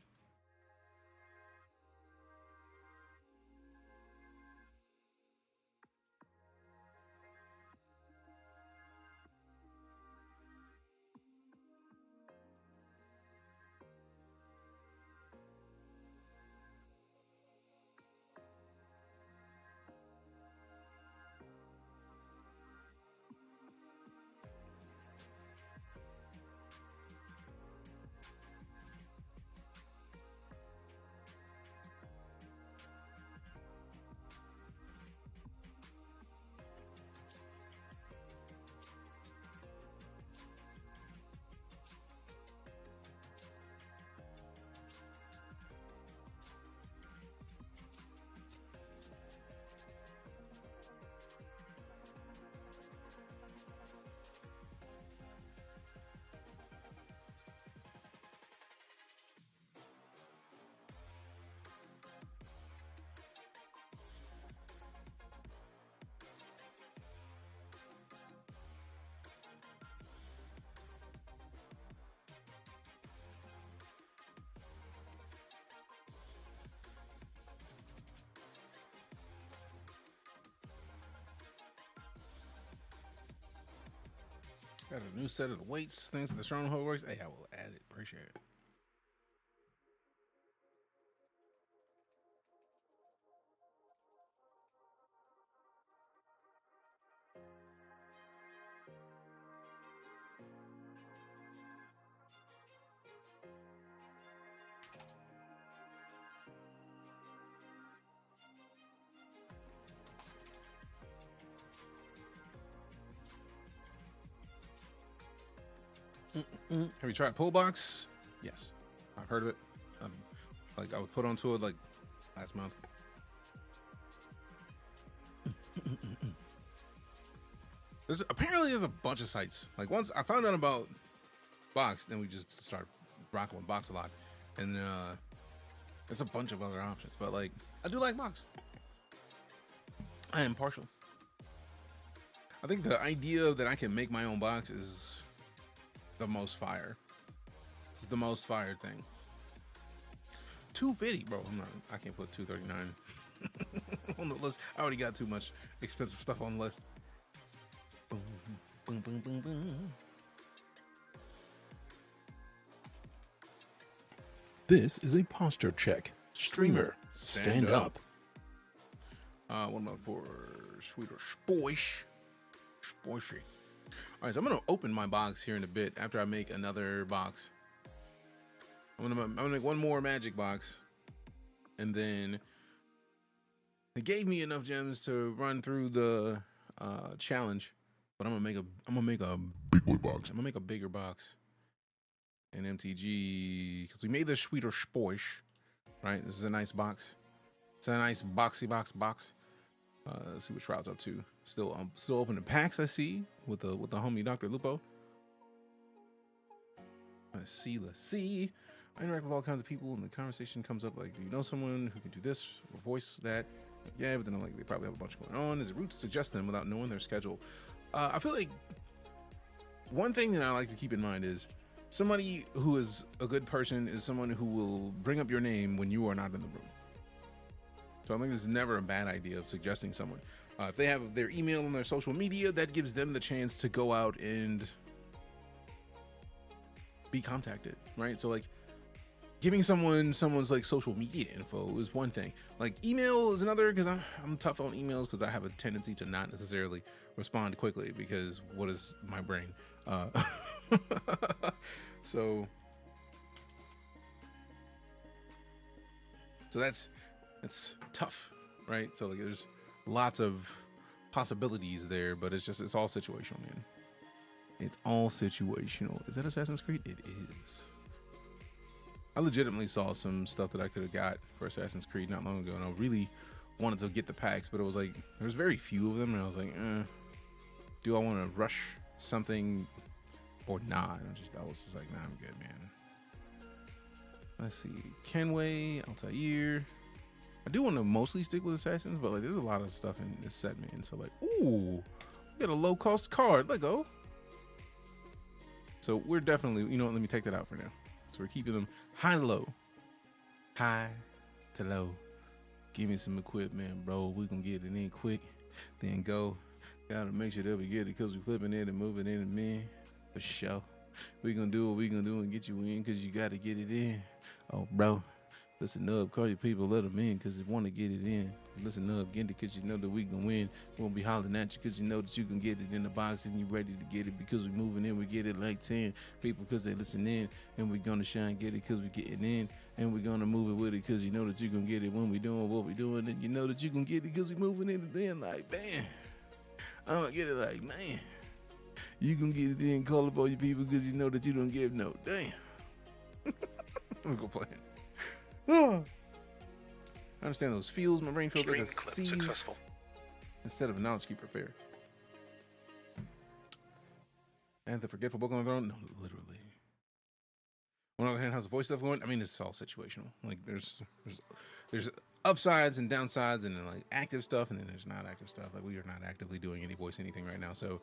Got a new set of the weights, things that the stronghold works. Hey, I will add it. Appreciate it. Have you tried Pull Box? Yes, I've heard of it. Like I was put onto it like last month. Apparently there's a bunch of sites. Like once I found out about Box, then we just started rocking with Box a lot, and there's a bunch of other options. But like I do like Box. I am partial. I think the idea that I can make my own box is the most fire. It's the most fire thing. $250, bro. I can't put $239 on the list. I already got too much expensive stuff on the list. Boom, boom, boom, boom, boom. This is a posture check. Streamer, stand up. What about for sweeter spoish? Spoishy. All right, so I'm gonna open my box here in a bit after I make another box. I'm gonna make one more magic box, and then it gave me enough gems to run through the challenge. But I'm gonna make a big boy box. I'm gonna make a bigger box in MTG because we made the sweeter spoish. Right, this is a nice box. It's a nice boxy box. Let's see what Shroud's up to. Still open the packs. I see with the homie Dr. Lupo. Let's see. I interact with all kinds of people, and the conversation comes up like, do you know someone who can do this or voice that? Like, yeah, but then I'm like, they probably have a bunch going on. Is it rude to suggest them without knowing their schedule? I feel like one thing that I like to keep in mind is somebody who is a good person is someone who will bring up your name when you are not in the room. So I think it's never a bad idea of suggesting someone. If they have their email and their social media, that gives them the chance to go out and be contacted, right? So like giving someone's like social media info is one thing. Like email is another, because I'm tough on emails because I have a tendency to not necessarily respond quickly because what is my brain? So that's tough, right? So like there's lots of possibilities there, but it's all situational, man. It's all situational. Is that Assassin's Creed? It is. I legitimately saw some stuff that I could have got for Assassin's Creed not long ago, and I really wanted to get the packs, but it was like there's very few of them, and I was like, do I want to rush something or not? I was just like, nah, I'm good, man. Let's see, Kenway, Altair. I do want to mostly stick with Assassins, but like there's a lot of stuff in this set, man. So like, ooh, we got a low cost card. Let go. So we're definitely, you know what, let me take that out for now. So we're keeping them high to low. High to low. Give me some equipment, bro. We're gonna get it in quick, then go. Gotta make sure that we get it because we're flipping it and moving it in, man. For sure. We're gonna do what we're gonna do and get you in because you gotta get it in. Oh, bro. Listen up, call your people, let them in because they want to get it in. Listen up, get it because you know that we can win. We won't be hollering at you because you know that you can get it in the box and you're ready to get it because we're moving in. We get it like 10 people because they listen in, and we're going to shine, get it because we're getting in, and we're going to move it with it because you know that you can get it when we're doing what we're doing, and you know that you can get it because we're moving in, and then like, bam, I'm going to get it like, man, you can get it in, call up all your people because you know that you don't give no damn. I'm going to go play it. I understand those feels. My brain feels like a sieve successful instead of a knowledge keeper fair. And the forgetful book on the throne? No, literally. On the other hand, how's the voice stuff going? I mean, it's all situational. Like there's upsides and downsides, and then like active stuff, and then there's not active stuff. Like we are not actively doing any voice anything right now, so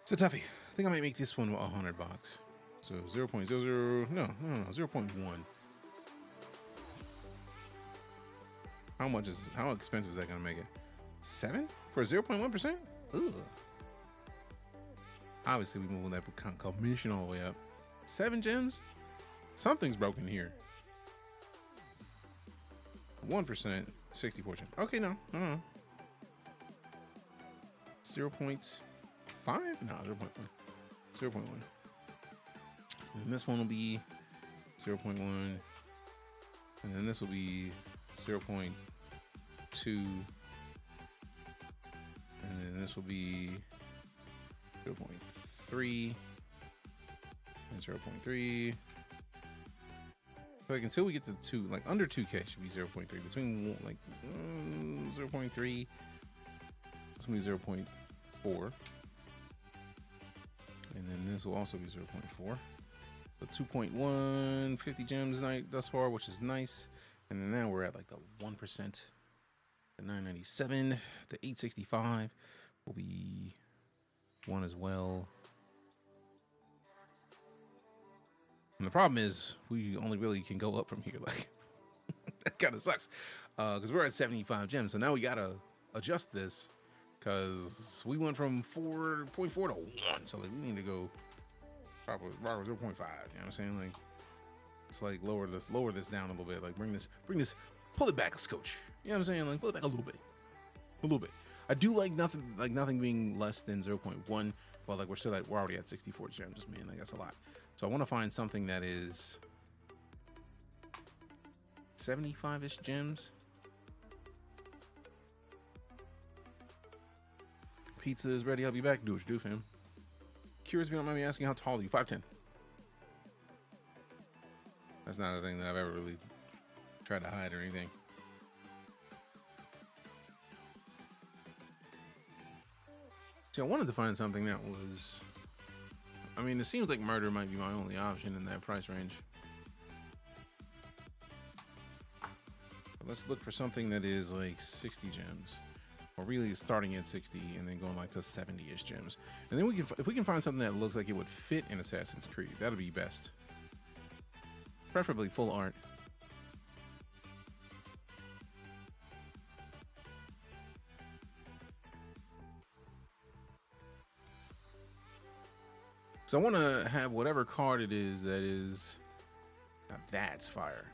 it's a toughie. I think I might make this one 100 bucks. So 0.00, no, 0.1. How expensive is that gonna make it? 7 for 0.1%? Ugh. Obviously, we moving that commission all the way up. 7 gems? Something's broken here. 1%, 64 gems. Okay, no. 0.5? No, 0.1. 0.1. And this one will be 0.1. And then this will be 0.2, and then this will be 0.3, and 0.3, Like until we get to 2, like under 2K should be 0.3. Between like 0.3, it's gonna be 0.4, and then this will also be 0.4. So 2.1, 50 gems night thus far, which is nice. And then now we're at like the 1%, the 997, the 865 will be 1 as well. And the problem is we only really can go up from here. Like that kind of sucks because we're at 75 gems. So now we got to adjust this because we went from 4.4 to 1. So like we need to go probably 0.5. You know what I'm saying? Like it's like lower this down a little bit. Like bring this, pull it back a scotch. You know what I'm saying? Like pull it back a little bit. I do like nothing being less than 0.1, but like we're already at 64 gems, man. Like that's a lot. So I want to find something that is 75-ish gems. Pizza is ready. I'll be back. Do what you do, fam. Curious if you don't mind me asking, how tall are you? 5'10". That's not a thing that I've ever really tried to hide or anything. See, I wanted to find something that was... I mean, it seems like murder might be my only option in that price range. But let's look for something that is like 60 gems. Or really starting at 60 and then going like to 70-ish gems. And then if we can find something that looks like it would fit in Assassin's Creed, that'd be best. Preferably full art. So I want to have whatever card it is that is... Now that's fire.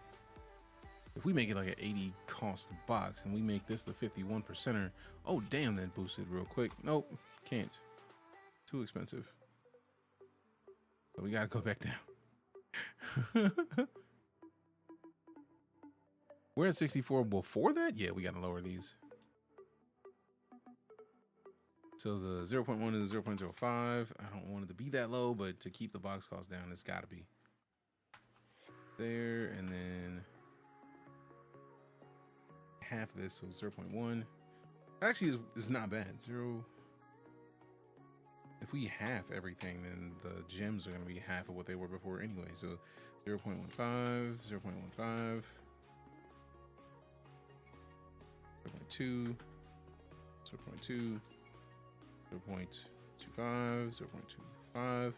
If we make it like an 80 cost box and we make this the 51%er, oh damn, that boosted real quick. Nope, can't. Too expensive. So we gotta go back down. We're at 64 before that? Yeah, we gotta lower these. So the 0.1 is 0.05. I don't want it to be that low, but to keep the box cost down, it's gotta be. There, and then half of this, so 0.1. Actually, is not bad. If we half everything, then the gems are going to be half of what they were before anyway. So 0.15, 0.15, 0.2, 0.2, 0.25, 0.25.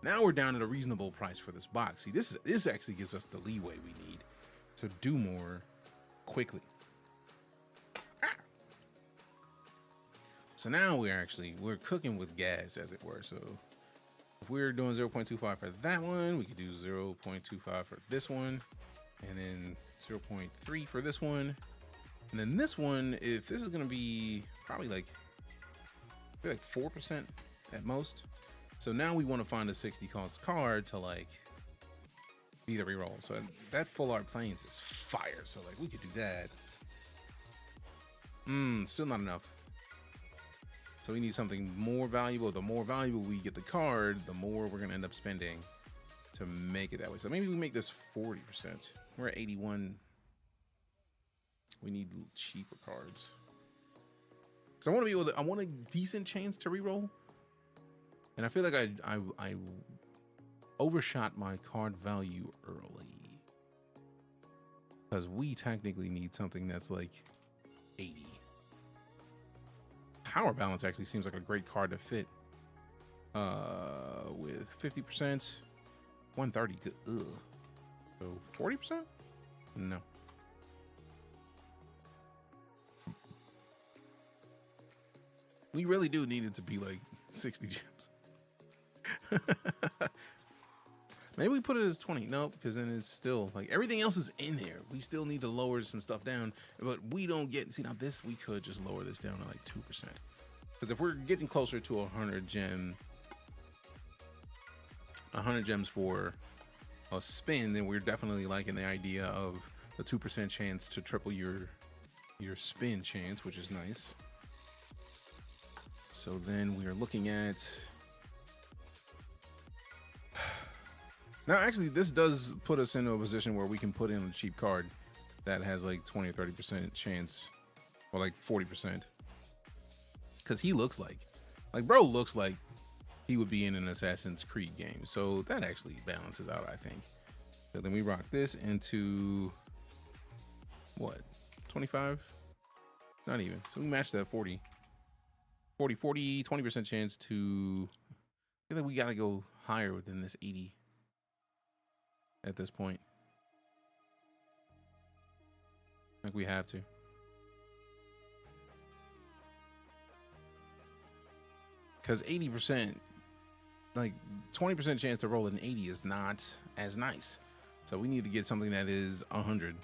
Now we're down at a reasonable price for this box. See, this actually gives us the leeway we need to do more quickly. So now we're cooking with gas, as it were. So if we're doing 0.25 for that one, we could do 0.25 for this one, and then 0.3 for this one. And then this one, if this is going to be probably like 4% at most. So now we want to find a 60 cost card to like be the reroll. So that full art planes is fire. So like we could do that. Still not enough. So we need something more valuable. The more valuable we get the card, the more we're going to end up spending to make it that way. So maybe we make this 40%. We're at 81. We need cheaper cards. So I want to be able to, I want a decent chance to reroll. And I feel like I overshot my card value early. Because we technically need something that's like 80. Power Balance actually seems like a great card to fit. With 50%, 130. Good. Ugh. So 40%? No. We really do need it to be like 60 gems. Maybe we put it as 20. Nope, because then it's still like everything else is in there. We still need to lower some stuff down, but we don't get, see now this, we could just lower this down to like 2%. Because if we're getting closer to 100 gems for a spin, then we're definitely liking the idea of the 2% chance to triple your spin chance, which is nice. So then we are looking at Now, actually, this does put us into a position where we can put in a cheap card that has like 20 or 30% chance, or like 40%. Because he looks like bro looks like he would be in an Assassin's Creed game. So that actually balances out, I think. So then we rock this into what? 25? Not even. So we match that 40, 20% chance to, I feel like we got to go higher than this 80 at this point. I think we have to. Because 80%, like 20% chance to roll an 80 is not as nice. So we need to get something that is 100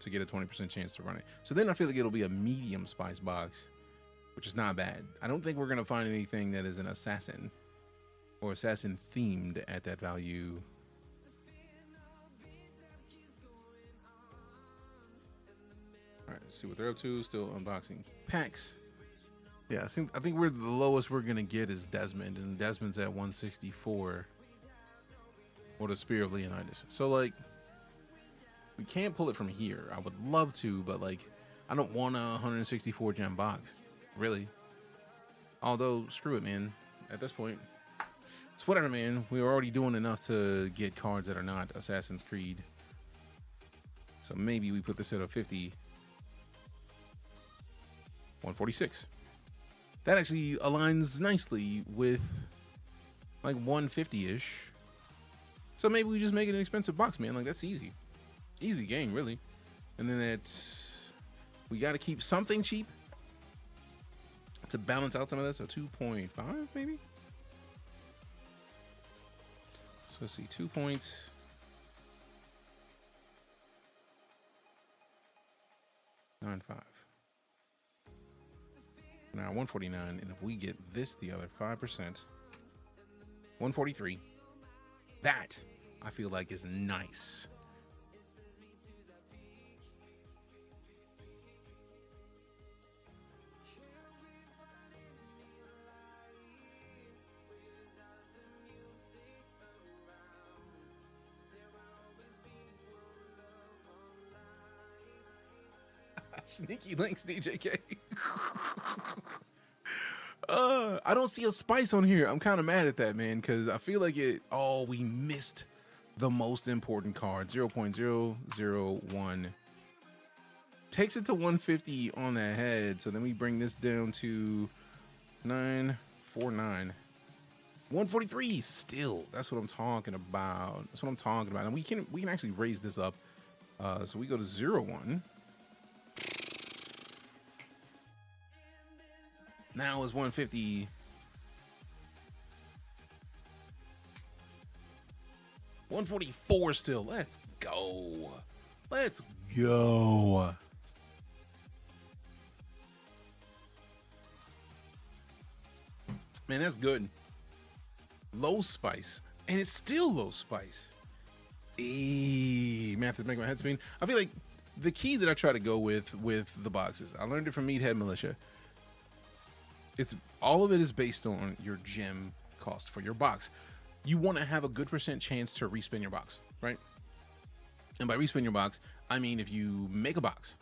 to get a 20% chance to run it. So then I feel like it'll be a medium spice box, which is not bad. I don't think we're going to find anything that is an assassin or assassin themed at that value. All right, let's see what they're up to. Still unboxing packs. Yeah, I think we're the lowest we're gonna get is Desmond, and Desmond's at 164, or the Spear of Leonidas. So like, we can't pull it from here. I would love to, but like, I don't want a 164 gem box, really. Although, screw it, man. At this point, it's whatever, man. We're already doing enough to get cards that are not Assassin's Creed. So maybe we put this at a 50. 146. That actually aligns nicely with like 150-ish. So maybe we just make it an expensive box, man. Like, that's easy. Easy game, really. And then we got to keep something cheap to balance out some of this. So 2.5 maybe? So let's see, 2.95. Now 149, and if we get this, the other 5%, 143. That I feel like is nice. Sneaky links, DJK. I don't see a spice on here. I'm kind of mad at that, man, because I feel like we missed the most important card. 0.001 takes it to 150 on that head. So then we bring this down to 949. 143 still. That's what I'm talking about. That's what I'm talking about. And we can actually raise this up. So we go to 01. Now is 150. $144 still. Let's go. Let's go. Man, that's good. Low spice. And it's still low spice. Math is making my head spin. I feel like the key that I try to go with the boxes, I learned it from Meathead Militia. All of it is based on your gem cost for your box. You want to have a good % chance to respin your box, right? And by respin your box, I mean if you make a box,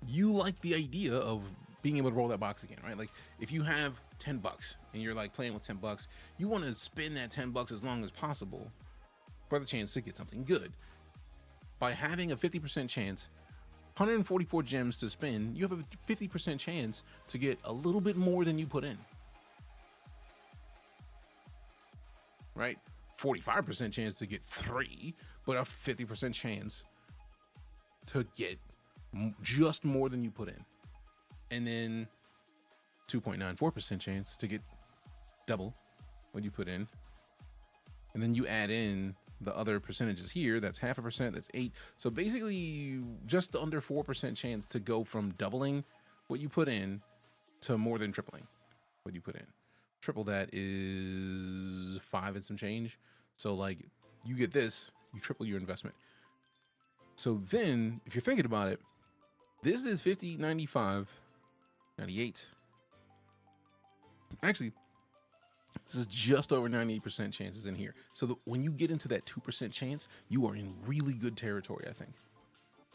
you like the idea of being able to roll that box again, right? Like if you have $10 and you're like playing with $10, you want to spend that $10 as long as possible for the chance to get something good. By having a 50% chance, 144 gems to spin, you have a 50% chance to get a little bit more than you put in. Right? 45% chance to get 3, but a 50% chance to get just more than you put in. And then 2.94% chance to get double what you put in. And then you add in the other percentages here. That's 0.5%, that's 8. So basically just under 4% chance to go from doubling what you put in to more than tripling what you put in. Triple that is 5 and some change. So like you get this, you triple your investment. So then if you're thinking about it, this is 50, 95, 98. Actually, This is just over 98% chances in here. So when you get into that 2% chance, you are in really good territory, I think.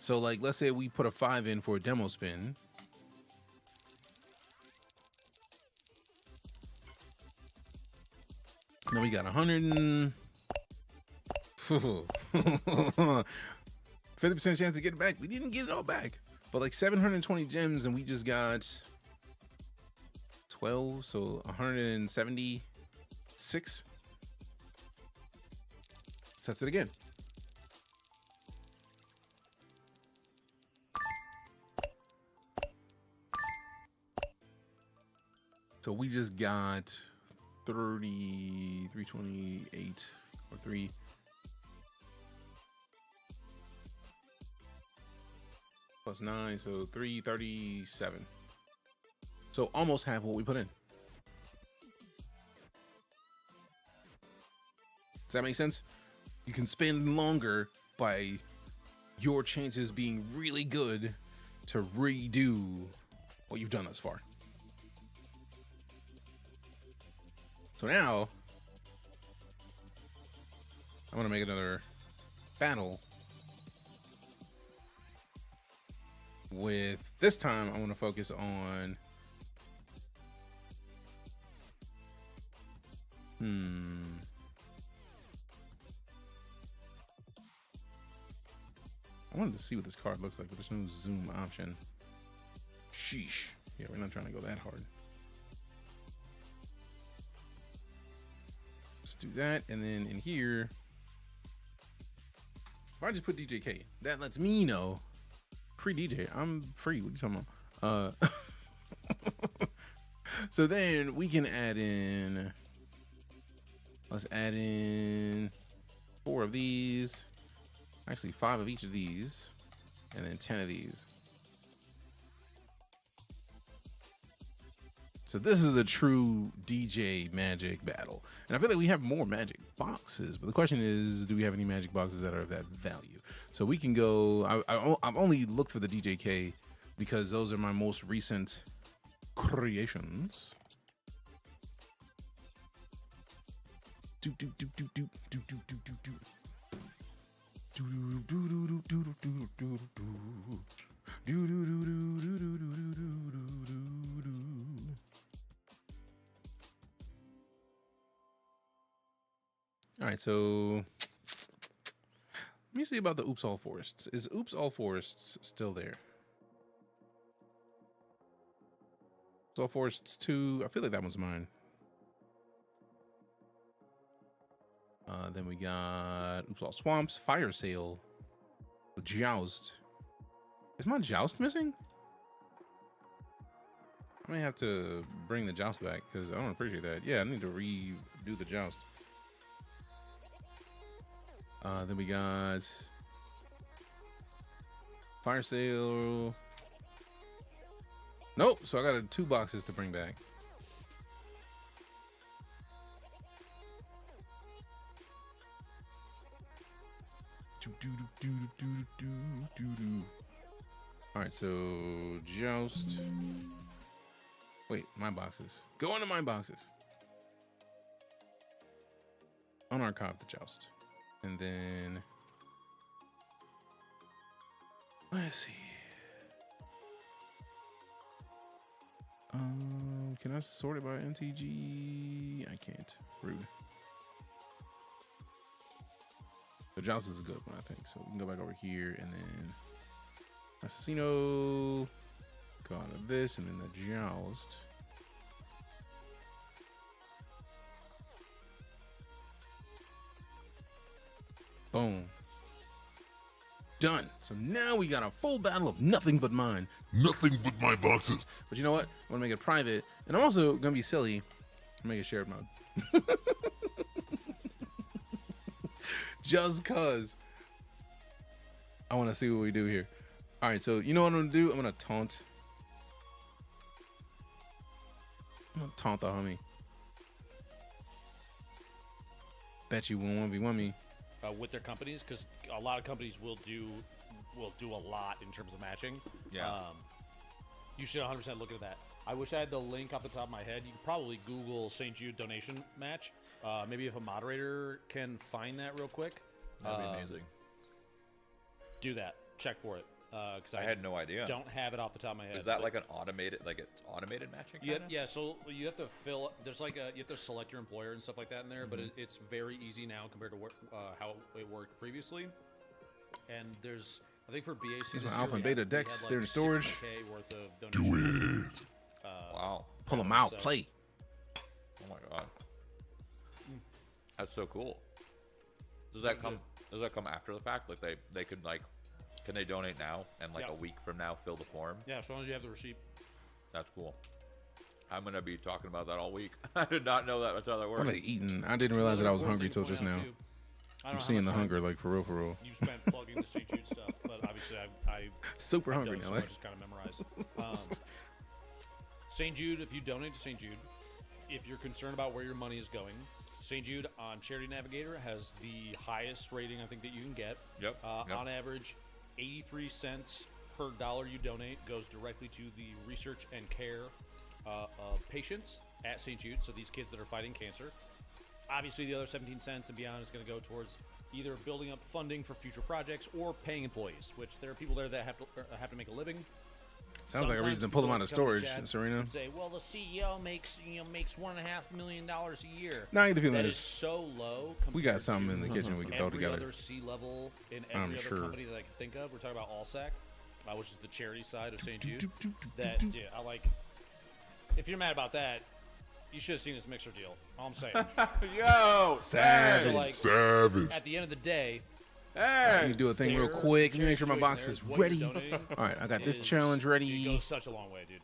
So like, let's say we put a 5 in for a demo spin. Now we got 100 and 50% chance to get it back. We didn't get it all back, but like 720 gems, and we just got 12, so 176. Let's test it again. So we just got 30, 328 or 3. Plus 9, so 337. So almost half what we put in. Does that make sense? You can spend longer by your chances being really good to redo what you've done thus far. So now I'm gonna make another battle with, this time I want to focus on I wanted to see what this card looks like, but there's no zoom option. Sheesh. Yeah, we're not trying to go that hard. Let's do that, and then in here, if I just put DJK, that lets me know, free DJ, I'm free. What are you talking about? So then we can add in, let's add in 4 of these, actually 5 of each of these, and then 10 of these. So this is a true DJ magic battle. And I feel like we have more magic boxes, but the question is, do we have any magic boxes that are of that value? So we can go, I've only looked for the DJK because those are my most recent creations. All right, so let me see about the Oops All Forests. Is Oops All Forests still there? Oops All Forests 2, I feel like that one's mine. Then we got Oops All Swamps, Fire Sale, Joust. Is my Joust missing? I may have to bring the Joust back because I don't appreciate that. Yeah, I need to redo the Joust. Then we got Fire Sale. Nope. So I got 2 boxes to bring back. All right. So Joust. Wait, my boxes. Go into my boxes. Unarchive the Joust. And then let's see. Can I sort it by MTG? I can't. Rude. The Joust is a good one, I think. So we can go back over here and then Assassino. Go out of this and then the Joust. Boom. Done. So now we got a full battle of nothing but mine. Nothing but my boxes. But you know what? I'm going to make it private. And I'm also going to be silly and make it shared mode. Just because I want to see what we do here. All right. So you know what I'm going to do? I'm going to taunt. I'm going to taunt the homie. Bet you won't 1v1 me. With their companies, because a lot of companies will do a lot in terms of matching. Yeah. You should 100% look at that. I wish I had the link off the top of my head. You could probably Google St. Jude donation match. Maybe if a moderator can find that real quick. That'd be amazing. Do that. Check for it. Because I had no idea. Don't have it off the top of my head. Is that like an automated, it's automated matching? Yeah. So you have to fill. There's you have to select your employer and stuff like that in there. But it's very easy now compared to how it worked previously. And there's, I think for BAC, these are my alpha and beta decks. They're in storage. Worth of Do it. Wow. Pull them out. Play. Oh my god. That's so cool. Does that come? Does that come after the fact? Like they could can they donate now and a week from now fill the form? Yeah, as long as you have the receipt. That's cool. I'm gonna be talking about that all week. I did not know that's how that works. What are they eating? I didn't realize that I was hungry till just now. I'm seeing the hunger, for real. You spent plugging the St. Jude stuff, but obviously I super hungry now. So I just kind of memorized. St. Jude, if you donate to St. Jude, if you're concerned about where your money is going, St. Jude on Charity Navigator has the highest rating I think that you can get. Yep. On average, 83 cents per dollar you donate goes directly to the research and care of patients at St. Jude. So these kids that are fighting cancer. Obviously, the other 17 cents and beyond is going to go towards either building up funding for future projects or paying employees, which there are people there that have to make a living. Sounds like a reason to pull them out of storage, Serena. And say, well, the CEO makes $1.5 million a year. Nah, I get the feeling that is so low. We got something in the kitchen we can throw together. Every other C-level in every other company that I can think of. We're talking about Allsac, which is the charity side of St. Jude. That I like. If you're mad about that, you should have seen this mixer deal. All I'm saying. Yo, savage, so savage. At the end of the day, let me do a thing real quick. Let me make sure my box is ready. All right, I got this challenge ready. It goes such a long way, dude.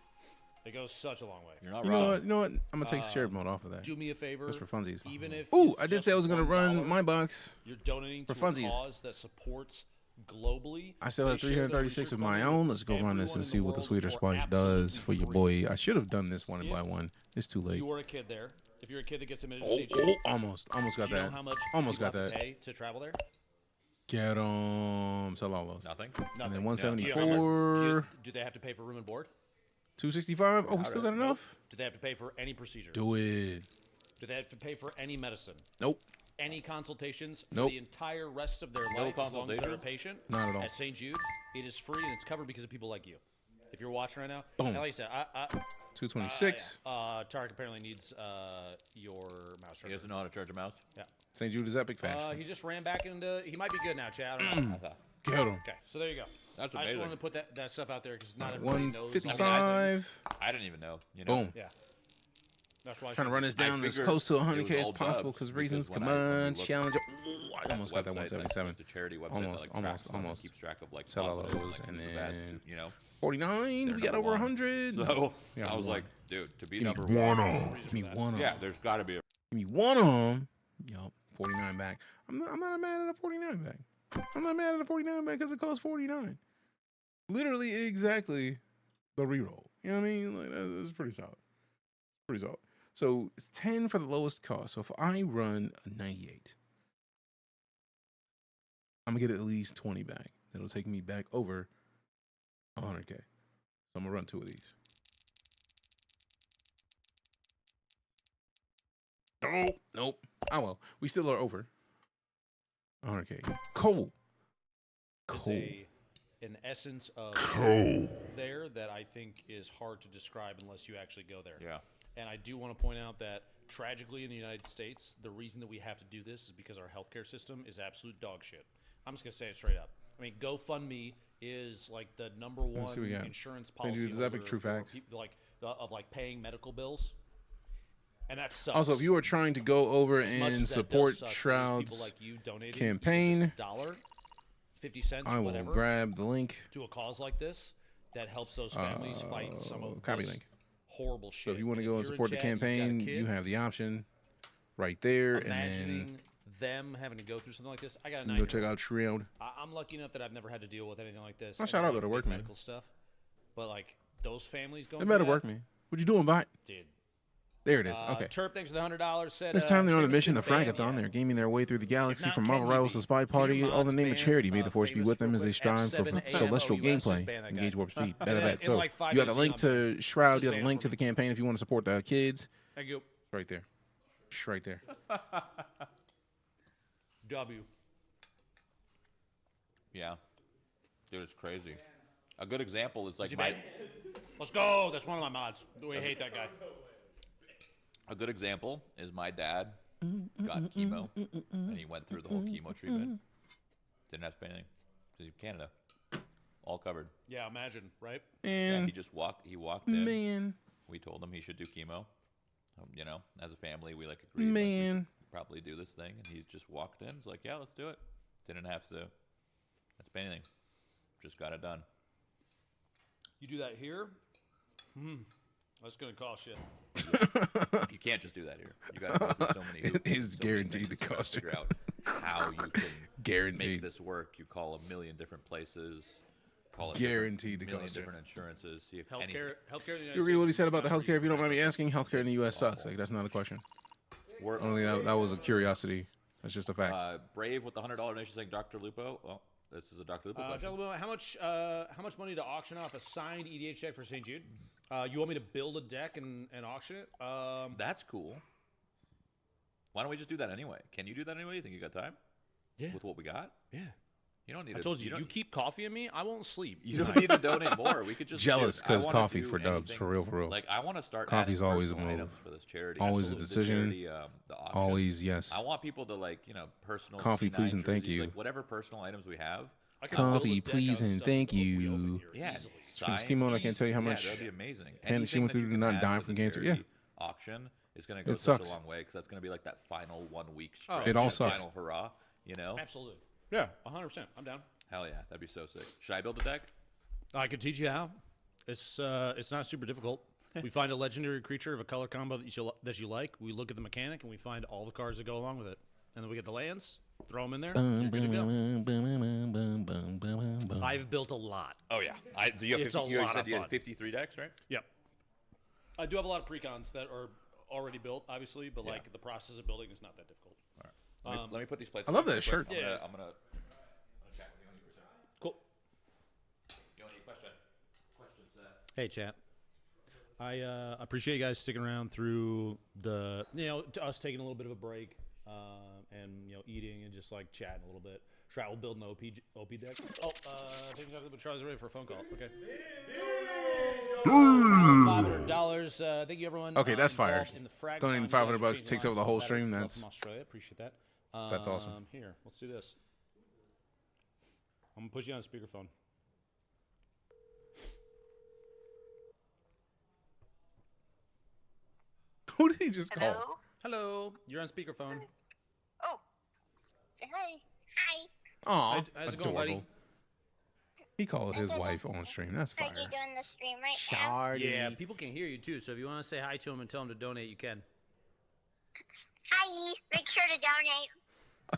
It goes such a long way. You're not wrong. You know what? I'm gonna take shared mode off of that. Do me a favor. Just for funsies. Even if I did say I was gonna run my box. You're donating for to funsies. a cause that supports globally. I still have 336 of my own. Let's go run this and see what the sweeter splash does for your boy. I should have done this one by one. It's too late. You were a kid there. If you're a kid that gets admitted to St. Jude, almost got do you that. know how much Almost got people have that. to pay to travel there? Get them. Sell all those. Nothing. And then Do 174. they have to pay for room and board? 265. Oh, we still got enough. Do they have to pay for any procedure? Do it. Do they have to pay for any medicine? Nope. Any consultations for Nope. the entire rest of their No life as long as they're a consultations? patient? Not at all. At St. Jude, it is free and it's covered because of people like you. If you're watching right now, Boom. and like I said, 226. Tarek apparently needs your mouse. He doesn't know how to charge a mouse. Yeah. St. Jude is epic fast. He just ran back into. He might be good now, Chad. I don't know. Get him. Okay, so there you go. That's I just amazing. wanted to put that stuff out there because not everybody knows. 155. I didn't even know. You know? Boom. Yeah. That's why Trying to run this down as close to 100K as possible because reasons. Come on, challenge. Ooh, I almost got that 177. The charity website Almost. keeps track of Sell all positive, those, and then 49. We got over 100. So Yeah, I was one. like, dude, to be Give number me one one. on. Give me one on. Yeah, there's got to be a. Give me one on. Yup, 49 back. I'm not mad at a 49 back. I'm not mad at a 49 back because it costs 49. Literally exactly the reroll. You know what I mean? Like that's pretty solid. Pretty solid. So it's 10 for the lowest cost. So if I run a 98, I'm gonna get at least 20 back. It'll take me back over 100K. So I'm gonna run 2 of these. Nope. Oh well, we still are over 100K. Cool. An essence of there that I think is hard to describe unless you actually go there. Yeah. And I do want to point out that tragically in the United States, the reason that we have to do this is because our healthcare system is absolute dog shit. I'm just gonna say it straight up. I mean, GoFundMe is like the number one insurance policy epic true facts. of paying medical bills, and that sucks. Also, if you are trying to go over As much and as that support does suck, Shroud's people like you donating campaign, $1, 50 cents, I will whatever, grab the link to a cause like this that helps those families fight some of copy this link. horrible shit. So if you want to And go and you're in support the chat, you've got a campaign, kid, you have the option right there, and imagining then them having to go through something like this. I got a you can 9-year-old. go check out Shroud. I'm lucky enough that I've never had to deal with anything like this. Oh, and shout out like to work, big man. medical stuff, but like those families going. They better through work that, me. What you doing, bot? dude? There it is. Okay. Terp, thanks for the $100. Said This time they're on a mission, the streaming Fragathon. spam, They're gaming their way through the galaxy not, from can Marvel you Rivals be? to Spy Can your Party. All in the mods name of ban, charity. May the force be famous with them for as they quick strive for F7 celestial AMOUS, just gameplay. ban that Engage guy. warp speed. And Better then bet. in So like 5 you got the days, link he's on to Shroud. Just You got the ban link for to the campaign if you want to support the kids. Thank you. Right there. Just right there. W. Yeah. Dude, it's crazy. A good example is like he my... banned? Let's go. That's one of my mods. We hate that guy. A good example is my dad got chemo, and he went through the whole chemo treatment. Didn't have to pay anything. Because he's Canada. All covered. Yeah, imagine, right? Yeah, Man. he just walked in. Man. We told him he should do chemo. You know, as a family, we like agreed. Like, we should probably do this thing. And he just walked in. He's like, yeah, let's do it. Didn't have to pay anything. Just got it done. You do that here? That's going to cost shit. You can't just do that here. You got to go through so many hoops. It is guaranteed to cost you. Figure out how you can Guaranteed. make this work. You call a million different places. Call it Guaranteed to million cost you. different insurances. See if Healthcare in the United You read what he States said is about the not healthcare? If you don't mind me reasonable. asking, healthcare in the U.S. sucks. Like, that's not a question. Only that was a curiosity. That's just a fact. Brave with the $100 donation saying Dr. Lupo. Well, this is a Dr. Lupo question. Dr. Lupo, how much money to auction off a signed EDH deck for St. Jude? You want me to build a deck and auction it? That's cool. Why don't we just do that anyway? Can you do that anyway? You think you got time? Yeah. With what we got? Yeah. You don't need. I told you, you keep coffee in me, I won't sleep. You don't need to donate more. We could just jealous because because coffee for dubs, for real, for real. Like I want to start. Coffee's adding always a personal move. items for this charity. Always a Absolutely. decision. The charity, the auction. Always yes. I want people to like personal Coffee, C9 please and thank jerseys, you. Like whatever personal items we have. Coffee, please and thank you. Yeah. She's chemo. I can't tell you how much. Yeah, that'd be amazing. And she Anything went that through you to can not add die to from the cancer. Yeah. charity auction is going to go It such sucks. a long way because that's going to be like that final 1 week Oh, stretch. it all that sucks. Final hurrah. You know. Absolutely. Yeah, 100%. I'm down. Hell yeah, that'd be so sick. Should I build a deck? I could teach you how. It's not super difficult. We find a legendary creature of a color combo that you like. We look at the mechanic and we find all the cards that go along with it, and then we get the lands, throw them in there. You're good to go. I've built a lot. Oh yeah, you have It's 50, a lot of you had fun. 53 decks, right? Yep. I do have a lot of precons that are already built, obviously, but like the process of building is not that difficult. All right. Let me put these plates. I love away that real quick. shirt. I'm Yeah. gonna chat with you on here for a second. Cool. You want any questions? Hey, chat. I appreciate you guys sticking around through the, to us taking a little bit of a break, and eating and just like chatting a little bit. Shroud will build an OP deck. Oh, I think Charlie's ready for a phone call. Okay. $500. Thank you, everyone. Okay, that's fire. involved in the Frag Donating Con. You guys $500 are changing takes over the lives. whole Better stream. love That's from Australia. Appreciate that. That's awesome. Here, let's do this. I'm gonna put you on speakerphone. Who did he just call? Hello. You're on speakerphone. Oh. Say hi. Hi. Aw, How's it going, buddy? adorable. He called his wife on stream. That's Are fire. you doing the stream right now? Yeah, people can hear you too. So if you want to say hi to them and tell them to donate, you can. Hi. Make sure to donate.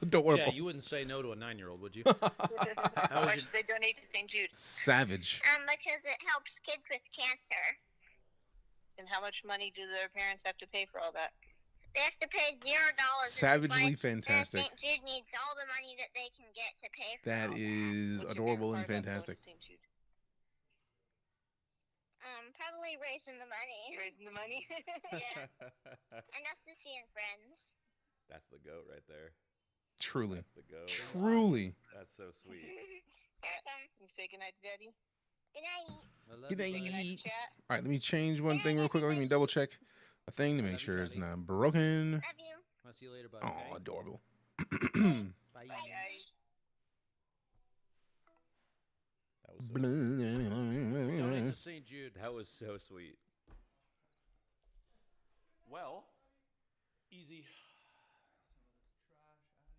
Adorable. Yeah, you wouldn't say no to a 9-year-old, would you? Why should they donate to St. Jude? Savage. Because it helps kids with cancer. And how much money do their parents have to pay for all that? They have to pay $0. Savagely fantastic. St. Jude needs all the money that they can get to pay for That all is adorable and fantastic. Probably raising the money. Raising the money? Yeah. And us to seeing friends. That's the goat right there. Truly. That's the goat. Truly. That's so sweet. You say goodnight to Daddy? Good night. Good Say goodnight to night. chat? All right, let me change one thing real quick. Let me double check a thing to make sure it's not broken. Love you. I'll see you later, bud. Oh, adorable. Bye. guys. Donate to St. Jude. That was so sweet. Well, easy.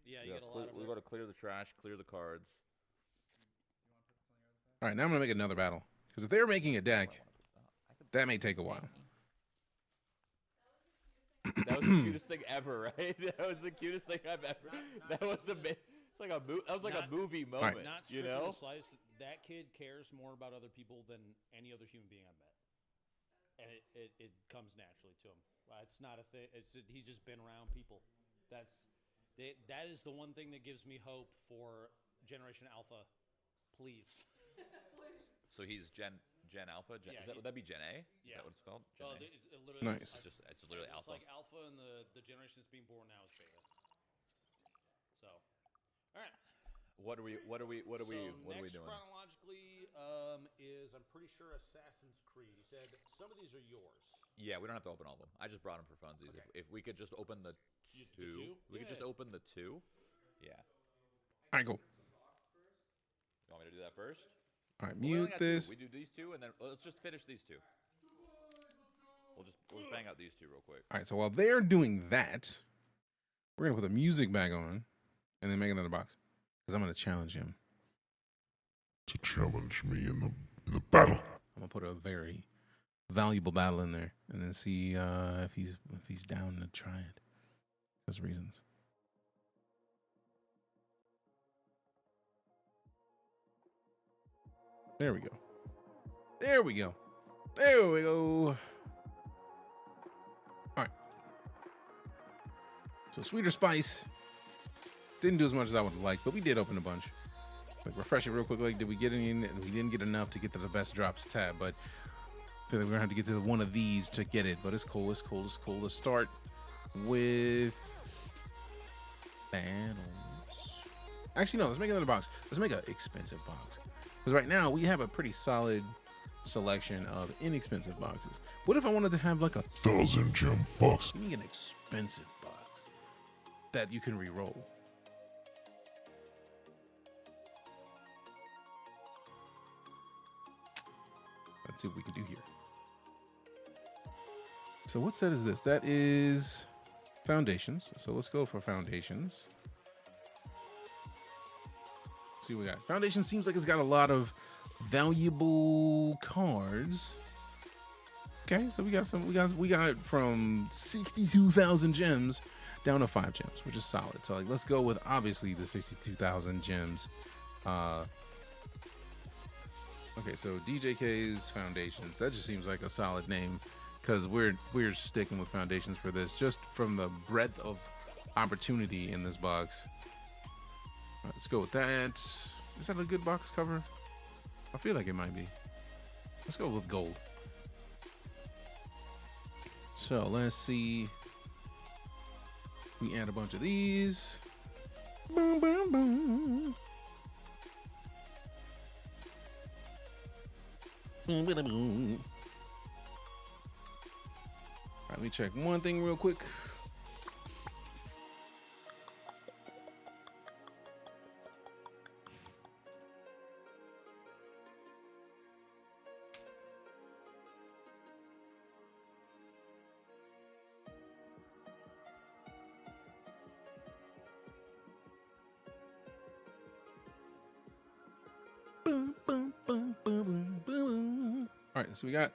Yeah, you we get a lot of we got to clear the trash, clear the cards. All right, now I'm going to make another battle. Because if they're making a deck, that may take a while. That was the cutest thing ever, right? That was the cutest thing I've ever. That was it's like a that was like a movie moment, Not you scripted know? or sliced. That kid cares more about other people than any other human being I've met. and it comes naturally to him. It's not a thing. He's just been around people. That is the one thing that gives me hope for Generation Alpha. Please. So he's Gen Alpha. Would that be Gen A? Is that what it's called? Gen A? It's literally Nice. It's literally It's Alpha. like Alpha, and the generation that's being born now is Beta. So, all right. What are we doing? Next chronologically is, I'm pretty sure, Assassin's Creed. You said some of these are yours. Yeah, we don't have to open all of them. I just brought them for funsies. Okay. If we could just open the two, we could just open the two. Yeah. All right, cool. You want me to do that first? All right, mute this. We do these two, and then let's just finish these two. We'll just bang out these two real quick. All right, so while they're doing that, we're gonna put the music back on, and then make another box, because I'm gonna challenge him to challenge me in the battle. I'm gonna put a very valuable battle in there, and then see if he's down to try it. Because reasons. There we go. There we go. There we go. All right. So Sweeter Spice didn't do as much as I would have liked, but we did open a bunch. Like, refresh it real quick. Like, did we get any? We didn't get enough to get to the best drops tab, but I feel like we're gonna have to get to one of these to get it. But it's cool. It's cool. It's cool. Let's start with battles. Actually, no. Let's make another box. Let's make an expensive box. Because right now we have a pretty solid selection of inexpensive boxes. What if I wanted to have like 1,000 gem box? Give me an expensive box that you can re-roll. Let's see what we can do here. So what set is this? That is Foundations. So let's go for Foundations. See what we got. Foundation seems like it's got a lot of valuable cards. Okay, so we got from 62,000 gems down to 5 gems, which is solid. So like, let's go with obviously the 62,000 gems. Okay, so DJK's Foundations. That just seems like a solid name, because we're sticking with Foundations for this, just from the breadth of opportunity in this box. All right, let's go with that. Is that a good box cover? I feel like it might be. Let's go with gold. So let's see. We add a bunch of these. Boom, boom, boom. Boom, boom, boom. All right, let me check one thing real quick. Boom, boom, boom, boom, boom, boom. All right, so we got.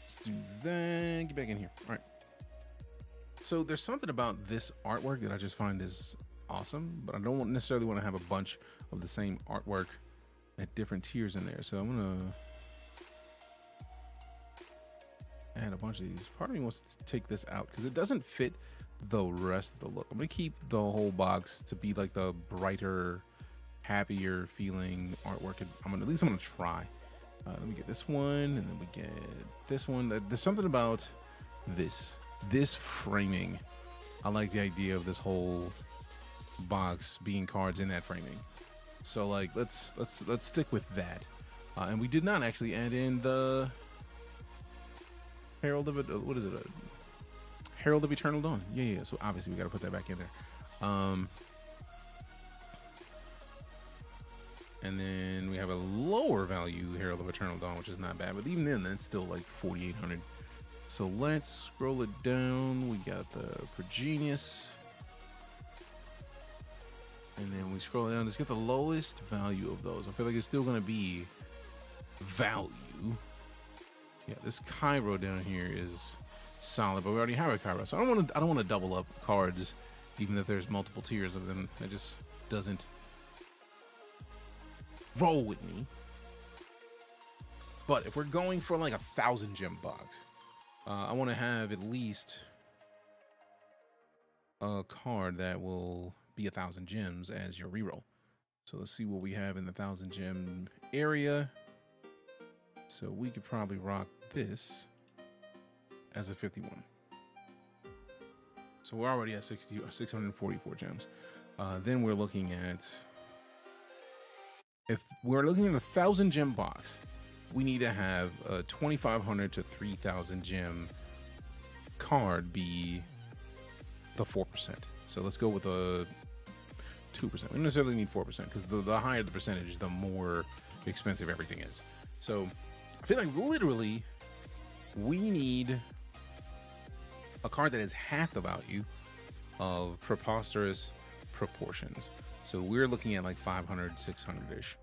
Let's do that. Get back in here. All right. So there's something about this artwork that I just find is awesome, but I don't necessarily want to have a bunch of the same artwork at different tiers in there. So I'm gonna add a bunch of these. Part of me wants to take this out because it doesn't fit the rest of the look. I'm gonna keep the whole box to be like the brighter, happier feeling artwork. I'm gonna try. Let me get this one, and then we get this one. There's something about this framing. I like the idea of this whole box being cards in that framing. So like, let's stick with that. And we did not actually add in the Herald of it. What is it? Herald of Eternal Dawn. Yeah. So obviously we got to put that back in there. And then we have a lower value Herald of Eternal Dawn, which is not bad, but even then, that's still like 4,800. So let's scroll it down. We got the Progenius. And then we scroll down. Let's get the lowest value of those. I feel like it's still going to be value. Yeah, this Cairo down here is solid, but we already have a Cairo, so I don't want to double up cards, even if there's multiple tiers of them. That just doesn't roll with me. But if we're going for like 1,000 gem box, I want to have at least a card that will be 1,000 gems as your reroll. So let's see what we have in the 1,000 gem area. So we could probably rock this as a 51. So we're already at 644 gems. Then we're looking at, if we're looking at 1,000 gem box, we need to have a 2,500 to 3,000 gem card be the 4%. So let's go with a 2%. We don't necessarily need 4% because the higher the percentage, the more expensive everything is. So I feel like literally we need a card that has half the value of preposterous proportions. So we're looking at like 500, 600-ish.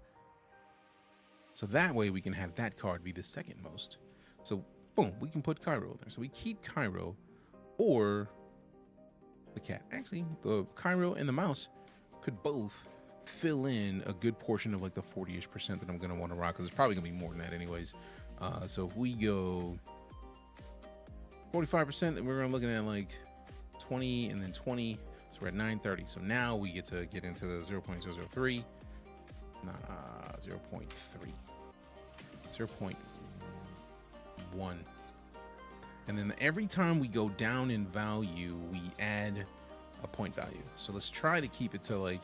So that way we can have that card be the second most. So boom, we can put Cairo in there. So we keep Cairo or the cat. Actually, the Cairo and the mouse could both fill in a good portion of like the 40-ish% that I'm going to want to rock, because it's probably going to be more than that anyways. So if we go 45%, then we're looking at like 20 and then 20. So we're at 930. So now we get to get into the 0.003. 0.3. 0.1. And then every time we go down in value, we add a point value. So let's try to keep it to like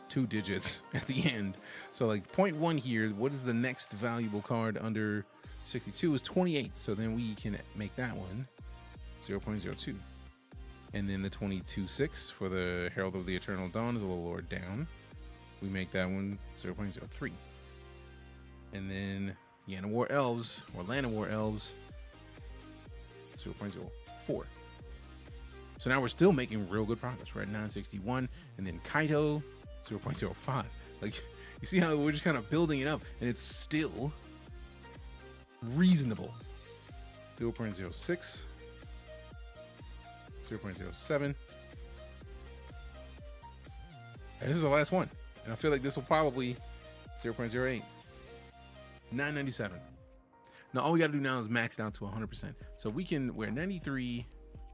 2 digits at the end. So like 0.1 here, what is the next valuable card under 62 is 28. So then we can make that one 0.02. And then the 22.6 for the Herald of the Eternal Dawn is a little lower down. We make that one 0.03. And then Yana War Elves or Llanowar Elves 0.04. So now we're still making real good progress. We're at 961. And then Kaito 0.05. Like, you see how we're just kind of building it up, and it's still reasonable. 0.06. 0.07. And this is the last one. And I feel like this will probably 0.08. 997. Now all we got to do now is max down to 100%. So we're 93.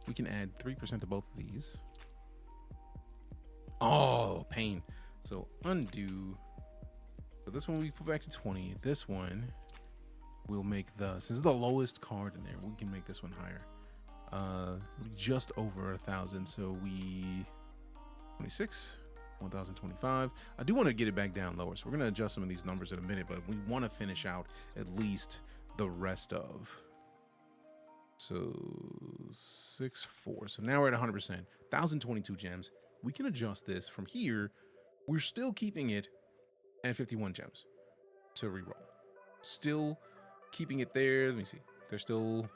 We can add 3% to both of these. Oh, pain. So undo. So this one we put back to 20. This one we'll make this is the lowest card in there. We can make this one higher. Just over 1,000. So we 26. 1,025. I do want to get it back down lower, so we're going to adjust some of these numbers in a minute, but we want to finish out at least the rest of. So 64. So now we're at 100%. 1,022 gems. We can adjust this from here. We're still keeping it at 51 gems to reroll. Still keeping it there. Let me see. They're still.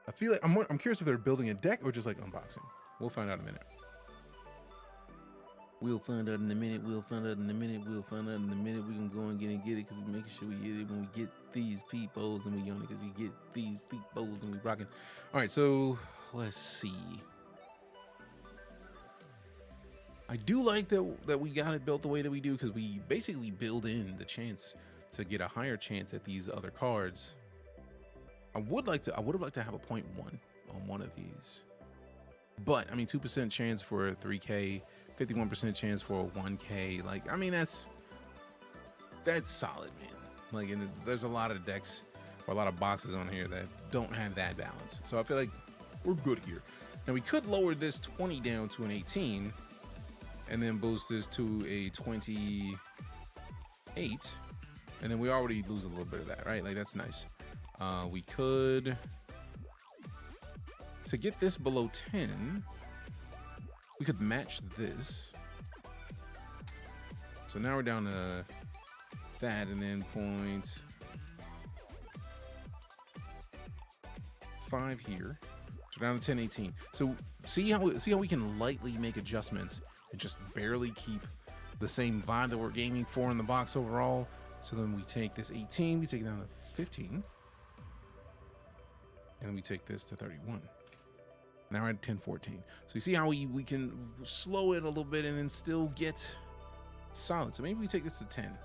I feel like I'm curious if they're building a deck or just like unboxing. We'll find out in a minute. We'll find out in a minute. We'll find out in a minute. We'll find out in a minute. We can go and get it because we're making sure we get it when we get these peepholes, and we own it because you get these peepholes and we rocking. All right, so let's see. I do like that we got it built the way that we do, because we basically build in the chance to get a higher chance at these other cards. I would have liked to have a 0.1 on one of these, but I mean 2% chance for a 3K. 51% chance for a 1K. Like, I mean, that's solid, man. Like, and there's a lot of decks or a lot of boxes on here that don't have that balance. So I feel like we're good here. Now we could lower this 20 down to an 18 and then boost this to a 28. And then we already lose a little bit of that, right? Like, that's nice. We could, to get this below 10, we could match this. So now we're down to that, and then 0.5 here. So down to 10, 18. So see how we can lightly make adjustments and just barely keep the same vibe that we're aiming for in the box overall. So then we take this 18, we take it down to 15, and we take this to 31. Now we're at 10, 14. So you see how we can slow it a little bit and then still get solid. So maybe we take this to 10.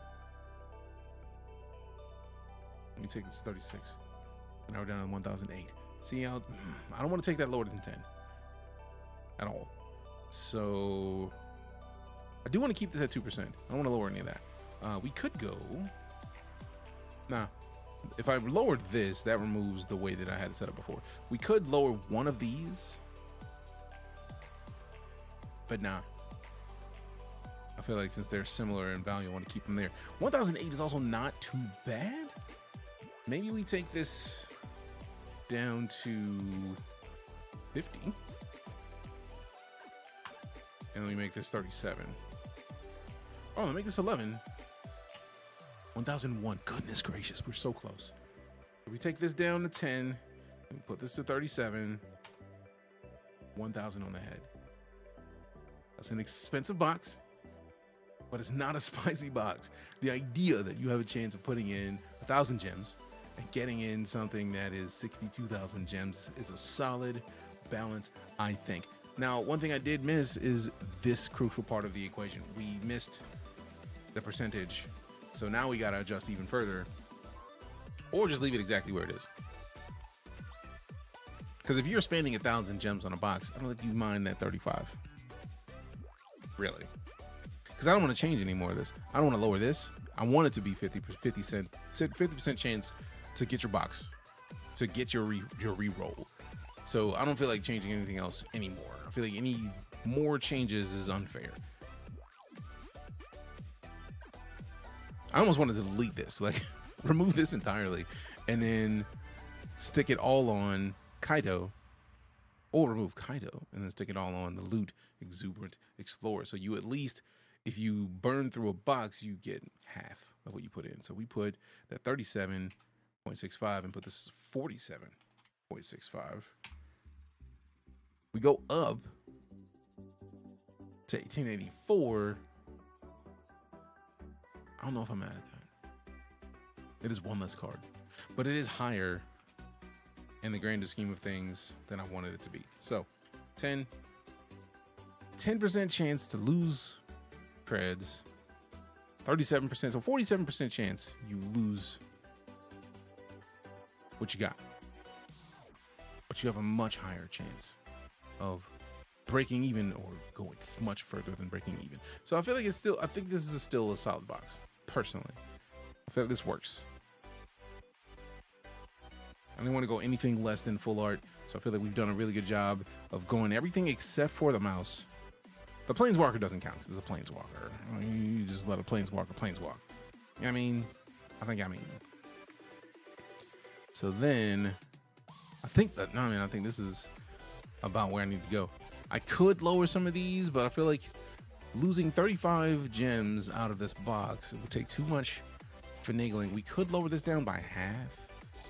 Let me take this 36. Now we're down to 1,008. See, I don't want to take that lower than 10 at all. So I do want to keep this at 2%. I don't want to lower any of that. We could go. Nah. If I lowered this, that removes the way that I had it set up before. We could lower one of these, but nah. I feel like since they're similar in value, I want to keep them there. 1,008 is also not too bad. Maybe we take this down to 50. And then we make this 37. Oh, make this 11. 1,001. Goodness gracious, we're so close. If we take this down to 10, and put this to 37, 1,000 on the head. That's an expensive box, but it's not a spicy box. The idea that you have a chance of putting in 1,000 gems and getting in something that is 62,000 gems is a solid balance, I think. Now, one thing I did miss is this crucial part of the equation. We missed the percentage. So now we got to adjust even further, or just leave it exactly where it is. Because if you're spending 1,000 gems on a box, I don't think you mind that 35. Really. Because I don't want to change any more of this. I don't want to lower this. I want it to be 50% chance to get your box, to get your re-roll. So I don't feel like changing anything else anymore. I feel like any more changes is unfair. I almost wanted to delete this, like remove this entirely and then stick it all on Kaido, or remove Kaido and then stick it all on the Loot Exuberant Explorer. So you at least, if you burn through a box, you get half of what you put in. So we put that 37.65 and put this 47.65. We go up to 1884. I don't know if I'm mad at that. It is one less card, but it is higher in the grander scheme of things than I wanted it to be. So 10% chance to lose creds, 37%, so 47% chance you lose what you got, but you have a much higher chance of breaking even or going much further than breaking even. So I feel like I think this is still a solid box. Personally, I feel like this works. I didn't want to go anything less than full art, so I feel like we've done a really good job of going everything except for the mouse. The Planeswalker doesn't count because it's a Planeswalker. You just let a Planeswalker planeswalk. You know what I mean? I think. So then, I think this is about where I need to go. I could lower some of these, but I feel like losing 35 gems out of this box, it would take too much finagling. We could lower this down by half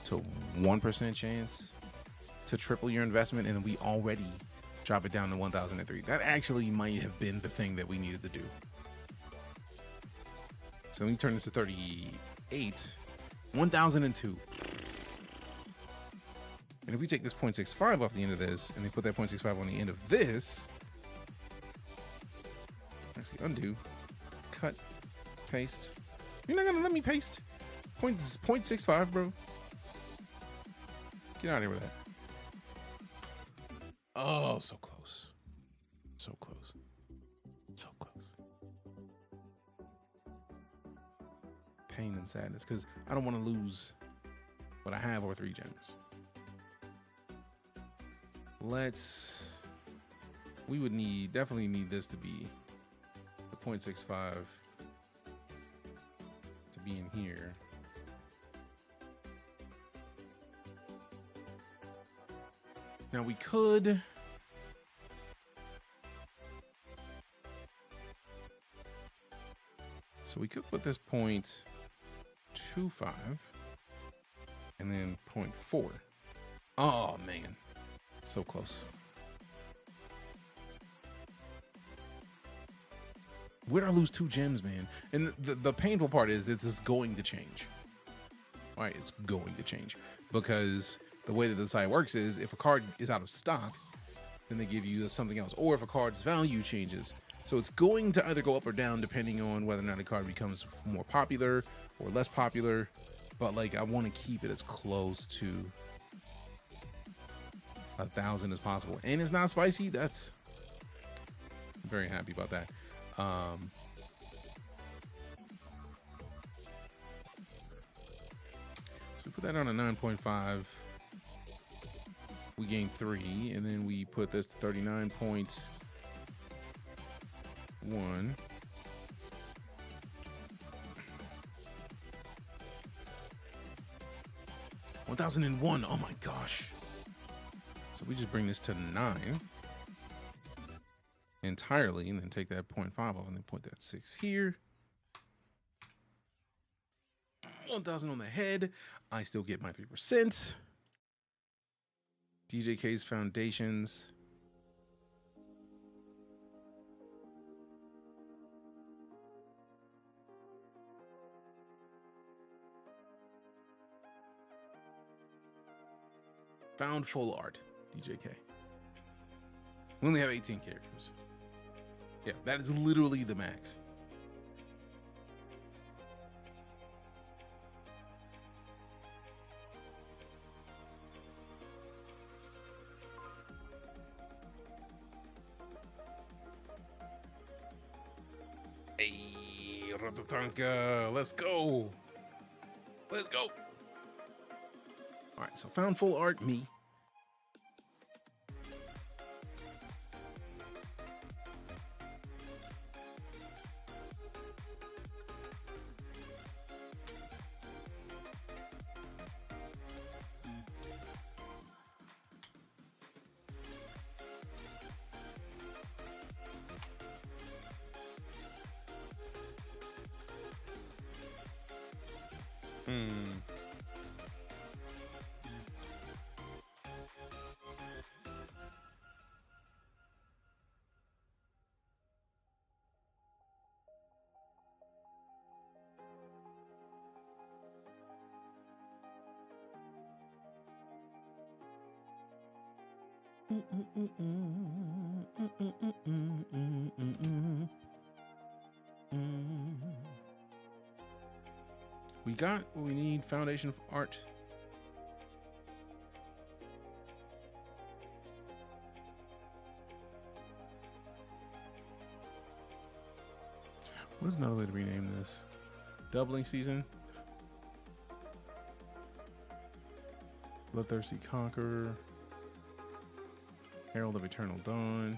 to 1% chance to triple your investment, and then we already drop it down to 1,003. That actually might have been the thing that we needed to do. So let me turn this to 38, 1,002. And if we take this 0.65 off the end of this, and then put that 0.65 on the end of this, actually undo, cut, paste. You're not gonna let me paste 0.65, bro. Get out of here with that. Oh, so close. So close. So close. Pain and sadness, because I don't want to lose what I have or 3 gems. We would definitely need this to be the 0.65 to be in here. Now we could put this 0.25 and then 0.4. Oh man. So close. Where'd I lose 2 gems, man? And the painful part is it's going to change. All right, it's going to change. Because the way that the site works is if a card is out of stock, then they give you something else. Or if a card's value changes. So it's going to either go up or down depending on whether or not the card becomes more popular or less popular. but like I want to keep it as close to 1,000 as possible, and it's not spicy. That's I'm very happy about that. So we put that on a 9.5. We gain 3, and then we put this to 39.1. 1,001. Oh my gosh. So we just bring this to 9 entirely, and then take that 0.5 off, and then put that 6 here. 1,000 on the head. I still get my 3%. DJK's foundations. Found full art, DJK. We only have 18 characters. Yeah, that is literally the max. Hey, Rototanka, let's go. Let's go. All right, so found full art, me. We got what we need. Foundation of art. What is another way to rename this? Doubling season. Bloodthirsty Conqueror. Herald of Eternal Dawn.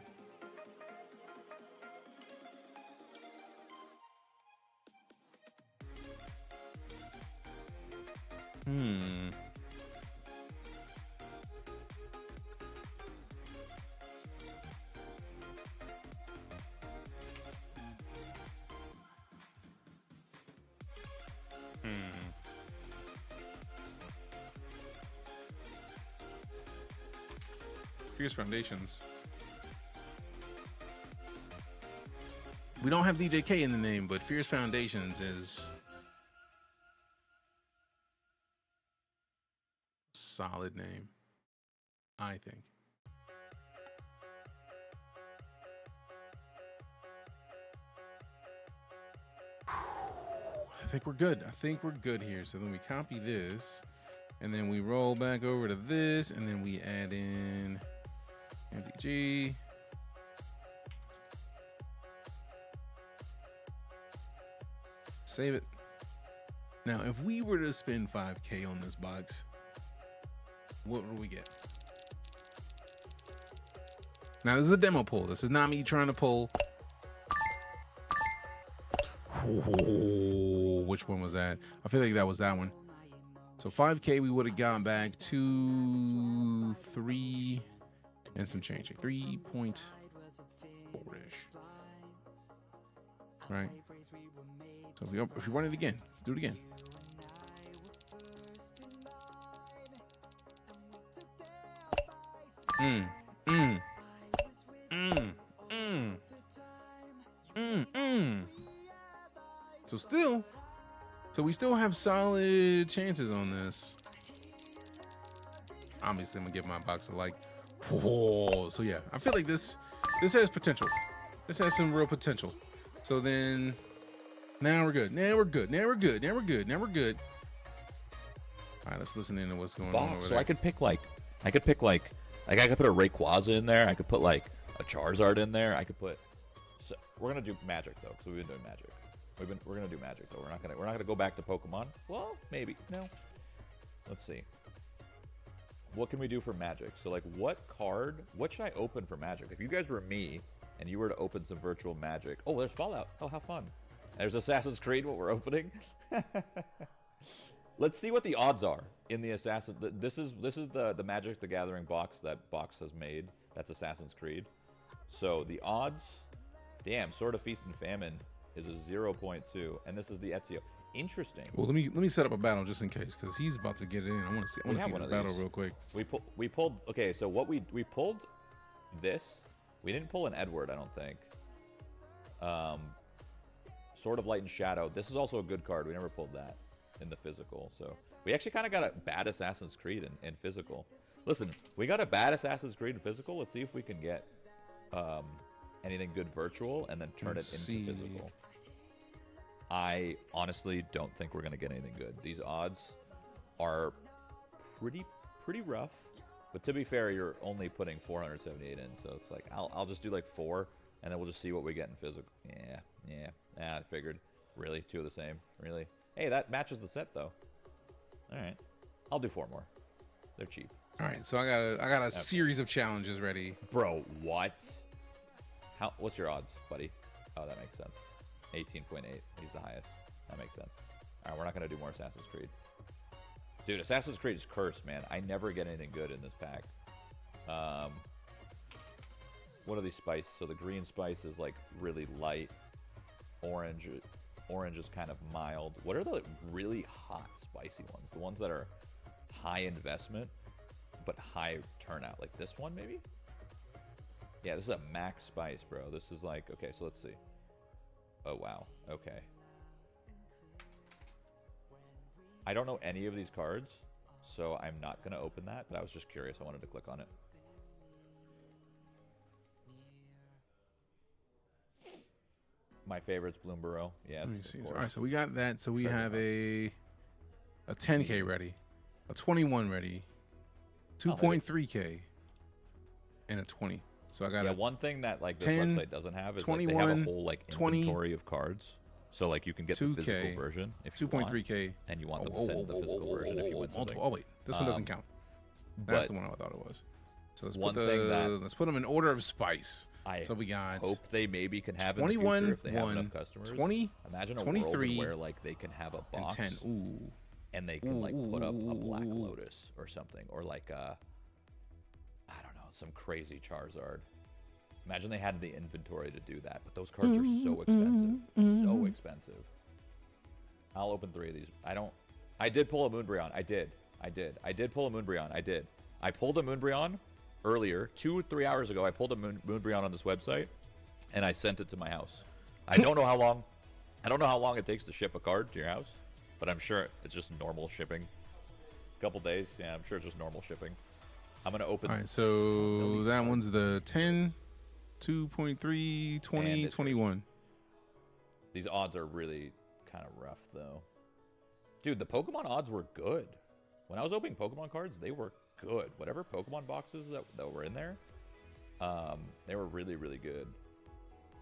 Fierce Foundations. We don't have DJK in the name, but Fierce Foundations is a solid name, I think. I think we're good. I think we're good here. So then we copy this, and then we roll back over to this, and then we add in MDG. Save it. Now, if we were to spend 5K on this box, what would we get? Now, this is a demo pull. This is not me trying to pull. Oh, which one was that? I feel like that was that one. So 5K, we would have gone back to 3 and some change. 3.4-ish. Right? So if we run it again, let's do it again. So we still have solid chances on this. Obviously, I'm gonna give my box a like. Oh, so yeah, I feel like this has potential. This has some real potential. So then, now we're good. Now we're good. Now we're good. Now we're good. Now we're good. All right, let's listen into what's going on box. over So there. I could pick like I could put a Rayquaza in there. I could put like a Charizard in there. I could put. So we're gonna do Magic though, because we've been doing Magic. We're gonna do Magic though. We're not gonna go back to Pokemon. Well, maybe no. Let's see. What can we do for Magic? So like, what should I open for Magic? If you guys were me and you were to open some virtual Magic, oh, there's Fallout. Oh, how fun! There's Assassin's Creed. What we're opening. Let's see what the odds are in the Assassin. This is the Magic the Gathering box that Box has made. That's Assassin's Creed. So the odds, damn, Sword of Feast and Famine is a 0.2, and this is the Ezio. Interesting. Well, let me set up a battle just in case, because he's about to get it in. I want to see this battle real quick. We pulled. Okay, so what we pulled this. We didn't pull an Edward, I don't think. Sword of Light and Shadow. This is also a good card. We never pulled that in the physical. So we actually kind of got a bad Assassin's Creed in physical. Listen, we got a bad Assassin's Creed in physical. Let's see if we can get anything good virtual and then turn it into physical. I honestly don't think we're going to get anything good. These odds are pretty rough. But to be fair, you're only putting 478 in. So it's like, I'll just do like 4, and then we'll just see what we get in physical. Yeah, I figured. Really? 2 of the same? Really? Hey, that matches the set, though. All right. I'll do 4 more. They're cheap. All right, so I got a series of challenges ready. Bro, what? What's your odds, buddy? Oh, that makes sense. 18.8. He's the highest. That makes sense. All right, we're not going to do more Assassin's Creed. Dude, Assassin's Creed is cursed, man. I never get anything good in this pack. What are these spice? So the green spice is like really light. Orange is kind of mild. What are the really hot spicy ones? The ones that are high investment but high turnout. Like this one, maybe? Yeah, this is a max spice, bro. This is like, okay, so let's see. Oh, wow. Okay. I don't know any of these cards, so I'm not going to open that, but I was just curious. I wanted to click on it. My favorite's Bloomborough. Yes. All right, so we got that. So we have a 10K ready, a 21 ready, 2.3K, and a 20. So I got one thing that like this 10, website doesn't have is 21, like, they have a whole like 20, inventory of cards. So like you can get 2K, the physical version if you 2.3K, and you want them to send the physical version if you win something. Oh wait, this one doesn't count. That's the one I thought it was. So let's put them in order of spice. So we got. Hope they maybe can have 21, in the future if they have enough customers. 20, imagine a 23, world where like they can have a box and 10. Ooh. And they can like put up a Black Lotus or something, or like a, I don't know, some crazy Charizard. Imagine they had the inventory to do that, but those cards are so expensive, so expensive. I'll open 3 of these. I did pull a Moonbreon. I did pull a Moonbreon. I pulled a Moonbreon earlier, 2-3 hours ago. I pulled a Moonbreon on this website, and I sent it to my house. I don't know how long. I don't know how long it takes to ship a card to your house, but I'm sure it's just normal shipping. A couple days, yeah, I'm sure it's just normal shipping. I'm gonna open. All right, so that one's the 10, 2.3, 20, 21. These odds are really kind of rough, though. Dude, the Pokemon odds were good. When I was opening Pokemon cards, they were good. Whatever Pokemon boxes that were in there, they were really, really good.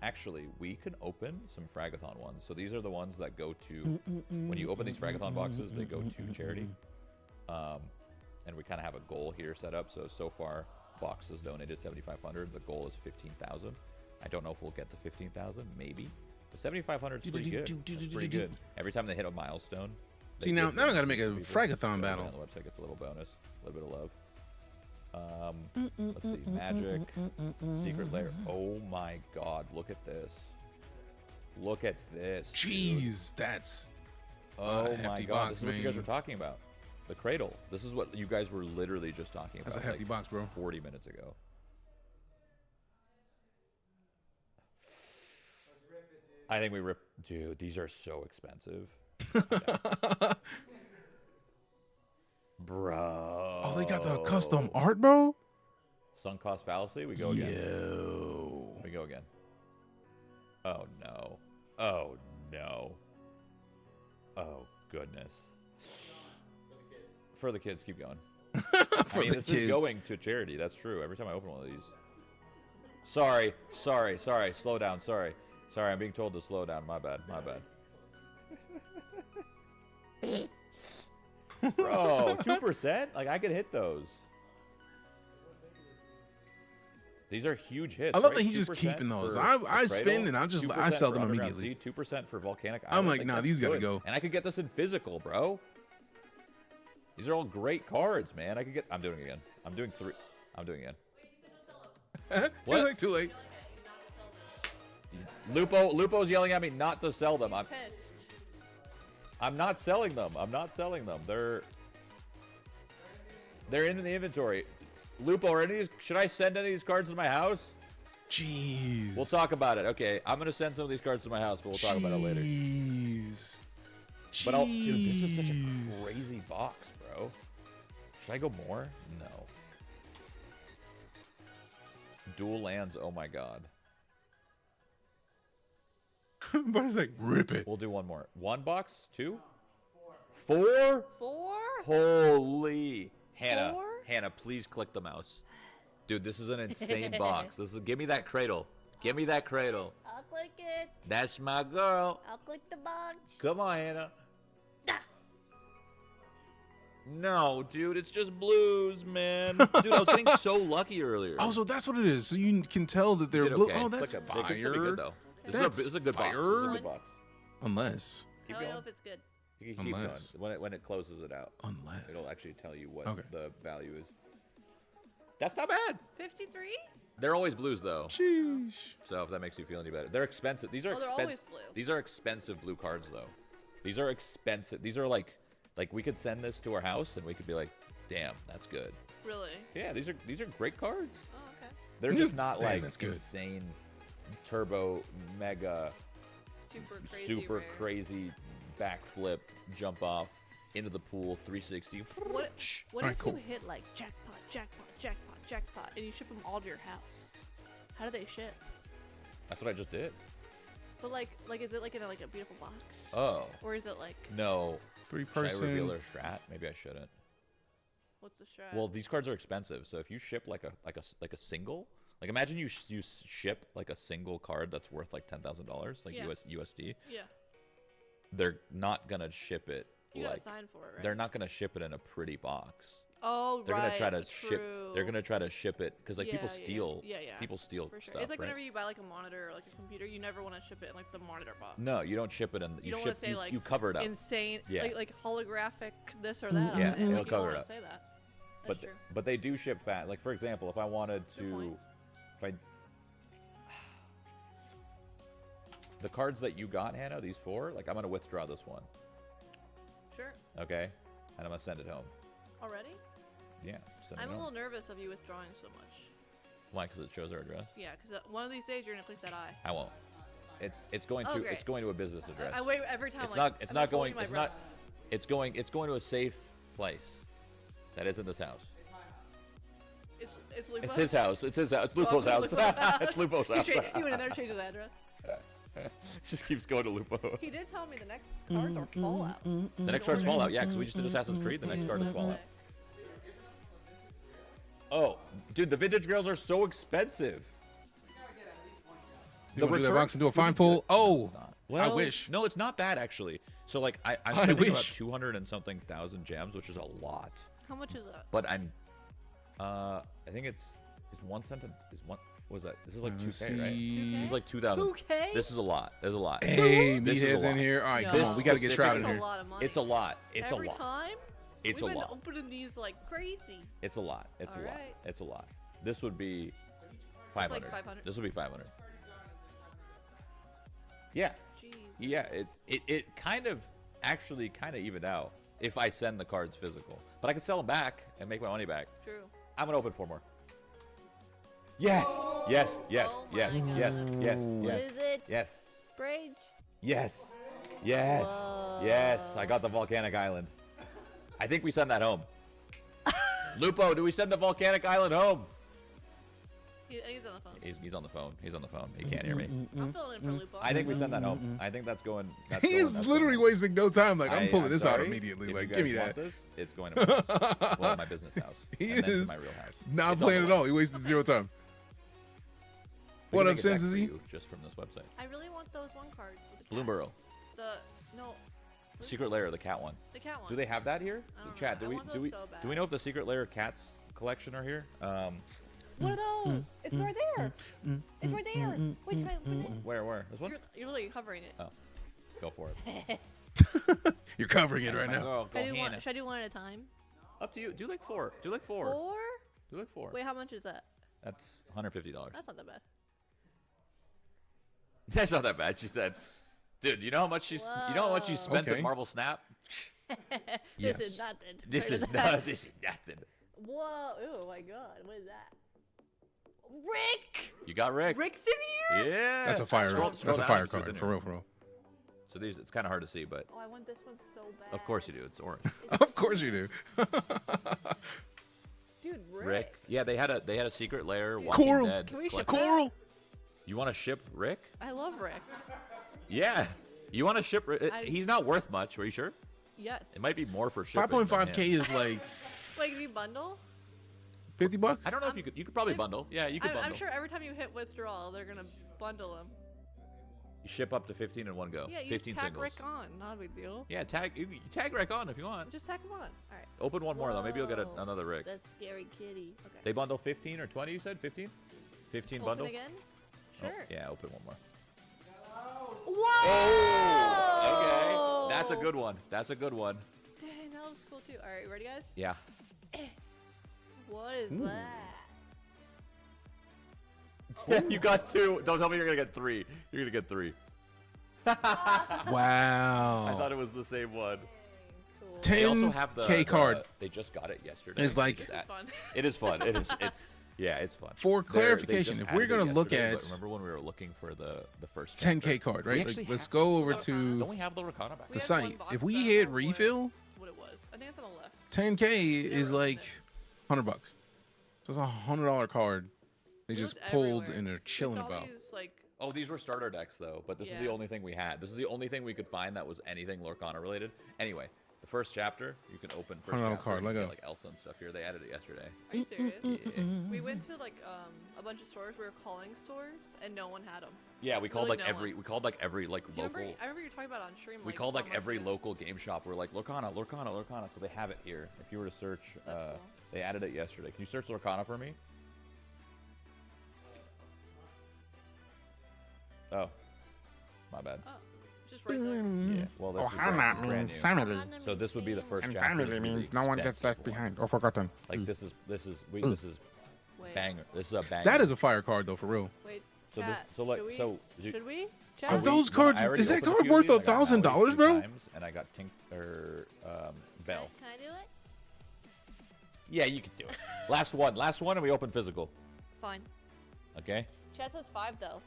Actually, we can open some Fragathon ones. So these are the ones that go to, when you open these Fragathon boxes, they go to charity. And we kind of have a goal here set up. So far, Box has donated 7,500. The goal is 15,000. I don't know if we'll get to 15,000. Maybe. But 7,500 is pretty good. That's pretty good. Every time they hit a milestone. See, now I got to make a Fragathon battle. The website gets a little bonus. A little bit of love. Let's see. Magic. Secret Lair. Oh my god. Look at this. Look at this. Jeez, that's. Oh my god. This is what you guys were talking about. The Cradle. This is what you guys were literally just talking about. That's a hefty box, bro. 40 minutes ago. I think we rip. Dude, these are so expensive. Bro. Oh, they got the custom art, bro? Sunk cost fallacy. We go again. Yo. We go again. Oh, no. Oh, no. Oh, goodness. For the kids, keep going. For the this kids. is going to charity. That's true. Every time I open one of these. Sorry. Slow down. Sorry, I'm being told to slow down. My bad. Bro, 2%? Like, I could hit those. These are huge hits. I love right? that he's just keeping those. for I the spin Cradle, and I 2% sell for them Underground immediately. Sea, 2% for Volcanic I'm Island. like, Like, nah, that's these gotta good. go. And I could get this in physical, bro. These are all great cards, man. I could get. I'm doing it again. I'm doing it again. What? Like too late. Lupo's yelling at me not to sell them. I'm not selling them. They're in the inventory. Lupo, should I send any of these cards to my house? Jeez. We'll talk about it. Okay, I'm gonna send some of these cards to my house, but we'll talk about it later. Jeez. But dude, this is such a crazy box, bro. Should I go more? No. Dual lands. Oh my god. But it's like, rip it. We'll do one more. One box? Two? Four? Holy. Hannah, please click the mouse. Dude, this is an insane box. Give me that cradle. I'll click it. That's my girl. I'll click the box. Come on, Hannah. No, dude, it's just blues, man. Dude, I was getting so lucky earlier. Oh, so that's what it is. So you can tell that they're blue. Okay. Oh, that's It's fire. like this is good, though. This is a good box. This is a good box. Unless. I don't know if it's good. You can keep going. When it closes it out. Unless. It'll actually tell you what Okay. the value is. That's not bad. 53? They're always blues, though. Sheesh. So if that makes you feel any better. They're expensive. These are Oh, they're always expensive. blue. These are expensive blue cards, though. These are expensive. These are like we could send this to our house and we could be like, damn, that's good. Really? Yeah, these are great cards. Oh, okay. They're just not Damn, like that's good. insane, turbo, mega, super rare. crazy backflip, jump off into the pool, 360. What Alright, if cool. you hit like jackpot, and you ship them all to your house? How do they ship? That's what I just did. But like is it like in a beautiful box? Oh. Or is it like No. 3-person. Should I reveal their strat? Maybe I shouldn't. what's the strat? Well, these cards are expensive, so if you ship like a single, like imagine you ship like a single card that's worth like $10,000, like Yeah. USD. Yeah. They're not gonna ship it. You like, gotta sign for it, right? They're not gonna ship it in a pretty box. Oh, They're right. gonna try to true. ship. They're gonna try to ship it because like people Yeah, steal. Yeah. People steal for sure. stuff. It's like right? whenever you buy like a monitor or like a computer, you never want to ship it in like the monitor box. No, you don't ship it in. You don't ship. want to say like you cover it up. insane, Yeah. like holographic this or that. Yeah, on it. it'll Like, you cover don't it wanna up. say that. That's true. But they do ship fat. Like for example, if I wanted to, the cards that you got, Hannah, these four, like I'm gonna withdraw this one. Sure. Okay, and I'm gonna send it home. Already? Yeah. Send I'm it a home. little nervous of you withdrawing so much. Why? Because it shows our address. Yeah, because one of these days you're gonna click that eye. I won't. It's going to Oh, great. it's going to a business address. I wait every time. It's like, not. It's am not I holding going. my It's breath? not. It's going to a safe place. That isn't this house. It's Lupo's? It's his house. It's his house. It's Oh, Lupo's house. Lupo's house. It's Lupo's house. You went in there, changed the address. It just keeps going to Lupo. He did tell me the next cards are Fallout. The next card's Fallout. Yeah, because we just did Assassin's Creed. The next card is Fallout. Oh, dude, the vintage grails are so expensive. You wanna do that box and do a fine pull? Oh, Well, I wish. No, it's not bad actually. So like I'm I spending about wish. 200 and something thousand gems, which is a lot. How much is that? But I'm, I think it's one cent. Is one. What was that? This is like 2K, right? 2K? This is like 2,000. 2K? This is a lot. There's a lot. Hey, This is a meatheads in lot. here. All right, Yeah. come on. We got to get Shroud in That's here. a lot of money. It's a lot. It's Every a lot. time? It's We've a been lot. opening these like crazy. It's a lot. It's a lot. Alright. It's a lot. This would be 500. like 500. This would be 500. Yeah. Jeez. Yeah. It kind of actually kind of evened out if I send the cards physical, but I can sell them back and make my money back. True. I'm gonna open 4 more. Yes. Yes. Yes. Oh my Yes. God. Yes. Yes. What Yes. is it? Yes. Brage. Yes. Yes. Yes. I got the volcanic island. I think we send that home. Lupo, do we send the volcanic island home? He's on the phone. He's on the phone. He's on the phone. He can't hear me. I'm filling in for Lupo. I think we send that home. I think that's going. That's He's literally wasting no time. Like, I'm pulling I'm this out sorry. immediately. If Like, you give me guys want that. This, it's going to my house. Well, my business house. He and then to is my real house. not It's on playing the at way. all. He wasted zero time. We What can up, make a deck for Sensei? you Just from this website. I really want those one cards. With the Bloomburrow. cats. No. Secret Lair, the cat one. The cat one. Do they have that here? I don't Chat. know. Do I want we those so do we know if the Secret Lair cats collection are here? What are those? It's right there. It's right there. Wait, try it. Where? This one? You're literally covering it. Oh, go for it. You're covering it right now. Girl, go Should I do one at a time? Up to you. Do like 4. Do like 4. 4? Do like 4. Wait, how much is that? That's $150. That's not that bad. That's not that bad. She said, "Dude, you know how much she spent at Marvel Snap? This is nothing. This is nothing. Whoa! Oh my God! What is that? Rick. You got Rick. Rick's in here. Yeah. That's a fire. That's a down, fire it's within card for here. real, for real. So these, it's kind of hard to see, but Oh, I want this one so bad. of course you do. It's orange. Of course you do. Dude, Rick. Yeah, they had a Secret Lair. Dude. Walking Coral. Dead Can we ship collection. Coral. You want to ship Rick? I love Rick. Yeah. You want to ship Rick? He's not worth much. Are you sure? Yes. It might be more for shipping. 5.5K is like Like if you bundle. $50. I don't know if you could probably bundle. Yeah, you could bundle. I'm sure every time you hit withdrawal, they're gonna bundle them. You ship up to 15 in one go. Yeah, you 15 just tag singles. Rick on. Not a big deal. Yeah, you tag Rick on if you want. Just tag him on. All right. Open one more though. Maybe you'll get another Rick. That's scary kitty. Okay. They bundle 15 or 20. You said 15. 15 Open bundle. again. Oh, Sure. yeah, open one more. Whoa! Oh, okay. That's a good one. That's a good one. Dang, that looks cool too. All right, ready, guys? Yeah. What is Ooh. that? You got 2. Don't tell me you're gonna get 3. You're gonna get 3. Wow. I thought it was the same one. Cool. They also have the 10K card. They just got it yesterday. It's like This is fun. It is fun. It is. It's yeah. It's fun. For They clarification, just if we're added gonna it look yesterday, at- but remember when we were looking for the first 10K card, right? Like, let's go over to Don't we have the Rakana back? the site. If we hit refill, What it was? I think it's on the left. 10K is like $100. So it's $100 card. They It just was pulled everywhere. and they're chilling It's all about. These, like, Oh, these were starter decks though, but this is the Yeah. only thing we had. This is the only thing we could find that was anything Lorcana related. Anyway, the first chapter you can open first $100 chapter. card, You let can go. get, like Elsa and stuff here. They added it yesterday. Are you serious? Yeah. We went to like a bunch of stores. We were calling stores, and no one had them. Yeah, we called Really like no every one. we called like every like I local. remember you talking about it on stream. We like, called like 4 months every ago. local game shop. We're like Lorcana, so they have it here. If you were to search, cool. they added it yesterday. Can you search Lorcana for me? Oh, my bad. Oh, just right there. Yeah. Well, this is brand new. family. So this would be the first And chapter. family This would be the means no one gets left expensive behind or forgotten. one. Like this is banger. This is a banger. That is a fire card though, for real. Wait. So this, chat, so like should we? so. Should we? Are Chat? those I cards? already Is that opened a card few of worth these. I got Maui $1,000, 2 bro? times, and I got Bell. Can I do it? Yeah, you can do it. Last one, and we open physical. Fine. Okay. Chat says 5 though.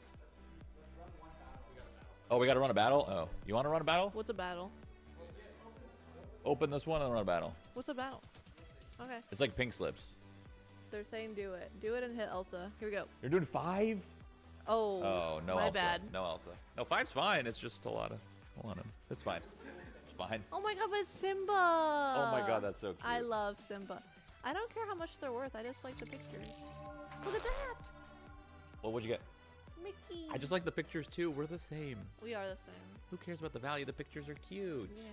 Oh, we got to run a battle. Oh, you want to run a battle? What's a battle? Open this one and run a battle. What's a battle? Okay. It's like pink slips. They're saying do it. Do it and hit Elsa. Here we go. You're doing 5? Oh. Oh, no My Elsa. bad. No Elsa. No, 5's fine. It's just a lot of. It's fine. It's fine. Oh my god, but it's Simba! Oh my god, that's so cute. I love Simba. I don't care how much they're worth. I just like the pictures. Look at that! Well, what'd you get? Mickey. I just like the pictures too. We're the same. We are the same. Who cares about the value? The pictures are cute. Yeah.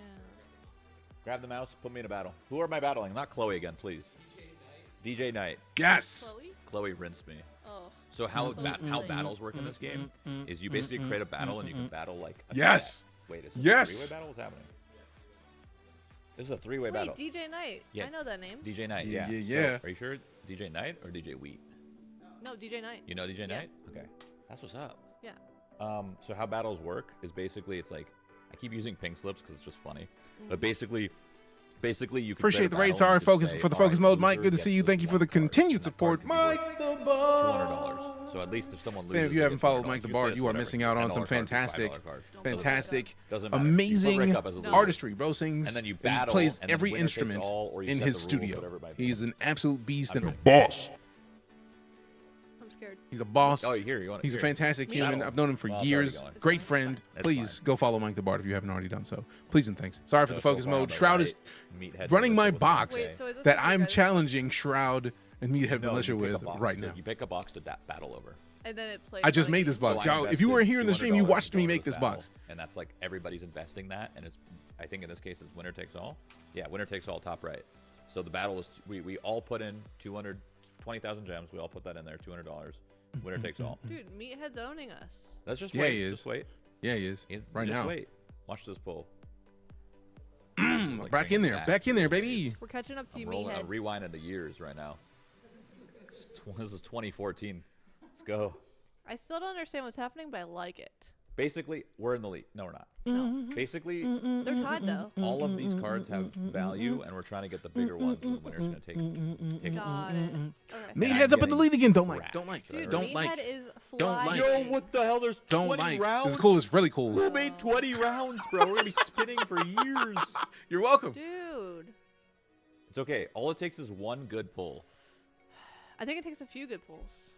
Grab the mouse. Put me in a battle. Who am I battling? Not Chloe again, please. DeejayKnight. Yes. Chloe? Chloe rinsed me. Oh. So how battles work in this game is you basically create a battle and you can battle like a Yes. Wait, is this Yes. a 3-way battle? What's happening? This is a 3-way Wait, battle. DeejayKnight. Yeah. I know that name. DeejayKnight. Yeah, Yeah. yeah, yeah. So, are you sure DeejayKnight or DJ Wheat? No, DeejayKnight. You know DeejayKnight? Yeah. Okay. That's what's up. Yeah. So how battles work is basically it's like I keep using pink slips because it's just funny, but basically you can Appreciate the raid. Sorry, focus for the focus mode, Mike. Good to see you. Thank you for the continued support, Mike the Bard. $200. So at least if someone loses, Fam, if you they haven't get followed $200. Mike the You could Bard, say you are it's missing whatever. out on some $10 card, fantastic, $5 card. fantastic, Doesn't matter. You put amazing Rick up as a loser. artistry. Bro sings And then you and battle, plays and then every winner takes instrument all, or you in set his the rules, studio. whatever it might be. He's an absolute beast and a I'm boss. I'm scared. He's a boss. Oh, here you want. He's a fantastic human. I've known him for years. Great friend. Please go follow Mike the Bard if you haven't already done so. Please and thanks. Sorry for the focus mode. Shroud is running my box that I'm challenging Shroud and Meathead Militia with right now. You pick a box to battle over. And then it plays. I just made this box. So y'all, if you were here in the stream, you watched me make this battle, box. And that's like everybody's investing that, and it's. I think in this case it's winner takes all. Yeah, winner takes all, top right. So the battle is we all put in 220,000 gems. We all put that in there, $200. Winner takes all. Dude, Meathead's owning us. Let's just yeah, wait. He is. Just wait. Yeah, he is. Right just now. Wait. Watch this pull. Like back in there. Back in there, baby. We're catching up to you, Meathead. I'm Meathead. rewinding the years right now. This is 2014. Let's go. I still don't understand what's happening, but I like it. Basically, we're in the lead. No, we're not. Basically, they're tied though. All of these cards have value, and we're trying to get the bigger ones. And the winner's gonna take Got it. Okay. Meathead's up in the lead again. Don't like. Dude, Don't like. Meathead is Don't like. Yo, what the hell? There's 20 rounds. This is cool. It's really cool. Who made 20 rounds, bro? We're gonna be spinning for years. You're welcome. Dude. It's okay. All it takes is one good pull. I think it takes a few good pulls.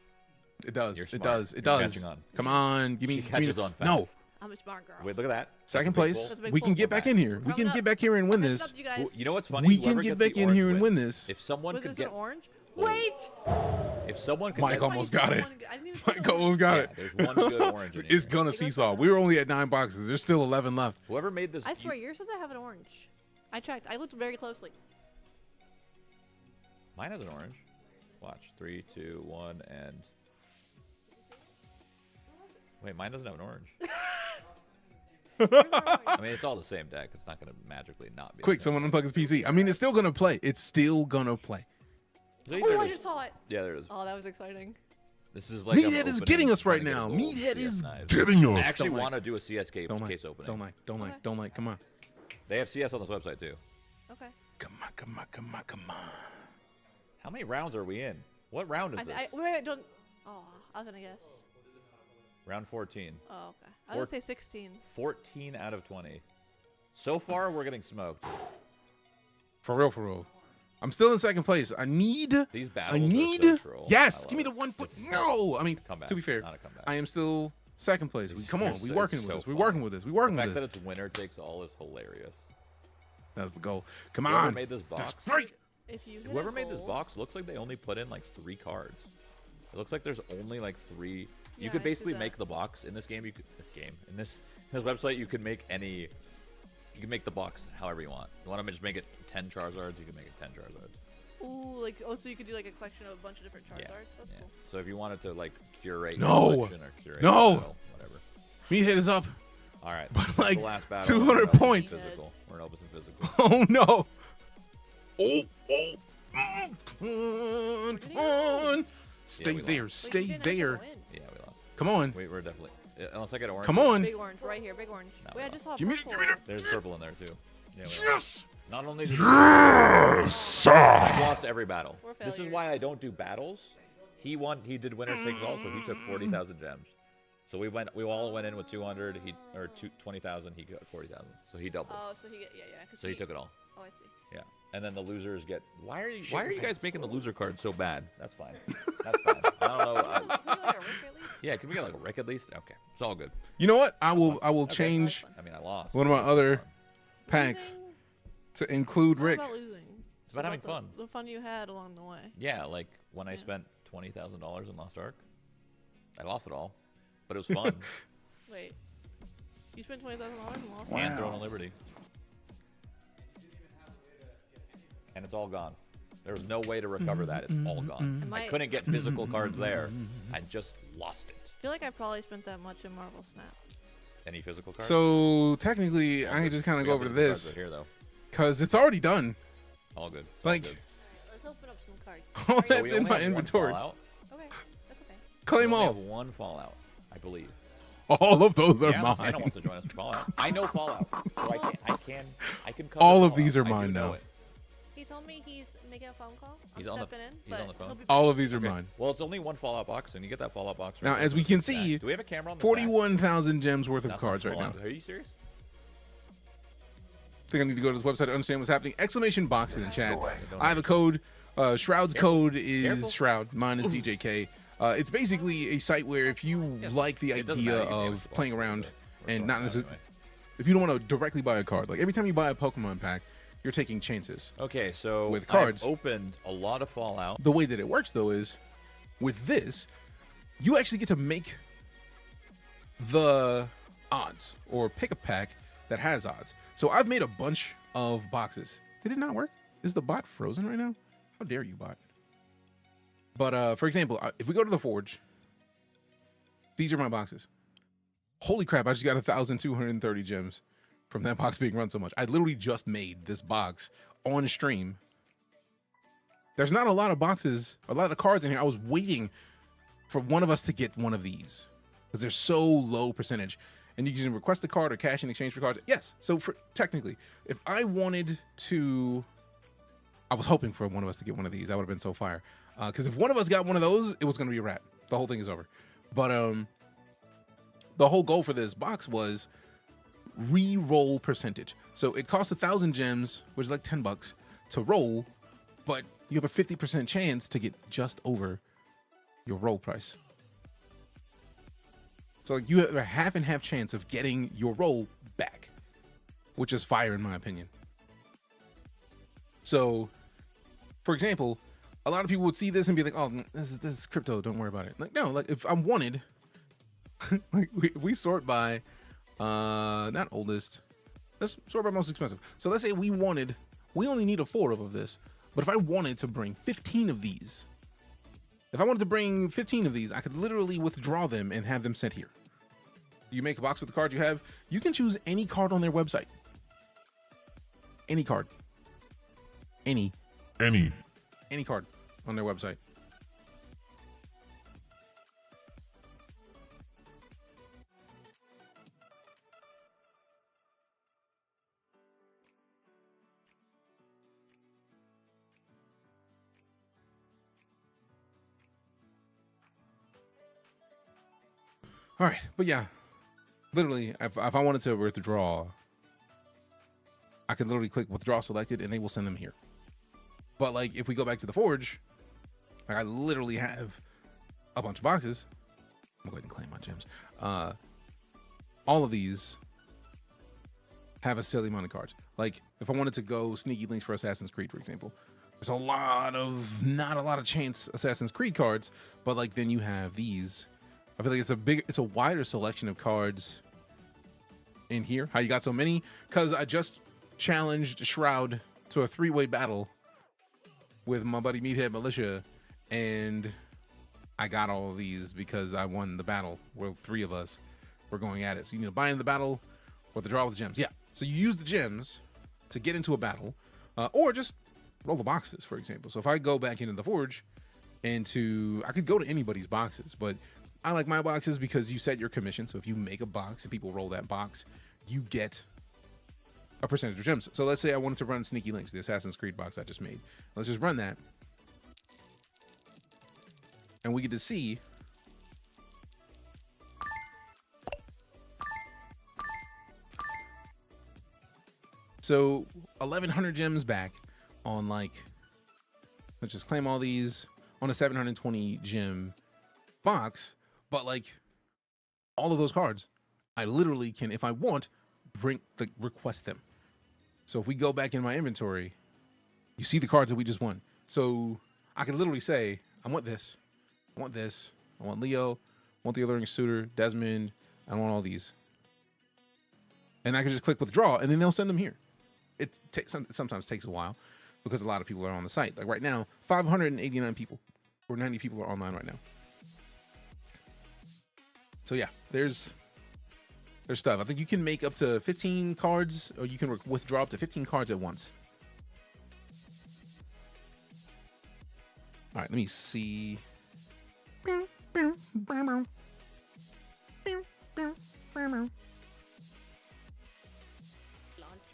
It does. It does. It You're does. catching on. Come on. Give me. She catches on fast. No. I'm a smart girl. Wait, look at that. Second place. We can get back in here. We can get back here and win this. You know what's funny? We can get back in here and win this. If someone could get orange. Wait. If someone could. Mike almost got it. Mike almost got it. There's one good orange. It's gonna seesaw. We were only at 9 boxes. There's still 11 left. Whoever made this. I swear, yours doesn't have an orange. I checked. I looked very closely. Mine has an orange. Watch. 3, 2, 1, and. Wait, mine doesn't have an orange. I mean, it's all the same deck. It's not going to magically not be. Quick, someone unplug his PC. I mean, it's still going to play. It's still going to play. Oh, I just saw it. Yeah, there it is. Oh, that was exciting. This is like Meathead is getting us right now. Meathead is getting us. I actually want to do a CS case opening. Don't like. Come on. They have CS on this website, too. Okay. Come on. How many rounds are we in? What round is this? Wait, don't. Oh, I was going to guess. Round 14. Oh, okay. I would say 16. 14 out of 20. So far, we're getting smoked. For real. I'm still in second place. I need. These battles are so troll. Yes, give me the 1 foot. No, I mean, comeback, to be fair, not a comeback. I am still second place. Come on, we working with this. We working with this. We working the with fact this. that it's winner takes all is hilarious. That's the goal. Come Whoever on. made this box? Whoever made this box looks like they only put in like 3 cards. It looks like there's only like 3. You could basically make the box in this game. In this website, you could make any. You can make the box however you want. You want to just make it 10 Charizards, you can make it 10 Charizards. Ooh, so you could do like a collection of a bunch of different Charizards. That's cool. So if you wanted to like curate No. collection or curate No. whatever. Meathead is up. All right. But like the last battle. 200 points. Physical. We're in Elvis physical. Oh no. Come on. Stay there. Stay there. Yeah, we lost. Come on. Wait, we're definitely. Unless I get orange. Come on. Big orange, right here, big orange. No, Wait, I just saw Give me purple. There's purple in there too. Yeah, Yes. Not only did Yes. I've lost every battle. We're This is failures. why I don't do battles. He won. He did winner takes all, so he took 40,000 gems. So we all went in with 200. 20,000. He got 40,000. So he doubled. Oh, so he So he took it all. Oh, I see. Yeah. And then the losers get. Why are you guys making the loser card so bad? That's fine. That's fine. I don't know. Yeah, can we get like a Rick at least? Okay, it's all good. You know what? I will change. I mean, I lost. One of my other packs to include Rick. It's about losing. It's about having fun. The fun you had along the way. Yeah, like when I spent $20,000 in Lost Ark. I lost it all, but it was fun. Wait, you spent $20,000 and lost? And Throne of Liberty. And it's all gone. There was no way to recover that. It's all gone. I couldn't get physical cards there. I just lost it. I feel like I probably spent that much in Marvel Snap. Any physical cards? So technically, I can just kind of go over to this right here, though. because it's already done. All good. Like, Let's open up some cards. all So that's we in only my have one inventory. Fallout. Okay, that's okay. Claim We only all. have one Fallout, I believe. All of those are Yeah, mine. Santa wants to join us for Fallout. I know Fallout, so I can cover All of Fallout. these are I do mine know now. it. He told me he's making a phone call. He's I'm on the stepping in, he's but on the phone. he'll be All of these are Okay. mine. Well, it's only one Fallout box, and you get that Fallout box. Now, right as we can see, do we have a camera on the 41,000 gems worth of That's not cards right now. Fallout. Are you serious? I think I need to go to this website to understand what's happening. Exclamation box in the chat. I have a code. Shroud's code is Careful. Shroud. Mine is DJK. It's basically a site where if you like the idea of playing around and not necessarily, if you don't want to directly buy a card, like every time you buy a Pokemon pack, you're taking chances. Okay, so with cards, I've opened a lot of Fallout. The way that it works though is, with this, you actually get to make the odds or pick a pack that has odds. So I've made a bunch of boxes. Did it not work? Is the bot frozen right now? How dare you, bot? But for example, if we go to the Forge, these are my boxes. Holy crap, I just got 1,230 gems from that box being run so much. I literally just made this box on stream. There's not a lot of boxes, a lot of cards in here. I was waiting for one of us to get one of these because they're so low percentage. And you can request a card or cash in exchange for cards. Yes, so technically, if I wanted to, I was hoping for one of us to get one of these. That would have been so fire. Because if one of us got one of those, it was going to be a wrap. The whole thing is over. But the whole goal for this box was re-roll percentage. So it costs 1,000 gems, which is like $10 to roll, but you have a 50% chance to get just over your roll price. So like you have a half and half chance of getting your roll back, which is fire in my opinion. So, for example, a lot of people would see this and be like, "Oh, this is crypto. Don't worry about it." Like, no, like if I wanted, like we sort by, not oldest. Let's sort by most expensive. So let's say we only need a 4 of this, but if I wanted to bring 15 of these, if I wanted to bring 15 of these, I could literally withdraw them and have them sent here. You make a box with the card you have. You can choose any card on their website. Any card. Any card on their website. All right, but yeah, literally, if I wanted to withdraw, I could literally click withdraw selected and they will send them here. But like, if we go back to the Forge, like I literally have a bunch of boxes. I'm going to go ahead and claim my gems. All of these have a silly amount of cards. Like if I wanted to go sneaky links for Assassin's Creed, for example, there's not a lot of chance Assassin's Creed cards, but like then you have these. I feel like it's a wider selection of cards in here. How you got so many? Because I just challenged Shroud to a 3-way battle with my buddy Meathead Militia, and I got all of these because I won the battle where 3 of us were going at it. So you need to buy into the battle or the draw with the gems. Yeah. So you use the gems to get into a battle, or just roll the boxes, for example. So if I go back into the Forge, I could go to anybody's boxes, but I like my boxes because you set your commission. So if you make a box and people roll that box, you get a percentage of gems. So let's say I wanted to run Sneaky Links, the Assassin's Creed box I just made. Let's just run that. And we get to see so 1,100 gems back on like, let's just claim all these on a 720 gem box. But like all of those cards, I literally can, if I want, request them. So if we go back in my inventory, you see the cards that we just won. So I can literally say, I want this, I want this, I want Leo, I want the Alluring Suitor, Desmond, I want all these. And I can just click withdraw and then they'll send them here. It sometimes takes a while because a lot of people are on the site. Like right now, 589 people or 90 people are online right now. So yeah, there's stuff. I think you can make up to 15 cards, or you can withdraw up to 15 cards at once. All right, let me see. All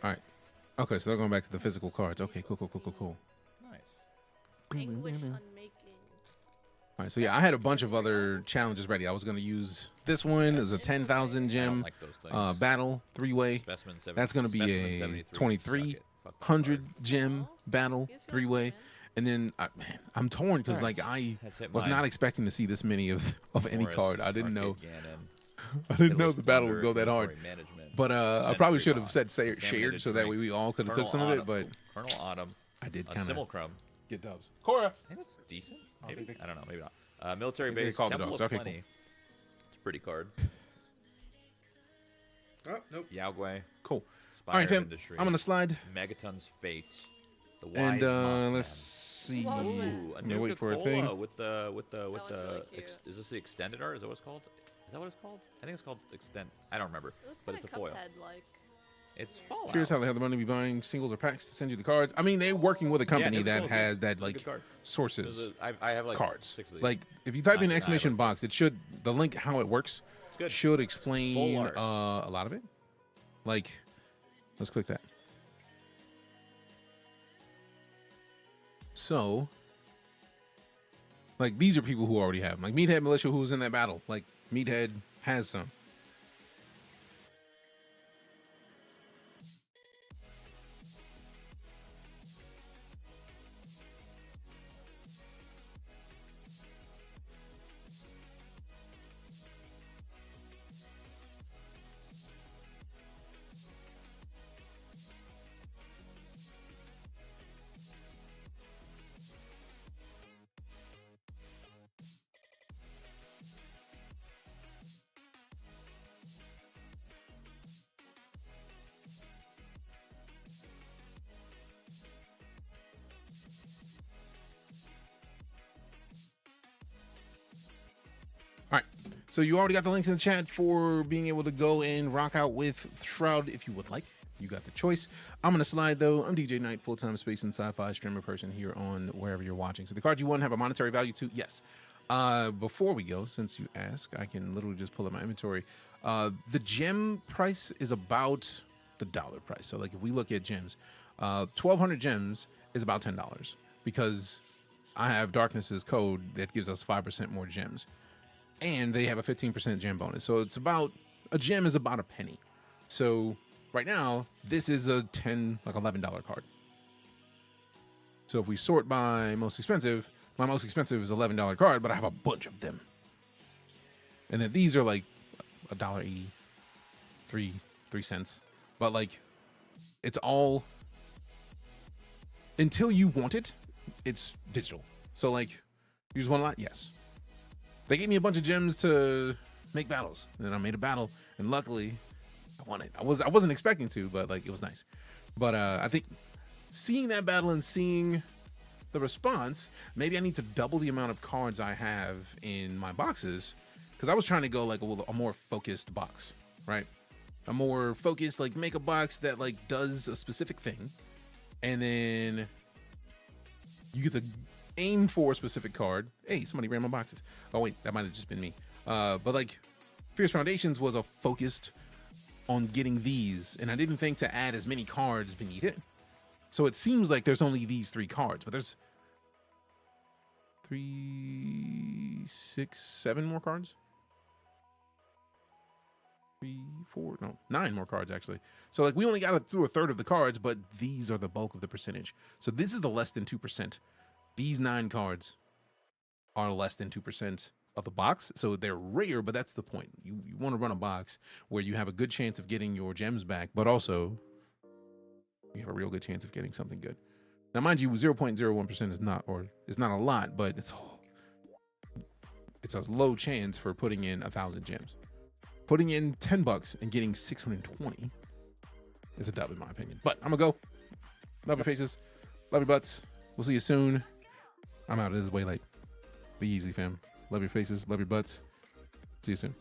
right. Okay, so they're going back to the physical cards. Okay, cool. Nice. All right, so yeah, I had a bunch of other challenges ready. I was going to use this one as a 10,000 gem battle 3-way. That's going to be a 2,300 gem battle 3-way. And then, man, I'm torn because like I was not expecting to see this many of any card. I didn't know. I didn't know the battle would go that hard. But I probably should have said shared so that way we all could have took some of it. But Colonel Autumn, I did kind of Simulacrum. Get dubs. Cora. I think that's decent. Maybe. I don't know. Maybe not. Military base. Temple of okay, Plenty. cool. It's a pretty card. Oh, nope. Yaogway. Cool. Spire All right, fam. Industry, I'm gonna slide. Megaton's Fate. The Wise And Mothman. let's see. Ooh, a I'm gonna wait for a thing. with the is this the extended art? Is that what it's called? Is that what it's called? I think it's called extend. I don't remember, but it's a foil. It's Fallout. Here's how they have the money to be buying singles or packs to send you the cards. I mean, they're working with a company that has that like sources I have like cards. 6 of these. Like if you type in exclamation box, it should the link how it works should explain a lot of it. Like, let's click that. So, like these are people who already have them. Like Meathead Militia, who's in that battle. Like Meathead has some. All right, so you already got the links in the chat for being able to go and rock out with Shroud if you would like. You got the choice. I'm going to slide, though. I'm DeejayKnight, full-time space and sci-fi streamer person here on wherever you're watching. So the cards you want have a monetary value, too? Yes. Before we go, since you ask, I can literally just pull up my inventory. The gem price is about the dollar price. So, like, if we look at gems, 1,200 gems is about $10 because I have Darkness's code that gives us 5% more gems. And they have a 15% gem bonus. So it's about, a gem is about a penny. So right now, this is a $10, like $11 card. So if we sort by most expensive, my most expensive is $11 card, but I have a bunch of them. And then these are like $1.80, 3 cents. But like, it's all, until you want it, it's digital. So like, you just want a lot? Yes. They gave me a bunch of gems to make battles, and then I made a battle, and luckily, I won it. I wasn't expecting to, but like it was nice. But I think seeing that battle and seeing the response, maybe I need to double the amount of cards I have in my boxes, because I was trying to go like a more focused box, right? A more focused, like make a box that like does a specific thing, and then you get to aim for a specific card. Hey, somebody ran my boxes. Oh wait, that might have just been me. But like Fierce Foundations was a focused on getting these, and I didn't think to add as many cards beneath it. So it seems like there's only these 3 cards, but there's 3, 6, 7 more cards. 3, 4, no, 9 more cards actually. So like we only got through a third of the cards, but these are the bulk of the percentage. So this is the less than 2%. These 9 cards are less than 2% of the box, so they're rare, but that's the point. You want to run a box where you have a good chance of getting your gems back, but also you have a real good chance of getting something good. Now, mind you, 0.01% is not a lot, but it's a low chance for putting in 1,000 gems. Putting in $10 and getting 620 is a dub in my opinion. But I'm gonna go. Love your faces, love your butts. We'll see you soon. I'm out. It is way late. Be easy, fam. Love your faces. Love your butts. See you soon.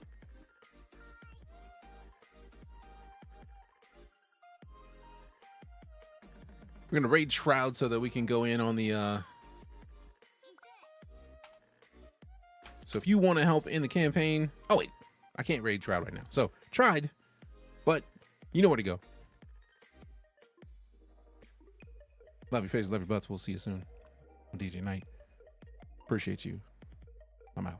We're going to raid Shroud so that we can go in on the... So if you want to help in the campaign... Oh, wait. I can't raid Shroud right now. So, tried. But you know where to go. Love your faces. Love your butts. We'll see you soon. I'm DeejayKnight. Appreciate you. I'm out.